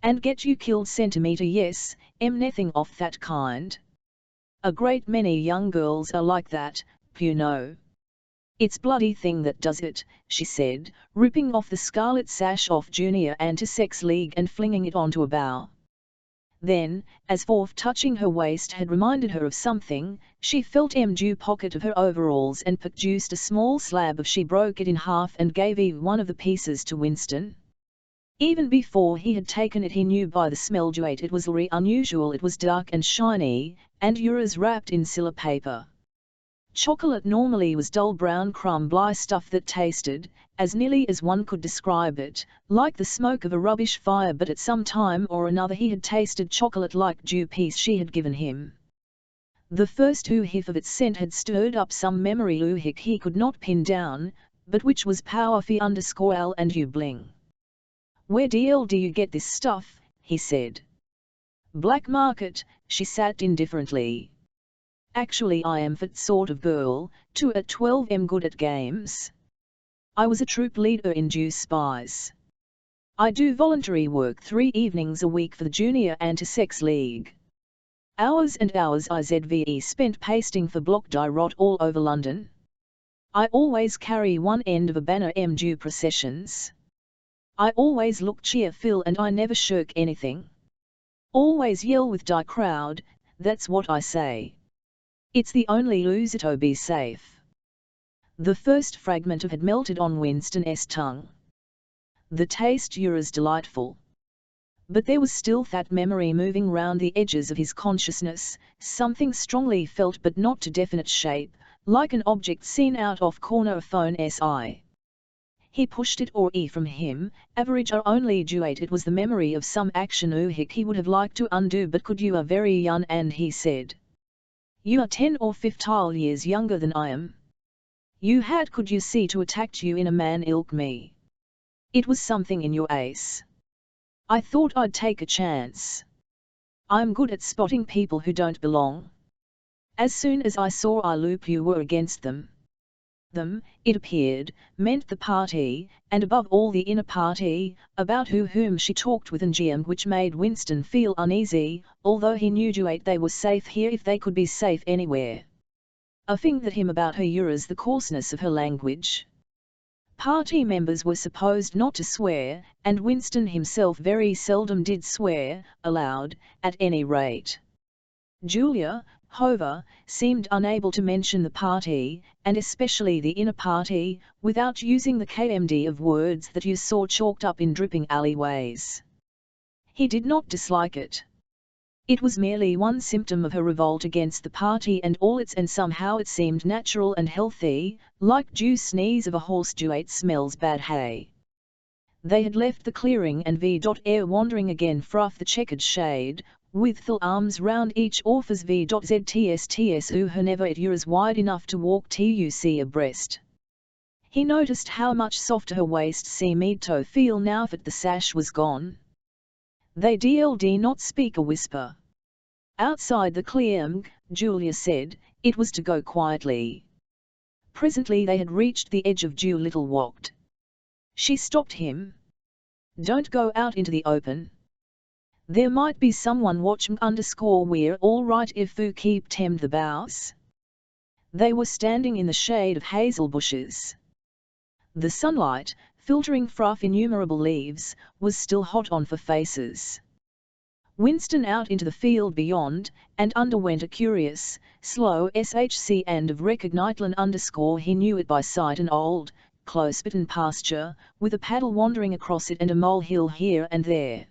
And get you killed. Centimeter. Yes, nothing of that kind. A great many young girls are like that, you know. It's bloody thing that does it, she said, ripping off the scarlet sash off Junior Anti-Sex League and flinging it onto a bough. Then, as forth touching her waist had reminded her of something, she felt due pocket of her overalls and produced a small slab of. She broke it in half and gave one of the pieces to Winston. Even before he had taken it he knew by the smell it was very unusual. It was dark and shiny, and was wrapped in silla paper. Chocolate normally was dull brown crumbly stuff that tasted, as nearly as one could describe it, like the smoke of a rubbish fire, but at some time or another he had tasted chocolate like dew piece she had given him. The first whiff of its scent had stirred up some memory he could not pin down, but which was powerful_L and you bling. "Where do you get this stuff?" he said. "Black market," she sat indifferently. "Actually I am that sort of girl, too at 12 am good at games. I was a troop leader in Jew Spies. I do voluntary work 3 evenings a week for the Junior Anti-Sex League. Hours and hours IZVE spent pasting for block die rot all over London. I always carry one end of a banner Jew processions. I always look cheerful and I never shirk anything. Always yell with die crowd, that's what I say. It's the only lose to be safe." The first fragment of had melted on Winston's tongue. The taste was delightful. But there was still that memory moving round the edges of his consciousness, something strongly felt but not to definite shape, like an object seen out of corner of phone's eye. He pushed it from him, average or only duate. It was the memory of some action he would have liked to undo, but could. "You are very young," and he said. "You are 10 or 15 years younger than I am. You had could you see to attacked you in a man ilk me. It was something in your ace. I thought I'd take a chance. I'm good at spotting people who don't belong. As soon as I saw I loop you were against them. Them, it appeared, meant the party, and above all the inner party, about whom she talked with and which made Winston feel uneasy, although he knew they were safe here if they could be safe anywhere. A thing that him about her was the coarseness of her language. Party members were supposed not to swear, and Winston himself very seldom did swear, aloud, at any rate. Julia, however, seemed unable to mention the party, and especially the inner party, without using the KMD of words that you saw chalked up in dripping alleyways. He did not dislike it. It was merely one symptom of her revolt against the party and all its, and somehow it seemed natural and healthy, like dew sneeze of a horse duate smells bad hay. They had left the clearing and V.Air wandering again froth the checkered shade, with full arms round each offers V.ZTSTS her never it was wide enough to walk TUC abreast. He noticed how much softer her waist seemed to feel now that the sash was gone. They dld not speak a whisper. Outside the clearing, Julia said, it was to go quietly. Presently they had reached the edge of Dew Little walked. She stopped him. Don't go out into the open. There might be someone watching _we're all right if you keep temmed the boughs. They were standing in the shade of hazel bushes. The sunlight, filtering froth innumerable leaves, was still hot on for faces. Winston out into the field beyond, and underwent a curious, slow SHC and of recognition he knew it by sight, an old, close-bitten pasture, with a paddle wandering across it and a molehill here and there.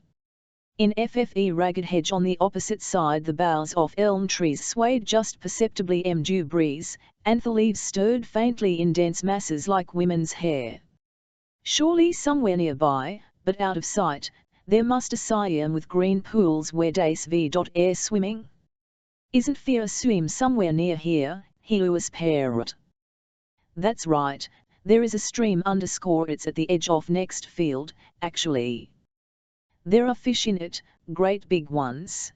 In FFE ragged hedge on the opposite side the boughs of elm trees swayed just perceptibly dew breeze, and the leaves stirred faintly in dense masses like women's hair. Surely somewhere nearby, but out of sight, there must a Siam with green pools where dace V.Air swimming? Isn't fear swim somewhere near here, he whispered. That's right, there is a stream it's at the edge of next field, actually. There are fish in it, great big ones.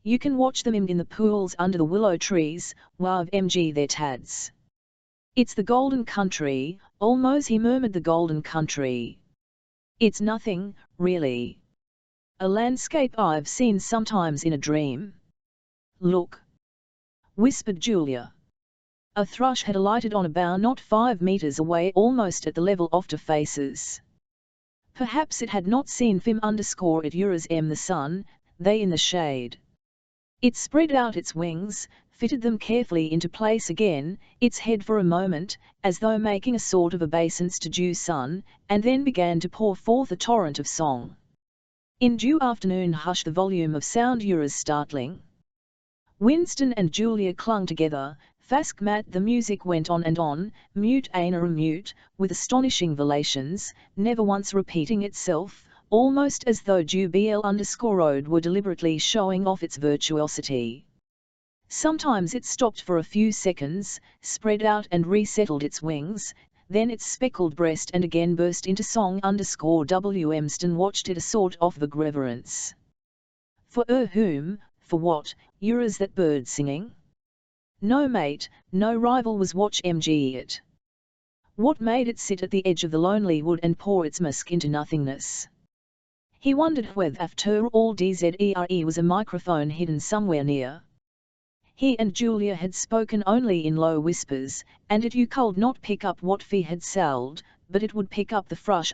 You can watch them in the pools under the willow trees, while they're tads. It's the golden country, almost he murmured, the golden country. It's nothing, really. A landscape I've seen sometimes in a dream. Look, whispered Julia. A thrush had alighted on a bough not 5 meters away, almost at the level of the faces. Perhaps it had not seen Fim _it Uras the sun, they in the shade. It spread out its wings, fitted them carefully into place again, its head for a moment, as though making a sort of obeisance to due sun, and then began to pour forth a torrent of song. In due afternoon hush the volume of sound was startling. Winston and Julia clung together, Fask mat. The music went on and on, mute einer mute, with astonishing velations, never once repeating itself, almost as though _ode were deliberately showing off its virtuosity. Sometimes it stopped for a few seconds, spread out and resettled its wings, then its speckled breast and again burst into song _W. Emston watched it a sort of vague reverence. For whom, for what, is that bird singing? No mate, no rival was watch MG it. What made it sit at the edge of the lonely wood and pour its musk into nothingness? He wondered whether after all DZERE was a microphone hidden somewhere near. He and Julia had spoken only in low whispers, and it you could not pick up what Fee had sold, but it would pick up the frush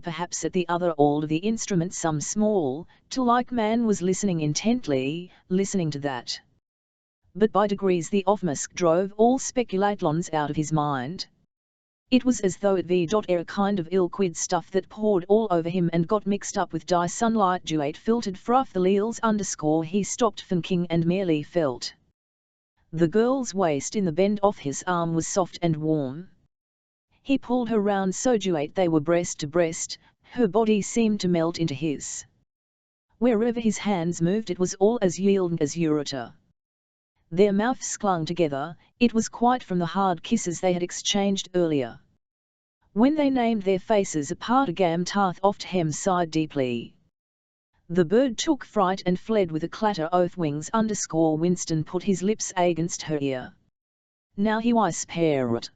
perhaps at the other end of the instrument some small, to-like man was listening intently, listening to that. But by degrees the off-musk drove all speculations out of his mind. It was as though it were a kind of ill-quid stuff that poured all over him and got mixed up with dye sunlight duet filtered froth the leals he stopped thinking and merely felt. The girl's waist in the bend of his arm was soft and warm. He pulled her round so duet they were breast to breast, her body seemed to melt into his. Wherever his hands moved it was all as yielding as ureta. Their mouths clung together, it was quite from the hard kisses they had exchanged earlier. When they named their faces apart again Tarth oft hem sighed deeply. The bird took fright and fled with a clatter oath wings Winston put his lips against her ear. Now he whispered.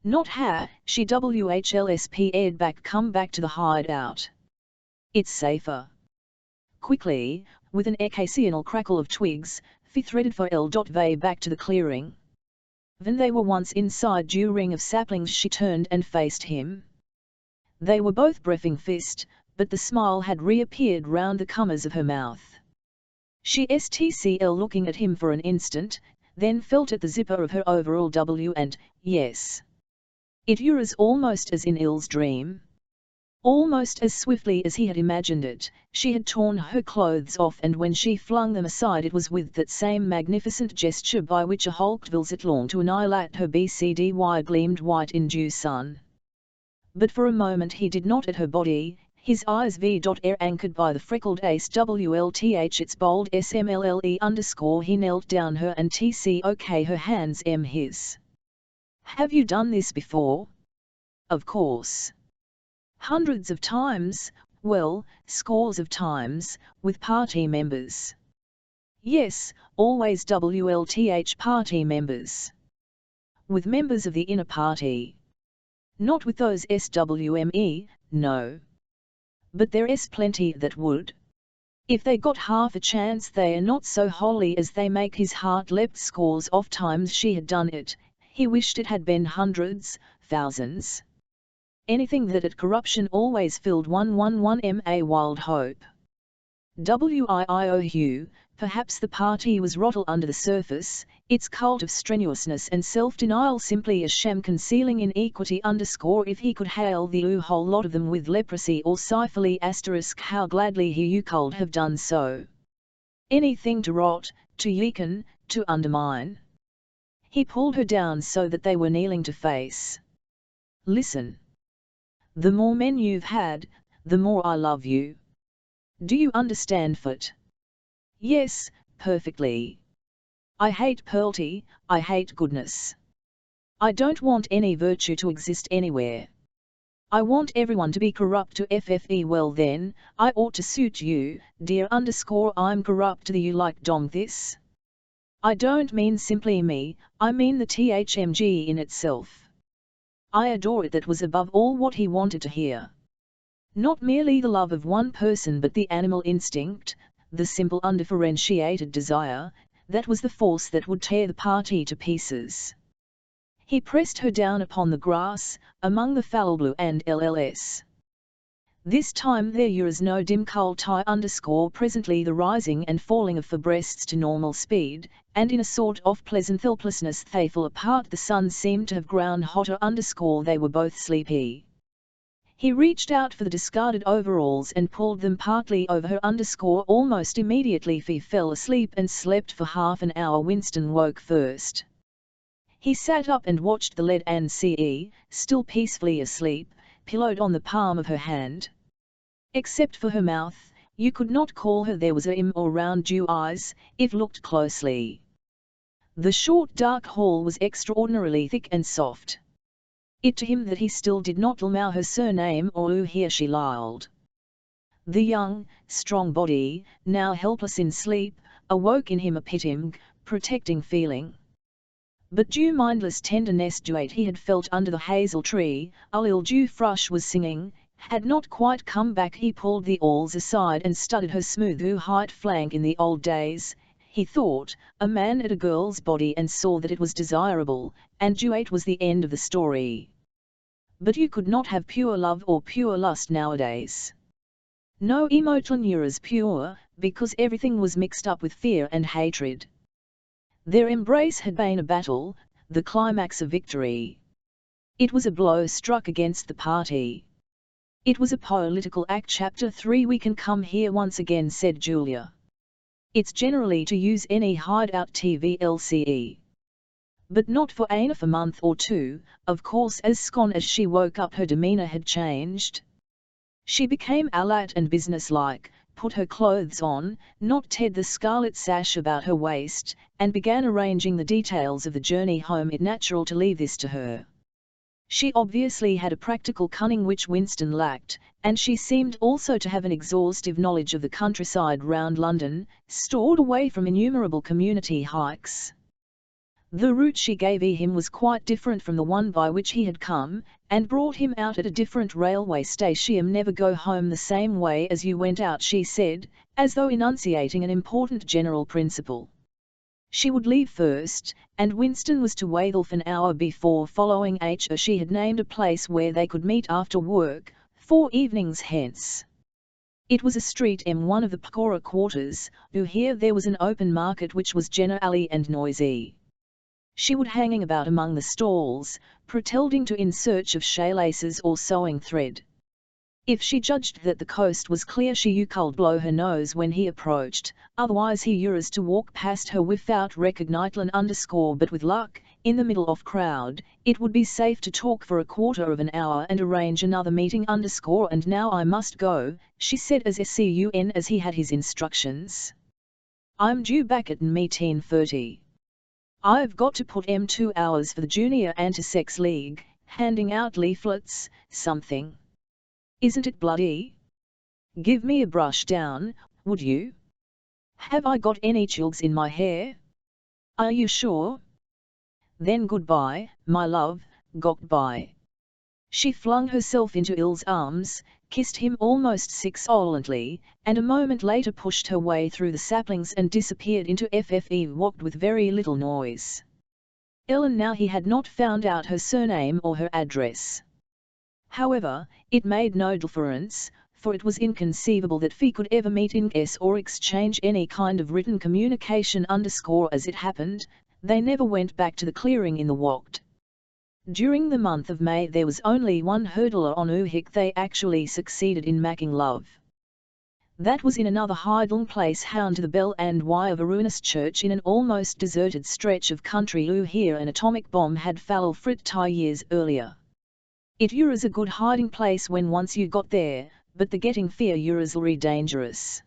Not ha, she whlsp'd back come back to the hideout. It's safer. Quickly, with an occasional crackle of twigs, Fee threaded for L.V back to the clearing. When they were once inside due ring of saplings she turned and faced him. They were both breathing fist, but the smile had reappeared round the corners of her mouth. She stcl looking at him for an instant, then felt at the zipper of her overall and, yes. It was almost as in Il's dream. Almost as swiftly as he had imagined it, she had torn her clothes off and when she flung them aside it was with that same magnificent gesture by which a hulked Vilzit longed to annihilate her BCDY gleamed white in due sun. But for a moment he did not at her body, his eyes v.air anchored by the freckled ace WLTH its bold SMLLE_ he knelt down her and TCOK her hands his. Have you done this before? Of course. Hundreds of times, well, scores of times, with party members. Yes, always WLTH party members. With members of the inner party. Not with those SWME, no. But there's plenty that would. If they got half a chance they are not so holy as they make his heart leapt scores of times she had done it, he wished it had been hundreds, thousands. Anything that at corruption always filled 111 a wild hope. WIIOU, perhaps the party was rotted under the surface, its cult of strenuousness and self-denial simply a sham concealing inequity if he could hail the whole lot of them with leprosy or syphilis how gladly he could have done so. Anything to rot, to weaken, to undermine. He pulled her down so that they were kneeling to face. Listen. The more men you've had, the more I love you. Do you understand it? Yes, perfectly. I hate cruelty, I hate goodness. I don't want any virtue to exist anywhere. I want everyone to be corrupt to FFE. Well then, I ought to suit you, dear I'm corrupt to the you like dom this. I don't mean simply me, I mean the THMG in itself. I adore it. That was above all what he wanted to hear. Not merely the love of one person but the animal instinct, the simple undifferentiated desire, that was the force that would tear the party to pieces. He pressed her down upon the grass, among the fallow blue and LLS. This time there is no dim tie presently the rising and falling of the breasts to normal speed, and in a sort of pleasant helplessness they fell apart the sun seemed to have ground hotter they were both sleepy. He reached out for the discarded overalls and pulled them partly over her almost immediately Fee fell asleep and slept for half an hour. Winston woke first. He sat up and watched the lead and CE, still peacefully asleep, pillowed on the palm of her hand. Except for her mouth, you could not call her there was a im or round dew eyes, if looked closely. The short dark hall was extraordinarily thick and soft. It to him that he still did not allow her surname or who here she lied. The young, strong body, now helpless in sleep, awoke in him a pitying, protecting feeling. But due mindless tenderness duet he had felt under the hazel tree, a little dew thrush was singing, had not quite come back. He pulled the awls aside and studied her smooth white flank. In the old days, he thought, a man at a girl's body and saw that it was desirable, and duet was the end of the story. But you could not have pure love or pure lust nowadays. No emotion as pure, because everything was mixed up with fear and hatred. Their embrace had been a battle, the climax of victory. It was a blow struck against the party. It was a political act. Chapter 3. We can come here once again, said Julia. It's generally to use any hideout TVLCE. But not for a month or two. Of course, as soon as she woke up her demeanour had changed. She became alert and businesslike, put her clothes on, not tied the scarlet sash about her waist, and began arranging the details of the journey home. It natural to leave this to her. She obviously had a practical cunning which Winston lacked, and she seemed also to have an exhaustive knowledge of the countryside round London, stored away from innumerable community hikes. The route she gave him was quite different from the one by which he had come, and brought him out at a different railway station. Never go home the same way as you went out, she said, as though enunciating an important general principle. She would leave first, and Winston was to wait off an hour before following her. She had named a place where they could meet after work, 4 evenings hence. It was a street in one of the poorer quarters, here there was an open market which was generally and noisy. She would hanging about among the stalls, pretending to in search of shoelaces or sewing thread. If she judged that the coast was clear she could blow her nose when he approached, otherwise he used to walk past her without recognition. But with luck, in the middle of crowd, it would be safe to talk for a quarter of an hour and arrange another meeting. And now I must go, she said as soon as he had his instructions. I'm due back at meeting 30. I've got to put 2 hours for the Junior Anti-Sex League, handing out leaflets, something. Isn't it bloody? Give me a brush down, would you? Have I got any chills in my hair? Are you sure? Then goodbye, my love, goodbye. She flung herself into Il's arms, kissed him almost sexolently, and a moment later pushed her way through the saplings and disappeared into FFE. Walked with very little noise. Ellen now he had not found out her surname or her address. However, it made no difference, for it was inconceivable that Fee could ever meet in S or exchange any kind of written communication. As it happened, they never went back to the clearing in the Wacht. During the month of May there was only one hurdler on Uhik they actually succeeded in making love. That was in another hiding place round to the bell and wire of a ruinous church in an almost deserted stretch of country. Here an atomic bomb had fallen 3 years earlier. It was a good hiding place when once you got there, but the getting fear was very dangerous.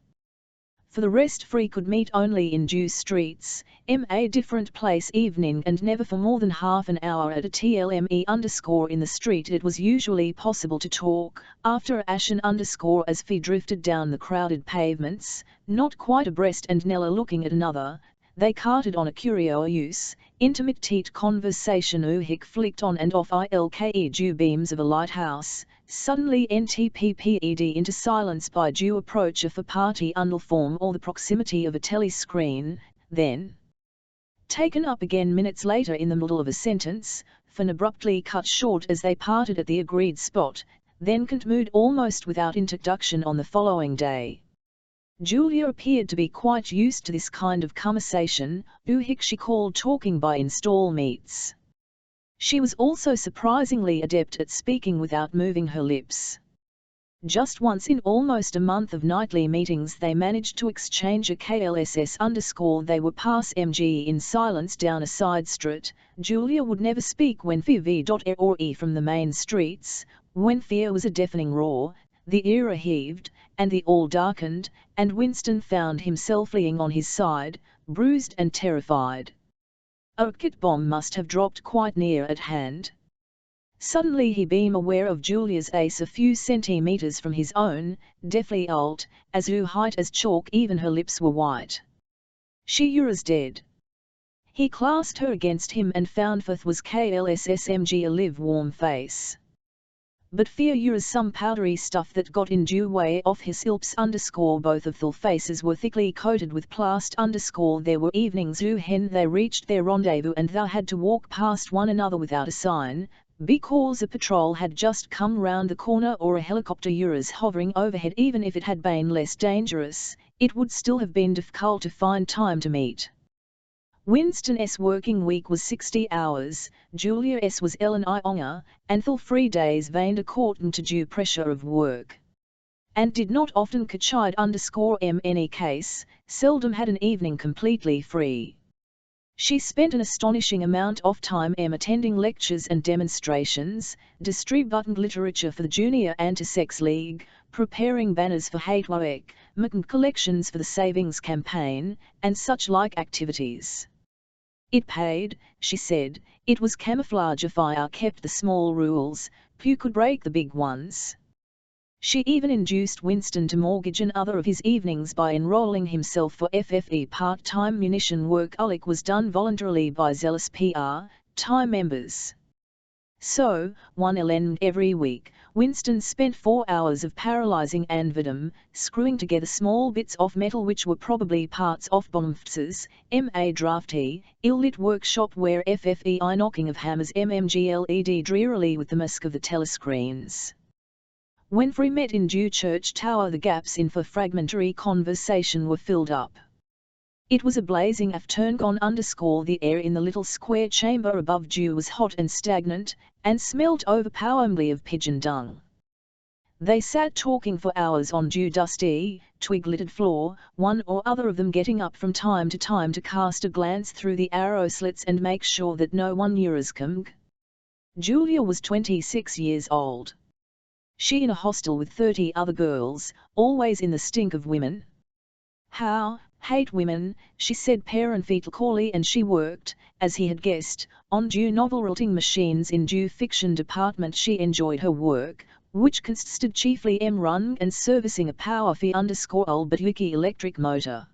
For the rest Free could meet only in Dew streets, a different place evening and never for more than half an hour at a TLME_ in the street. It was usually possible to talk, after Ashen_ as Fee drifted down the crowded pavements, not quite abreast and Nella looking at another. They carted on a curious, intermittent conversation. Uhik flicked on and off ilke dew beams of a lighthouse, suddenly ntpped into silence by due approach of a party form or the proximity of a telescreen, then taken up again minutes later in the middle of a sentence, then abruptly cut short as they parted at the agreed spot, then continued almost without introduction on the following day. Julia appeared to be quite used to this kind of conversation, Uhik she called talking by installments. She was also surprisingly adept at speaking without moving her lips. Just once in almost a month of nightly meetings they managed to exchange a KLSS_. They were pass MG in silence down a side street. Julia would never speak when fear or E from the main streets. When fear was a deafening roar, the era heaved, and the all darkened, and Winston found himself fleeing on his side, bruised and terrified. A rocket bomb must have dropped quite near at hand. Suddenly he became aware of Julia's ace a few centimeters from his own, deathly alt, as height as chalk, even her lips were white. She was dead. He clasped her against him and found forth was KLSSMG, a live warm face. But fear was some powdery stuff that got in due way off his ilps_. Both of their faces were thickly coated with plast_. There were evenings when they reached their rendezvous and they had to walk past one another without a sign, because a patrol had just come round the corner or a helicopter was hovering overhead. Even if it had been less dangerous, it would still have been difficult to find time to meet. Winston's working week was 60 hours, Julia's was longer, and the 3 days vained according to due pressure of work. And did not often coincide_. Any case, seldom had an evening completely free. She spent an astonishing amount of time attending lectures and demonstrations, distributing literature for the Junior Anti-Sex League, preparing banners for Hate Week, making collections for the Savings Campaign, and such like activities. It paid, she said. It was camouflage if I kept the small rules, few could break the big ones. She even induced Winston to mortgage another of his evenings by enrolling himself for FFE part-time munition work. It was done voluntarily by zealous time members. So, 1 LN every week, Winston spent 4 hours of paralyzing anvidum, screwing together small bits of metal which were probably parts of bombs, a drafty, ill-lit workshop where FFEI knocking of hammers mmgled drearily with the musk of the telescreens. When we met in Dew Church Tower, the gaps in for fragmentary conversation were filled up. It was a blazing afternoon. The air in the little square chamber above Dew was hot and stagnant, and smelt overpoweringly of pigeon dung. They sat talking for hours on Dew dusty, twig-littered floor, one or other of them getting up from time to cast a glance through the arrow slits and make sure that no one was come. Julia was 26 years old. She in a hostel with 30 other girls, always in the stink of women. How, hate women, she said parenthetically, and she worked, as he had guessed, on Dew novel writing machines in Dew fiction department. She enjoyed her work, which consisted chiefly running and servicing a power_old but yucky electric motor.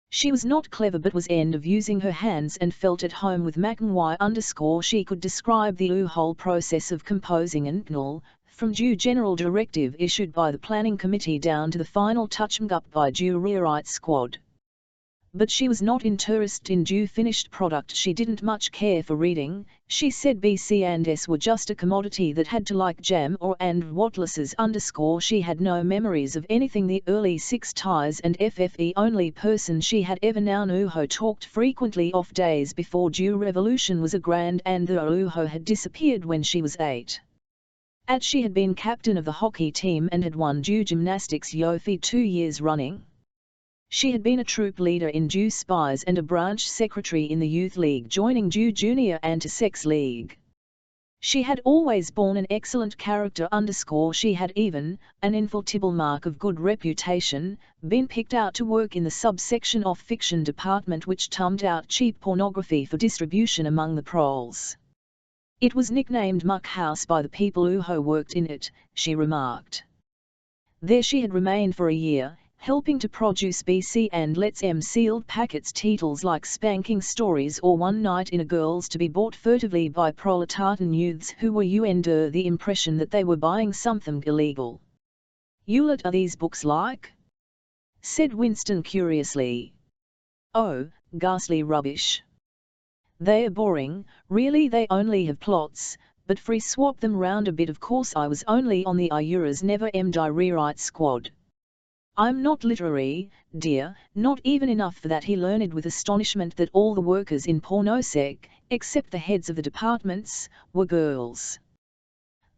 She was not clever but was end of using her hands and felt at home with Mac_. She could describe the whole process of composing and null, from Dew general directive issued by the planning committee down to the final touching up by Dew rewrite squad. But she was not interested in Dew finished product. She didn't much care for reading. She said BC&S were just a commodity that had to like jam or and whatlesses_. She had no memories of anything the early 6ties, and FFE only person she had ever known who talked frequently of days before Dew revolution was a grand, and the who had disappeared when she was 8. She had been captain of the hockey team and had won Dew gymnastics Yofi 2 years running. She had been a troop leader in Dew Spies and a branch secretary in the youth league, joining Dew Junior Anti-Sex League. She had always borne an excellent character. She had even, an infallible mark of good reputation, been picked out to work in the subsection of fiction department which thumbed out cheap pornography for distribution among the proles. It was nicknamed Muck House by the people who worked in it, she remarked. There she had remained for a year, helping to produce BC and Let's sealed packets titles like Spanking Stories or One Night in a Girl's, to be bought furtively by proletarian youths who were under the impression that they were buying something illegal. "What are these books like?" said Winston curiously. "Oh, ghastly rubbish. They are boring, really. They only have plots, but free swap them round a bit. Of course I was only on the IURA's never rewrite squad. I'm not literary, dear, not even enough for that." He learned with astonishment that all the workers in Pornosec, except the heads of the departments, were girls.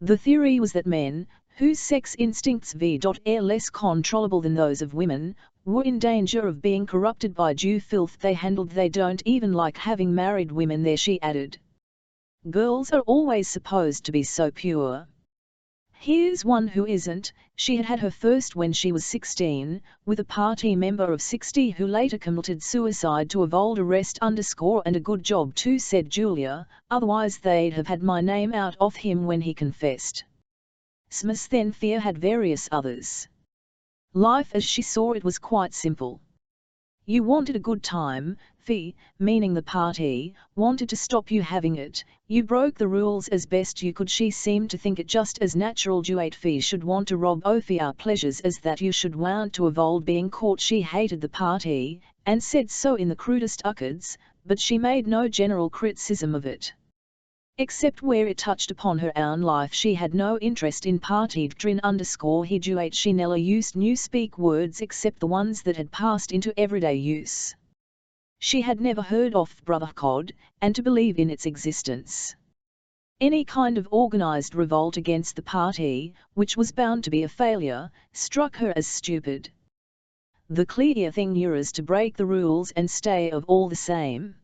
The theory was that men, whose sex instincts are less controllable than those of women, were in danger of being corrupted by Jew filth they handled. They don't even like having married women there, she added. Girls are always supposed to be so pure. Here's one who isn't. She had had her first when she was 16, with a party member of 60 who later committed suicide to avoid arrest and a good job too, said Julia, otherwise they'd have had my name out of him when he confessed. Smith then fear had various others. Life as she saw it was quite simple. You wanted a good time, Fee, meaning the party, wanted to stop you having it, you broke the rules as best you could. She seemed to think it just as natural Duate Fee should want to rob Ophir pleasures as that you should want to avoid being caught. She hated the party, and said so in the crudest words, but she made no general criticism of it. Except where it touched upon her own life, she had no interest in party doctrine _he Duate. She never used newspeak words except the ones that had passed into everyday use. She had never heard of brotherhood, and to believe in its existence. Any kind of organized revolt against the party, which was bound to be a failure, struck her as stupid. The clear thing was to break the rules and stay of all the same.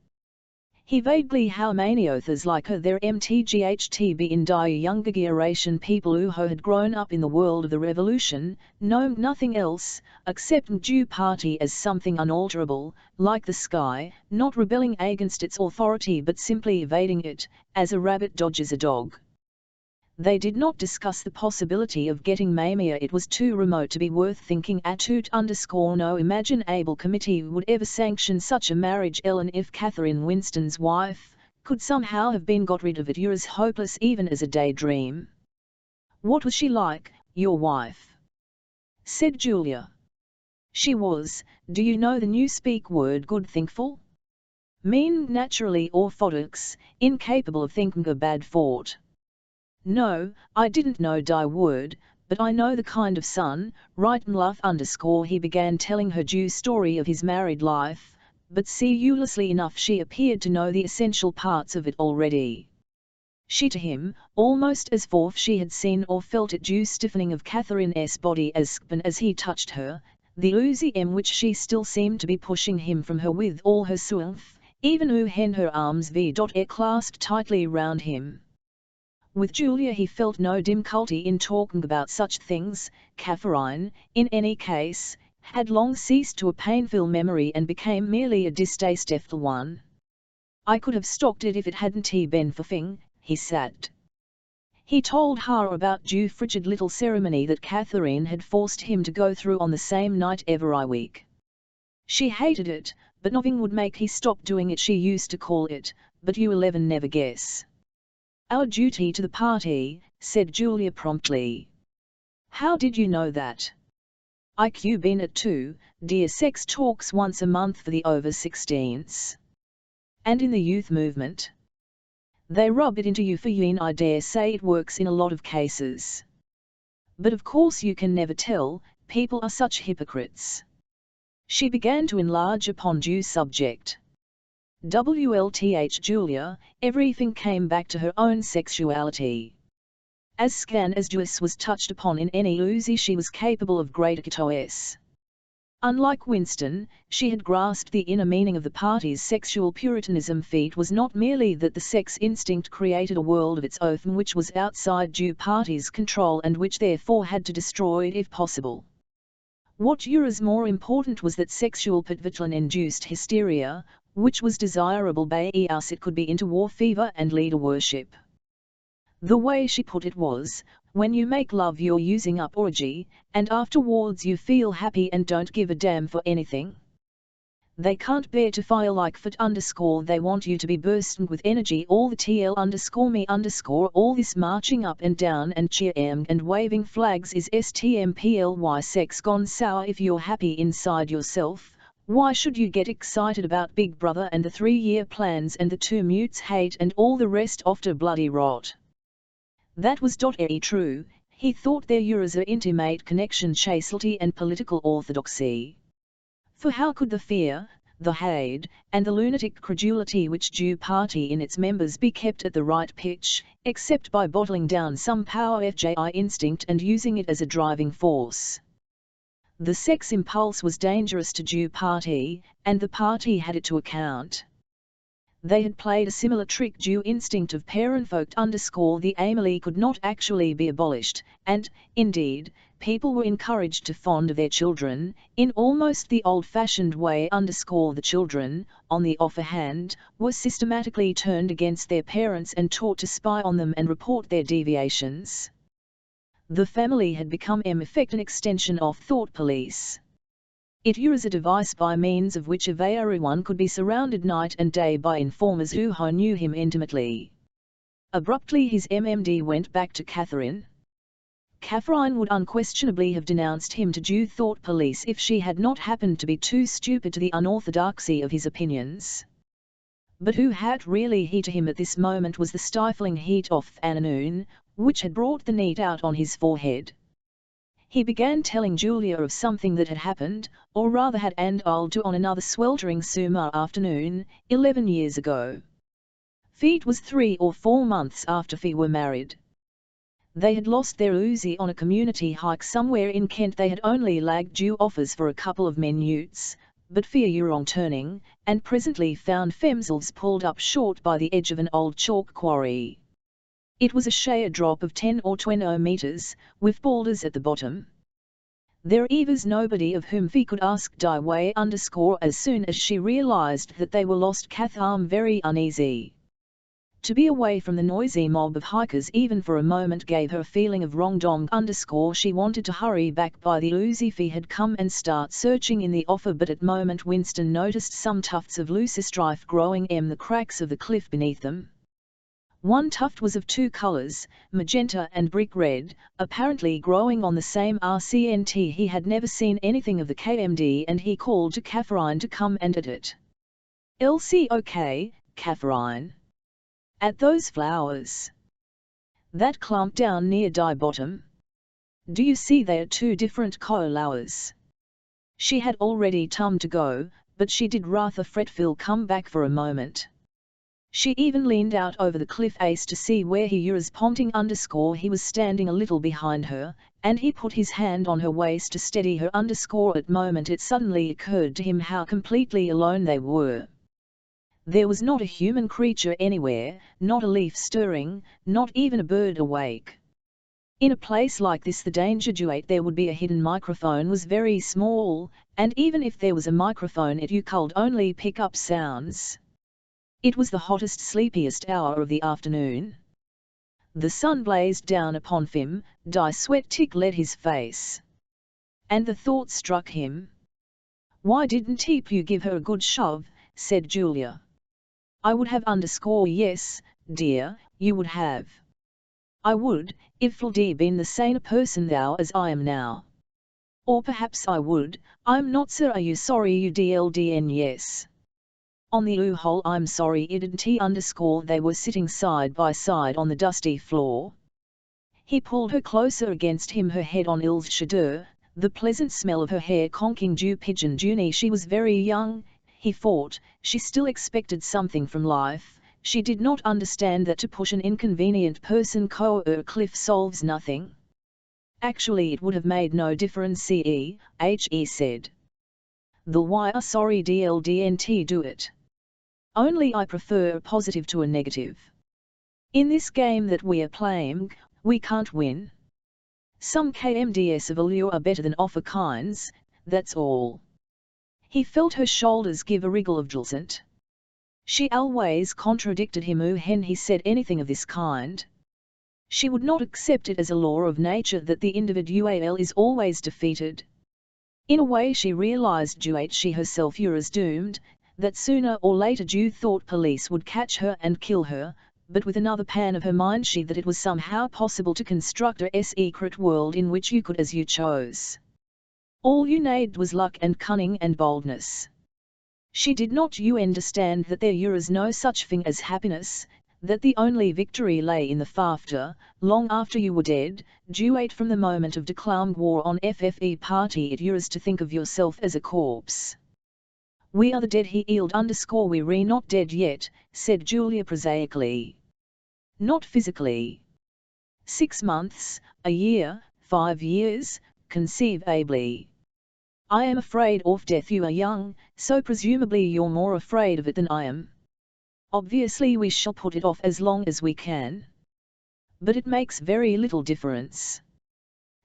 He vaguely how many authors like her there mtghtb in dire younger generation people who had grown up in the world of the revolution, know nothing else, accepting Jew party as something unalterable, like the sky, not rebelling against its authority but simply evading it, as a rabbit dodges a dog. They did not discuss the possibility of getting Mamia. It was too remote to be worth thinking _no imaginable committee would ever sanction such a marriage. Ellen, if Catherine Winston's wife, could somehow have been got rid of it, you're as hopeless even as a daydream. What was she like, your wife? Said Julia. She was, do you know the newspeak word good thinkful? Mean naturally orthodox, incapable of thinking a bad thought. No, I didn't know die word, but I know the kind of son, right and love _ he began telling her Jew story of his married life, but curiously enough she appeared to know the essential parts of it already. She to him, almost as forth she had seen or felt it Jew stiffening of Catherine's body as he touched her, the oozy which she still seemed to be pushing him from her with all her strength, even when her arms clasped tightly round him. With Julia he felt no difficulty in talking about such things. Catherine, in any case, had long ceased to a painful memory and became merely a distasteful one. I could have stopped it if it hadn't been for Fing, he said. He told her about Jew frigid little ceremony that Catherine had forced him to go through on the same night every week. She hated it, but nothing would make he stop doing it. She used to call it, but you 11 never guess. Our duty to the party, said Julia promptly. How did you know that? IQ been at 2, dear sex talks once a month for the over 16s. And in the youth movement? They rub it into you for you, and I dare say it works in a lot of cases. But of course you can never tell, people are such hypocrites. She began to enlarge upon Jew's subject. WLTH Julia, everything came back to her own sexuality. As scan as Jewess was touched upon in any oozy she was capable of great choice. Unlike Winston, she had grasped the inner meaning of the party's sexual puritanism. Feat was not merely that the sex instinct created a world of its own which was outside Jew party's control and which therefore had to destroy it if possible. What was more important was that sexual perversion induced hysteria, which was desirable because it could be into war fever and leader worship. The way she put it was, when you make love you're using up orgy, and afterwards you feel happy and don't give a damn for anything. They can't bear to fire like fit _ they want you to be bursting with energy all the TL _me_ all this marching up and down and cheering and waving flags is STMPLY sex gone sour. If you're happy inside yourself, why should you get excited about Big Brother and the 3-year plans and the 2 mutes hate and all the rest after bloody rot? That was true, he thought there was a intimate connection chastity and political orthodoxy. For how could the fear, the hate, and the lunatic credulity which Jew party in its members be kept at the right pitch, except by bottling down some power FJI instinct and using it as a driving force. The sex impulse was dangerous to Jew party, and the party had it to account. They had played a similar trick. Jew instinct of parentfolk _ the Amelie could not actually be abolished, and, indeed, people were encouraged to fond of their children, in almost the old-fashioned way _ the children, on the other hand, were systematically turned against their parents and taught to spy on them and report their deviations. The family had become in effect an extension of thought police. It was a device by means of which everyone could be surrounded night and day by informers who knew him intimately. Abruptly his MMD went back to Catherine. Catherine would unquestionably have denounced him to Jew thought police if she had not happened to be too stupid to the unorthodoxy of his opinions. But who had really he to him at this moment was the stifling heat of the afternoon, which had brought the neat out on his forehead. He began telling Julia of something that had happened, or rather had and I'll do on another sweltering summer afternoon, 11 years ago. It was 3 or 4 months after we were married. They had lost their Uzi on a community hike somewhere in Kent. They had only lagged due offers for a couple of minutes, but fear you wrong turning, and presently found themselves pulled up short by the edge of an old chalk quarry. It was a sheer drop of 10 or 20 meters, with boulders at the bottom. There was nobody of whom we could ask way _ as soon as she realized that they were lost. Kath very uneasy. To be away from the noisy mob of hikers even for a moment gave her a feeling of wrong _ She wanted to hurry back by the Uzi we had come and start searching in the offer, but at moment Winston noticed some tufts of leucostrife growing in the cracks of the cliff beneath them. One tuft was of 2 colors, magenta and brick red, apparently growing on the same RCNT. He had never seen anything of the KMD and he called to Catherine to come and at it. "LCOK, Catherine. At those flowers. That clump down near die bottom. Do you see they are 2 different flowers?" She had already time to go, but she did rather fretful come back for a moment. She even leaned out over the cliff ace to see where he was pointing _ he was standing a little behind her, and he put his hand on her waist to steady her _ at moment it suddenly occurred to him how completely alone they were. There was not a human creature anywhere, not a leaf stirring, not even a bird awake. In a place like this the danger there would be a hidden microphone was very small, and even if there was a microphone you could only pick up sounds. It was the hottest, sleepiest hour of the afternoon. The sun blazed down upon him, sweat tickled his face. And the thought struck him. "Why didn't you give her a good shove?" said Julia. "I would have _ yes, dear, you would have. I would, if I'd been the same person thou as I am now. Or perhaps I would, I'm not sir. Are you sorry you dldn yes? On the whole I'm sorry idn't _ they were sitting side by side on the dusty floor. He pulled her closer against him, her head on Il's shoulder, the pleasant smell of her hair conking Jew pigeon Junie. She was very young, he thought, she still expected something from life. She did not understand that to push an inconvenient person a cliff solves nothing. Actually it would have made no difference, he said. The why are sorry dldnt do it. Only I prefer a positive to a negative. In this game that we are playing, we can't win. Some KMDs of allure are better than offer kinds, that's all. He felt her shoulders give a wriggle of dulcet. She always contradicted him when he said anything of this kind. She would not accept it as a law of nature that the individual is always defeated. In a way she realized she herself was doomed, that sooner or later Jew thought police would catch her and kill her, but with another pan of her mind she that it was somehow possible to construct a secret world in which you could as you chose. All you needed was luck and cunning and boldness. She did not understand that there was no such thing as happiness, that the only victory lay in the after, long after you were dead, from the moment of declared war on FFE party it was to think of yourself as a corpse. We are the dead he yield _ we re not dead yet, said Julia prosaically. Not physically. 6 months, a year, 5 years, conceivably. I am afraid of death. You are young, so presumably you're more afraid of it than I am. Obviously we shall put it off as long as we can. But it makes very little difference.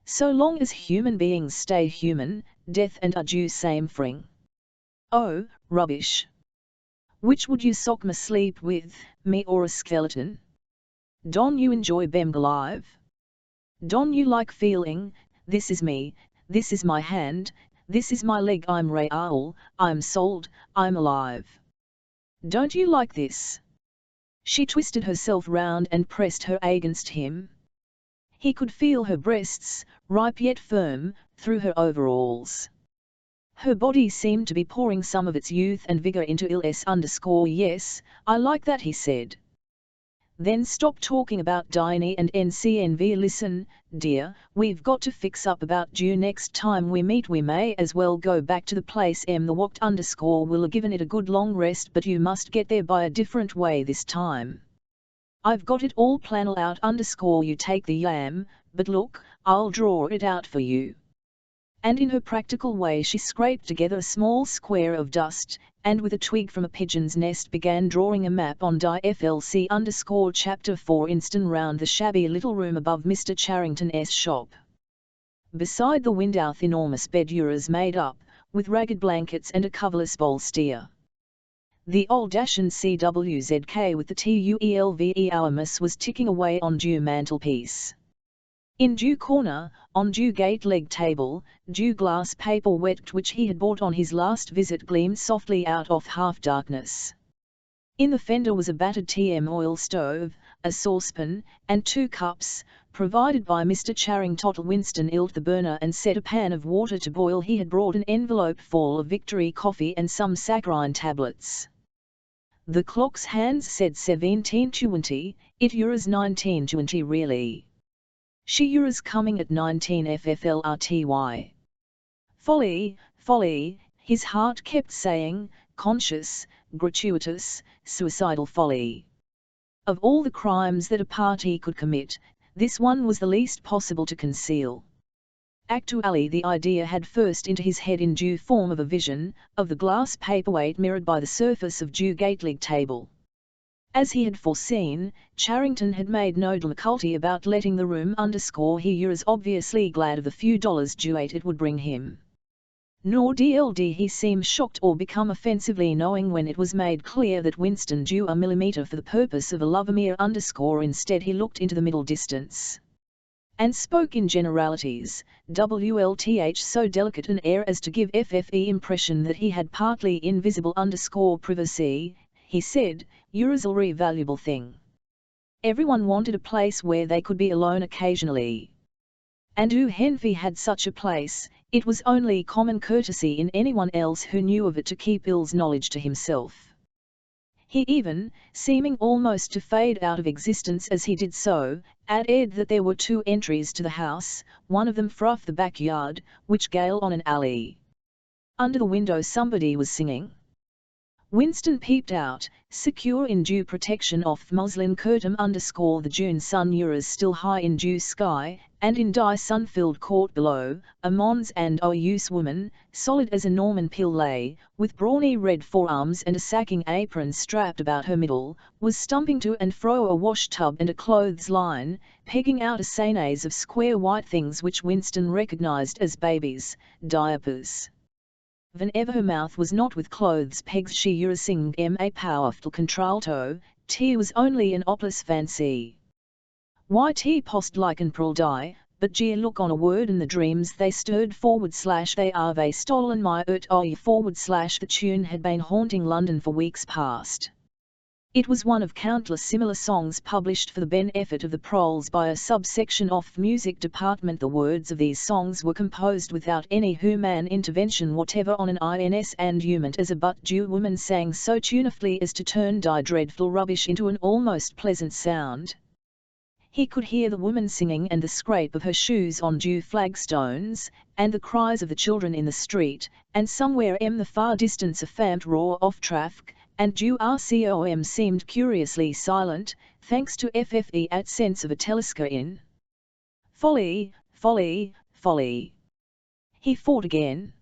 So long as human beings stay human, death and adieu same thing. Oh, rubbish. Which would you sock me sleep with, me or a skeleton? Don't you enjoy being alive? Don't you like feeling, this is me, this is my hand, this is my leg, I'm real, I'm sold, I'm alive. Don't you like this? She twisted herself round and pressed her against him. He could feel her breasts, ripe yet firm, through her overalls. Her body seemed to be pouring some of its youth and vigor into _yes, I like that, he said. Then stop talking about Diney and NCNV. Listen, dear, we've got to fix up about you next time we meet. We may as well go back to the place the walked _ will have given it a good long rest, but you must get there by a different way this time. I've got it all planned out _ you take the yam, but look, I'll draw it out for you. And in her practical way she scraped together a small square of dust, and with a twig from a pigeon's nest began drawing a map on FLC _ Chapter 4 instant round the shabby little room above Mr. Charrington's shop. Beside the window enormous bed made up, with ragged blankets and a coverless bolster. The old-fashioned CWZK with the TUELVE hour miss was ticking away on due mantelpiece. In due corner, on due gate leg table, due glass paper wet which he had bought on his last visit gleamed softly out of half-darkness. In the fender was a battered TM oil stove, a saucepan, and 2 cups, provided by Mr. Charrington. Winston lit the burner and set a pan of water to boil. He had brought an envelope full of Victory coffee and some saccharine tablets. The clock's hands said 17:20, it €19:20 really. She euros coming at 19 FFLRTY. Folly, folly, his heart kept saying, conscious, gratuitous, suicidal folly. Of all the crimes that a party could commit, this one was the least possible to conceal. Actually the idea had first into his head in due form of a vision, of the glass paperweight mirrored by the surface of due gate-leg table. As he had foreseen, Charrington had made no difficulty about letting the room _ he was obviously glad of the few dollars due it would bring him. Nor did he seem shocked or become offensively knowing when it was made clear that Winston drew a millimetre for the purpose of a Lovemere _ instead he looked into the middle distance. And spoke in generalities, WLTH so delicate an air as to give FFE impression that he had partly invisible _ privacy. He said, "You're a valuable thing. Everyone wanted a place where they could be alone occasionally. And Henry had such a place, it was only common courtesy in anyone else who knew of it to keep Ill's knowledge to himself." He even, seeming almost to fade out of existence as he did so, added that there were 2 entries to the house, one of them from the backyard, which gave on an alley. Under the window somebody was singing. Winston peeped out, secure in due protection of the muslin curtain _ the June sun still high in due sky, and in sun-filled court below, a Mons and Use woman, solid as a Norman peel lay, with brawny red forearms and a sacking apron strapped about her middle, was stumping to and fro a wash-tub and a clothes-line, pegging out a seine of square white things which Winston recognized as babies' diapers. Whenever her mouth was not with clothes pegs she using a powerful contralto, T was only an opus fancy. Yt post like an pearl die, but G look on a word and the dreams they stirred / they are they stolen my / the tune had been haunting London for weeks past. It was one of countless similar songs published for the benefit of the proles by a subsection of the music department. The words of these songs were composed without any human intervention whatever on an ins and meant as a but Jew woman sang so tunefully as to turn dreadful rubbish into an almost pleasant sound. He could hear the woman singing and the scrape of her shoes on dew flagstones, and the cries of the children in the street, and somewhere in the far distance a faint roar of traffic, and dew rcom seemed curiously silent, thanks to FFE at sense of a telescope in. Folly, folly, folly. He fought again.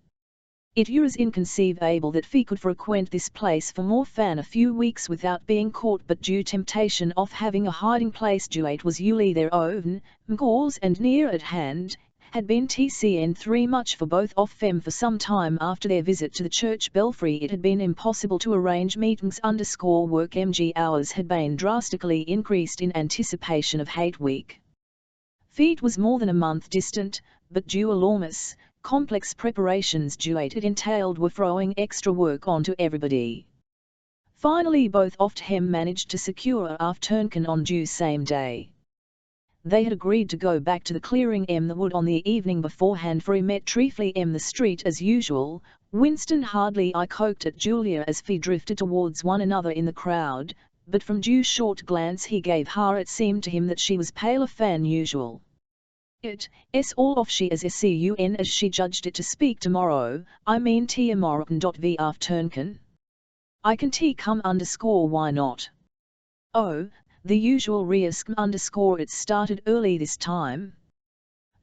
It was inconceivable that he could frequent this place for more than a few weeks without being caught, but due temptation of having a hiding place due was usually their own, Mgors and near at hand, had been TCN3 much for both of them. For some time after their visit to the church belfry it had been impossible to arrange meetings. Work MG hours had been drastically increased in anticipation of Hate Week. Feet was more than a month distant, but due enormous, complex preparations due it entailed were throwing extra work onto everybody. Finally both of them managed to secure a turnkey on due same day. They had agreed to go back to the clearing the wood on the evening beforehand, for he met Treefly the street as usual. Winston hardly coked at Julia as they drifted towards one another in the crowd, but from due short glance he gave her it seemed to him that she was paler than usual. It's all off she as soon as she judged it to speak tomorrow, I mean tomorrow.v afternoon. I can come why not? Oh, the usual risk it started early this time.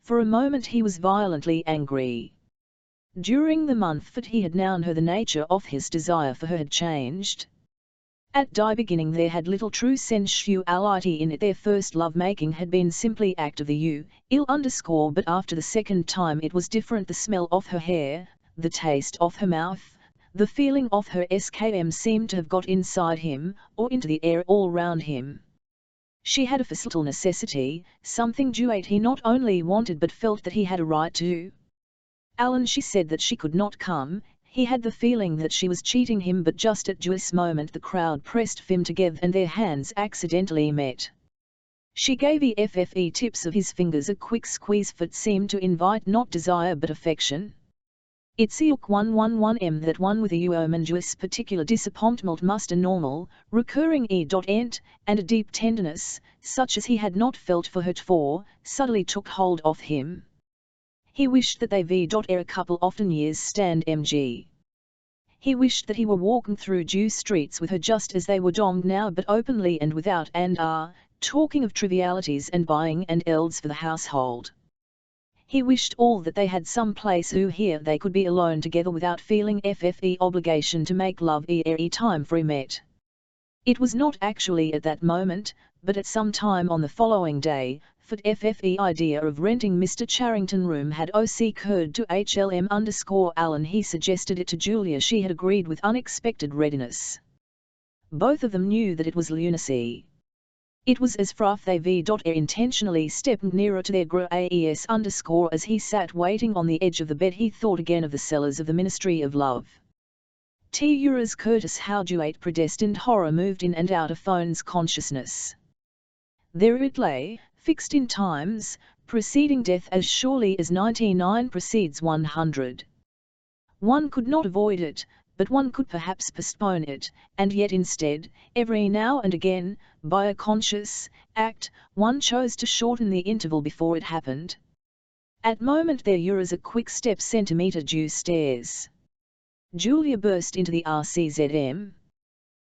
For a moment he was violently angry. During the month that he had known her the nature of his desire for her had changed. At the beginning there had little true sensuality in it, their first love-making had been simply act of the but after the second time it was different. The smell of her hair, the taste of her mouth, the feeling of her skm seemed to have got inside him, or into the air all round him. She had a physical necessity, something he not only wanted but felt that he had a right to. Alan, she said that she could not come. He had the feeling that she was cheating him, but just at this moment the crowd pressed them together and their hands accidentally met. She gave the FFE tips of his fingers a quick squeeze that seemed to invite not desire but affection. It's ilk 111 that one with a and this particular disappointment must a normal, recurring ent, and a deep tenderness, such as he had not felt for her before, suddenly took hold of him. He wished that they ere a couple often years stand mg. He wished that he were walking through due streets with her just as they were domed now, but openly and without talking of trivialities and buying and elds for the household. He wished all that they had some place here they could be alone together without feeling FFE obligation to make love time for he met. It was not actually at that moment, but at some time on the following day, that FFE idea of renting Mr. Charrington room had occurred to HLM_Allen. He suggested it to Julia. She had agreed with unexpected readiness. Both of them knew that it was lunacy. It was as if they intentionally stepped nearer to their graes_. As he sat waiting on the edge of the bed he thought again of the cellars of the Ministry of Love. T.Ura's Curtis how duate predestined horror moved in and out of Phone's consciousness. There it lay, fixed in times, preceding death as surely as 99 precedes 100. One could not avoid it, but one could perhaps postpone it, and yet instead, every now and again, by a conscious act, one chose to shorten the interval before it happened. At moment there was a quick step centimetre due stairs. Julia burst into the RCZM.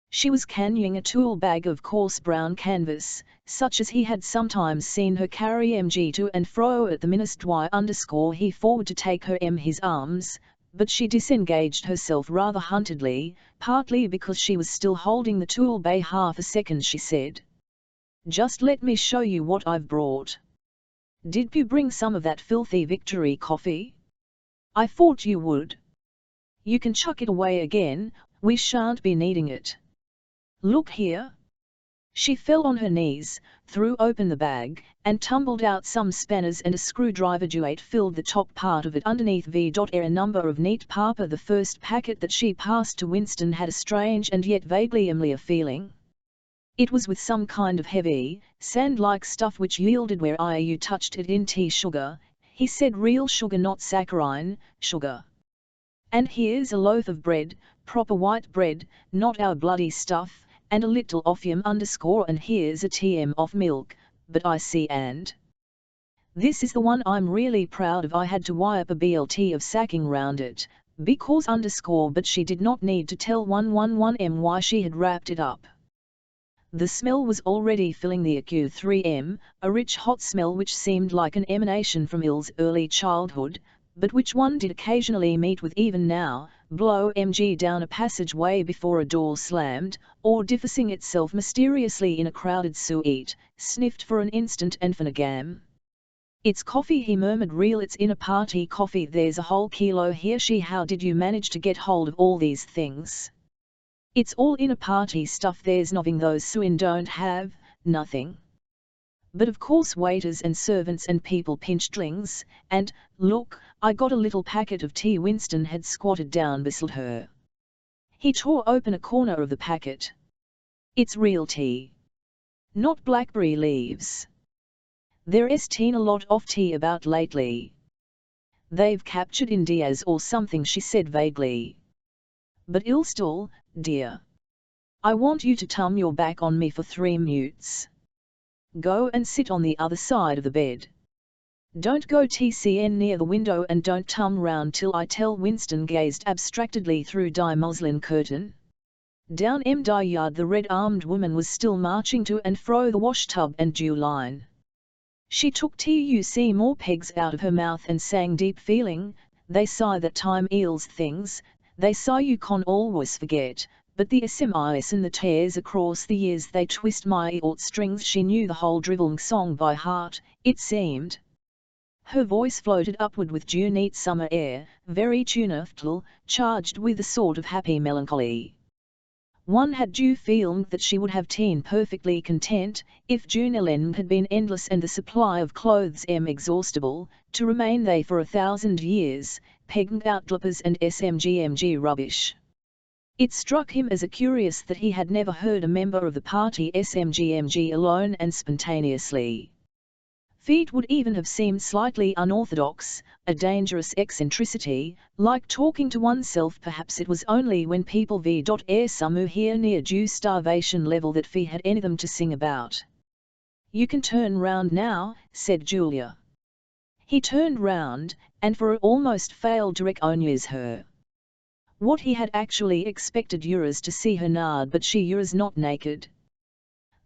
She was carrying a tool bag of coarse brown canvas, such as he had sometimes seen her carry mg to and fro at the ministry. He forward to take her his arms, but she disengaged herself rather huntedly, partly because she was still holding the tool bag. Half a second she said. Just let me show you what I've brought. Did you bring some of that filthy Victory coffee? I thought you would. You can chuck it away again, we shan't be needing it. Look here. She fell on her knees, threw open the bag, and tumbled out some spanners and a screwdriver. Duate filled the top part of it underneath a number of neat paper. The first packet that she passed to Winston had a strange and yet vaguely familiar feeling. It was with some kind of heavy, sand-like stuff which yielded where you touched it in tea. Sugar, he said, real sugar, not saccharine, sugar. And here's a loaf of bread, proper white bread, not our bloody stuff, and a little opium_, and here's a TM of milk, but I see and this is the one I'm really proud of. I had to wipe a BLT of sacking round it, because but she did not need to tell 111M why she had wrapped it up. The smell was already filling the AQ3M, a rich hot smell which seemed like an emanation from Il's early childhood, but which one did occasionally meet with even now, blow MG down a passageway before a door slammed, or diffusing itself mysteriously in a crowded suite, sniffed for an instant and finagam. It's coffee, he murmured. Real, it's in a party coffee. There's a whole kilo here. How did you manage to get hold of all these things? It's all in a party stuff. There's nothing those Suin don't have, nothing. But of course waiters and servants and people pinchlings, and, look, I got a little packet of tea. Winston had squatted down beside her. He tore open a corner of the packet. It's real tea. Not blackberry leaves. There's been a lot of tea about lately. They've captured Indias or something, she said vaguely. But Ilstal, dear. I want you to turn your back on me for 3 minutes. Go and sit on the other side of the bed. Don't go TCN near the window and don't turn round till I tell. Winston gazed abstractedly through die muslin curtain. Down die yard the red-armed woman was still marching to and fro the washtub and dew line. She took tuc more pegs out of her mouth and sang deep feeling, they say that time heals things, they say you can always forget, but the SMS and the tears across the years they twist my heartstrings. She knew the whole drivelling song by heart, it seemed. Her voice floated upward with due neat summer air, very tuneful, charged with a sort of happy melancholy. One had due feeling that she would have been perfectly content, if Junelin had been endless and the supply of clothes inexhaustible, to remain they for 1,000 years, pegging out glippers and SMGMG rubbish. It struck him as a curious that he had never heard a member of the party SMGMG alone and spontaneously. Feet would even have seemed slightly unorthodox, a dangerous eccentricity, like talking to oneself. Perhaps it was only when people v.air sumu here near due starvation level that Fee had anything to sing about. You can turn round now, said Julia. He turned round, and for it almost failed to recognize her. What he had actually expected was to see her nard, but she was not naked.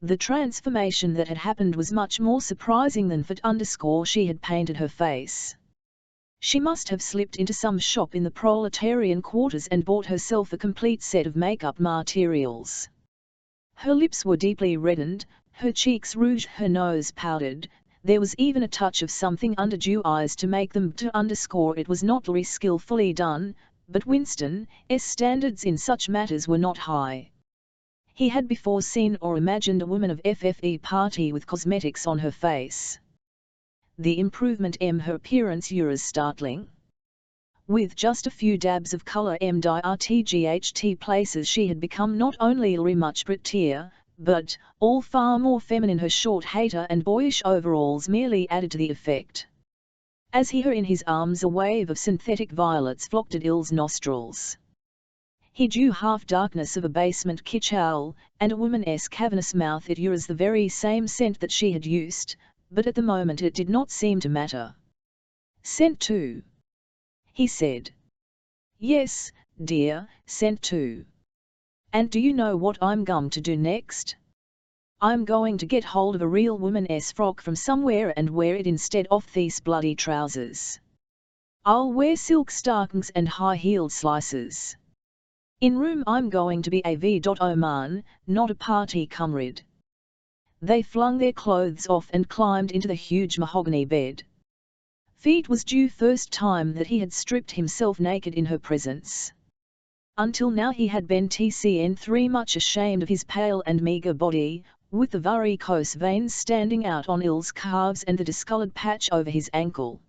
The transformation that had happened was much more surprising than she had painted her face. She must have slipped into some shop in the proletarian quarters and bought herself a complete set of makeup materials. Her lips were deeply reddened, her cheeks rouged, her nose powdered, there was even a touch of something under dew eyes to make them it was not very skillfully done, but Winston's standards in such matters were not high. He had before seen or imagined a woman of FFE party with cosmetics on her face. The improvement her appearance was startling. With just a few dabs of colour dirtght places she had become not only very much prettier, but, all far more feminine. Her short hater and boyish overalls merely added to the effect. As he her in his arms a wave of synthetic violets flocked at Il's nostrils. He drew half-darkness of a basement kitchen, and a woman's cavernous mouth. It was the very same scent that she had used, but at the moment it did not seem to matter. Scent too? He said. Yes, dear, scent too. And do you know what I'm going to do next? I'm going to get hold of a real woman's frock from somewhere and wear it instead of these bloody trousers. I'll wear silk stockings and high-heeled slices. In room I'm going to be a v.o man, not a party comrade. They flung their clothes off and climbed into the huge mahogany bed. Feet was due first time that he had stripped himself naked in her presence. Until now he had been TCN3 much ashamed of his pale and meagre body, with the varicose veins standing out on Il's calves and the discoloured patch over his ankle.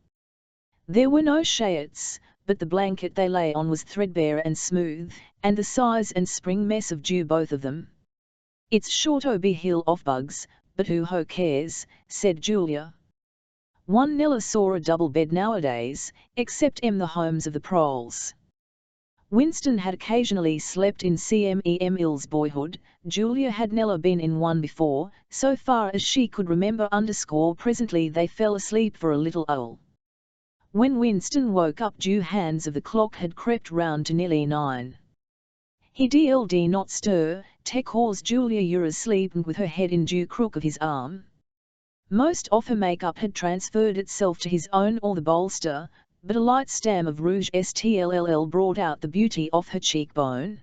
There were no shades, but the blanket they lay on was threadbare and smooth, and the size and spring mess of dew both of them. It's short o' be hill of bugs, but who cares, said Julia. One never saw a double bed nowadays, except the homes of the proles. Winston had occasionally slept in Cmem's boyhood. Julia had never been in one before, so far as she could remember. Presently they fell asleep for a little while. When Winston woke up, due hands of the clock had crept round to nearly 9. He did not stir, cause Julia were asleep with her head in due crook of his arm. Most of her makeup had transferred itself to his own or the bolster, but a light stam of rouge stll brought out the beauty of her cheekbone.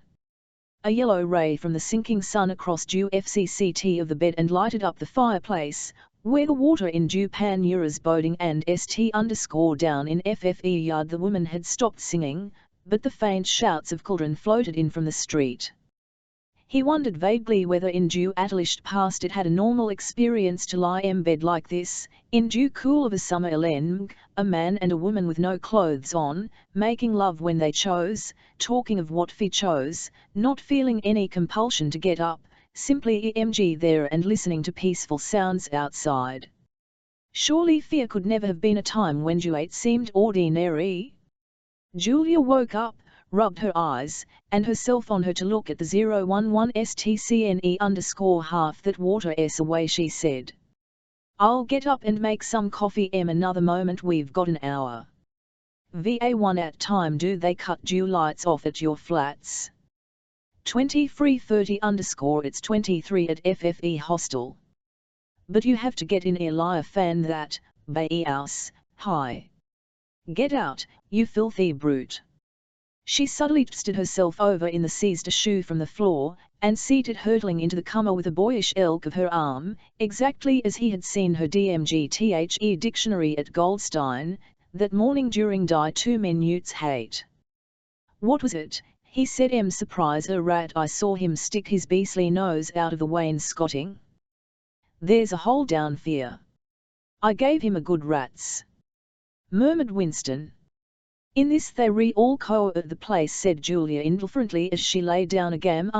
A yellow ray from the sinking sun across due FCCT of the bed and lighted up the fireplace, where the water in due pan euros boding and st_down in FFE yard. The woman had stopped singing, but the faint shouts of children floated in from the street. He wondered vaguely whether in due Atalished past it had a normal experience to lie in bed like this, in due cool of a summer evening, a man and a woman with no clothes on, making love when they chose, talking of what they chose, not feeling any compulsion to get up, simply there and listening to peaceful sounds outside. Surely fear could never have been a time when duet seemed ordinary. Julia woke up, rubbed her eyes, and herself on her to look at the 011 stcne_half that water away. She said, "I'll get up and make some coffee another moment, we've got an hour." Va1 at time do they cut due lights off at your flats? 23:30 it's 23 at FFE hostel. But you have to get in Elia fan that, bay house, hi. Get out, you filthy brute. She suddenly twisted herself over in the seized a shoe from the floor, and seated hurtling into the cummer with a boyish elk of her arm, exactly as he had seen her DMGTHE dictionary at Goldstein, that morning during die 2 minutes hate. "What was it?" he said. Surprise a rat. I saw him stick his beastly nose out of the wainscoting. There's a hole down fear. I gave him a good rats," murmured Winston. "In this they all co at the place," said Julia indifferently as she lay down again.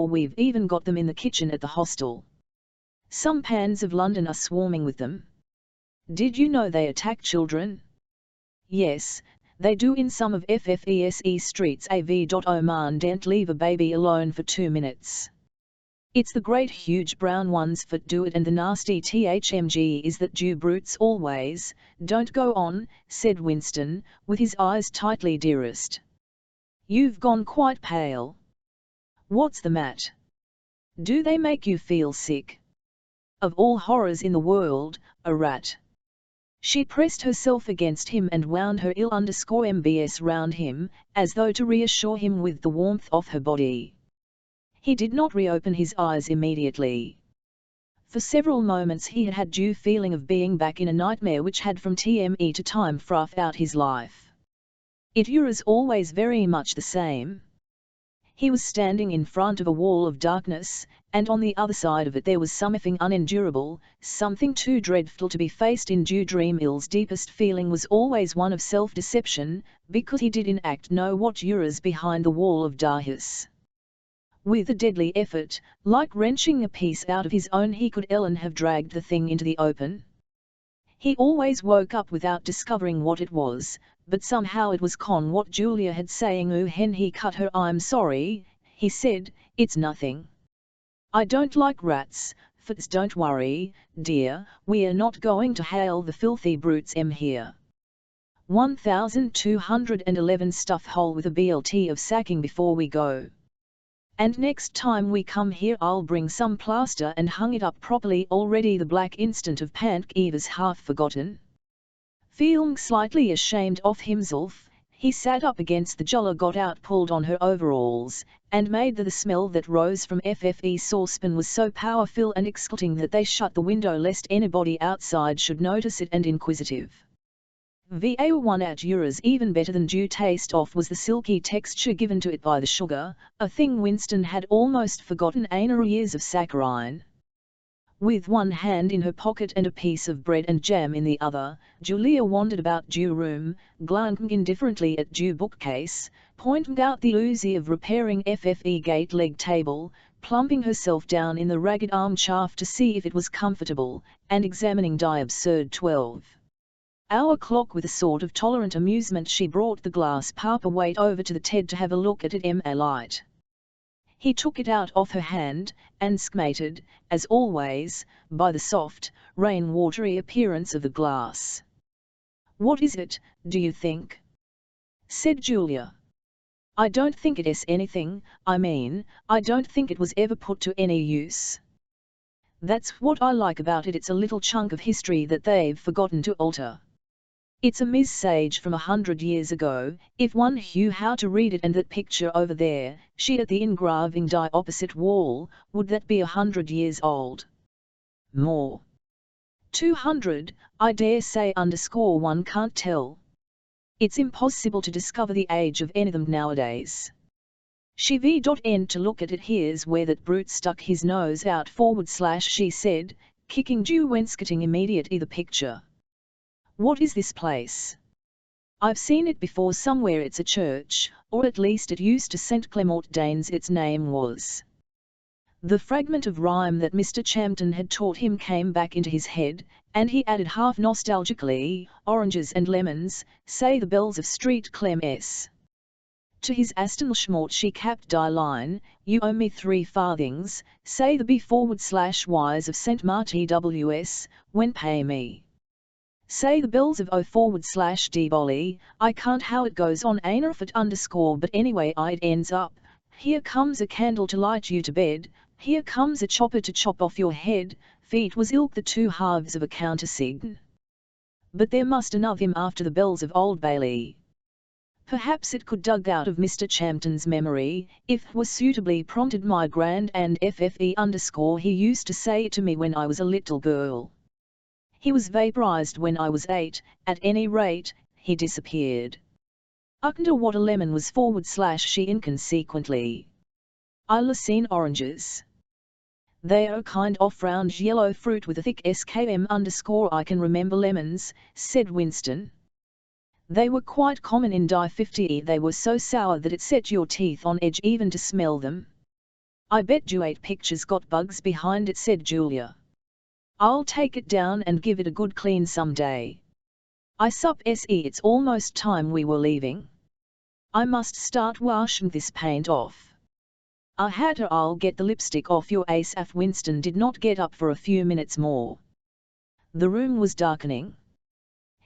We've even got them in the kitchen at the hostel. Some pans of London are swarming with them. Did you know they attack children? Yes, they do in some of FFESE streets. Av.Oman didn't leave a baby alone for 2 minutes. It's the great huge brown ones that do it, and the nasty THMG is that you brutes always. Don't go on, said Winston, with his eyes tightly. Dearest, you've gone quite pale. What's the matter? Do they make you feel sick? Of all horrors in the world, a rat. She pressed herself against him and wound her ill_mbs round him, as though to reassure him with the warmth of her body. He did not reopen his eyes immediately. For several moments he had had due feeling of being back in a nightmare which had from time to time frothed out his life. It was always very much the same. He was standing in front of a wall of darkness, and on the other side of it there was something unendurable, something too dreadful to be faced. In due dream Ill's deepest feeling was always one of self-deception, because he did in act know what was behind the wall of darkness. With a deadly effort, like wrenching a piece out of his own, he could have dragged the thing into the open. He always woke up without discovering what it was, but somehow it was what Julia had saying. When he cut her. I'm sorry, he said, it's nothing. I don't like rats, Fitz. Don't worry, dear, we're not going to hail the filthy brutes here. 1211 stuff hole with a BLT of sacking before we go. And next time we come here I'll bring some plaster and hung it up properly. Already the black instant of Pantk was half forgotten. Feeling slightly ashamed of himself, he sat up against the jolla, got out, pulled on her overalls, and made the smell that rose from FFE saucepan was so powerful and exciting that they shut the window lest anybody outside should notice it. And inquisitive. Va1 at Euros even better than due taste of was the silky texture given to it by the sugar, a thing Winston had almost forgotten. Years of saccharine. With one hand in her pocket and a piece of bread and jam in the other, Julia wandered about due room, glancing indifferently at due bookcase, pointing out the Uzi of repairing FFE gate leg table, plumping herself down in the ragged armchair to see if it was comfortable, and examining die absurd 12. Our clock with a sort of tolerant amusement she brought the glass paperweight over to the Ted to have a look at it a light. He took it out of her hand, and skmated, as always, by the soft, rain-watery appearance of the glass. "What is it, do you think?" said Julia. "I don't think it is anything, I don't think it was ever put to any use. That's what I like about it, it's a little chunk of history that they've forgotten to alter. It's a Miss Sage from 100 years ago, if one knew how to read it, and that picture over there, she at the engraving die opposite wall, would that be 100 years old? More. 200, I dare say _ one can't tell. It's impossible to discover the age of any of them nowadays." She v.n to look at it, "Here's where that brute stuck his nose out / she said, kicking Jew wainscoting immediately the picture. "What is this place? I've seen it before somewhere, it's a church, or at least it used to, St. Clement Danes its name was." The fragment of rhyme that Mr. Champton had taught him came back into his head, and he added half nostalgically, "Oranges and lemons, say the bells of Street Clem S." To his astonishment she capped die line, "You owe me 3 farthings, say the B/Ys of St. Marty W.S., when pay me. Say the bells of O/D Bolly, I can't how it goes on _, but anyway it ends up, here comes a candle to light you to bed, here comes a chopper to chop off your head, feet was ilk the 2 halves of a countersign. But there must another him after the bells of Old Bailey." Perhaps it could dug out of Mr. Champton's memory, if was suitably prompted, "My grand and FFE_, he used to say it to me when I was a little girl. He was vaporized when I was 8, at any rate, he disappeared. Under what a lemon was / she inconsequently. I seen oranges. They are kind of round yellow fruit with a thick skm_, I can remember lemons," said Winston. "They were quite common in die 50, they were so sour that it set your teeth on edge even to smell them." "I bet you 8 pictures got bugs behind it," said Julia. "I'll take it down and give it a good clean some day. I sup se it's almost time we were leaving. I must start washing this paint off. I'll get the lipstick off your ASAP." Winston did not get up for a few minutes more. The room was darkening.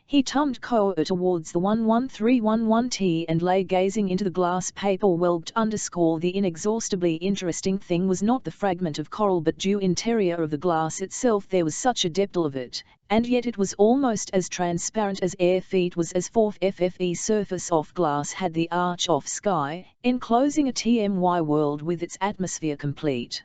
He tummed towards the 11311T and lay gazing into the glass paper whelped _ The inexhaustibly interesting thing was not the fragment of coral but due interior of the glass itself. There was such a depth of it, and yet it was almost as transparent as air. Feet was as forth FFE surface off glass had the arch off sky, enclosing a TMY world with its atmosphere complete.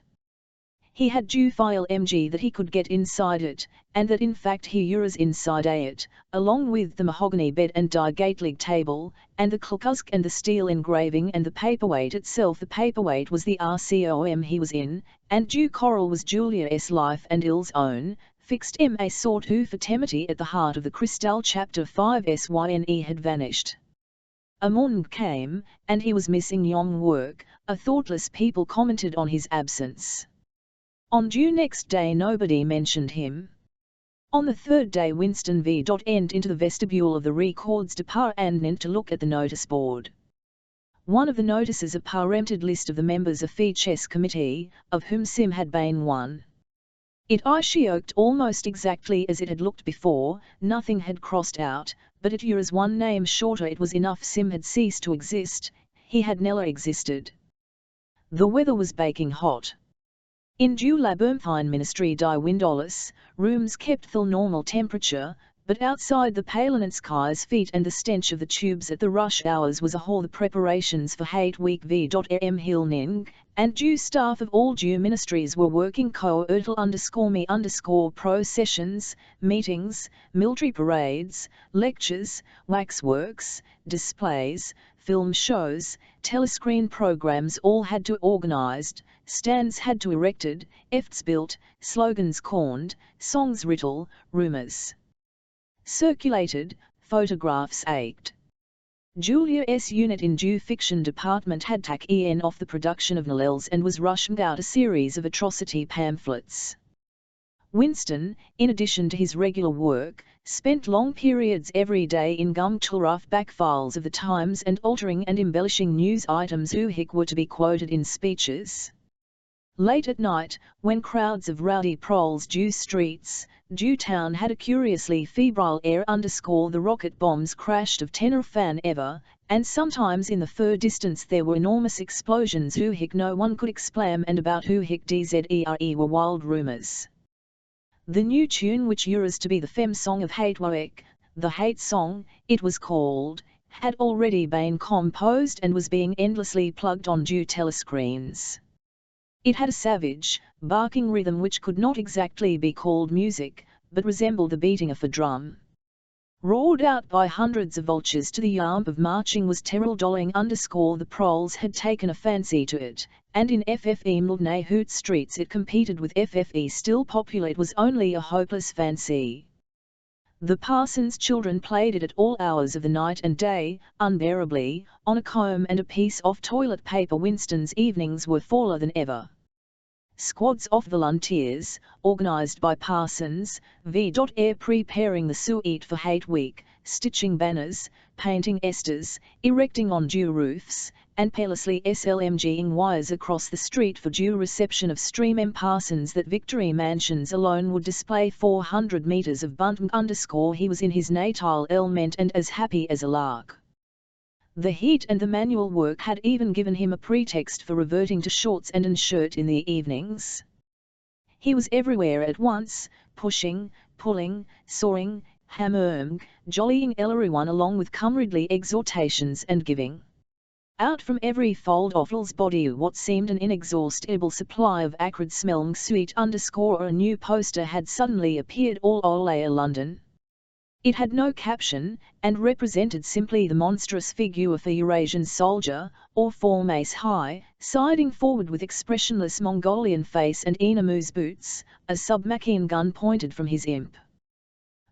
He had due file mg that he could get inside it, and that in fact he was inside it, along with the mahogany bed and die-gatelig table, and the klukusk and the steel engraving and the paperweight itself. The paperweight was the RCOM he was in, and due coral was Julia's life and Il's own, fixed a sort of eternity at the heart of the crystal. Chapter 5 Syne had vanished. A morning came, and he was missing yong work, a thoughtless people commented on his absence. On due next day nobody mentioned him. On the 3rd day Winston v.ent into the vestibule of the Records Department to look at the notice board. One of the notices a parempted list of the members of the chess committee, of whom Sim had been one. It looked almost exactly as it had looked before, nothing had crossed out, but it was one name shorter. It was enough. Sim had ceased to exist, he had never existed. The weather was baking hot. In due labyrinthine ministry die windowless, rooms kept the normal temperature, but outside the palenant skies feet and the stench of the tubes at the rush hours was a whole. The preparations for Hate Week v.m. Hilning, and due staff of all due ministries were working _me_ pro sessions, meetings, military parades, lectures, waxworks, displays, film shows, telescreen programs all had to organized, stands had to erected, efts built, slogans corned, songs written, rumors circulated, photographs ached. Julia's unit in due fiction department had taken off the production of novels and was rushing out a series of atrocity pamphlets. Winston, in addition to his regular work, spent long periods every day in gum to rough back files of the Times and altering and embellishing news items who were to be quoted in speeches. Late at night, when crowds of rowdy proles Jew streets, Jewtown had a curiously febrile air. The rocket bombs crashed of tenor fan ever, and sometimes in the fur distance there were enormous explosions who no one could explain and about who dzere were wild rumours. The new tune which was to be the femme song of Hatewoek, the hate song, it was called, had already been composed and was being endlessly plugged on Jew telescreens. It had a savage, barking rhythm which could not exactly be called music, but resembled the beating of a drum. Roared out by hundreds of vultures to the yamp of marching was Terrell Dolling. The proles had taken a fancy to it, and in FFE Mildnay Hoot streets it competed with FFE still popular. It was only a hopeless fancy. The parson's children played it at all hours of the night and day, unbearably, on a comb and a piece of toilet paper. Winston's evenings were fuller than ever. Squads of volunteers, organised by parsons, v.air preparing the suite for Hate Week, stitching banners, painting esters, erecting on Jew roofs, and carelessly SLMGing wires across the street for Jew reception of Stream M. Parsons that Victory Mansions alone would display 400 metres of bunt. He was in his natal element and as happy as a lark. The heat and the manual work had even given him a pretext for reverting to shorts and a shirt in the evenings. He was everywhere at once, pushing, pulling, sawing, hammering, jollying everyone along with comradely exhortations and giving out from every fold of L's body what seemed an inexhaustible supply of acrid-smelling sweet. A new poster had suddenly appeared all over London. It had no caption, and represented simply the monstrous figure of a Eurasian soldier, or form ace high, siding forward with expressionless Mongolian face and enormous boots, a submachine gun pointed from his imp.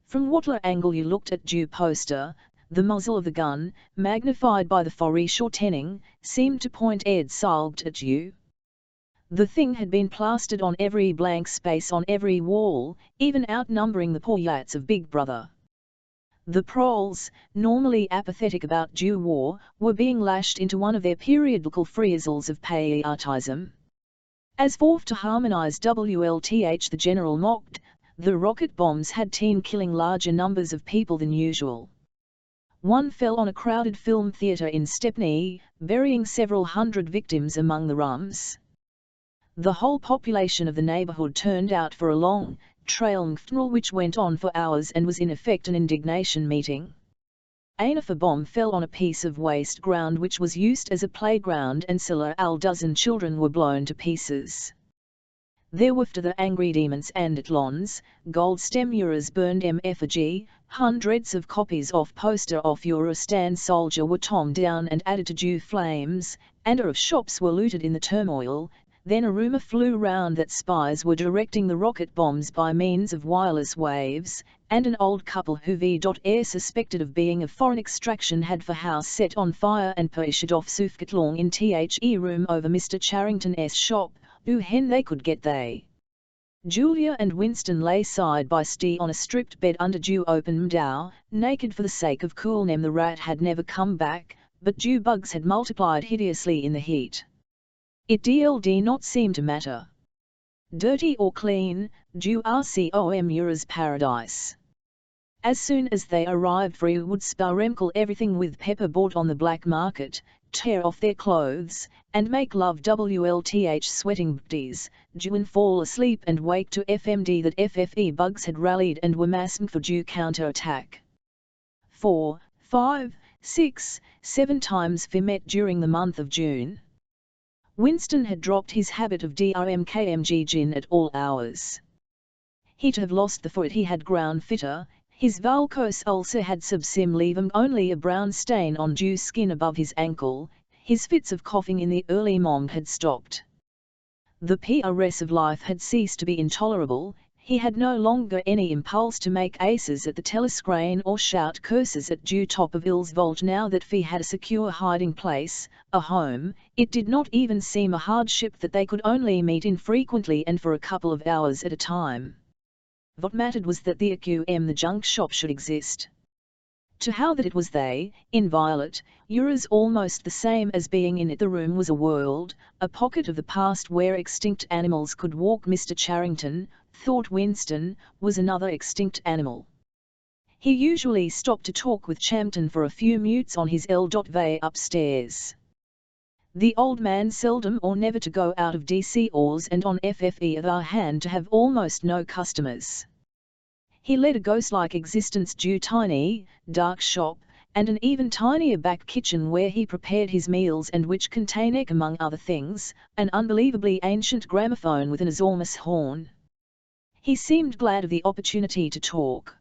From whatever angle you looked at Jew poster, the muzzle of the gun, magnified by the foreshortening, seemed to point ed-silgt at you. The thing had been plastered on every blank space on every wall, even outnumbering the poyats of Big Brother. The proles, normally apathetic about Jew war, were being lashed into one of their periodical frizzles of patriotism. As for to harmonise WLTH, the general mocked, the rocket bombs had been killing larger numbers of people than usual. One fell on a crowded film theatre in Stepney, burying several hundred victims among the rums. The whole population of the neighbourhood turned out for a long, trailing funeral which went on for hours and was in effect an indignation meeting. If a bomb fell on a piece of waste ground which was used as a playground and a dozen children were blown to pieces. There were the angry demons and at lawns, gold stem Euros burned effigy, hundreds of copies of poster of Eurostan soldier were torn down and added to Jew flames, and of shops were looted in the turmoil. Then a rumour flew round that spies were directing the rocket bombs by means of wireless waves, and an old couple who v.air suspected of being of foreign extraction had the house set on fire and pushed off Sufkatlong in the room over Mr. Charrington's shop, who hen they could get they. Julia and Winston lay side by side on a stripped bed under Jew open dow, naked for the sake of coolness. The rat had never come back, but Jew bugs had multiplied hideously in the heat. It did not seem to matter. Dirty or clean, Jew RCOM Eura's paradise. As soon as they arrived, Free would sparemkel everything with pepper bought on the black market, tear off their clothes, and make love WLTH sweating bdies, Jew and fall asleep and wake to FMD that FFE bugs had rallied and were massing for Jew counter-attack. 4, 5, 6, 7 times met during the month of June. Winston had dropped his habit of DRMKMG gin at all hours. He'd have lost the foot he had ground fitter, his varicose ulcer had subsim leaving only a brown stain on Jew's skin above his ankle, his fits of coughing in the early morning had stopped. The PRS of life had ceased to be intolerable, he had no longer any impulse to make aces at the telescreen or shout curses at Jew top of Il's vault. Now that Fee had a secure hiding place, a home, it did not even seem a hardship that they could only meet infrequently and for a couple of hours at a time. What mattered was that the AQM the junk shop should exist. To how that it was they, in violet, euros almost the same as being in it. The room was a world, a pocket of the past where extinct animals could walk. Mr. Charrington, thought Winston, was another extinct animal. He usually stopped to talk with Champton for a few minutes on his L.V. upstairs. The old man seldom or never to go out of DC Oars and on FFE of our hand to have almost no customers. He led a ghost-like existence due tiny, dark shop, and an even tinier back kitchen where he prepared his meals and which contained, among other things, an unbelievably ancient gramophone with an enormous horn. He seemed glad of the opportunity to talk.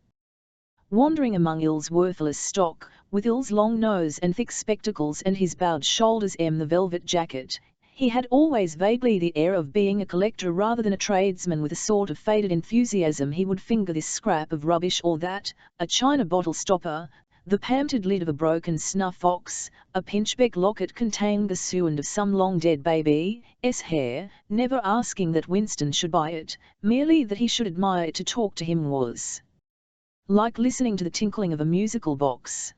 Wandering among Ill's worthless stock, with Ill's long nose and thick spectacles and his bowed shoulders the velvet jacket, he had always vaguely the air of being a collector rather than a tradesman. With a sort of faded enthusiasm he would finger this scrap of rubbish or that, a china bottle stopper, the painted lid of a broken snuff box, a pinchbeck locket containing the suand of some long-dead baby's hair, never asking that Winston should buy it, merely that he should admire it. To talk to him was like listening to the tinkling of a musical box.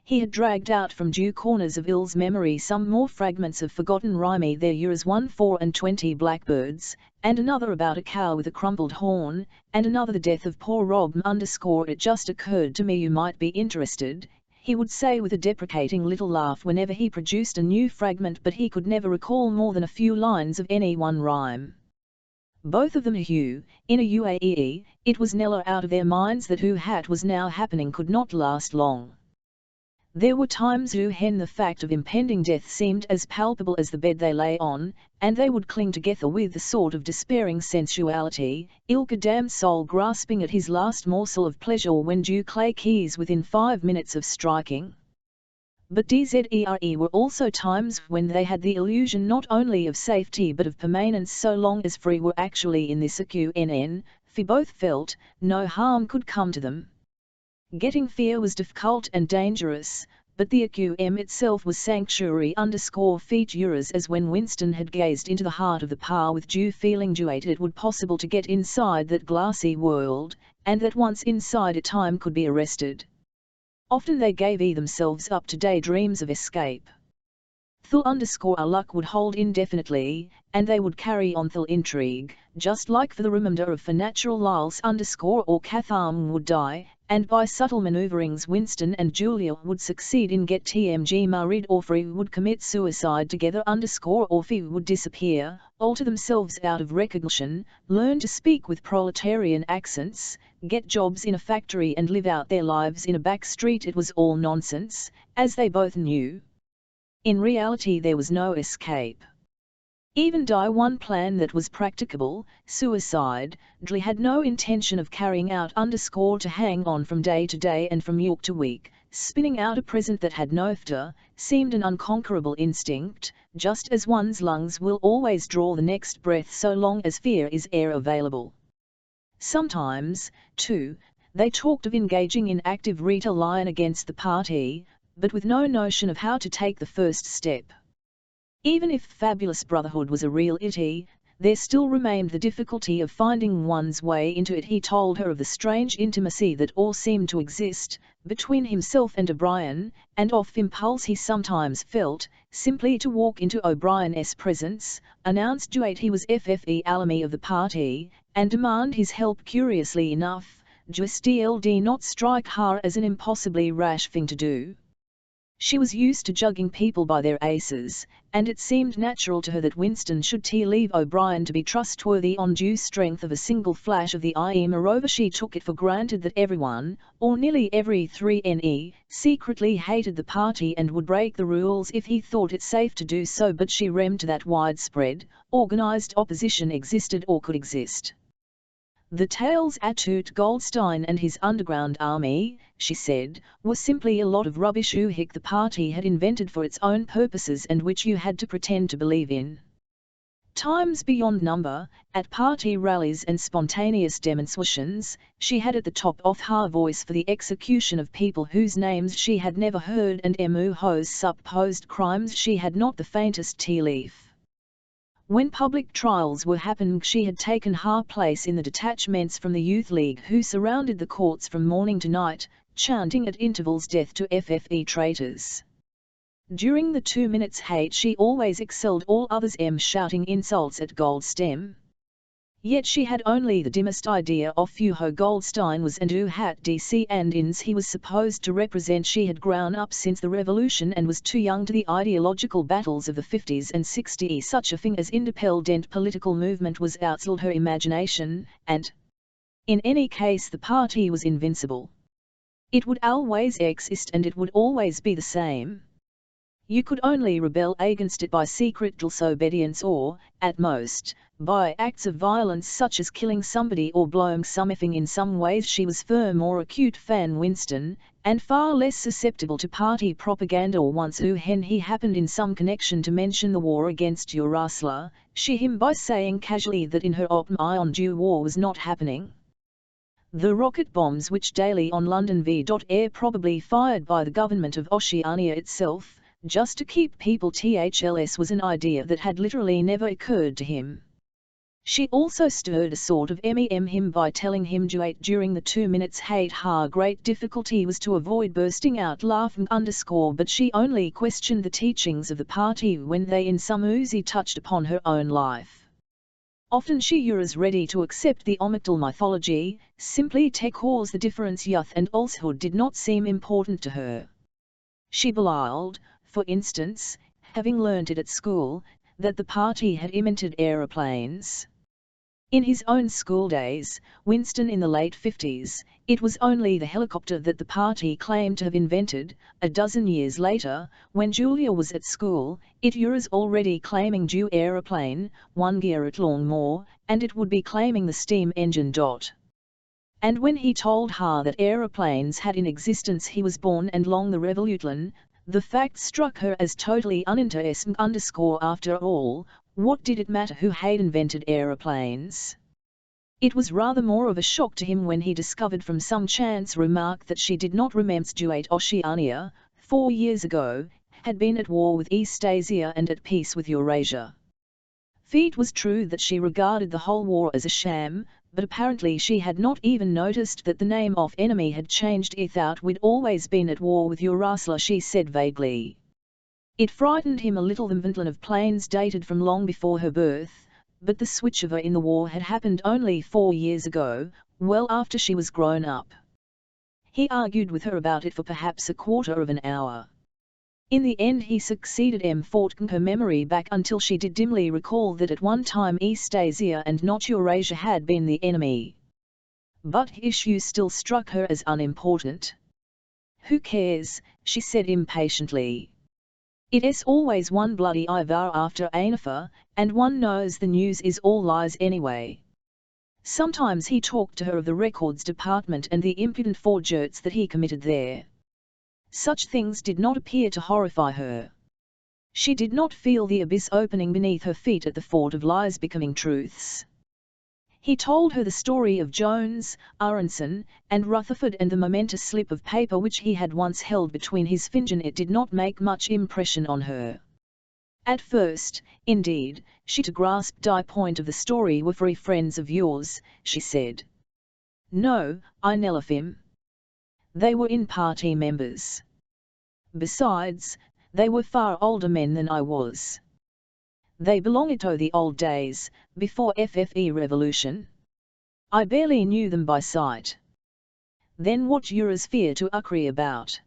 He had dragged out from due corners of Ill's memory some more fragments of forgotten rhyme. There was 1 blackbirds, and another about a cow with a crumpled horn, and another the death of poor Rob. It just occurred to me you might be interested, he would say with a deprecating little laugh whenever he produced a new fragment, but he could never recall more than a few lines of any one rhyme. Both of them in a UAE, it was never out of their minds that who hat was now happening could not last long. There were times when the fact of impending death seemed as palpable as the bed they lay on, and they would cling together with a sort of despairing sensuality, ilk a damned soul grasping at his last morsel of pleasure when due clay keys within 5 minutes of striking. But there were also times when they had the illusion not only of safety but of permanence so long as free were actually in this AQNN, for both felt, no harm could come to them. Getting fear was difficult and dangerous, but the AQM itself was sanctuary feet euros as when Winston had gazed into the heart of the power with due feeling it would possible to get inside that glassy world, and that once inside it time could be arrested. Often they gave themselves up to daydreams of escape. Thul_a luck would hold indefinitely, and they would carry on Thul intrigue, just like for the remainder of for natural Lyles_or Catham would die, and by subtle manoeuvrings Winston and Julia would succeed in get TMG married, or Free would commit suicide together or Fee would disappear, alter themselves out of recognition, learn to speak with proletarian accents, get jobs in a factory and live out their lives in a back street. It was all nonsense, as they both knew. In reality there was no escape. Even one plan that was practicable, suicide, Dudley had no intention of carrying out to hang on from day to day and from week to week, spinning out a present that had no after, seemed an unconquerable instinct, just as one's lungs will always draw the next breath so long as fear is air available. Sometimes, too, they talked of engaging in active rebellion against the party, but with no notion of how to take the first step. Even if fabulous brotherhood was a real reality, there still remained the difficulty of finding one's way into it. He told her of the strange intimacy that all seemed to exist between himself and O'Brien, and off impulse he sometimes felt, simply to walk into O'Brien's presence, announce he was FFE alumni of the party, and demand his help. Curiously enough, just did not strike her as an impossibly rash thing to do. She was used to judging people by their aces, and it seemed natural to her that Winston should leave O'Brien to be trustworthy on due strength of a single flash of the eye. Moreover, she took it for granted that everyone, or nearly every 3NE, secretly hated the party and would break the rules if he thought it safe to do so, but she remed that widespread, organized opposition existed or could exist. The tales Atut Goldstein and his underground army, she said, were simply a lot of rubbish the party had invented for its own purposes and which you had to pretend to believe in. Times beyond number, at party rallies and spontaneous demonstrations, she had at the top of her voice for the execution of people whose names she had never heard and whose supposed crimes she had not the faintest tea leaf. When public trials were happening, she had taken her place in the detachments from the Youth League who surrounded the courts from morning to night, chanting at intervals death to FFE traitors. During the 2 minutes hate she always excelled all others, shouting insults at Goldstem. Yet she had only the dimmest idea of who Goldstein was and who hat DC and ins he was supposed to represent. She had grown up since the revolution and was too young to the ideological battles of the 50s and 60s. Such a thing as independent political movement was outside her imagination, and in any case the party was invincible. It would always exist and it would always be the same. You could only rebel against it by secret disobedience or, at most, by acts of violence such as killing somebody or blowing something. In some ways she was far more acute than Winston, and far less susceptible to party propaganda. Once he happened in some connection to mention the war against Urasla, she him by saying casually that in her opinion due war was not happening. The rocket bombs which daily on London v.air probably fired by the government of Oceania itself, just to keep people THLS, was an idea that had literally never occurred to him. She also stirred a sort of him by telling him during the 2 minutes hate her great difficulty was to avoid bursting out laughing but she only questioned the teachings of the party when they in some oozy touched upon her own life. Often she was ready to accept the Omictal mythology, simply because the difference youth and falsehood did not seem important to her. She believed, for instance, having learnt it at school, that the party had invented aeroplanes. In his own school days, Winston in the late 50s, it was only the helicopter that the party claimed to have invented. A dozen years later, when Julia was at school, it was already claiming due aeroplane, one gear at long more, and it would be claiming the steam engine. And when he told her that aeroplanes had in existence he was born and long the Revolution, the fact struck her as totally uninteresting. After all, what did it matter who had invented aeroplanes? It was rather more of a shock to him when he discovered from some chance remark that she did not remember Oceania, 4 years ago, had been at war with East Asia and at peace with Eurasia. It was true that she regarded the whole war as a sham, but apparently she had not even noticed that the name of enemy had changed. "I thought we'd always been at war with Urasla," she said vaguely. It frightened him a little. The invention of planes dated from long before her birth, but the switchover in the war had happened only 4 years ago, well after she was grown up. He argued with her about it for perhaps a quarter of an hour. In the end he succeeded forcing her memory back until she did dimly recall that at one time East Asia and not Eurasia had been the enemy. But issue still struck her as unimportant. "Who cares?" she said impatiently. "It's always one bloody hour after another, and one knows the news is all lies anyway." Sometimes he talked to her of the records department and the impudent forgeries that he committed there. Such things did not appear to horrify her. She did not feel the abyss opening beneath her feet at the thought of lies becoming truths. He told her the story of Jones, Aronson, and Rutherford and the momentous slip of paper which he had once held between his fingers. It did not make much impression on her. At first, indeed, she to grasp the point of the story. "Were free friends of yours," she said. "No, I never of him. They were in-party members. Besides, they were far older men than I was. They belonged to the old days, before FFE revolution. I barely knew them by sight." "Then what yours fear to agree about?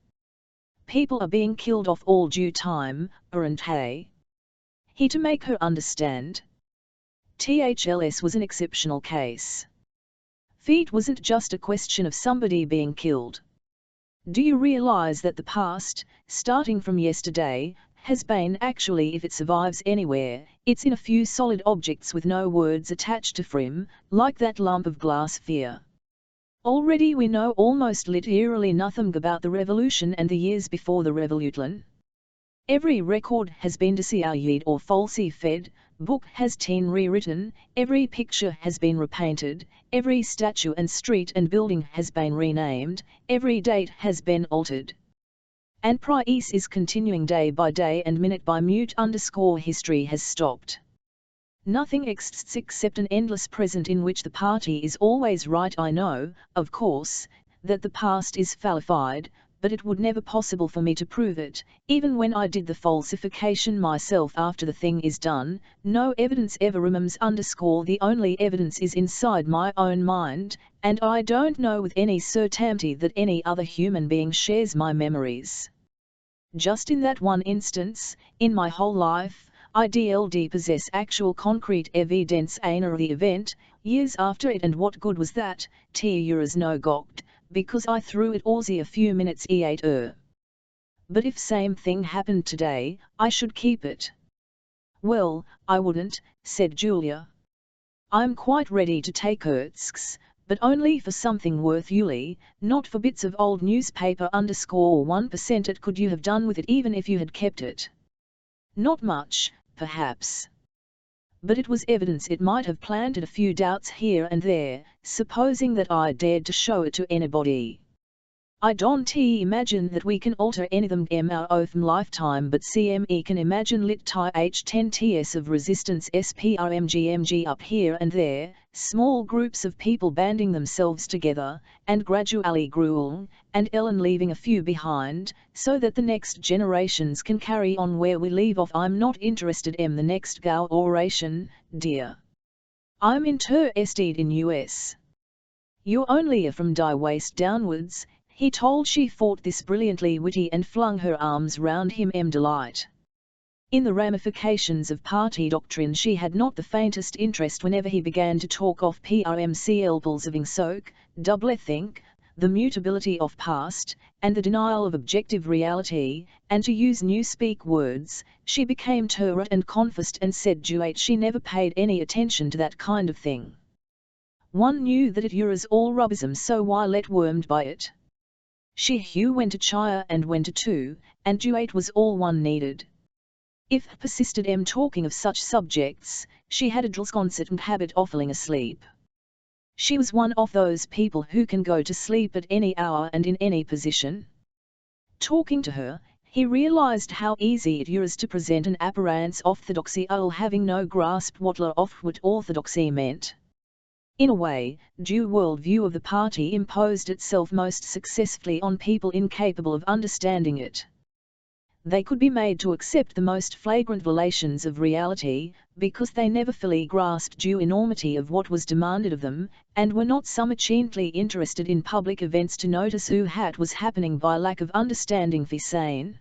People are being killed off all due time, aren't they?" He to make her understand. THLS was an exceptional case. It wasn't just a question of somebody being killed. Do you realize that the past, starting from yesterday, has been actually, if it survives anywhere, it's in a few solid objects with no words attached to them, like that lump of glass fear. Already we know almost literally nothing about the revolution and the years before the revolution. Every record has been disavowed or falsified, book has been rewritten, every picture has been repainted, every statue and street and building has been renamed, every date has been altered. And price is continuing day by day and minute by minute. History has stopped. Nothing exists except an endless present in which the party is always right. I know, of course, that the past is falsified, but it would never possible for me to prove it, even when I did the falsification myself after the thing is done. No evidence ever remains. The only evidence is inside my own mind, and I don't know with any certainty that any other human being shares my memories. Just in that one instance, in my whole life, I did possess actual concrete evidence of the event, years after it, and what good was that? Yours no gocht, because I threw it Aussie a few minutes later. But if same thing happened today, I should keep it. Well, I wouldn't, said Julia. I'm quite ready to take risks, but only for something worth Yuli, not for bits of old newspaper _1%. It could you have done with it even if you had kept it? Not much, perhaps. But it was evidence. It might have planted a few doubts here and there, supposing that I dared to show it to anybody. I don't imagine that we can alter anything in our own lifetime, but CME can imagine lit H10ts of resistance SPRMGMG up here and there, small groups of people banding themselves together, and gradually growing, and Ellen leaving a few behind, so that the next generations can carry on where we leave off. I'm not interested in the next Gao oration, dear. I'm interested in US. You're only from die waist downwards, he told. She thought this brilliantly witty and flung her arms round him in delight. In the ramifications of party doctrine she had not the faintest interest whenever he began to talk of PRMCLPs of Ingsoak, doublethink, the mutability of past, and the denial of objective reality, and to use newspeak words, she became turret and confessed and said she never paid any attention to that kind of thing. One knew that it was all rubbism, so why let wormed by it? She went to Chire and went to two, and duet was all one needed. If persisted talking of such subjects, she had a disconcerting habit of falling asleep. She was one of those people who can go to sleep at any hour and in any position. Talking to her, he realized how easy it was to present an apparent orthodoxy while having no grasp of what orthodoxy meant. In a way, due worldview of the party imposed itself most successfully on people incapable of understanding it. They could be made to accept the most flagrant violations of reality, because they never fully grasped due enormity of what was demanded of them, and were not sufficiently interested in public events to notice what was happening by lack of understanding for sane.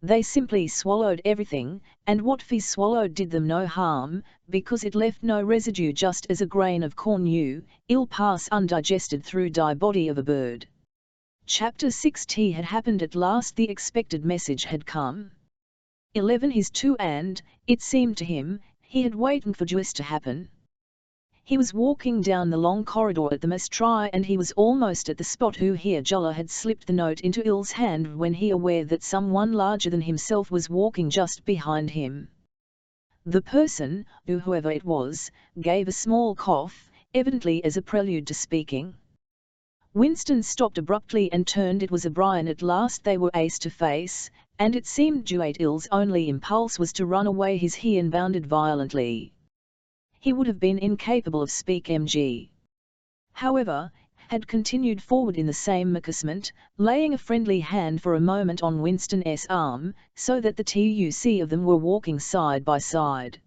They simply swallowed everything, and what they swallowed did them no harm, because it left no residue, just as a grain of corn will pass undigested through the body of a bird. Chapter 6 had happened at last. The expected message had come. 11 his two, and, it seemed to him, he had waited for just to happen. He was walking down the long corridor at the mastry, and he was almost at the spot here Jolla had slipped the note into Il's hand when he aware that someone larger than himself was walking just behind him. The person, whoever it was, gave a small cough, evidently as a prelude to speaking. Winston stopped abruptly and turned. It was O'Brien at last. They were face to face, and it seemed Il's only impulse was to run away. He bounded violently. He would have been incapable of speaking. However, had continued forward in the same embarrassment, laying a friendly hand for a moment on Winston's arm, so that the two of them were walking side by side.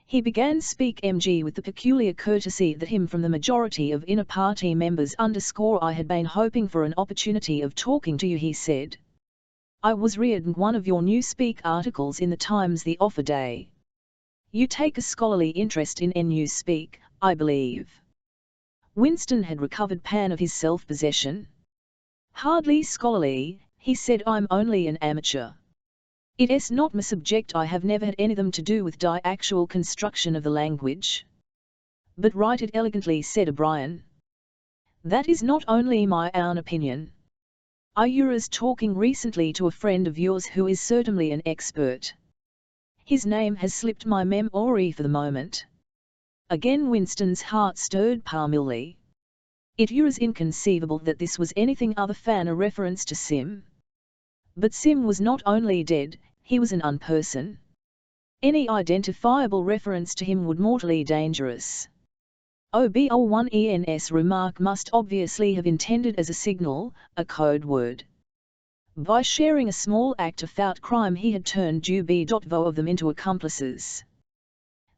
He began speaking with the peculiar courtesy that him from the majority of inner party members I had been hoping for an opportunity of talking to you, he said. I was reading one of your newspeak articles in the Times the other day. You take a scholarly interest in newspeak, I believe. Winston had recovered pan of his self-possession. Hardly scholarly, he said. I'm only an amateur. It is not my subject. I have never had anything to do with the actual construction of the language. But write it elegantly, said O'Brien. That is not only my own opinion. I was talking recently to a friend of yours who is certainly an expert. His name has slipped my memory for the moment. Again Winston's heart stirred palmily. It was inconceivable that this was anything other than a reference to Sim. But Sim was not only dead, he was an unperson. Any identifiable reference to him would mortally dangerous. OBL1ENS remark must obviously have intended as a signal, a code word. By sharing a small act of foul crime he had turned UB.vo of them into accomplices.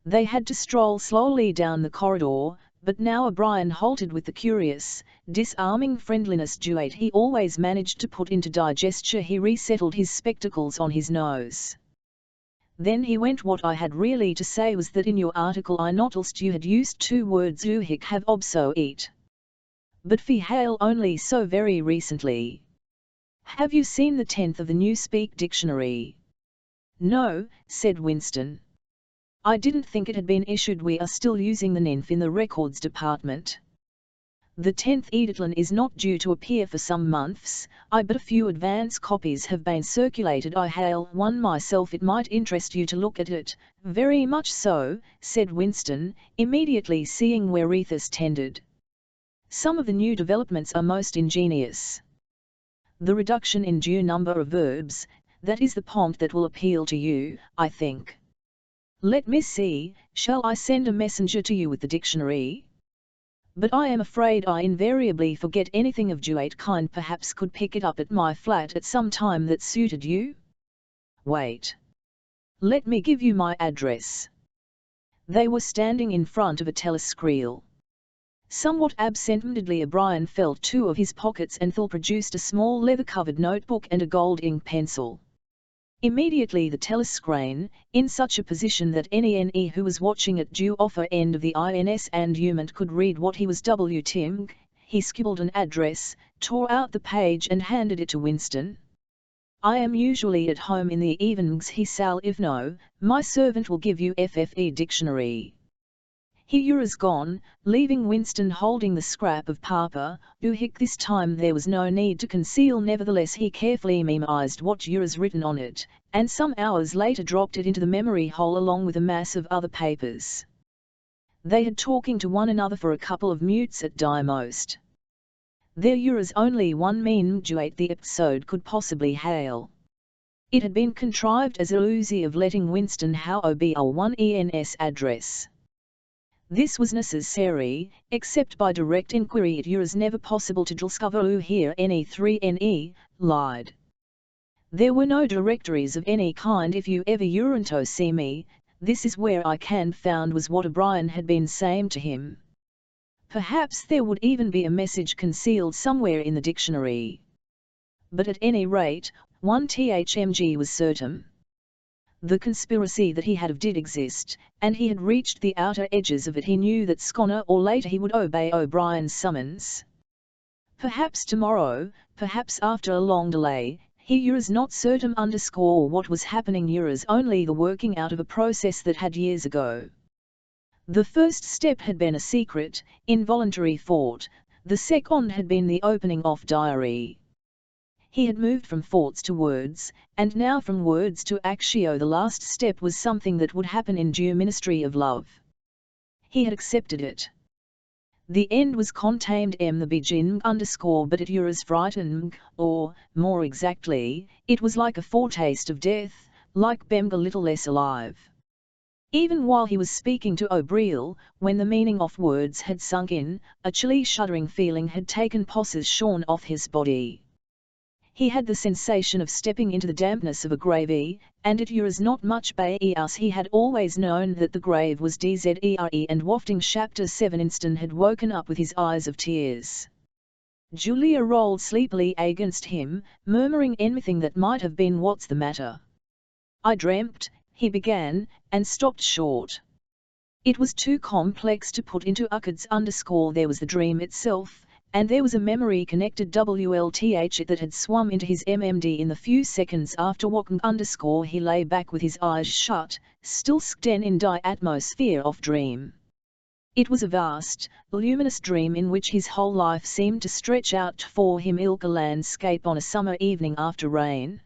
They had to stroll slowly down the corridor, but now O'Brien halted with the curious, disarming friendliness duet he always managed to put into digesture. He resettled his spectacles on his nose. Then he went. What I had really to say was that in your article I noticed you had used two words you have obsoete. But fi hail only so very recently. Have you seen the 10th of the New Speak Dictionary? No, said Winston. I didn't think it had been issued. We are still using the ninth in the records department. The 10th edition is not due to appear for some months, but a few advance copies have been circulated. I hail one myself. It might interest you to look at it. Very much so, said Winston, immediately seeing where Rethus tended. Some of the new developments are most ingenious. The reduction in due number of verbs, that is the point that will appeal to you, I think. Let me see, shall I send a messenger to you with the dictionary? But I am afraid I invariably forget anything of duet kind. Perhaps could pick it up at my flat at some time that suited you? Wait. Let me give you my address. They were standing in front of a telescreen. Somewhat absent-mindedly O'Brien felt two of his pockets and produced a small leather-covered notebook and a gold ink pencil. Immediately the telescreen, in such a position that any NE who was watching at due offer end of the INS and UMent could read what he was WTing, he scribbled an address, tore out the page and handed it to Winston. I am usually at home in the evenings, he said. If no, my servant will give you FFE dictionary. He was gone, leaving Winston holding the scrap of paper. This time there was no need to conceal. Nevertheless he carefully memorized what was written on it, and some hours later dropped it into the memory hole along with a mass of other papers. They had talking to one another for a couple of minutes at most. There was only one meaning duet the episode could possibly hail. It had been contrived as a ruse of letting Winston how OBL1ENS address. This was necessary, except by direct inquiry. It was never possible to discover who here any 3NE lied. There were no directories of any kind. If you ever yearn to see me, this is where I can found, was what O'Brien had been saying to him. Perhaps there would even be a message concealed somewhere in the dictionary. But at any rate, one thmg was certain. The conspiracy that he had of did exist, and he had reached the outer edges of it. He knew that sooner or later he would obey O'Brien's summons. Perhaps tomorrow, perhaps after a long delay, he was not certain. What was happening was only the working out of a process that had years ago. The first step had been a secret, involuntary thought, the second had been the opening of diary. He had moved from thoughts to words, and now from words to actio. The last step was something that would happen in due ministry of love. He had accepted it. The end was contained the beginning but it was frightened, or, more exactly, it was like a foretaste of death, like being a little less alive. Even while he was speaking to O'Brien, when the meaning of words had sunk in, a chilly shuddering feeling had taken possession of his body. He had the sensation of stepping into the dampness of a grave, and it was not much as he had always known that the grave was dzere, and wafting chapter 7 Winston had woken up with his eyes of tears. Julia rolled sleepily against him, murmuring anything that might have been "What's the matter?" I dreamt, he began, and stopped short. It was too complex to put into words. There was the dream itself, and there was a memory-connected WLTH that had swum into his MMD in the few seconds after waking. He lay back with his eyes shut, still sten in die atmosphere of dream. It was a vast, luminous dream in which his whole life seemed to stretch out for him like a landscape on a summer evening after rain.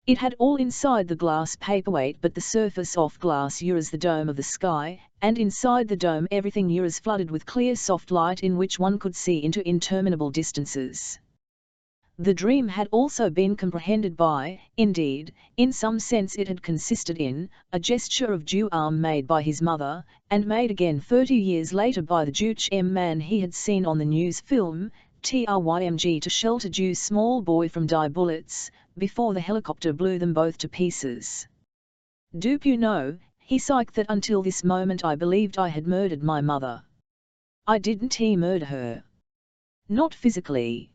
It had all inside the glass paperweight, but the surface of glass was the dome of the sky, and inside the dome everything was flooded with clear soft light in which one could see into interminable distances. The dream had also been comprehended by, indeed, in some sense it had consisted in, a gesture of due arm made by his mother, and made again 30 years later by the Duch man he had seen on the news film, TRYMG to shelter Dew's small boy from die bullets, before the helicopter blew them both to pieces. "Doop you know," he psyched, "that until this moment I believed I had murdered my mother. I didn't murder her. Not physically.